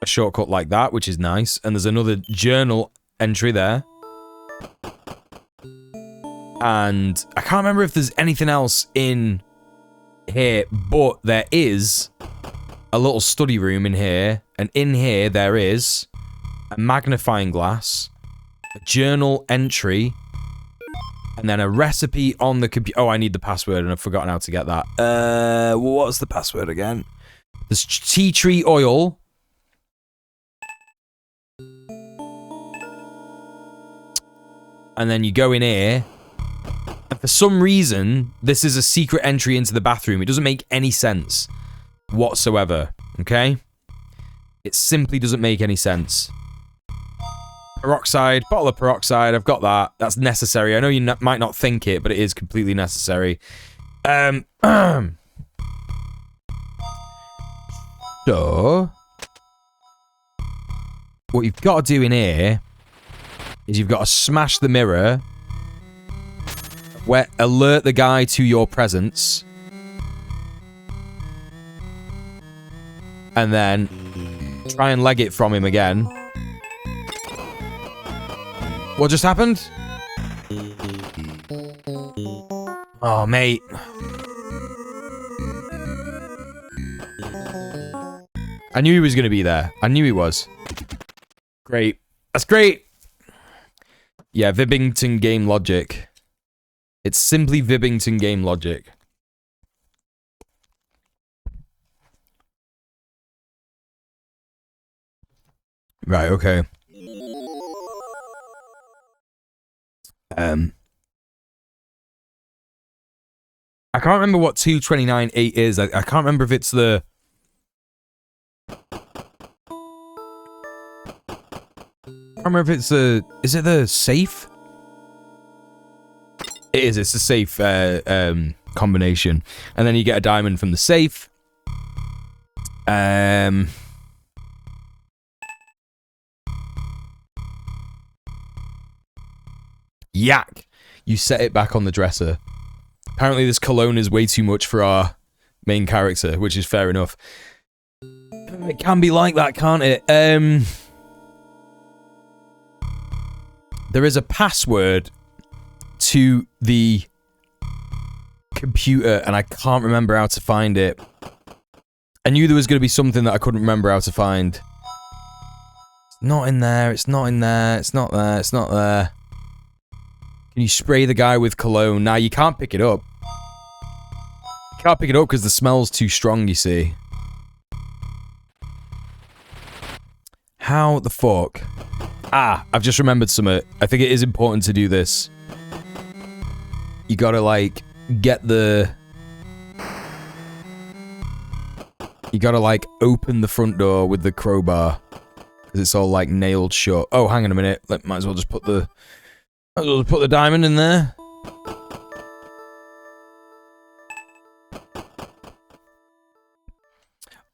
shortcut like that, which is nice. And there's another journal entry there. And I can't remember if there's anything else in here, but there is a little study room in here. And in here, there is a magnifying glass, a journal entry, and then a recipe on the computer. Oh, I need the password, and I've forgotten how to get that. What's the password again? There's tea tree oil. And then you go in here, And for some reason, this is a secret entry into the bathroom. It doesn't make any sense whatsoever, okay? It simply doesn't make any sense. Peroxide, bottle of peroxide, I've got that. That's necessary. I know you might not think it, but it is completely necessary. So, what you've got to do in here is you've got to smash the mirror, alert the guy to your presence, and then try and leg it from him again. What just happened? Oh, mate. I knew he was going to be there. I knew he was. Great. That's great. Yeah, Vibbington game logic. It's simply Vibbington game logic. Right, okay. I can't remember what 229.8 is. I can't remember if it's the... I can't remember if it's the... Is it the safe? It is. It's the safe combination. And then you get a diamond from the safe. Yak. You set it back on the dresser. Apparently this cologne is way too much for our main character, which is fair enough. It can be like that, can't it? There is a password to the computer, and I can't remember how to find it. I knew there was going to be something that I couldn't remember how to find. It's not in there, it's not in there, it's not there, it's not there. Can you spray the guy with cologne? Nah, you can't pick it up. You can't pick it up because the smell's too strong, you see. How the fuck? Ah, I've just remembered something. I think it is important to do this. You gotta, like, get the... You gotta, like, open the front door with the crowbar. Because it's all, like, nailed shut. Oh, hang on a minute. Might as well just put the... Might as well just put the diamond in there.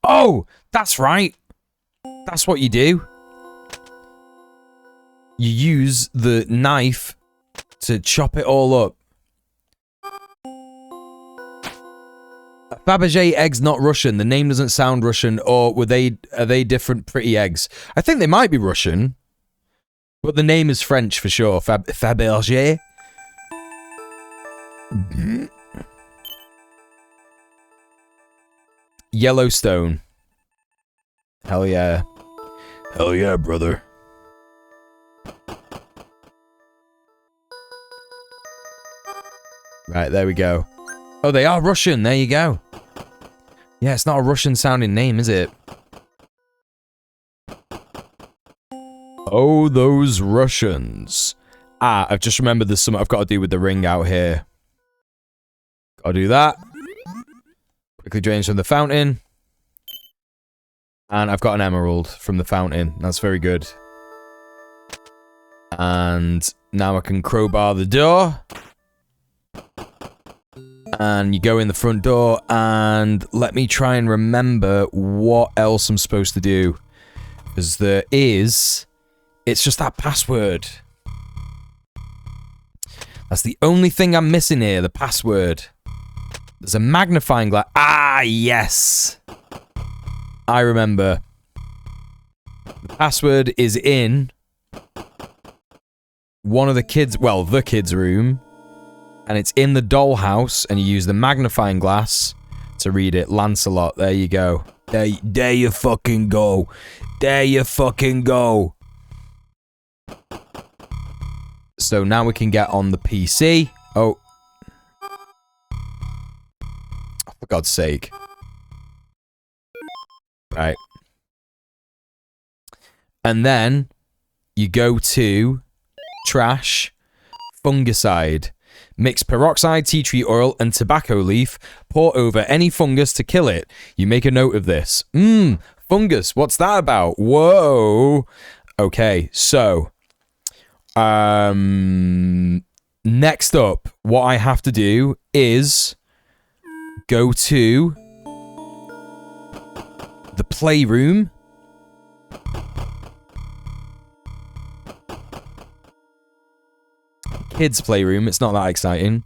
Oh, that's right. That's what you do. You use the knife to chop it all up. Fabergé eggs not Russian. The name doesn't sound Russian, or are they different pretty eggs? I think they might be Russian, but the name is French for sure. Fabergé. Yellowstone. Hell yeah. Hell yeah, brother. Right, there we go. Oh, they are Russian. There you go. Yeah, it's not a Russian sounding name, is it? Oh, those Russians. Ah, I've just remembered there's something I've got to do with the ring out here. Gotta do that. Quickly drains from the fountain. And I've got an emerald from the fountain. That's very good. And now I can crowbar the door. And you go in the front door, and let me try and remember what else I'm supposed to do. Because there is... It's just that password. That's the only thing I'm missing here, the password. There's a magnifying glass. Ah, yes! I remember. The password is in one of the kids... Well, the kids' room. And it's in the dollhouse, and you use the magnifying glass to read it. Lancelot, there you go. There you fucking go. There you fucking go. So now we can get on the PC. Oh. For God's sake. Right. And then you go to trash, fungicide. Mix peroxide, tea tree oil, and tobacco leaf. Pour over any fungus to kill it. You make a note of this. Fungus. What's that about? Whoa. Okay, so next up, what I have to do is go to the playroom. Kids' playroom. It's not that exciting.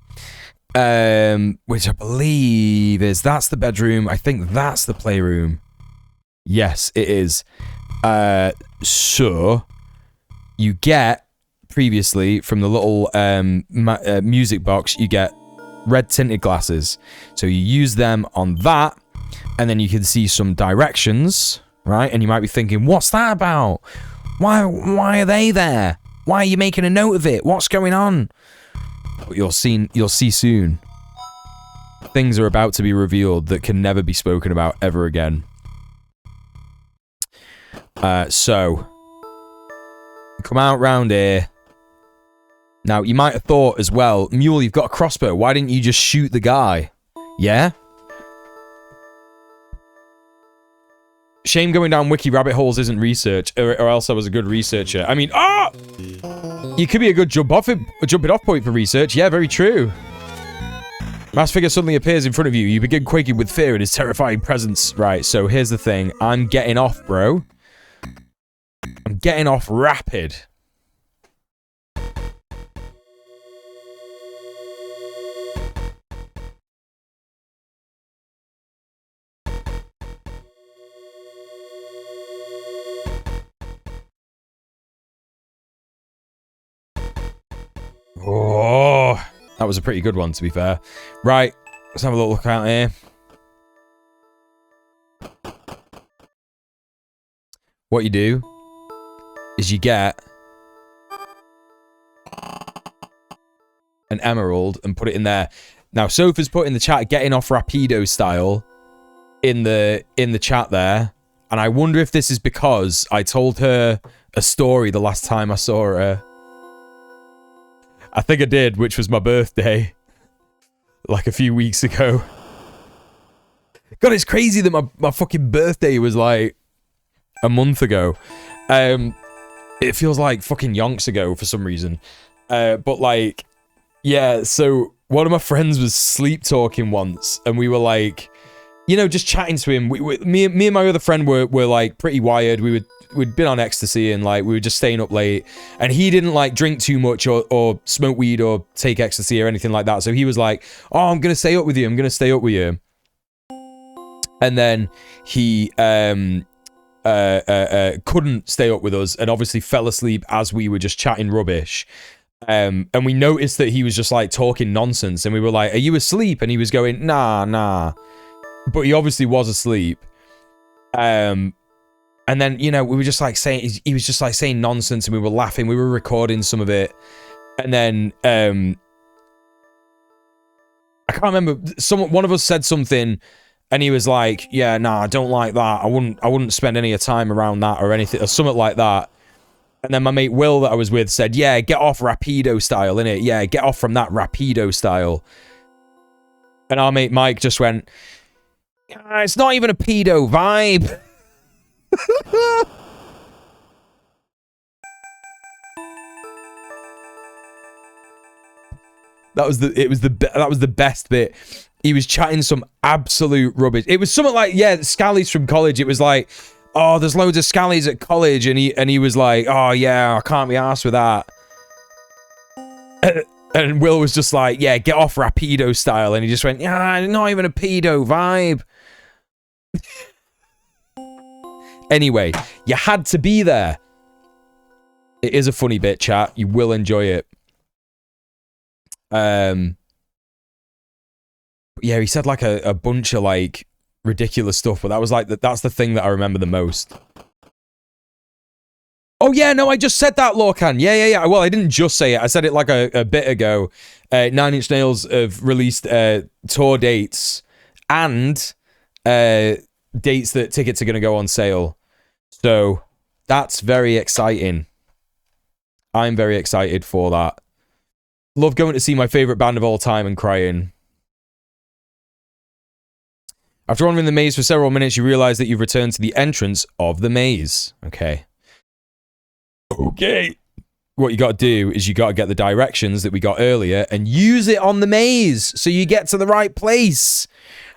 Which I believe that's the bedroom. I think that's the playroom. Yes, it is. So you get previously from the little music box, you get red tinted glasses. So you use them on that, and then you can see some directions, right? And you might be thinking, what's that about? Why are they there? Why are you making a note of it? What's going on? But you'll see soon. Things are about to be revealed that can never be spoken about ever again. So come out round here. Now, you might have thought as well, Muel, you've got a crossbow. Why didn't you just shoot the guy? Yeah? Shame going down wiki rabbit holes isn't research, or else I was a good researcher. I mean, you could be a good jumping off point for research. Yeah, very true. Mass figure suddenly appears in front of you. You begin quaking with fear in his terrifying presence. Right, so here's the thing. I'm getting off, bro. I'm getting off rapid. Oh, that was a pretty good one, to be fair. Right, let's have a little look out here. What you do is you get an emerald and put it in there. Now, Sophie's put in the chat, getting off Rapido style in the chat there. And I wonder if this is because I told her a story the last time I saw her. I think I did, which was my birthday. Like a few weeks ago. God, it's crazy that my fucking birthday was like a month ago. It feels like fucking yonks ago for some reason. But like, yeah, so one of my friends was sleep talking once, and we were like, you know, just chatting to him. Me and my other friend were like pretty wired. We'd been on ecstasy, and like we were just staying up late, and he didn't like drink too much or smoke weed or take ecstasy or anything like that. So he was like, oh, I'm gonna stay up with you. And then he couldn't stay up with us, and obviously fell asleep as we were just chatting rubbish. And we noticed that he was just like talking nonsense, and we were like, are you asleep? And he was going, nah. But he obviously was asleep. And then, you know, we were just like saying, he was just like saying nonsense, and we were laughing. We were recording some of it. And then, I can't remember, one of us said something, and he was like, yeah, nah, I don't like that. I wouldn't spend any time around that or anything, or something like that. And then my mate Will that I was with said, yeah, get off Rapido style, innit? Yeah, get off from that Rapido style. And our mate Mike just went, it's not even a pedo vibe. That was the best bit. He was chatting some absolute rubbish. It was something like, yeah, Scallies from college. It was like, oh, there's loads of Scallies at college, and he was like, oh yeah, I can't be arsed with that. And Will was just like, yeah, get off Rapido style, and he just went, yeah, not even a pedo vibe. Anyway, you had to be there. It is a funny bit, chat. You will enjoy it. Yeah, he said like a bunch of like ridiculous stuff, but that was like that's the thing that I remember the most. Oh yeah, no, I just said that, Lorcan. Yeah. Well, I didn't just say it. I said it like a bit ago. 9 Inch Nails have released tour dates and dates that tickets are going to go on sale. So that's very exciting. I'm very excited for that. Love going to see my favorite band of all time and crying. After wandering the maze for several minutes, you realize that you've returned to the entrance of the maze. Okay. Okay. What you got to do is you got to get the directions that we got earlier and use it on the maze so you get to the right place.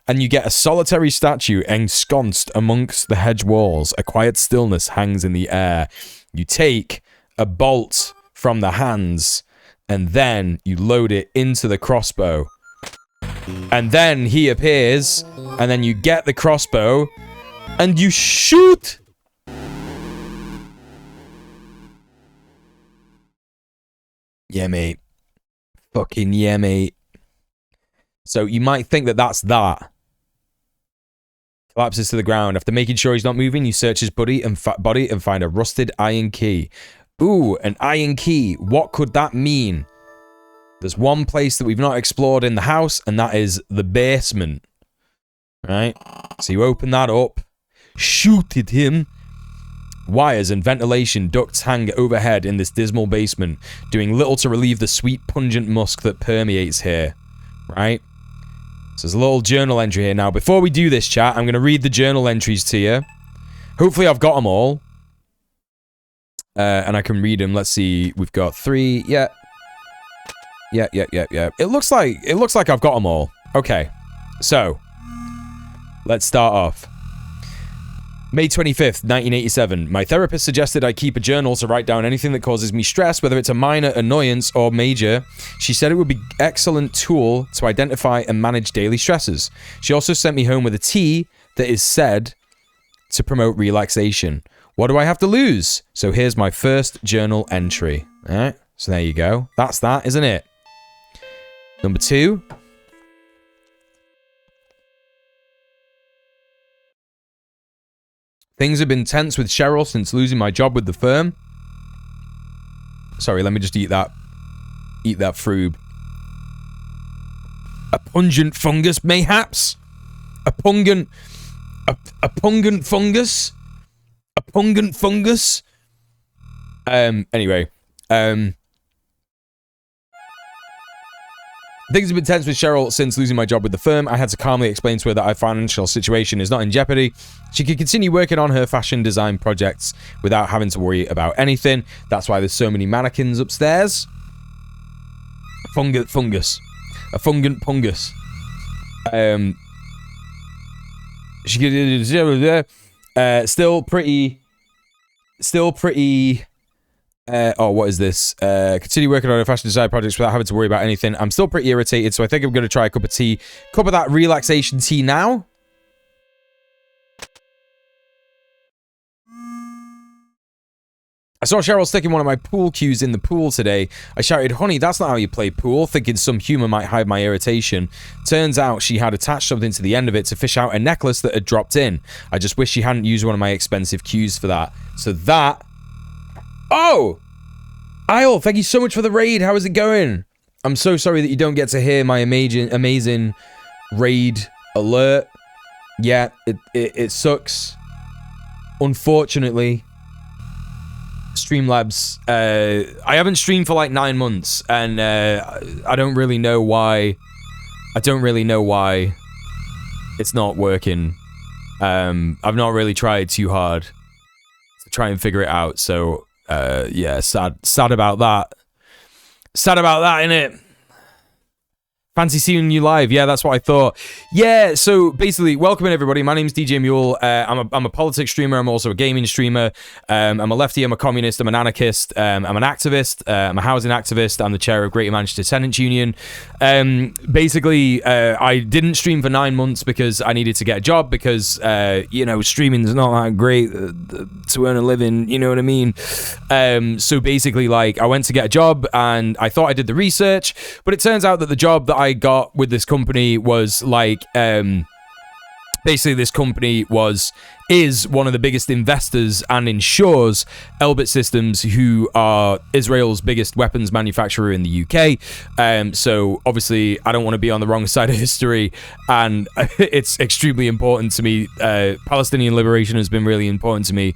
And you get a solitary statue ensconced amongst the hedge walls. A quiet stillness hangs in the air. You take a bolt from the hands and then you load it into the crossbow. And then he appears, and then you get the crossbow, and you shoot! Yeah, mate. Fucking yeah, mate. So you might think that that's that. Collapses to the ground. After making sure he's not moving, you search his body and find a rusted iron key. Ooh, an iron key. What could that mean? There's one place that we've not explored in the house, and that is the basement. Right? So you open that up, shoot at him. Wires and ventilation ducts hang overhead in this dismal basement, doing little to relieve the sweet, pungent musk that permeates here. Right? So there's a little journal entry here. Now, before we do this, chat, I'm going to read the journal entries to you. Hopefully I've got them all. And I can read them. Let's see. We've got 3. Yeah. Yeah. It looks like I've got them all. Okay. So, let's start off. May 25th, 1987. My therapist suggested I keep a journal to write down anything that causes me stress, whether it's a minor annoyance or major. She said it would be an excellent tool to identify and manage daily stresses. She also sent me home with a tea that is said to promote relaxation. What do I have to lose? So here's my first journal entry. All right. So there you go. That's that, isn't it? Number 2. Things have been tense with Cheryl since losing my job with the firm. Sorry, let me just eat that froob. A pungent fungus, mayhaps? A pungent fungus? A pungent fungus? Anyway. Things have been tense with Cheryl since losing my job with the firm. I had to calmly explain to her that our financial situation is not in jeopardy. She could continue working on her fashion design projects without having to worry about anything. That's why there's so many mannequins upstairs. Fungus. A fungant pungus. She could... Still pretty... what is this? Continue working on a fashion design projects without having to worry about anything. I'm still pretty irritated, so I think I'm going to try a cup of tea. Cup of that relaxation tea now. I saw Cheryl sticking one of my pool cues in the pool today. I shouted, "Honey, that's not how you play pool," thinking some humor might hide my irritation. Turns out she had attached something to the end of it to fish out a necklace that had dropped in. I just wish she hadn't used one of my expensive cues for that. So that... Oh! Isle, thank you so much for the raid. How is it going? I'm so sorry that you don't get to hear my amazing raid alert. Yeah, it sucks. Unfortunately, Streamlabs, I haven't streamed for like 9 months, and I don't really know why. It's not working. I've not really tried too hard to try and figure it out, so yeah, sad about that. Sad about that, innit? Fancy seeing you live. Yeah, that's what I thought. Yeah, so basically, welcome in everybody. My name's djmuel. I'm a politics streamer. I'm also a gaming streamer. I'm a lefty. I'm a communist. I'm an anarchist. I'm an activist. I'm a housing activist. I'm the chair of Greater Manchester Tenants Union. Basically, I didn't stream for 9 months because I needed to get a job because, you know, streaming is not that great to earn a living. You know what I mean? So basically, like, I went to get a job and I thought I did the research, but it turns out that the job that I got with this company was like basically this company is one of the biggest investors and insures Elbit Systems, who are Israel's biggest weapons manufacturer in the UK. So obviously I don't want to be on the wrong side of history, and it's extremely important to me. Palestinian liberation has been really important to me.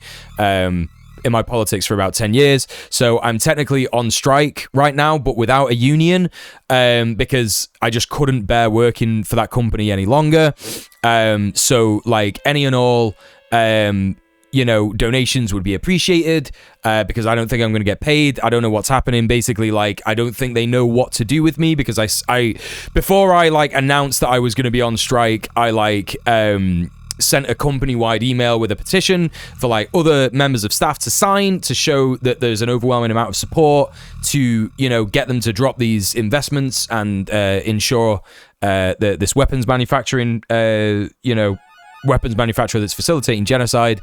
in my politics for about 10 years. So I'm technically on strike right now, but without a union, because I just couldn't bear working for that company any longer. So like any and all, you know, donations would be appreciated, because I don't think I'm going to get paid. I don't know what's happening. Basically, like, I don't think they know what to do with me, because I before I like announced that I was going to be on strike, I like sent a company-wide email with a petition for like other members of staff to sign to show that there's an overwhelming amount of support to, you know, get them to drop these investments and ensure that this weapons manufacturing, you know, weapons manufacturer that's facilitating genocide.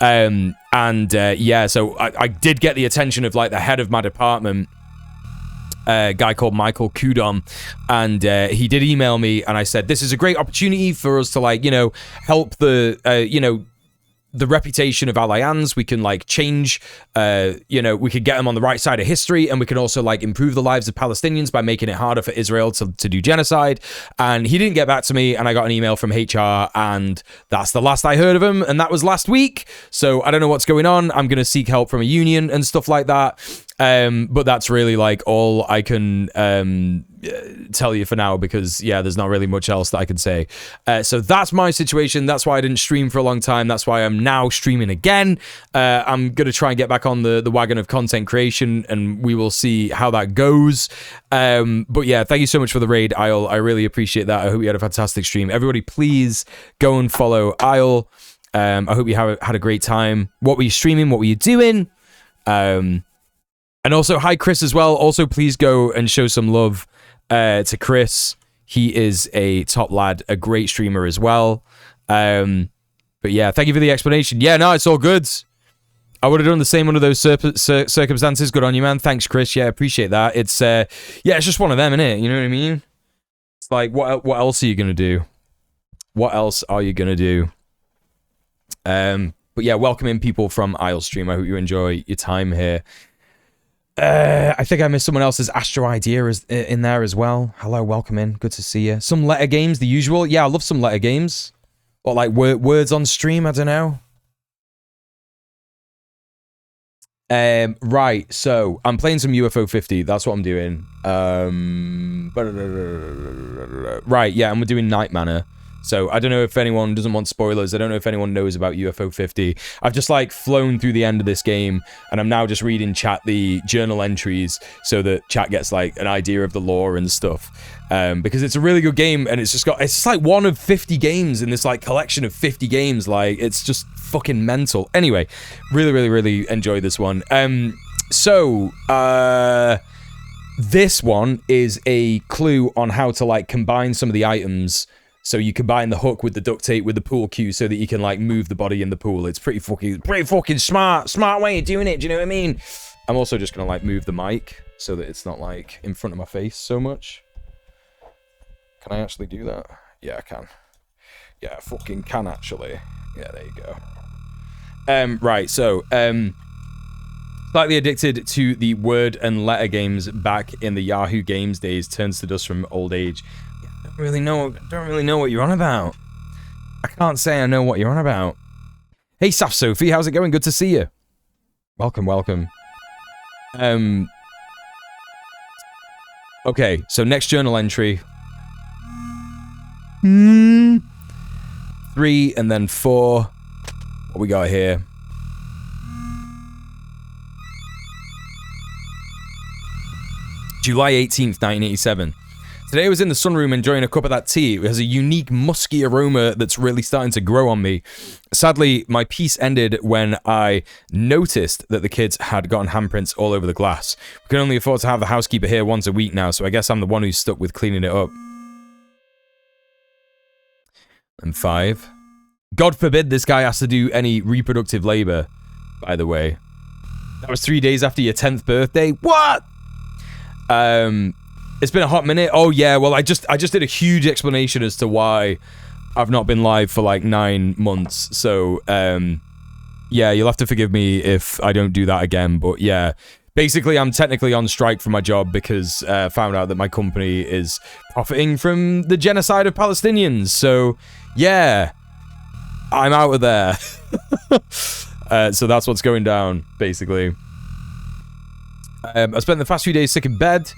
Yeah, so I did get the attention of like the head of my department, a guy called Michael Kudom, and he did email me, and I said, this is a great opportunity for us to like, you know, help the, you know, the reputation of Al Ayans. We can like change, you know, we could get them on the right side of history, and we can also like improve the lives of Palestinians by making it harder for Israel to do genocide. And he didn't get back to me, and I got an email from HR, and that's the last I heard of him, and that was last week. So I don't know what's going on. I'm going to seek help from a union and stuff like that. But that's really like all I can tell you for now, because yeah, there's not really much else that I can say. So that's my situation. That's why I didn't stream for a long time. That's why I'm now streaming again. I'm gonna try and get back on the wagon of content creation, and we will see how that goes. But yeah, thank you so much for the raid, Isle. I really appreciate that. I hope you had a fantastic stream. Everybody, please go and follow Isle. I hope you had a great time. What were you streaming? What were you doing? And also, hi, Chris, as well. Also, please go and show some love to Chris. He is a top lad, a great streamer as well. But yeah, thank you for the explanation. Yeah, no, it's all good. I would have done the same under those circumstances. Good on you, man. Thanks, Chris. Yeah, appreciate that. It's yeah, it's just one of them, innit? You know what I mean? It's like, what else are you going to do? What else are you going to do? But yeah, welcoming people from Isle Stream. I hope you enjoy your time here. I think I missed someone else's Astro Idea in there as well. Hello, welcome in. Good to see you. Some letter games, the usual. Yeah, I love some letter games. What, like words on stream? I don't know. Right, so I'm playing some UFO 50. That's what I'm doing. Right, yeah, and we're doing Night Manor. So I don't know if anyone doesn't want spoilers. I don't know if anyone knows about UFO 50. I've just like flown through the end of this game, and I'm now just reading chat the journal entries so that chat gets like an idea of the lore and stuff. Because it's a really good game, and it's just like one of 50 games in this like collection of 50 games. Like, it's just fucking mental. Anyway, really enjoyed this one. This one is a clue on how to like combine some of the items. So you combine the hook with the duct tape with the pool cue so that you can like move the body in the pool. It's pretty fucking smart way of doing it. Do you know what I mean? I'm also just gonna like move the mic so that it's not like in front of my face so much. Can I actually do that? Yeah, I can. Yeah, I fucking can actually. Yeah, there you go. Right, so slightly addicted to the word and letter games back in the Yahoo Games days, turns to dust from old age. Don't really know what you're on about. I can't say I know what you're on about. Hey, Saf Sophie, how's it going? Good to see you. Welcome. Okay, so next journal entry. 3 and then 4. What we got here? July 18th, 1987. Today I was in the sunroom enjoying a cup of that tea. It has a unique musky aroma that's really starting to grow on me. Sadly, my piece ended when I noticed that the kids had gotten handprints all over the glass. We can only afford to have the housekeeper here once a week now, so I guess I'm the one who's stuck with cleaning it up. And 5. God forbid this guy has to do any reproductive labor, by the way. That was 3 days after your 10th birthday? What? It's been a hot minute. Oh yeah, well I just did a huge explanation as to why I've not been live for like 9 months. So yeah, you'll have to forgive me if I don't do that again. But yeah, basically I'm technically on strike from my job because I found out that my company is profiting from the genocide of Palestinians. So yeah, I'm out of there. So that's what's going down, basically. I spent the past few days sick in bed.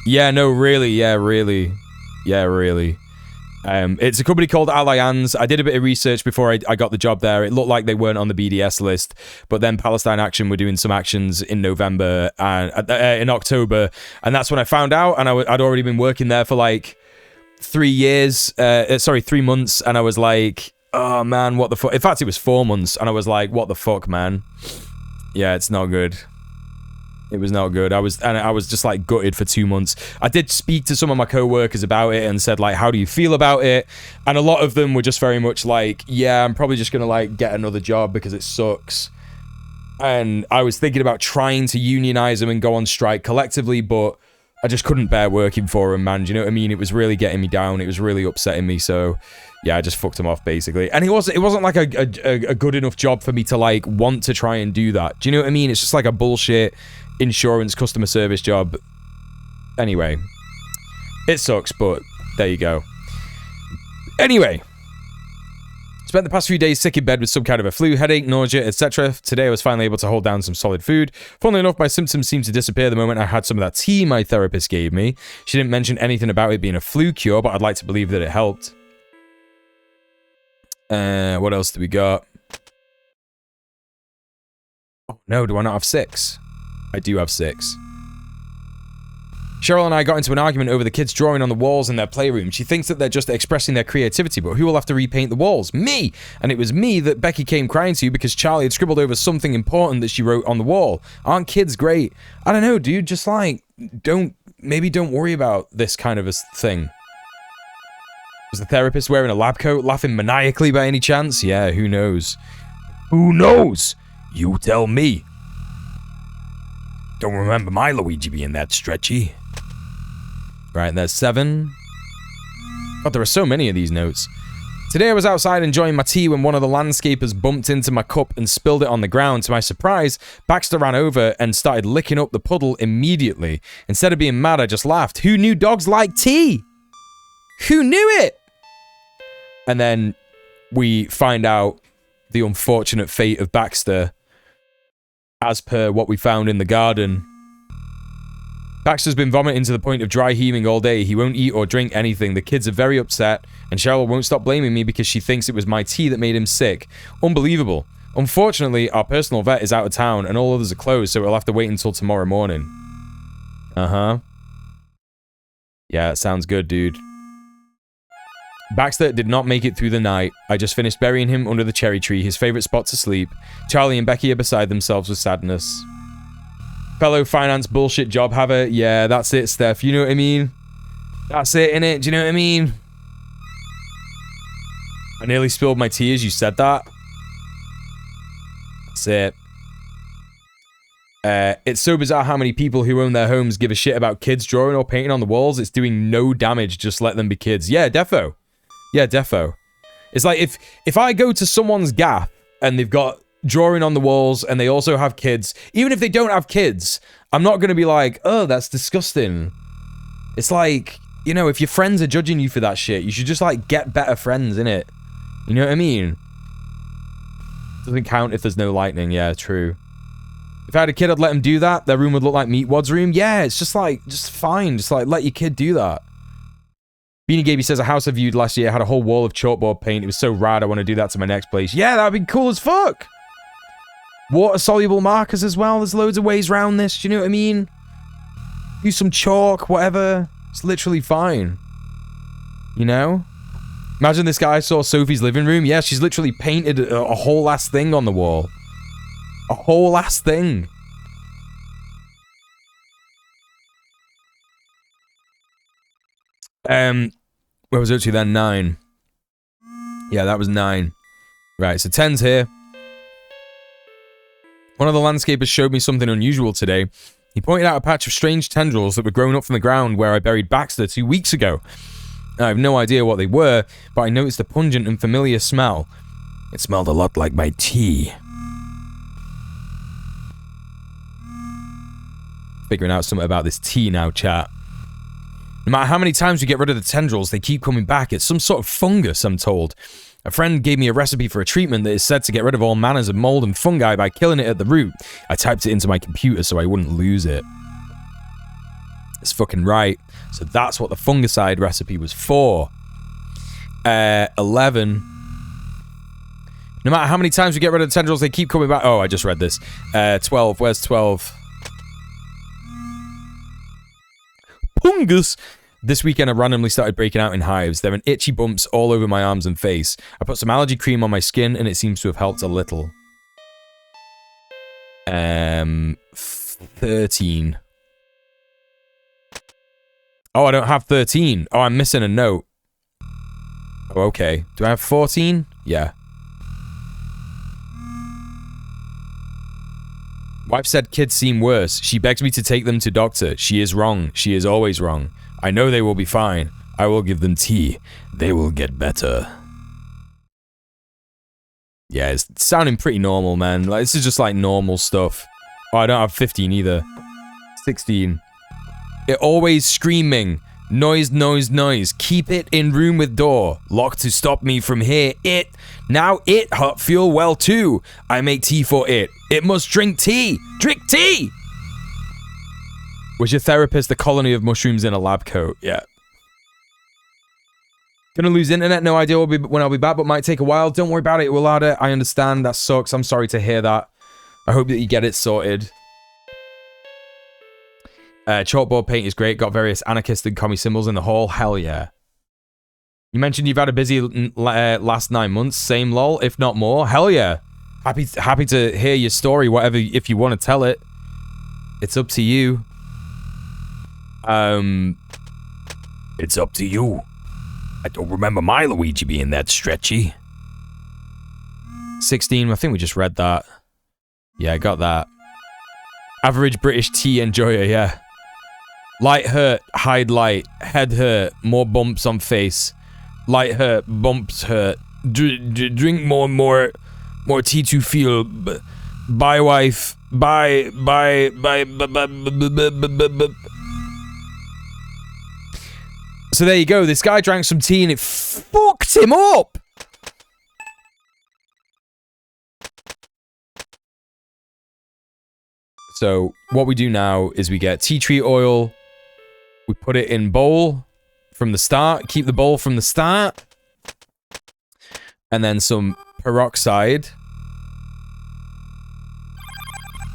Yeah, no, really. Yeah, really. Yeah, really. It's a company called Allianz. I did a bit of research before I got the job there. It looked like they weren't on the BDS list, but then Palestine Action were doing some actions in November and in October, and that's when I found out. And I'd already been working there for like 3 months, and I was like, oh man, what the fuck? In fact, it was 4 months, and I was like, what the fuck, man? Yeah, it's not good. It was not good. I was just like gutted for 2 months. I did speak to some of my co-workers about it and said like, how do you feel about it? And a lot of them were just very much like, yeah, I'm probably just gonna like get another job because it sucks. And I was thinking about trying to unionize them and go on strike collectively, but I just couldn't bear working for them, man. Do you know what I mean? It was really getting me down. It was really upsetting me. So yeah, I just fucked them off basically. And it wasn't like a good enough job for me to like want to try and do that. Do you know what I mean? It's just like a bullshit insurance customer service job. Anyway, it sucks, but there you go. Anyway, spent the past few days sick in bed with some kind of a flu, headache, nausea, etc. Today I was finally able to hold down some solid food. Funnily enough, my symptoms seemed to disappear the moment I had some of that tea my therapist gave me. She didn't mention anything about it being a flu cure, but I'd like to believe that it helped. What else do we got? Oh no, do I not have 6? I do have 6. Cheryl and I got into an argument over the kids drawing on the walls in their playroom. She thinks that they're just expressing their creativity, but who will have to repaint the walls? Me! And it was me that Becky came crying to because Charlie had scribbled over something important that she wrote on the wall. Aren't kids great? I don't know, dude. Just like, don't worry about this kind of a thing. Was the therapist wearing a lab coat, laughing maniacally by any chance? Yeah, who knows? Who knows? You tell me. Don't remember my Luigi being that stretchy. Right, there's 7. God, there are so many of these notes. Today I was outside enjoying my tea when one of the landscapers bumped into my cup and spilled it on the ground. To my surprise, Baxter ran over and started licking up the puddle immediately. Instead of being mad, I just laughed. Who knew dogs like tea? Who knew it? And then we find out the unfortunate fate of Baxter as per what we found in the garden. Baxter's been vomiting to the point of dry heaving all day. He won't eat or drink anything. The kids are very upset, and Cheryl won't stop blaming me because she thinks it was my tea that made him sick. Unbelievable. Unfortunately, our personal vet is out of town, and all others are closed, so we'll have to wait until tomorrow morning. Uh-huh. Yeah, it sounds good, dude. Baxter did not make it through the night. I just finished burying him under the cherry tree, his favorite spot to sleep. Charlie and Becky are beside themselves with sadness. Fellow finance bullshit job haver. Yeah, that's it, Steph. You know what I mean? That's it, innit? Do you know what I mean? I nearly spilled my tea as you said that. That's it. It's so bizarre how many people who own their homes give a shit about kids drawing or painting on the walls. It's doing no damage, just let them be kids. Yeah, defo. Yeah, defo. It's like if I go to someone's gaff and they've got drawing on the walls and they also have kids, even if they don't have kids, I'm not going to be like, oh, that's disgusting. It's like, you know, if your friends are judging you for that shit, you should just like get better friends, innit? You know what I mean? Doesn't count if there's no lightning. Yeah, true. If I had a kid, I'd let him do that. Their room would look like Meatwad's room. Yeah, it's just like, just fine. Just like, let your kid do that. Beanie Gaby says, a house I viewed last year had a whole wall of chalkboard paint. It was so rad, I want to do that to my next place. Yeah, that'd be cool as fuck. Water-soluble markers as well. There's loads of ways around this. Do you know what I mean? Use some chalk, whatever. It's literally fine. You know? Imagine this guy saw Sophie's living room. Yeah, she's literally painted a whole ass thing on the wall. A whole ass thing. Where was it to then? 9. Yeah, that was 9. Right, so 10's here. One of the landscapers showed me something unusual today. He pointed out a patch of strange tendrils that were growing up from the ground where I buried Baxter 2 weeks ago. I have no idea what they were, but I noticed a pungent and familiar smell. It smelled a lot like my tea. Figuring out something about this tea now, chat. No matter how many times we get rid of the tendrils, they keep coming back. It's some sort of fungus, I'm told. A friend gave me a recipe for a treatment that is said to get rid of all manners of mold and fungi by killing it at the root. I typed it into my computer so I wouldn't lose it. It's fucking right. So that's what the fungicide recipe was for. 11. No matter how many times we get rid of the tendrils, they keep coming back. Oh, I just read this. 12. Where's 12? Pungus! This weekend, I randomly started breaking out in hives. There are itchy bumps all over my arms and face. I put some allergy cream on my skin, and it seems to have helped a little. 13. Oh, I don't have 13. Oh, I'm missing a note. Oh, okay. Do I have 14? Yeah. Wife said kids seem worse. She begs me to take them to doctor. She is wrong. She is always wrong. I know they will be fine. I will give them tea. They will get better. Yeah, it's sounding pretty normal, man. Like, this is just like normal stuff. Oh, I don't have 15 either. 16. It always screaming. Noise, noise, noise. Keep it in room with door. Lock to stop me from here. It. Now it hot fuel well too. I make tea for it. It must drink tea. Drink tea! Was your therapist a colony of mushrooms in a lab coat? Yeah. Gonna lose internet. No idea when I'll be back, but might take a while. Don't worry about it. We'll add it. I understand. That sucks. I'm sorry to hear that. I hope that you get it sorted. Chalkboard paint is great. Got various anarchist and commie symbols in the hall. Hell yeah. You mentioned you've had a busy last 9 months. Same lol, if not more. Hell yeah. Happy to hear your story, whatever, if you want to tell it. It's up to you. It's up to you. I don't remember my Luigi being that stretchy. 16, I think we just read that. Yeah, I got that. Average British tea enjoyer, yeah. Light hurt, hide light. Head hurt, more bumps on face. Light hurt, bumps hurt. Drink more tea to feel. Bye, wife. Bye. So there you go. This guy drank some tea and it fucked him up. So what we do now is we get tea tree oil. We put it in bowl from the start. Keep the bowl from the start. And then some peroxide.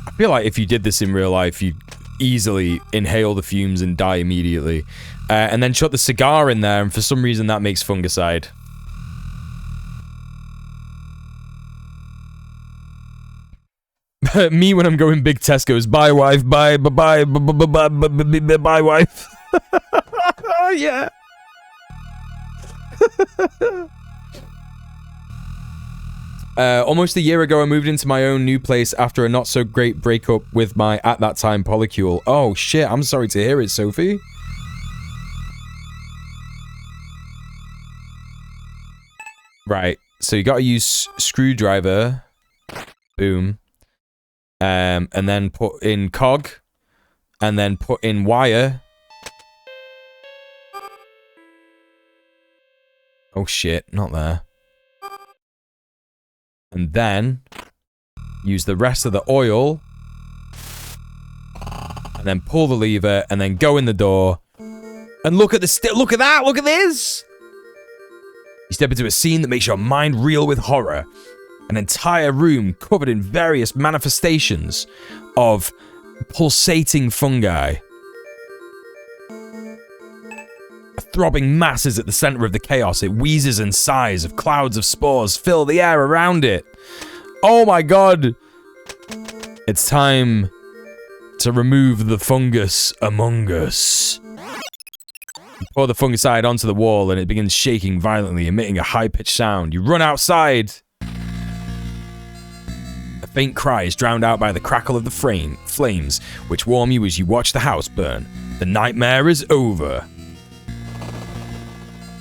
I feel like if you did this in real life, you'd easily inhale the fumes and die immediately. And then chuck the cigar in there, and for some reason that makes fungicide. Me when I'm going big Tesco's. Bye, wife. Bye, wife. Yeah. Almost a year ago, I moved into my own new place after a not-so-great breakup with my, at that time, polycule. Oh, shit. I'm sorry to hear it, Sophie. Right. So you gotta use screwdriver. Boom. And then put in cog. And then put in wire. Oh, shit. Not there. And then use the rest of the oil and then pull the lever and then go in the door and look at the look at that, look at this. You step into a scene that makes your mind reel with horror. An entire room covered in various manifestations of pulsating fungi. A throbbing mass is at the center of the chaos. It wheezes and sighs of clouds of spores fill the air around it. Oh my god! It's time to remove the fungus among us. You pour the fungicide onto the wall and it begins shaking violently, emitting a high-pitched sound. You run outside. A faint cry is drowned out by the crackle of the flames, which warm you as you watch the house burn. The nightmare is over.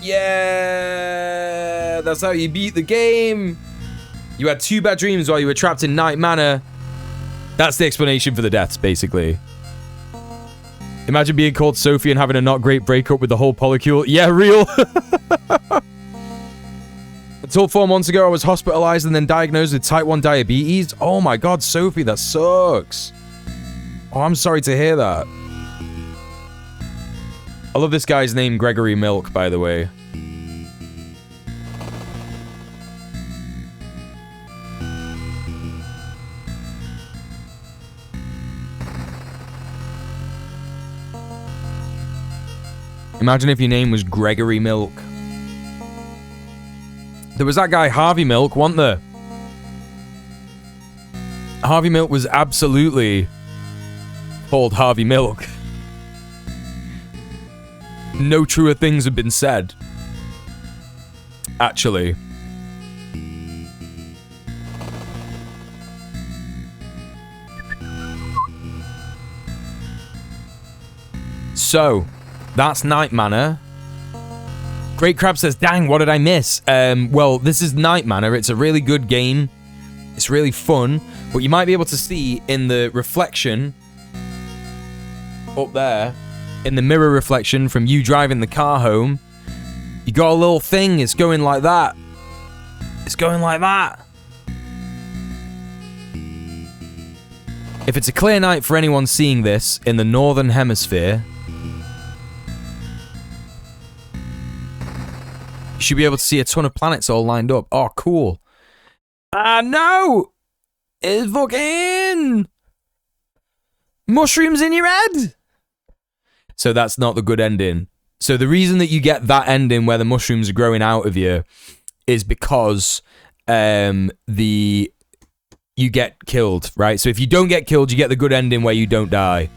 Yeah, that's how you beat the game. You had 2 bad dreams while you were trapped in Night Manor. That's the explanation for the deaths, basically. Imagine being called Sophie and having a not great breakup with the whole polycule. Yeah, real. Until 4 months ago, I was hospitalized and then diagnosed with type 1 diabetes. Oh my god, Sophie, that sucks. Oh, I'm sorry to hear that. I love this guy's name, Gregory Milk, by the way. Imagine if your name was Gregory Milk. There was that guy, Harvey Milk, wasn't there? Harvey Milk was absolutely called Harvey Milk. No truer things have been said. Actually. So, that's Night Manor. Great Crab says, dang, what did I miss? Well, this is Night Manor. It's a really good game. It's really fun. But you might be able to see in the reflection up there, in the mirror reflection from you driving the car home, you got a little thing. It's going like that. It's going like that. If it's a clear night for anyone seeing this in the Northern Hemisphere, you should be able to see a ton of planets all lined up. Oh, cool. Ah, no! It's fucking mushrooms in your head! So that's not the good ending. So the reason that you get that ending where the mushrooms are growing out of you is because you get killed, right? So if you don't get killed, you get the good ending where you don't die.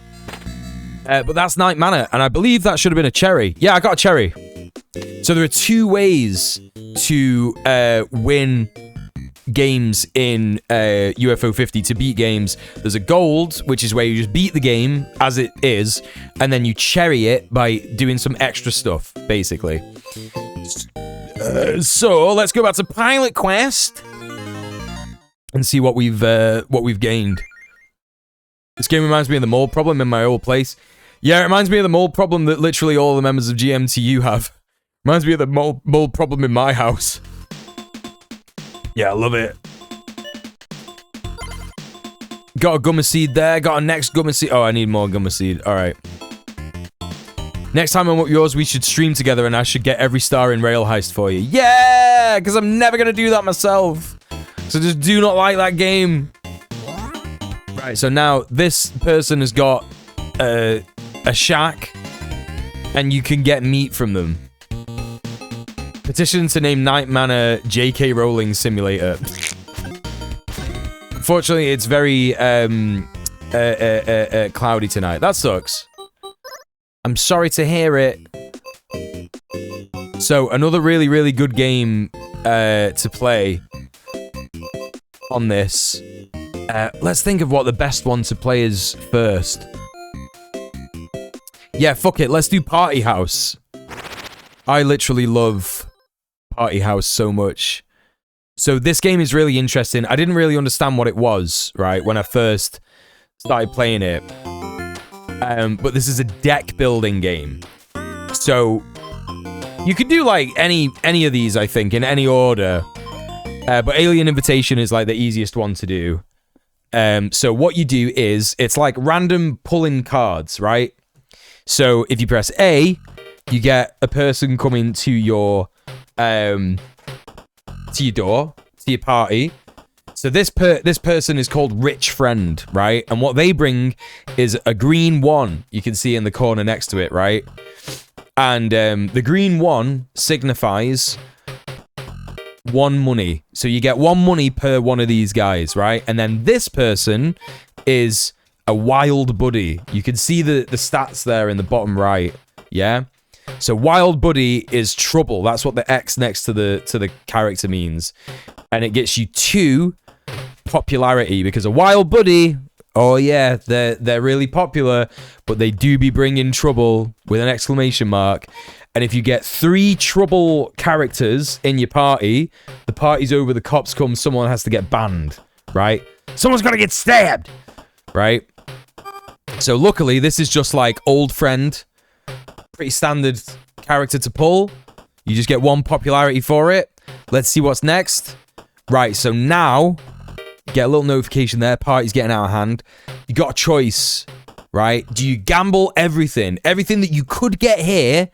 But that's Night Manor, and I believe that should have been a cherry. Yeah, I got a cherry. So there are 2 ways to win games in UFO 50, to beat games. There's a gold, which is where you just beat the game as it is, and then you cherry it by doing some extra stuff, basically. So let's go back to Pilot Quest and see what we've gained. This game reminds me of the mold problem in my old place. Yeah, it reminds me of the mold problem that literally all the members of GMTU have. Reminds me of the mold problem in my house. Yeah, I love it. Got a gumma seed there. Got a next gumma seed. Oh, I need more gumma seed. All right. Next time I'm up yours, we should stream together and I should get every star in Rail Heist for you. Yeah! Because I'm never going to do that myself. So just do not like that game. Right, so now this person has got a shack and you can get meat from them. Petition to name Night Manor J.K. Rowling Simulator. Unfortunately, it's very cloudy tonight. That sucks. I'm sorry to hear it. So, another really, really good game to play on this. Let's think of what the best one to play is first. Yeah, fuck it. Let's do Party House. I literally love Party House so much. So this game is really interesting. I didn't really understand what it was, right, when I first started playing it. But this is a deck building game. So you could do like any of these, I think, in any order. But Alien Invitation is like the easiest one to do. So what you do is, it's like random pulling cards, right? So if you press A, you get a person coming to your door, to your party. So this person is called Rich Friend, right? And what they bring is a green 1. You can see in the corner next to it, right? And the green 1 signifies 1 money. So you get 1 money per one of these guys, right? And then this person is a wild buddy. You can see the stats there in the bottom right, yeah? So wild buddy is trouble. That's what the X next to the character means. And it gets you 2 popularity, because a wild buddy, oh yeah, they're really popular, but they do be bringing trouble with an exclamation mark. And if you get 3 trouble characters in your party, the party's over, the cops come, someone has to get banned, right? Someone's got to get stabbed, right? So luckily, this is just like old friend. Pretty standard character to pull. You just get 1 popularity for it. Let's see what's next. Right, so now, get a little notification there. Party's getting out of hand. You got a choice, right? Do you gamble everything? Everything that you could get here,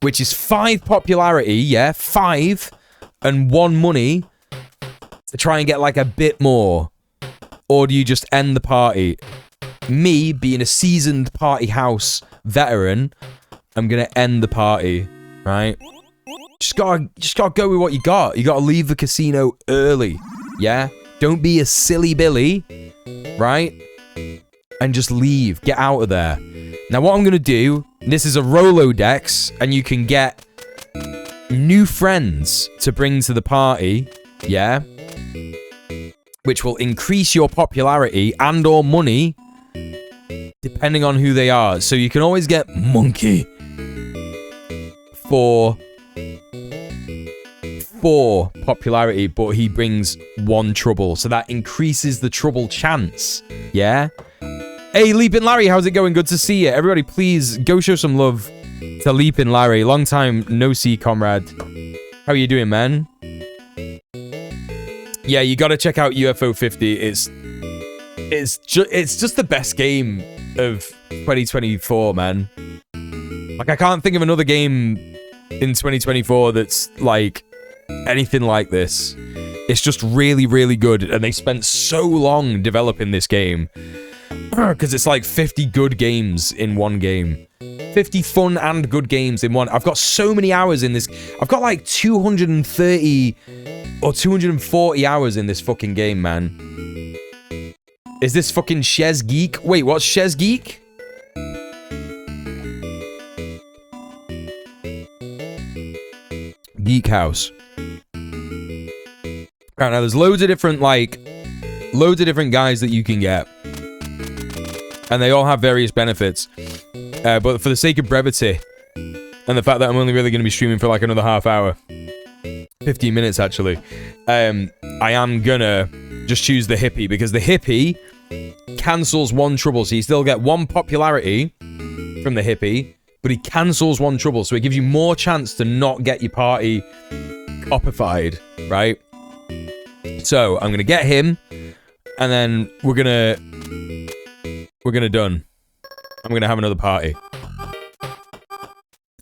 which is 5 popularity, yeah? 5 and 1 money to try and get like a bit more. Or do you just end the party? Me, being a seasoned party house veteran, I'm going to end the party, right? Just gotta go with what you got. You gotta leave the casino early, yeah? Don't be a silly Billy, right? And just leave. Get out of there. Now, what I'm gonna do, this is a Rolodex, and you can get new friends to bring to the party, yeah? Which will increase your popularity and or money, depending on who they are. So you can always get Monkey for 4 popularity, but he brings 1 trouble. So that increases the trouble chance. Yeah? Hey, Leapin' Larry, how's it going? Good to see you. Everybody, please go show some love to Leapin' Larry. Long time no see, comrade. How are you doing, man? Yeah, you gotta check out UFO 50. It's just the best game of 2024, man. Like, I can't think of another game in 2024 that's like anything like this. It's just really, really good, and they spent so long developing this game because it's like 50 good games in one game. 50 fun and good games in one. I've got so many hours in this. I've got like 230 or 240 hours in this fucking game, man. Is this fucking Shez Geek? Wait, what's Shez Geek? Geek House. Right, now there's loads of different guys that you can get. And they all have various benefits. But for the sake of brevity, and the fact that I'm only really going to be streaming for like another half hour, 15 minutes actually, I am gonna just choose the hippie, because the hippie cancels 1 trouble. So you still get 1 popularity from the hippie, but he cancels 1 trouble. So it gives you more chance to not get your party oppified, right? So I'm gonna get him, and then we're gonna done. I'm gonna have another party.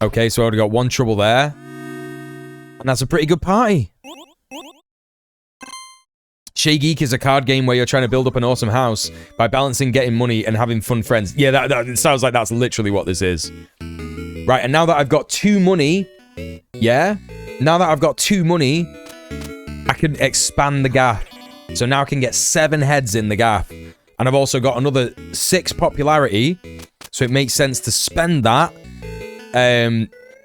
Okay, so I already got 1 trouble there, and that's a pretty good party. Shay Geek is a card game where you're trying to build up an awesome house by balancing getting money and having fun friends. Yeah, that sounds like that's literally what this is. Right, and now that I've got 2 money, yeah? Now that I've got 2 money, I can expand the gaff. So now I can get 7 heads in the gaff. And I've also got another 6 popularity, so it makes sense to spend that.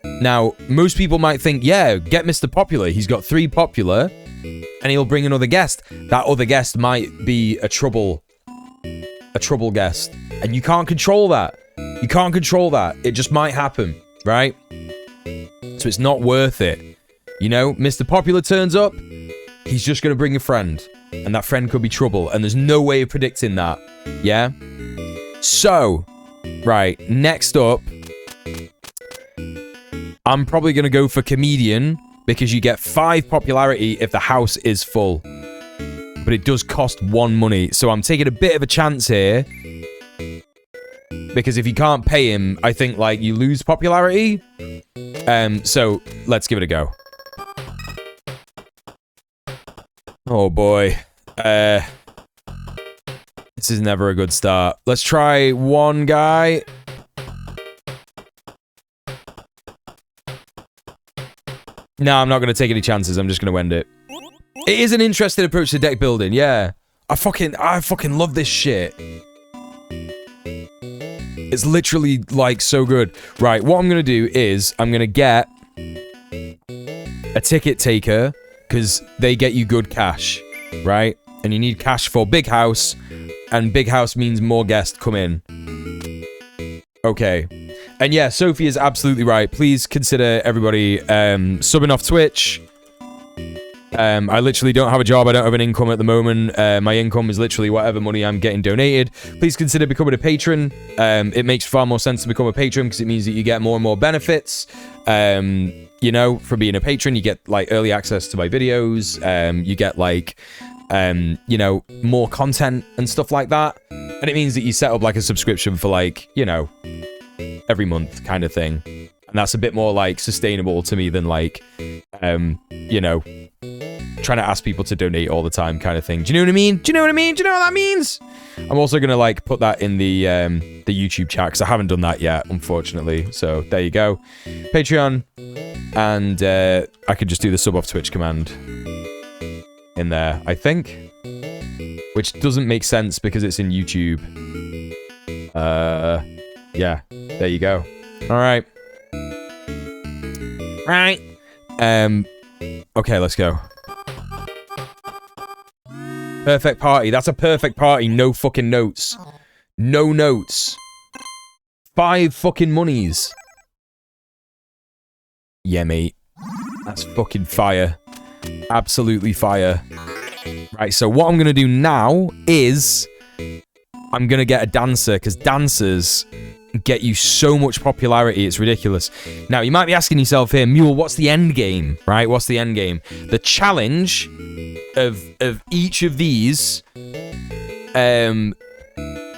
Now, most people might think, yeah, get Mr. Popular. He's got 3 popular, and he'll bring another guest. That other guest might be a trouble guest. And you can't control that. You can't control that. It just might happen, right? So it's not worth it. You know, Mr. Popular turns up, he's just going to bring a friend. And that friend could be trouble. And there's no way of predicting that. Yeah? So, right, next up, I'm probably going to go for Comedian, because you get 5 popularity if the house is full. But it does cost 1 money. So I'm taking a bit of a chance here. Because if you can't pay him, I think, like, you lose popularity. So let's give it a go. Oh, boy. This is never a good start. Let's try 1 guy. No, I'm not going to take any chances. I'm just going to end it. It is an interesting approach to deck building, yeah. I fucking love this shit. It's literally, like, so good. Right, what I'm going to do is I'm going to get a ticket taker, because they get you good cash, right? And you need cash for Big House, and Big House means more guests come in. Okay. And yeah, Sophie is absolutely right. Please consider everybody subbing off Twitch. I literally don't have a job. I don't have an income at the moment. My income is literally whatever money I'm getting donated. Please consider becoming a patron. It makes far more sense to become a patron because it means that you get more and more benefits. you know, for being a patron. You get, like, early access to my videos. You get, like, you know, more content and stuff like that. And it means that you set up, like, a subscription for, like, you know, every month kind of thing. And that's a bit more, like, sustainable to me than, like, you know, trying to ask people to donate all the time kind of thing. Do you know what I mean? Do you know what I mean? Do you know what that means? I'm also going to, like, put that in the YouTube chat, because I haven't done that yet, unfortunately. So there you go. Patreon. And I could just do the sub off Twitch command in there, I think. Which doesn't make sense because it's in YouTube. Yeah, there you go. All right. Right. Okay, let's go. Perfect party. That's a perfect party. No fucking notes. No notes. 5 fucking monies. Yeah, mate. That's fucking fire. Absolutely fire. Right, so what I'm going to do now is I'm going to get a dancer, because dancers get you so much popularity, it's ridiculous. Now, you might be asking yourself here, Muel, what's the end game, right? What's the end game? The challenge of each of these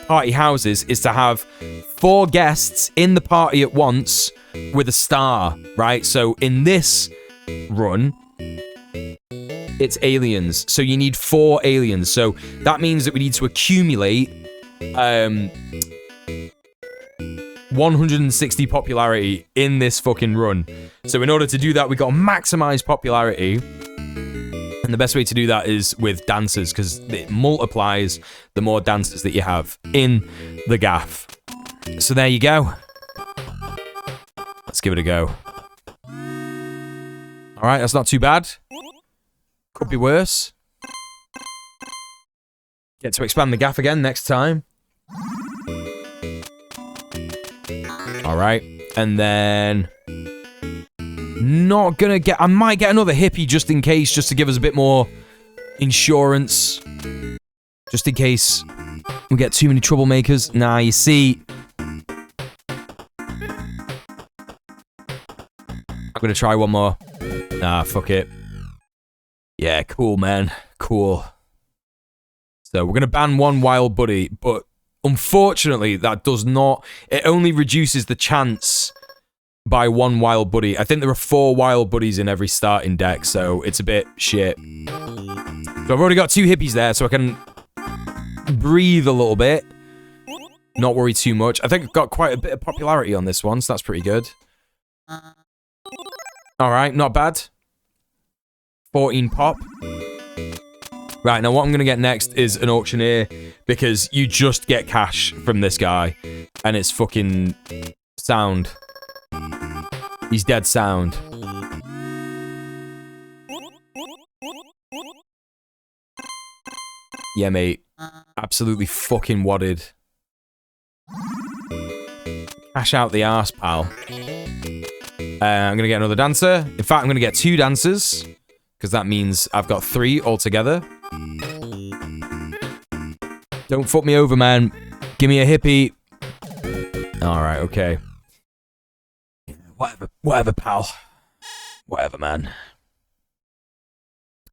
party houses is to have 4 guests in the party at once with a star, right? So in this run, it's aliens. So you need 4 aliens. So that means that we need to accumulate 160 popularity in this fucking run. So in order to do that, we got to maximize popularity. And the best way to do that is with dancers, because it multiplies the more dancers that you have in the gaff. So there you go. Let's give it a go. All right, that's not too bad. Could be worse. Get to expand the gaff again next time. All right, and then not gonna get. I might get another hippie just in case, just to give us a bit more insurance, just in case we get too many troublemakers. Nah, you see, I'm gonna try one more. Nah, fuck it. Yeah, cool, man, cool. So we're gonna ban 1 wild buddy, but unfortunately, that does not... It only reduces the chance by 1 wild buddy. I think there are 4 wild buddies in every starting deck, so it's a bit shit. So I've already got 2 hippies there, so I can breathe a little bit. Not worry too much. I think I've got quite a bit of popularity on this one, so that's pretty good. Alright, not bad. 14 pop. Right, now what I'm going to get next is an auctioneer, because you just get cash from this guy, and it's fucking sound. He's dead sound. Yeah, mate. Absolutely fucking wadded. Cash out the arse, pal. I'm going to get another dancer. In fact, I'm going to get 2 dancers, because that means I've got 3 altogether. Don't fuck me over, man. Give me a hippie. Alright, okay. Whatever, pal. Whatever, man.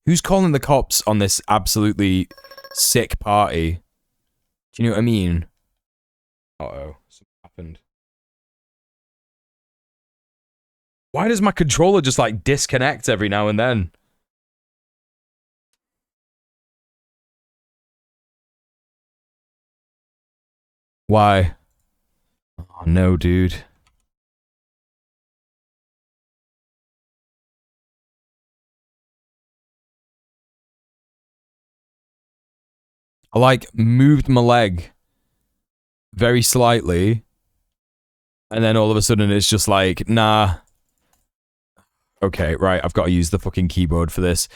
Who's calling the cops on this absolutely sick party? Do you know what I mean? Uh-oh. Something happened. Why does my controller just, like, disconnect every now and then? Why? Oh, no, dude. I, like, moved my leg very slightly, and then all of a sudden it's just like, nah. Okay, right, I've got to use the fucking keyboard for this.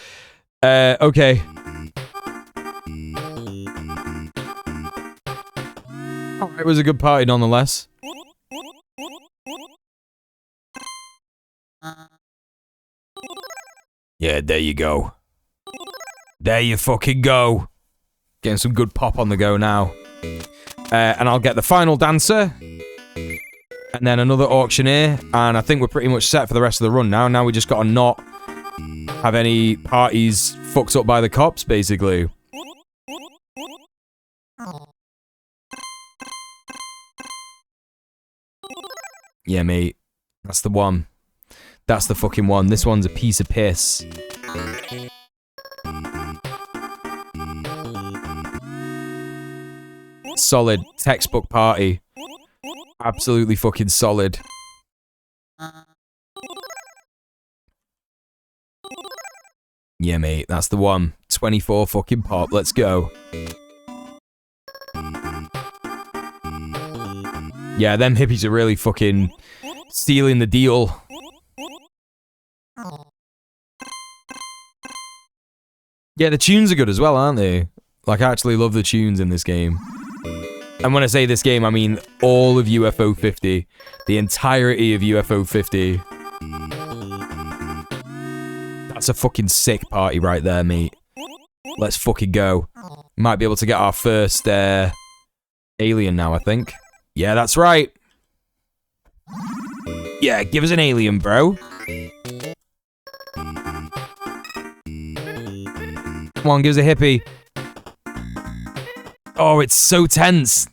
Okay. It was a good party nonetheless. Yeah, there you go. There you fucking go. Getting some good pop on the go now. And I'll get the final dancer. And then another auctioneer. And I think we're pretty much set for the rest of the run now. Now we just got to not have any parties fucked up by the cops, basically. Yeah, mate. That's the one. That's the fucking one. This one's a piece of piss. Solid textbook party. Absolutely fucking solid. Yeah, mate. That's the one. 24 fucking pop. Let's go. Yeah, them hippies are really fucking stealing the deal. Yeah, the tunes are good as well, aren't they? Like, I actually love the tunes in this game. And when I say this game, I mean all of UFO 50. The entirety of UFO 50. That's a fucking sick party right there, mate. Let's fucking go. Might be able to get our first alien now, I think. Yeah, that's right. Yeah, give us an alien, bro. Come on, give us a hippie. Oh, it's so tense.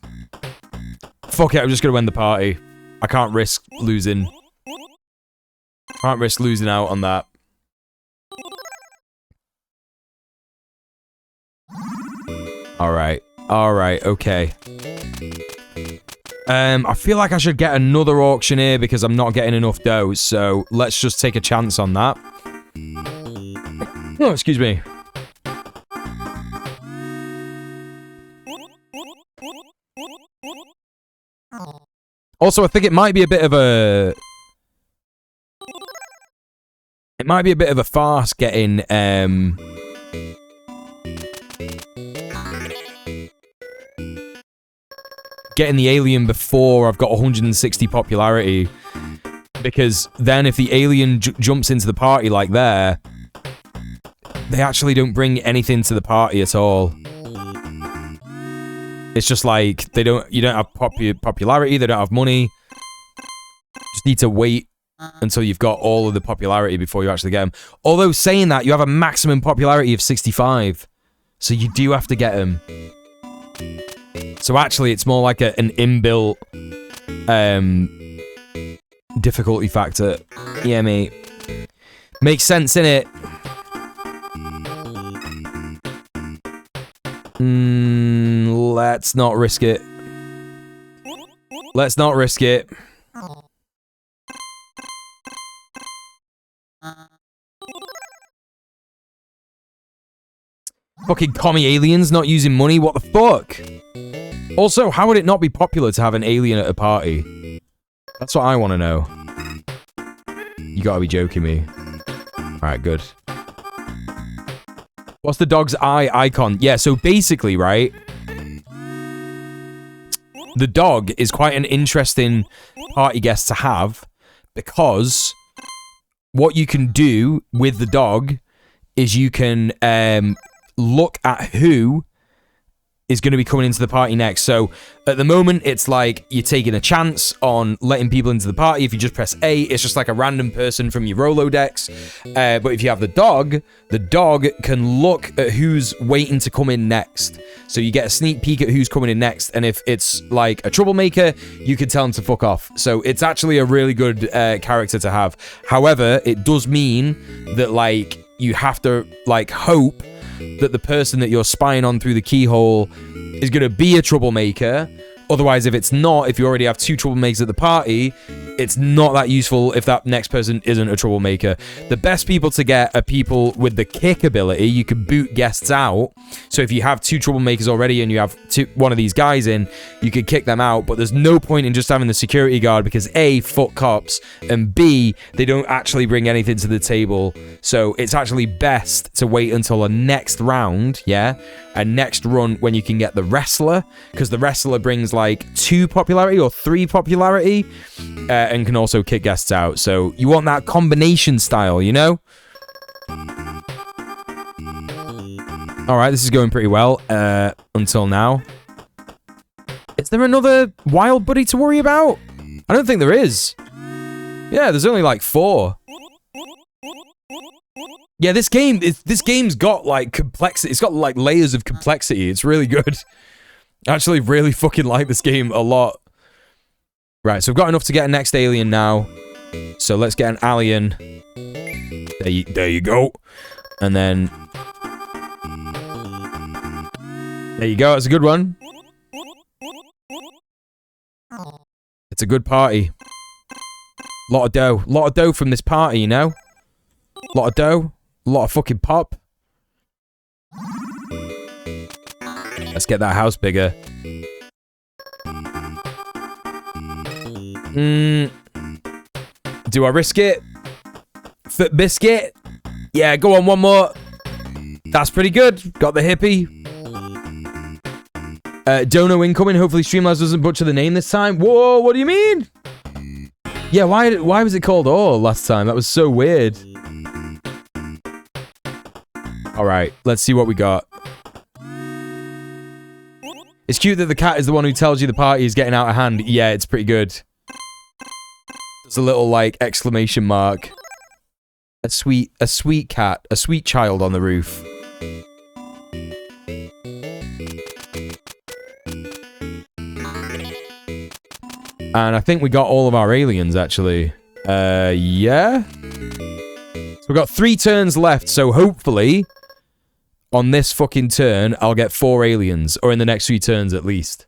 Fuck it, I'm just gonna win the party. I can't risk losing. Can't risk losing out on that. Alright. Alright, okay. I feel like I should get another auctioneer because I'm not getting enough dough, so let's just take a chance on that. Oh, excuse me. Also, I think it might be a bit of a... It might be a bit of a farce getting, getting the alien before I've got 160 popularity. Because then if the alien jumps into the party like there, they actually don't bring anything to the party at all. It's just like, you don't have popularity, they don't have money. Just need to wait until you've got all of the popularity before you actually get them. Although saying that, you have a maximum popularity of 65. So you do have to get them. So actually, it's more like an inbuilt difficulty factor. Yeah, mate. Makes sense, innit? Let's not risk it. Let's not risk it. Fucking commie aliens not using money, what the fuck? Also, how would it not be popular to have an alien at a party? That's what I want to know. You gotta be joking me. Alright, good. What's the dog's eye icon? Yeah, so basically, right? The dog is quite an interesting party guest to have because what you can do with the dog is you can look at who is going to be coming into the party next. So at the moment, it's like you're taking a chance on letting people into the party. If you just press A, it's just like a random person from your Rolodex. But if you have the dog can look at who's waiting to come in next. So you get a sneak peek at who's coming in next. And if it's like a troublemaker, you can tell them to fuck off. So it's actually a really good character to have. However, it does mean that like you have to like hope that the person that you're spying on through the keyhole is going to be a troublemaker. Otherwise, if it's not, if you already have two troublemakers at the party, it's not that useful if that next person isn't a troublemaker. The best people to get are people with the kick ability. You can boot guests out. So if you have two troublemakers already and you have one of these guys in, you could kick them out. But there's no point in just having the security guard because A, fuck cops, and B, they don't actually bring anything to the table. So it's actually best to wait until a next round, yeah? A next run when you can get the wrestler, because the wrestler brings like 2 popularity or 3 popularity and can also kick guests out. So you want that combination style, you know? Alright, this is going pretty well until now. Is there another wild buddy to worry about? I don't think there is. Yeah, there's only like 4. Yeah, this game's got like complexity. It's got like layers of complexity. It's really good. I actually really fucking like this game a lot. Right, so we've got enough to get a next alien now. So let's get an alien. There you go. And then... There you go, that's a good one. It's a good party. Lot of dough. Lot of dough from this party, you know? Lot of dough. Lot of fucking pop. Let's get that house bigger. Do I risk it? Foot biscuit? Yeah, go on, one more. That's pretty good. Got the hippie. Dono incoming. Hopefully Streamlabs doesn't butcher the name this time. Whoa, what do you mean? Yeah, why was it called All last time? That was so weird. Alright, let's see what we got. It's cute that the cat is the one who tells you the party is getting out of hand. Yeah, it's pretty good. There's a little, like, exclamation mark. A sweet cat. A sweet child on the roof. And I think we got all of our aliens, actually. Yeah? So we've got 3 turns left, so hopefully... on this fucking turn, I'll get 4 aliens. Or in the next 3 turns, at least.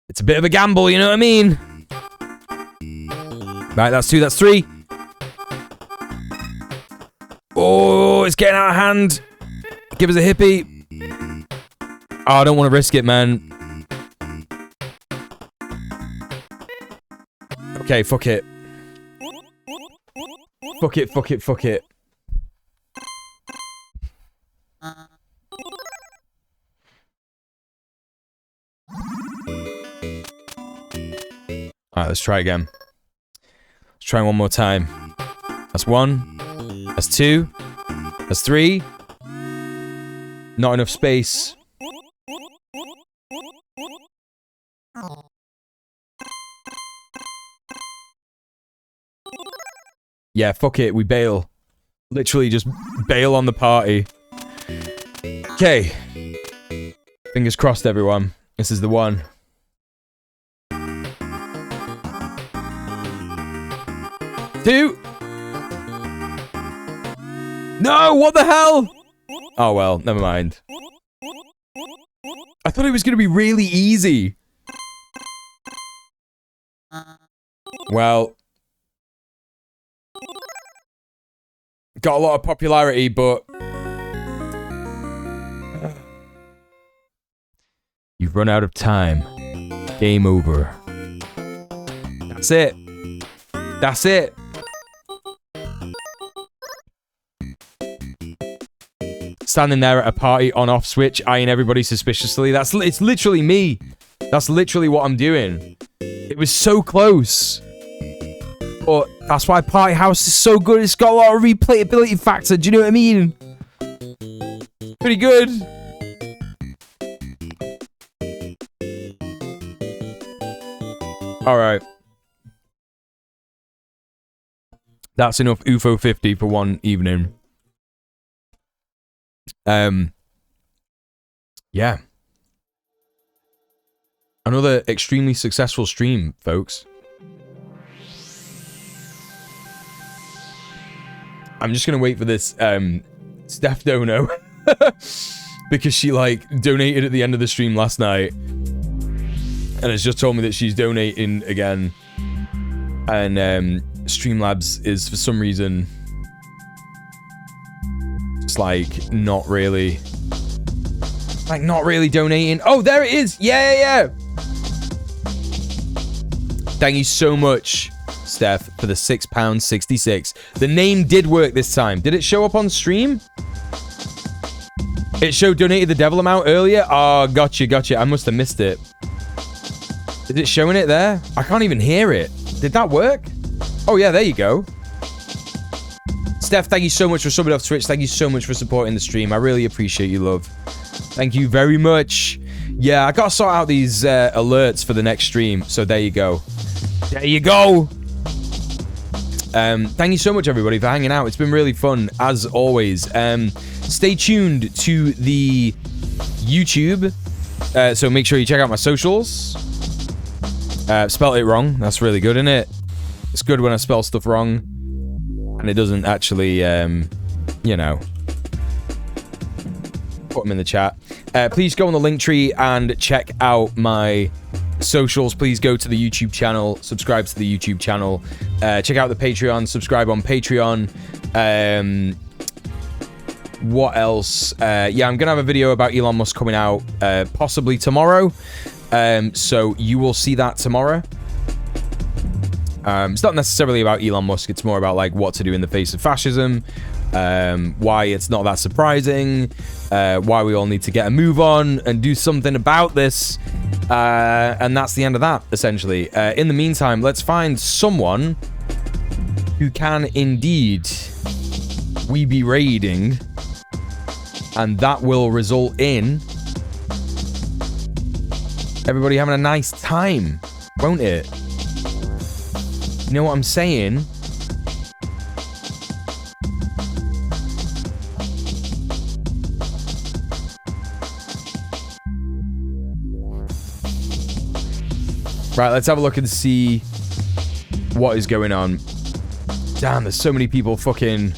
It's a bit of a gamble, you know what I mean? Right, that's 2, that's 3. Oh, it's getting out of hand. Give us a hippie. Oh, I don't want to risk it, man. Okay, fuck it. Fuck it, fuck it, fuck it. Alright, let's try again. Let's try one more time. That's 1. That's 2. That's 3. Not enough space. Yeah, fuck it, we bail. Literally just bail on the party. Okay. Fingers crossed, everyone. This is the one. Two. No, what the hell? Oh, well, never mind. I thought it was going to be really easy. Well. Got a lot of popularity, but... You've run out of time. Game over. That's it. That's it. Standing there at a party on-off switch, eyeing everybody suspiciously. It's literally me. That's literally what I'm doing. It was so close. But that's why Party House is so good. It's got a lot of replayability factor. Do you know what I mean? Pretty good. Alright. That's enough UFO 50 for one evening. Yeah. Another extremely successful stream, folks. I'm just gonna wait for this Steph Dono because she like donated at the end of the stream last night and has just told me that she's donating again, and Streamlabs is for some reason just like not really donating. Oh, there it is. Yeah. Thank you so much, Steph, for the £6.66. The name did work this time. Did it show up on stream? It showed donated the devil amount earlier? Oh, gotcha. I must have missed it. Is it showing it there? I can't even hear it. Did that work? Oh, yeah, there you go. Steph, thank you so much for subbing off Twitch. Thank you so much for supporting the stream. I really appreciate you, love. Thank you very much. Yeah, I gotta sort out these alerts for the next stream. So there you go. There you go. Thank you so much, everybody, for hanging out. It's been really fun, as always. Stay tuned to the YouTube. So make sure you check out my socials. Spelled it wrong. That's really good, isn't it? It's good when I spell stuff wrong. And it doesn't actually, you know, put them in the chat. Please go on the link tree and check out my socials. Please go to the YouTube channel, subscribe to the YouTube channel, check out the Patreon, subscribe on Patreon. What else? Yeah, I'm gonna have a video about Elon Musk coming out possibly tomorrow, so you will see that tomorrow. It's not necessarily about Elon Musk, it's more about like what to do in the face of fascism, why it's not that surprising, why we all need to get a move on and do something about this. And that's the end of that, essentially. In the meantime, let's find someone who can indeed we be raiding, and that will result in everybody having a nice time, won't it? You know what I'm saying? Right, let's have a look and see what is going on. Damn, there's so many people fucking...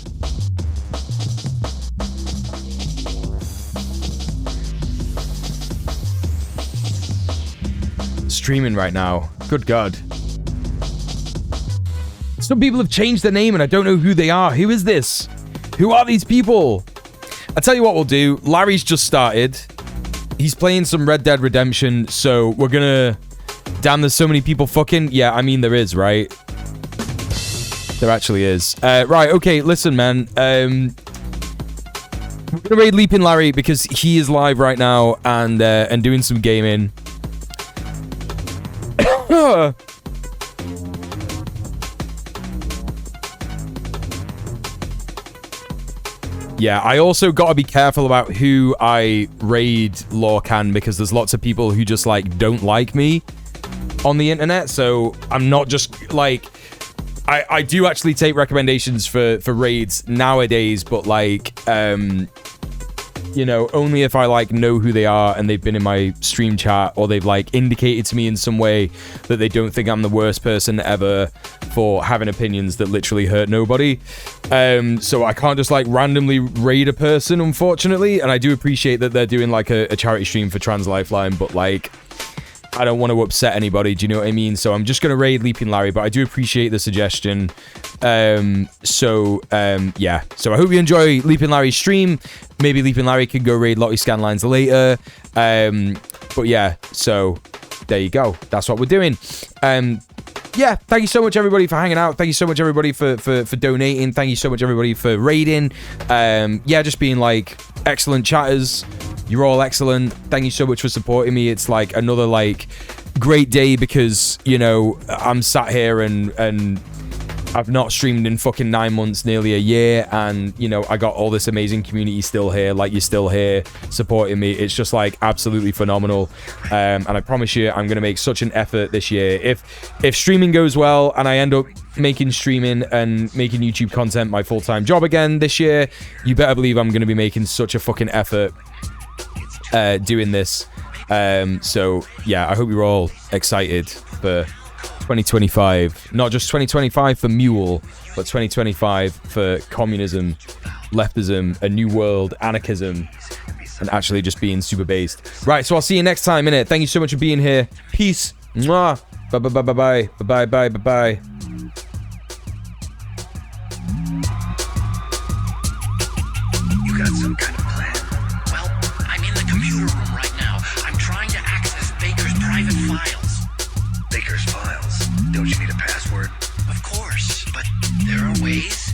streaming right now. Good God. Some people have changed their name and I don't know who they are. Who is this? Who are these people? I'll tell you what we'll do. Larry's just started. He's playing some Red Dead Redemption, so we're gonna... Damn, there's so many people fucking... Yeah, I mean, there is, right? There actually is. Right, okay, listen, man. We're gonna raid Leaping Larry because he is live right now and doing some gaming. Yeah, I also gotta be careful about who I raid Lorcan because there's lots of people who just, like, don't like me on the internet, so I'm not just, like... I do actually take recommendations for raids nowadays, but, like, you know, only if I, like, know who they are and they've been in my stream chat or they've, like, indicated to me in some way that they don't think I'm the worst person ever for having opinions that literally hurt nobody. So I can't just, like, randomly raid a person, unfortunately, and I do appreciate that they're doing, like, a charity stream for Trans Lifeline, but, like... I don't want to upset anybody, do you know what I mean? So I'm just going to raid Leaping Larry, but I do appreciate the suggestion. Yeah. So I hope you enjoy Leaping Larry's stream. Maybe Leaping Larry could go raid Lottie Scanlines later. But yeah, so there you go. That's what we're doing. Yeah, thank you so much, everybody, for hanging out. Thank you so much, everybody, for donating. Thank you so much, everybody, for raiding. Yeah, just being, like, excellent chatters. You're all excellent. Thank you so much for supporting me. It's, like, another, like, great day because, you know, I'm sat here and I've not streamed in fucking 9 months, nearly a year, and, you know, I got all this amazing community still here, like, you're still here supporting me. It's just, like, absolutely phenomenal, and I promise you I'm gonna make such an effort this year. If streaming goes well and I end up making streaming and making YouTube content my full-time job again this year, you better believe I'm gonna be making such a fucking effort doing this. So yeah, I hope you're all excited for 2025, not just 2025 for Muel, but 2025 for communism, leftism, a new world, anarchism, and actually just being super based. Right, so I'll see you next time, innit? Thank you so much for being here. Peace. Mwah. Bye bye bye bye bye bye bye bye bye. You got some kind of plan? Well, I'm in the computer room right now. I'm trying to access Baker's private files. Baker's files? Don't you need a password? Of course, but there are ways.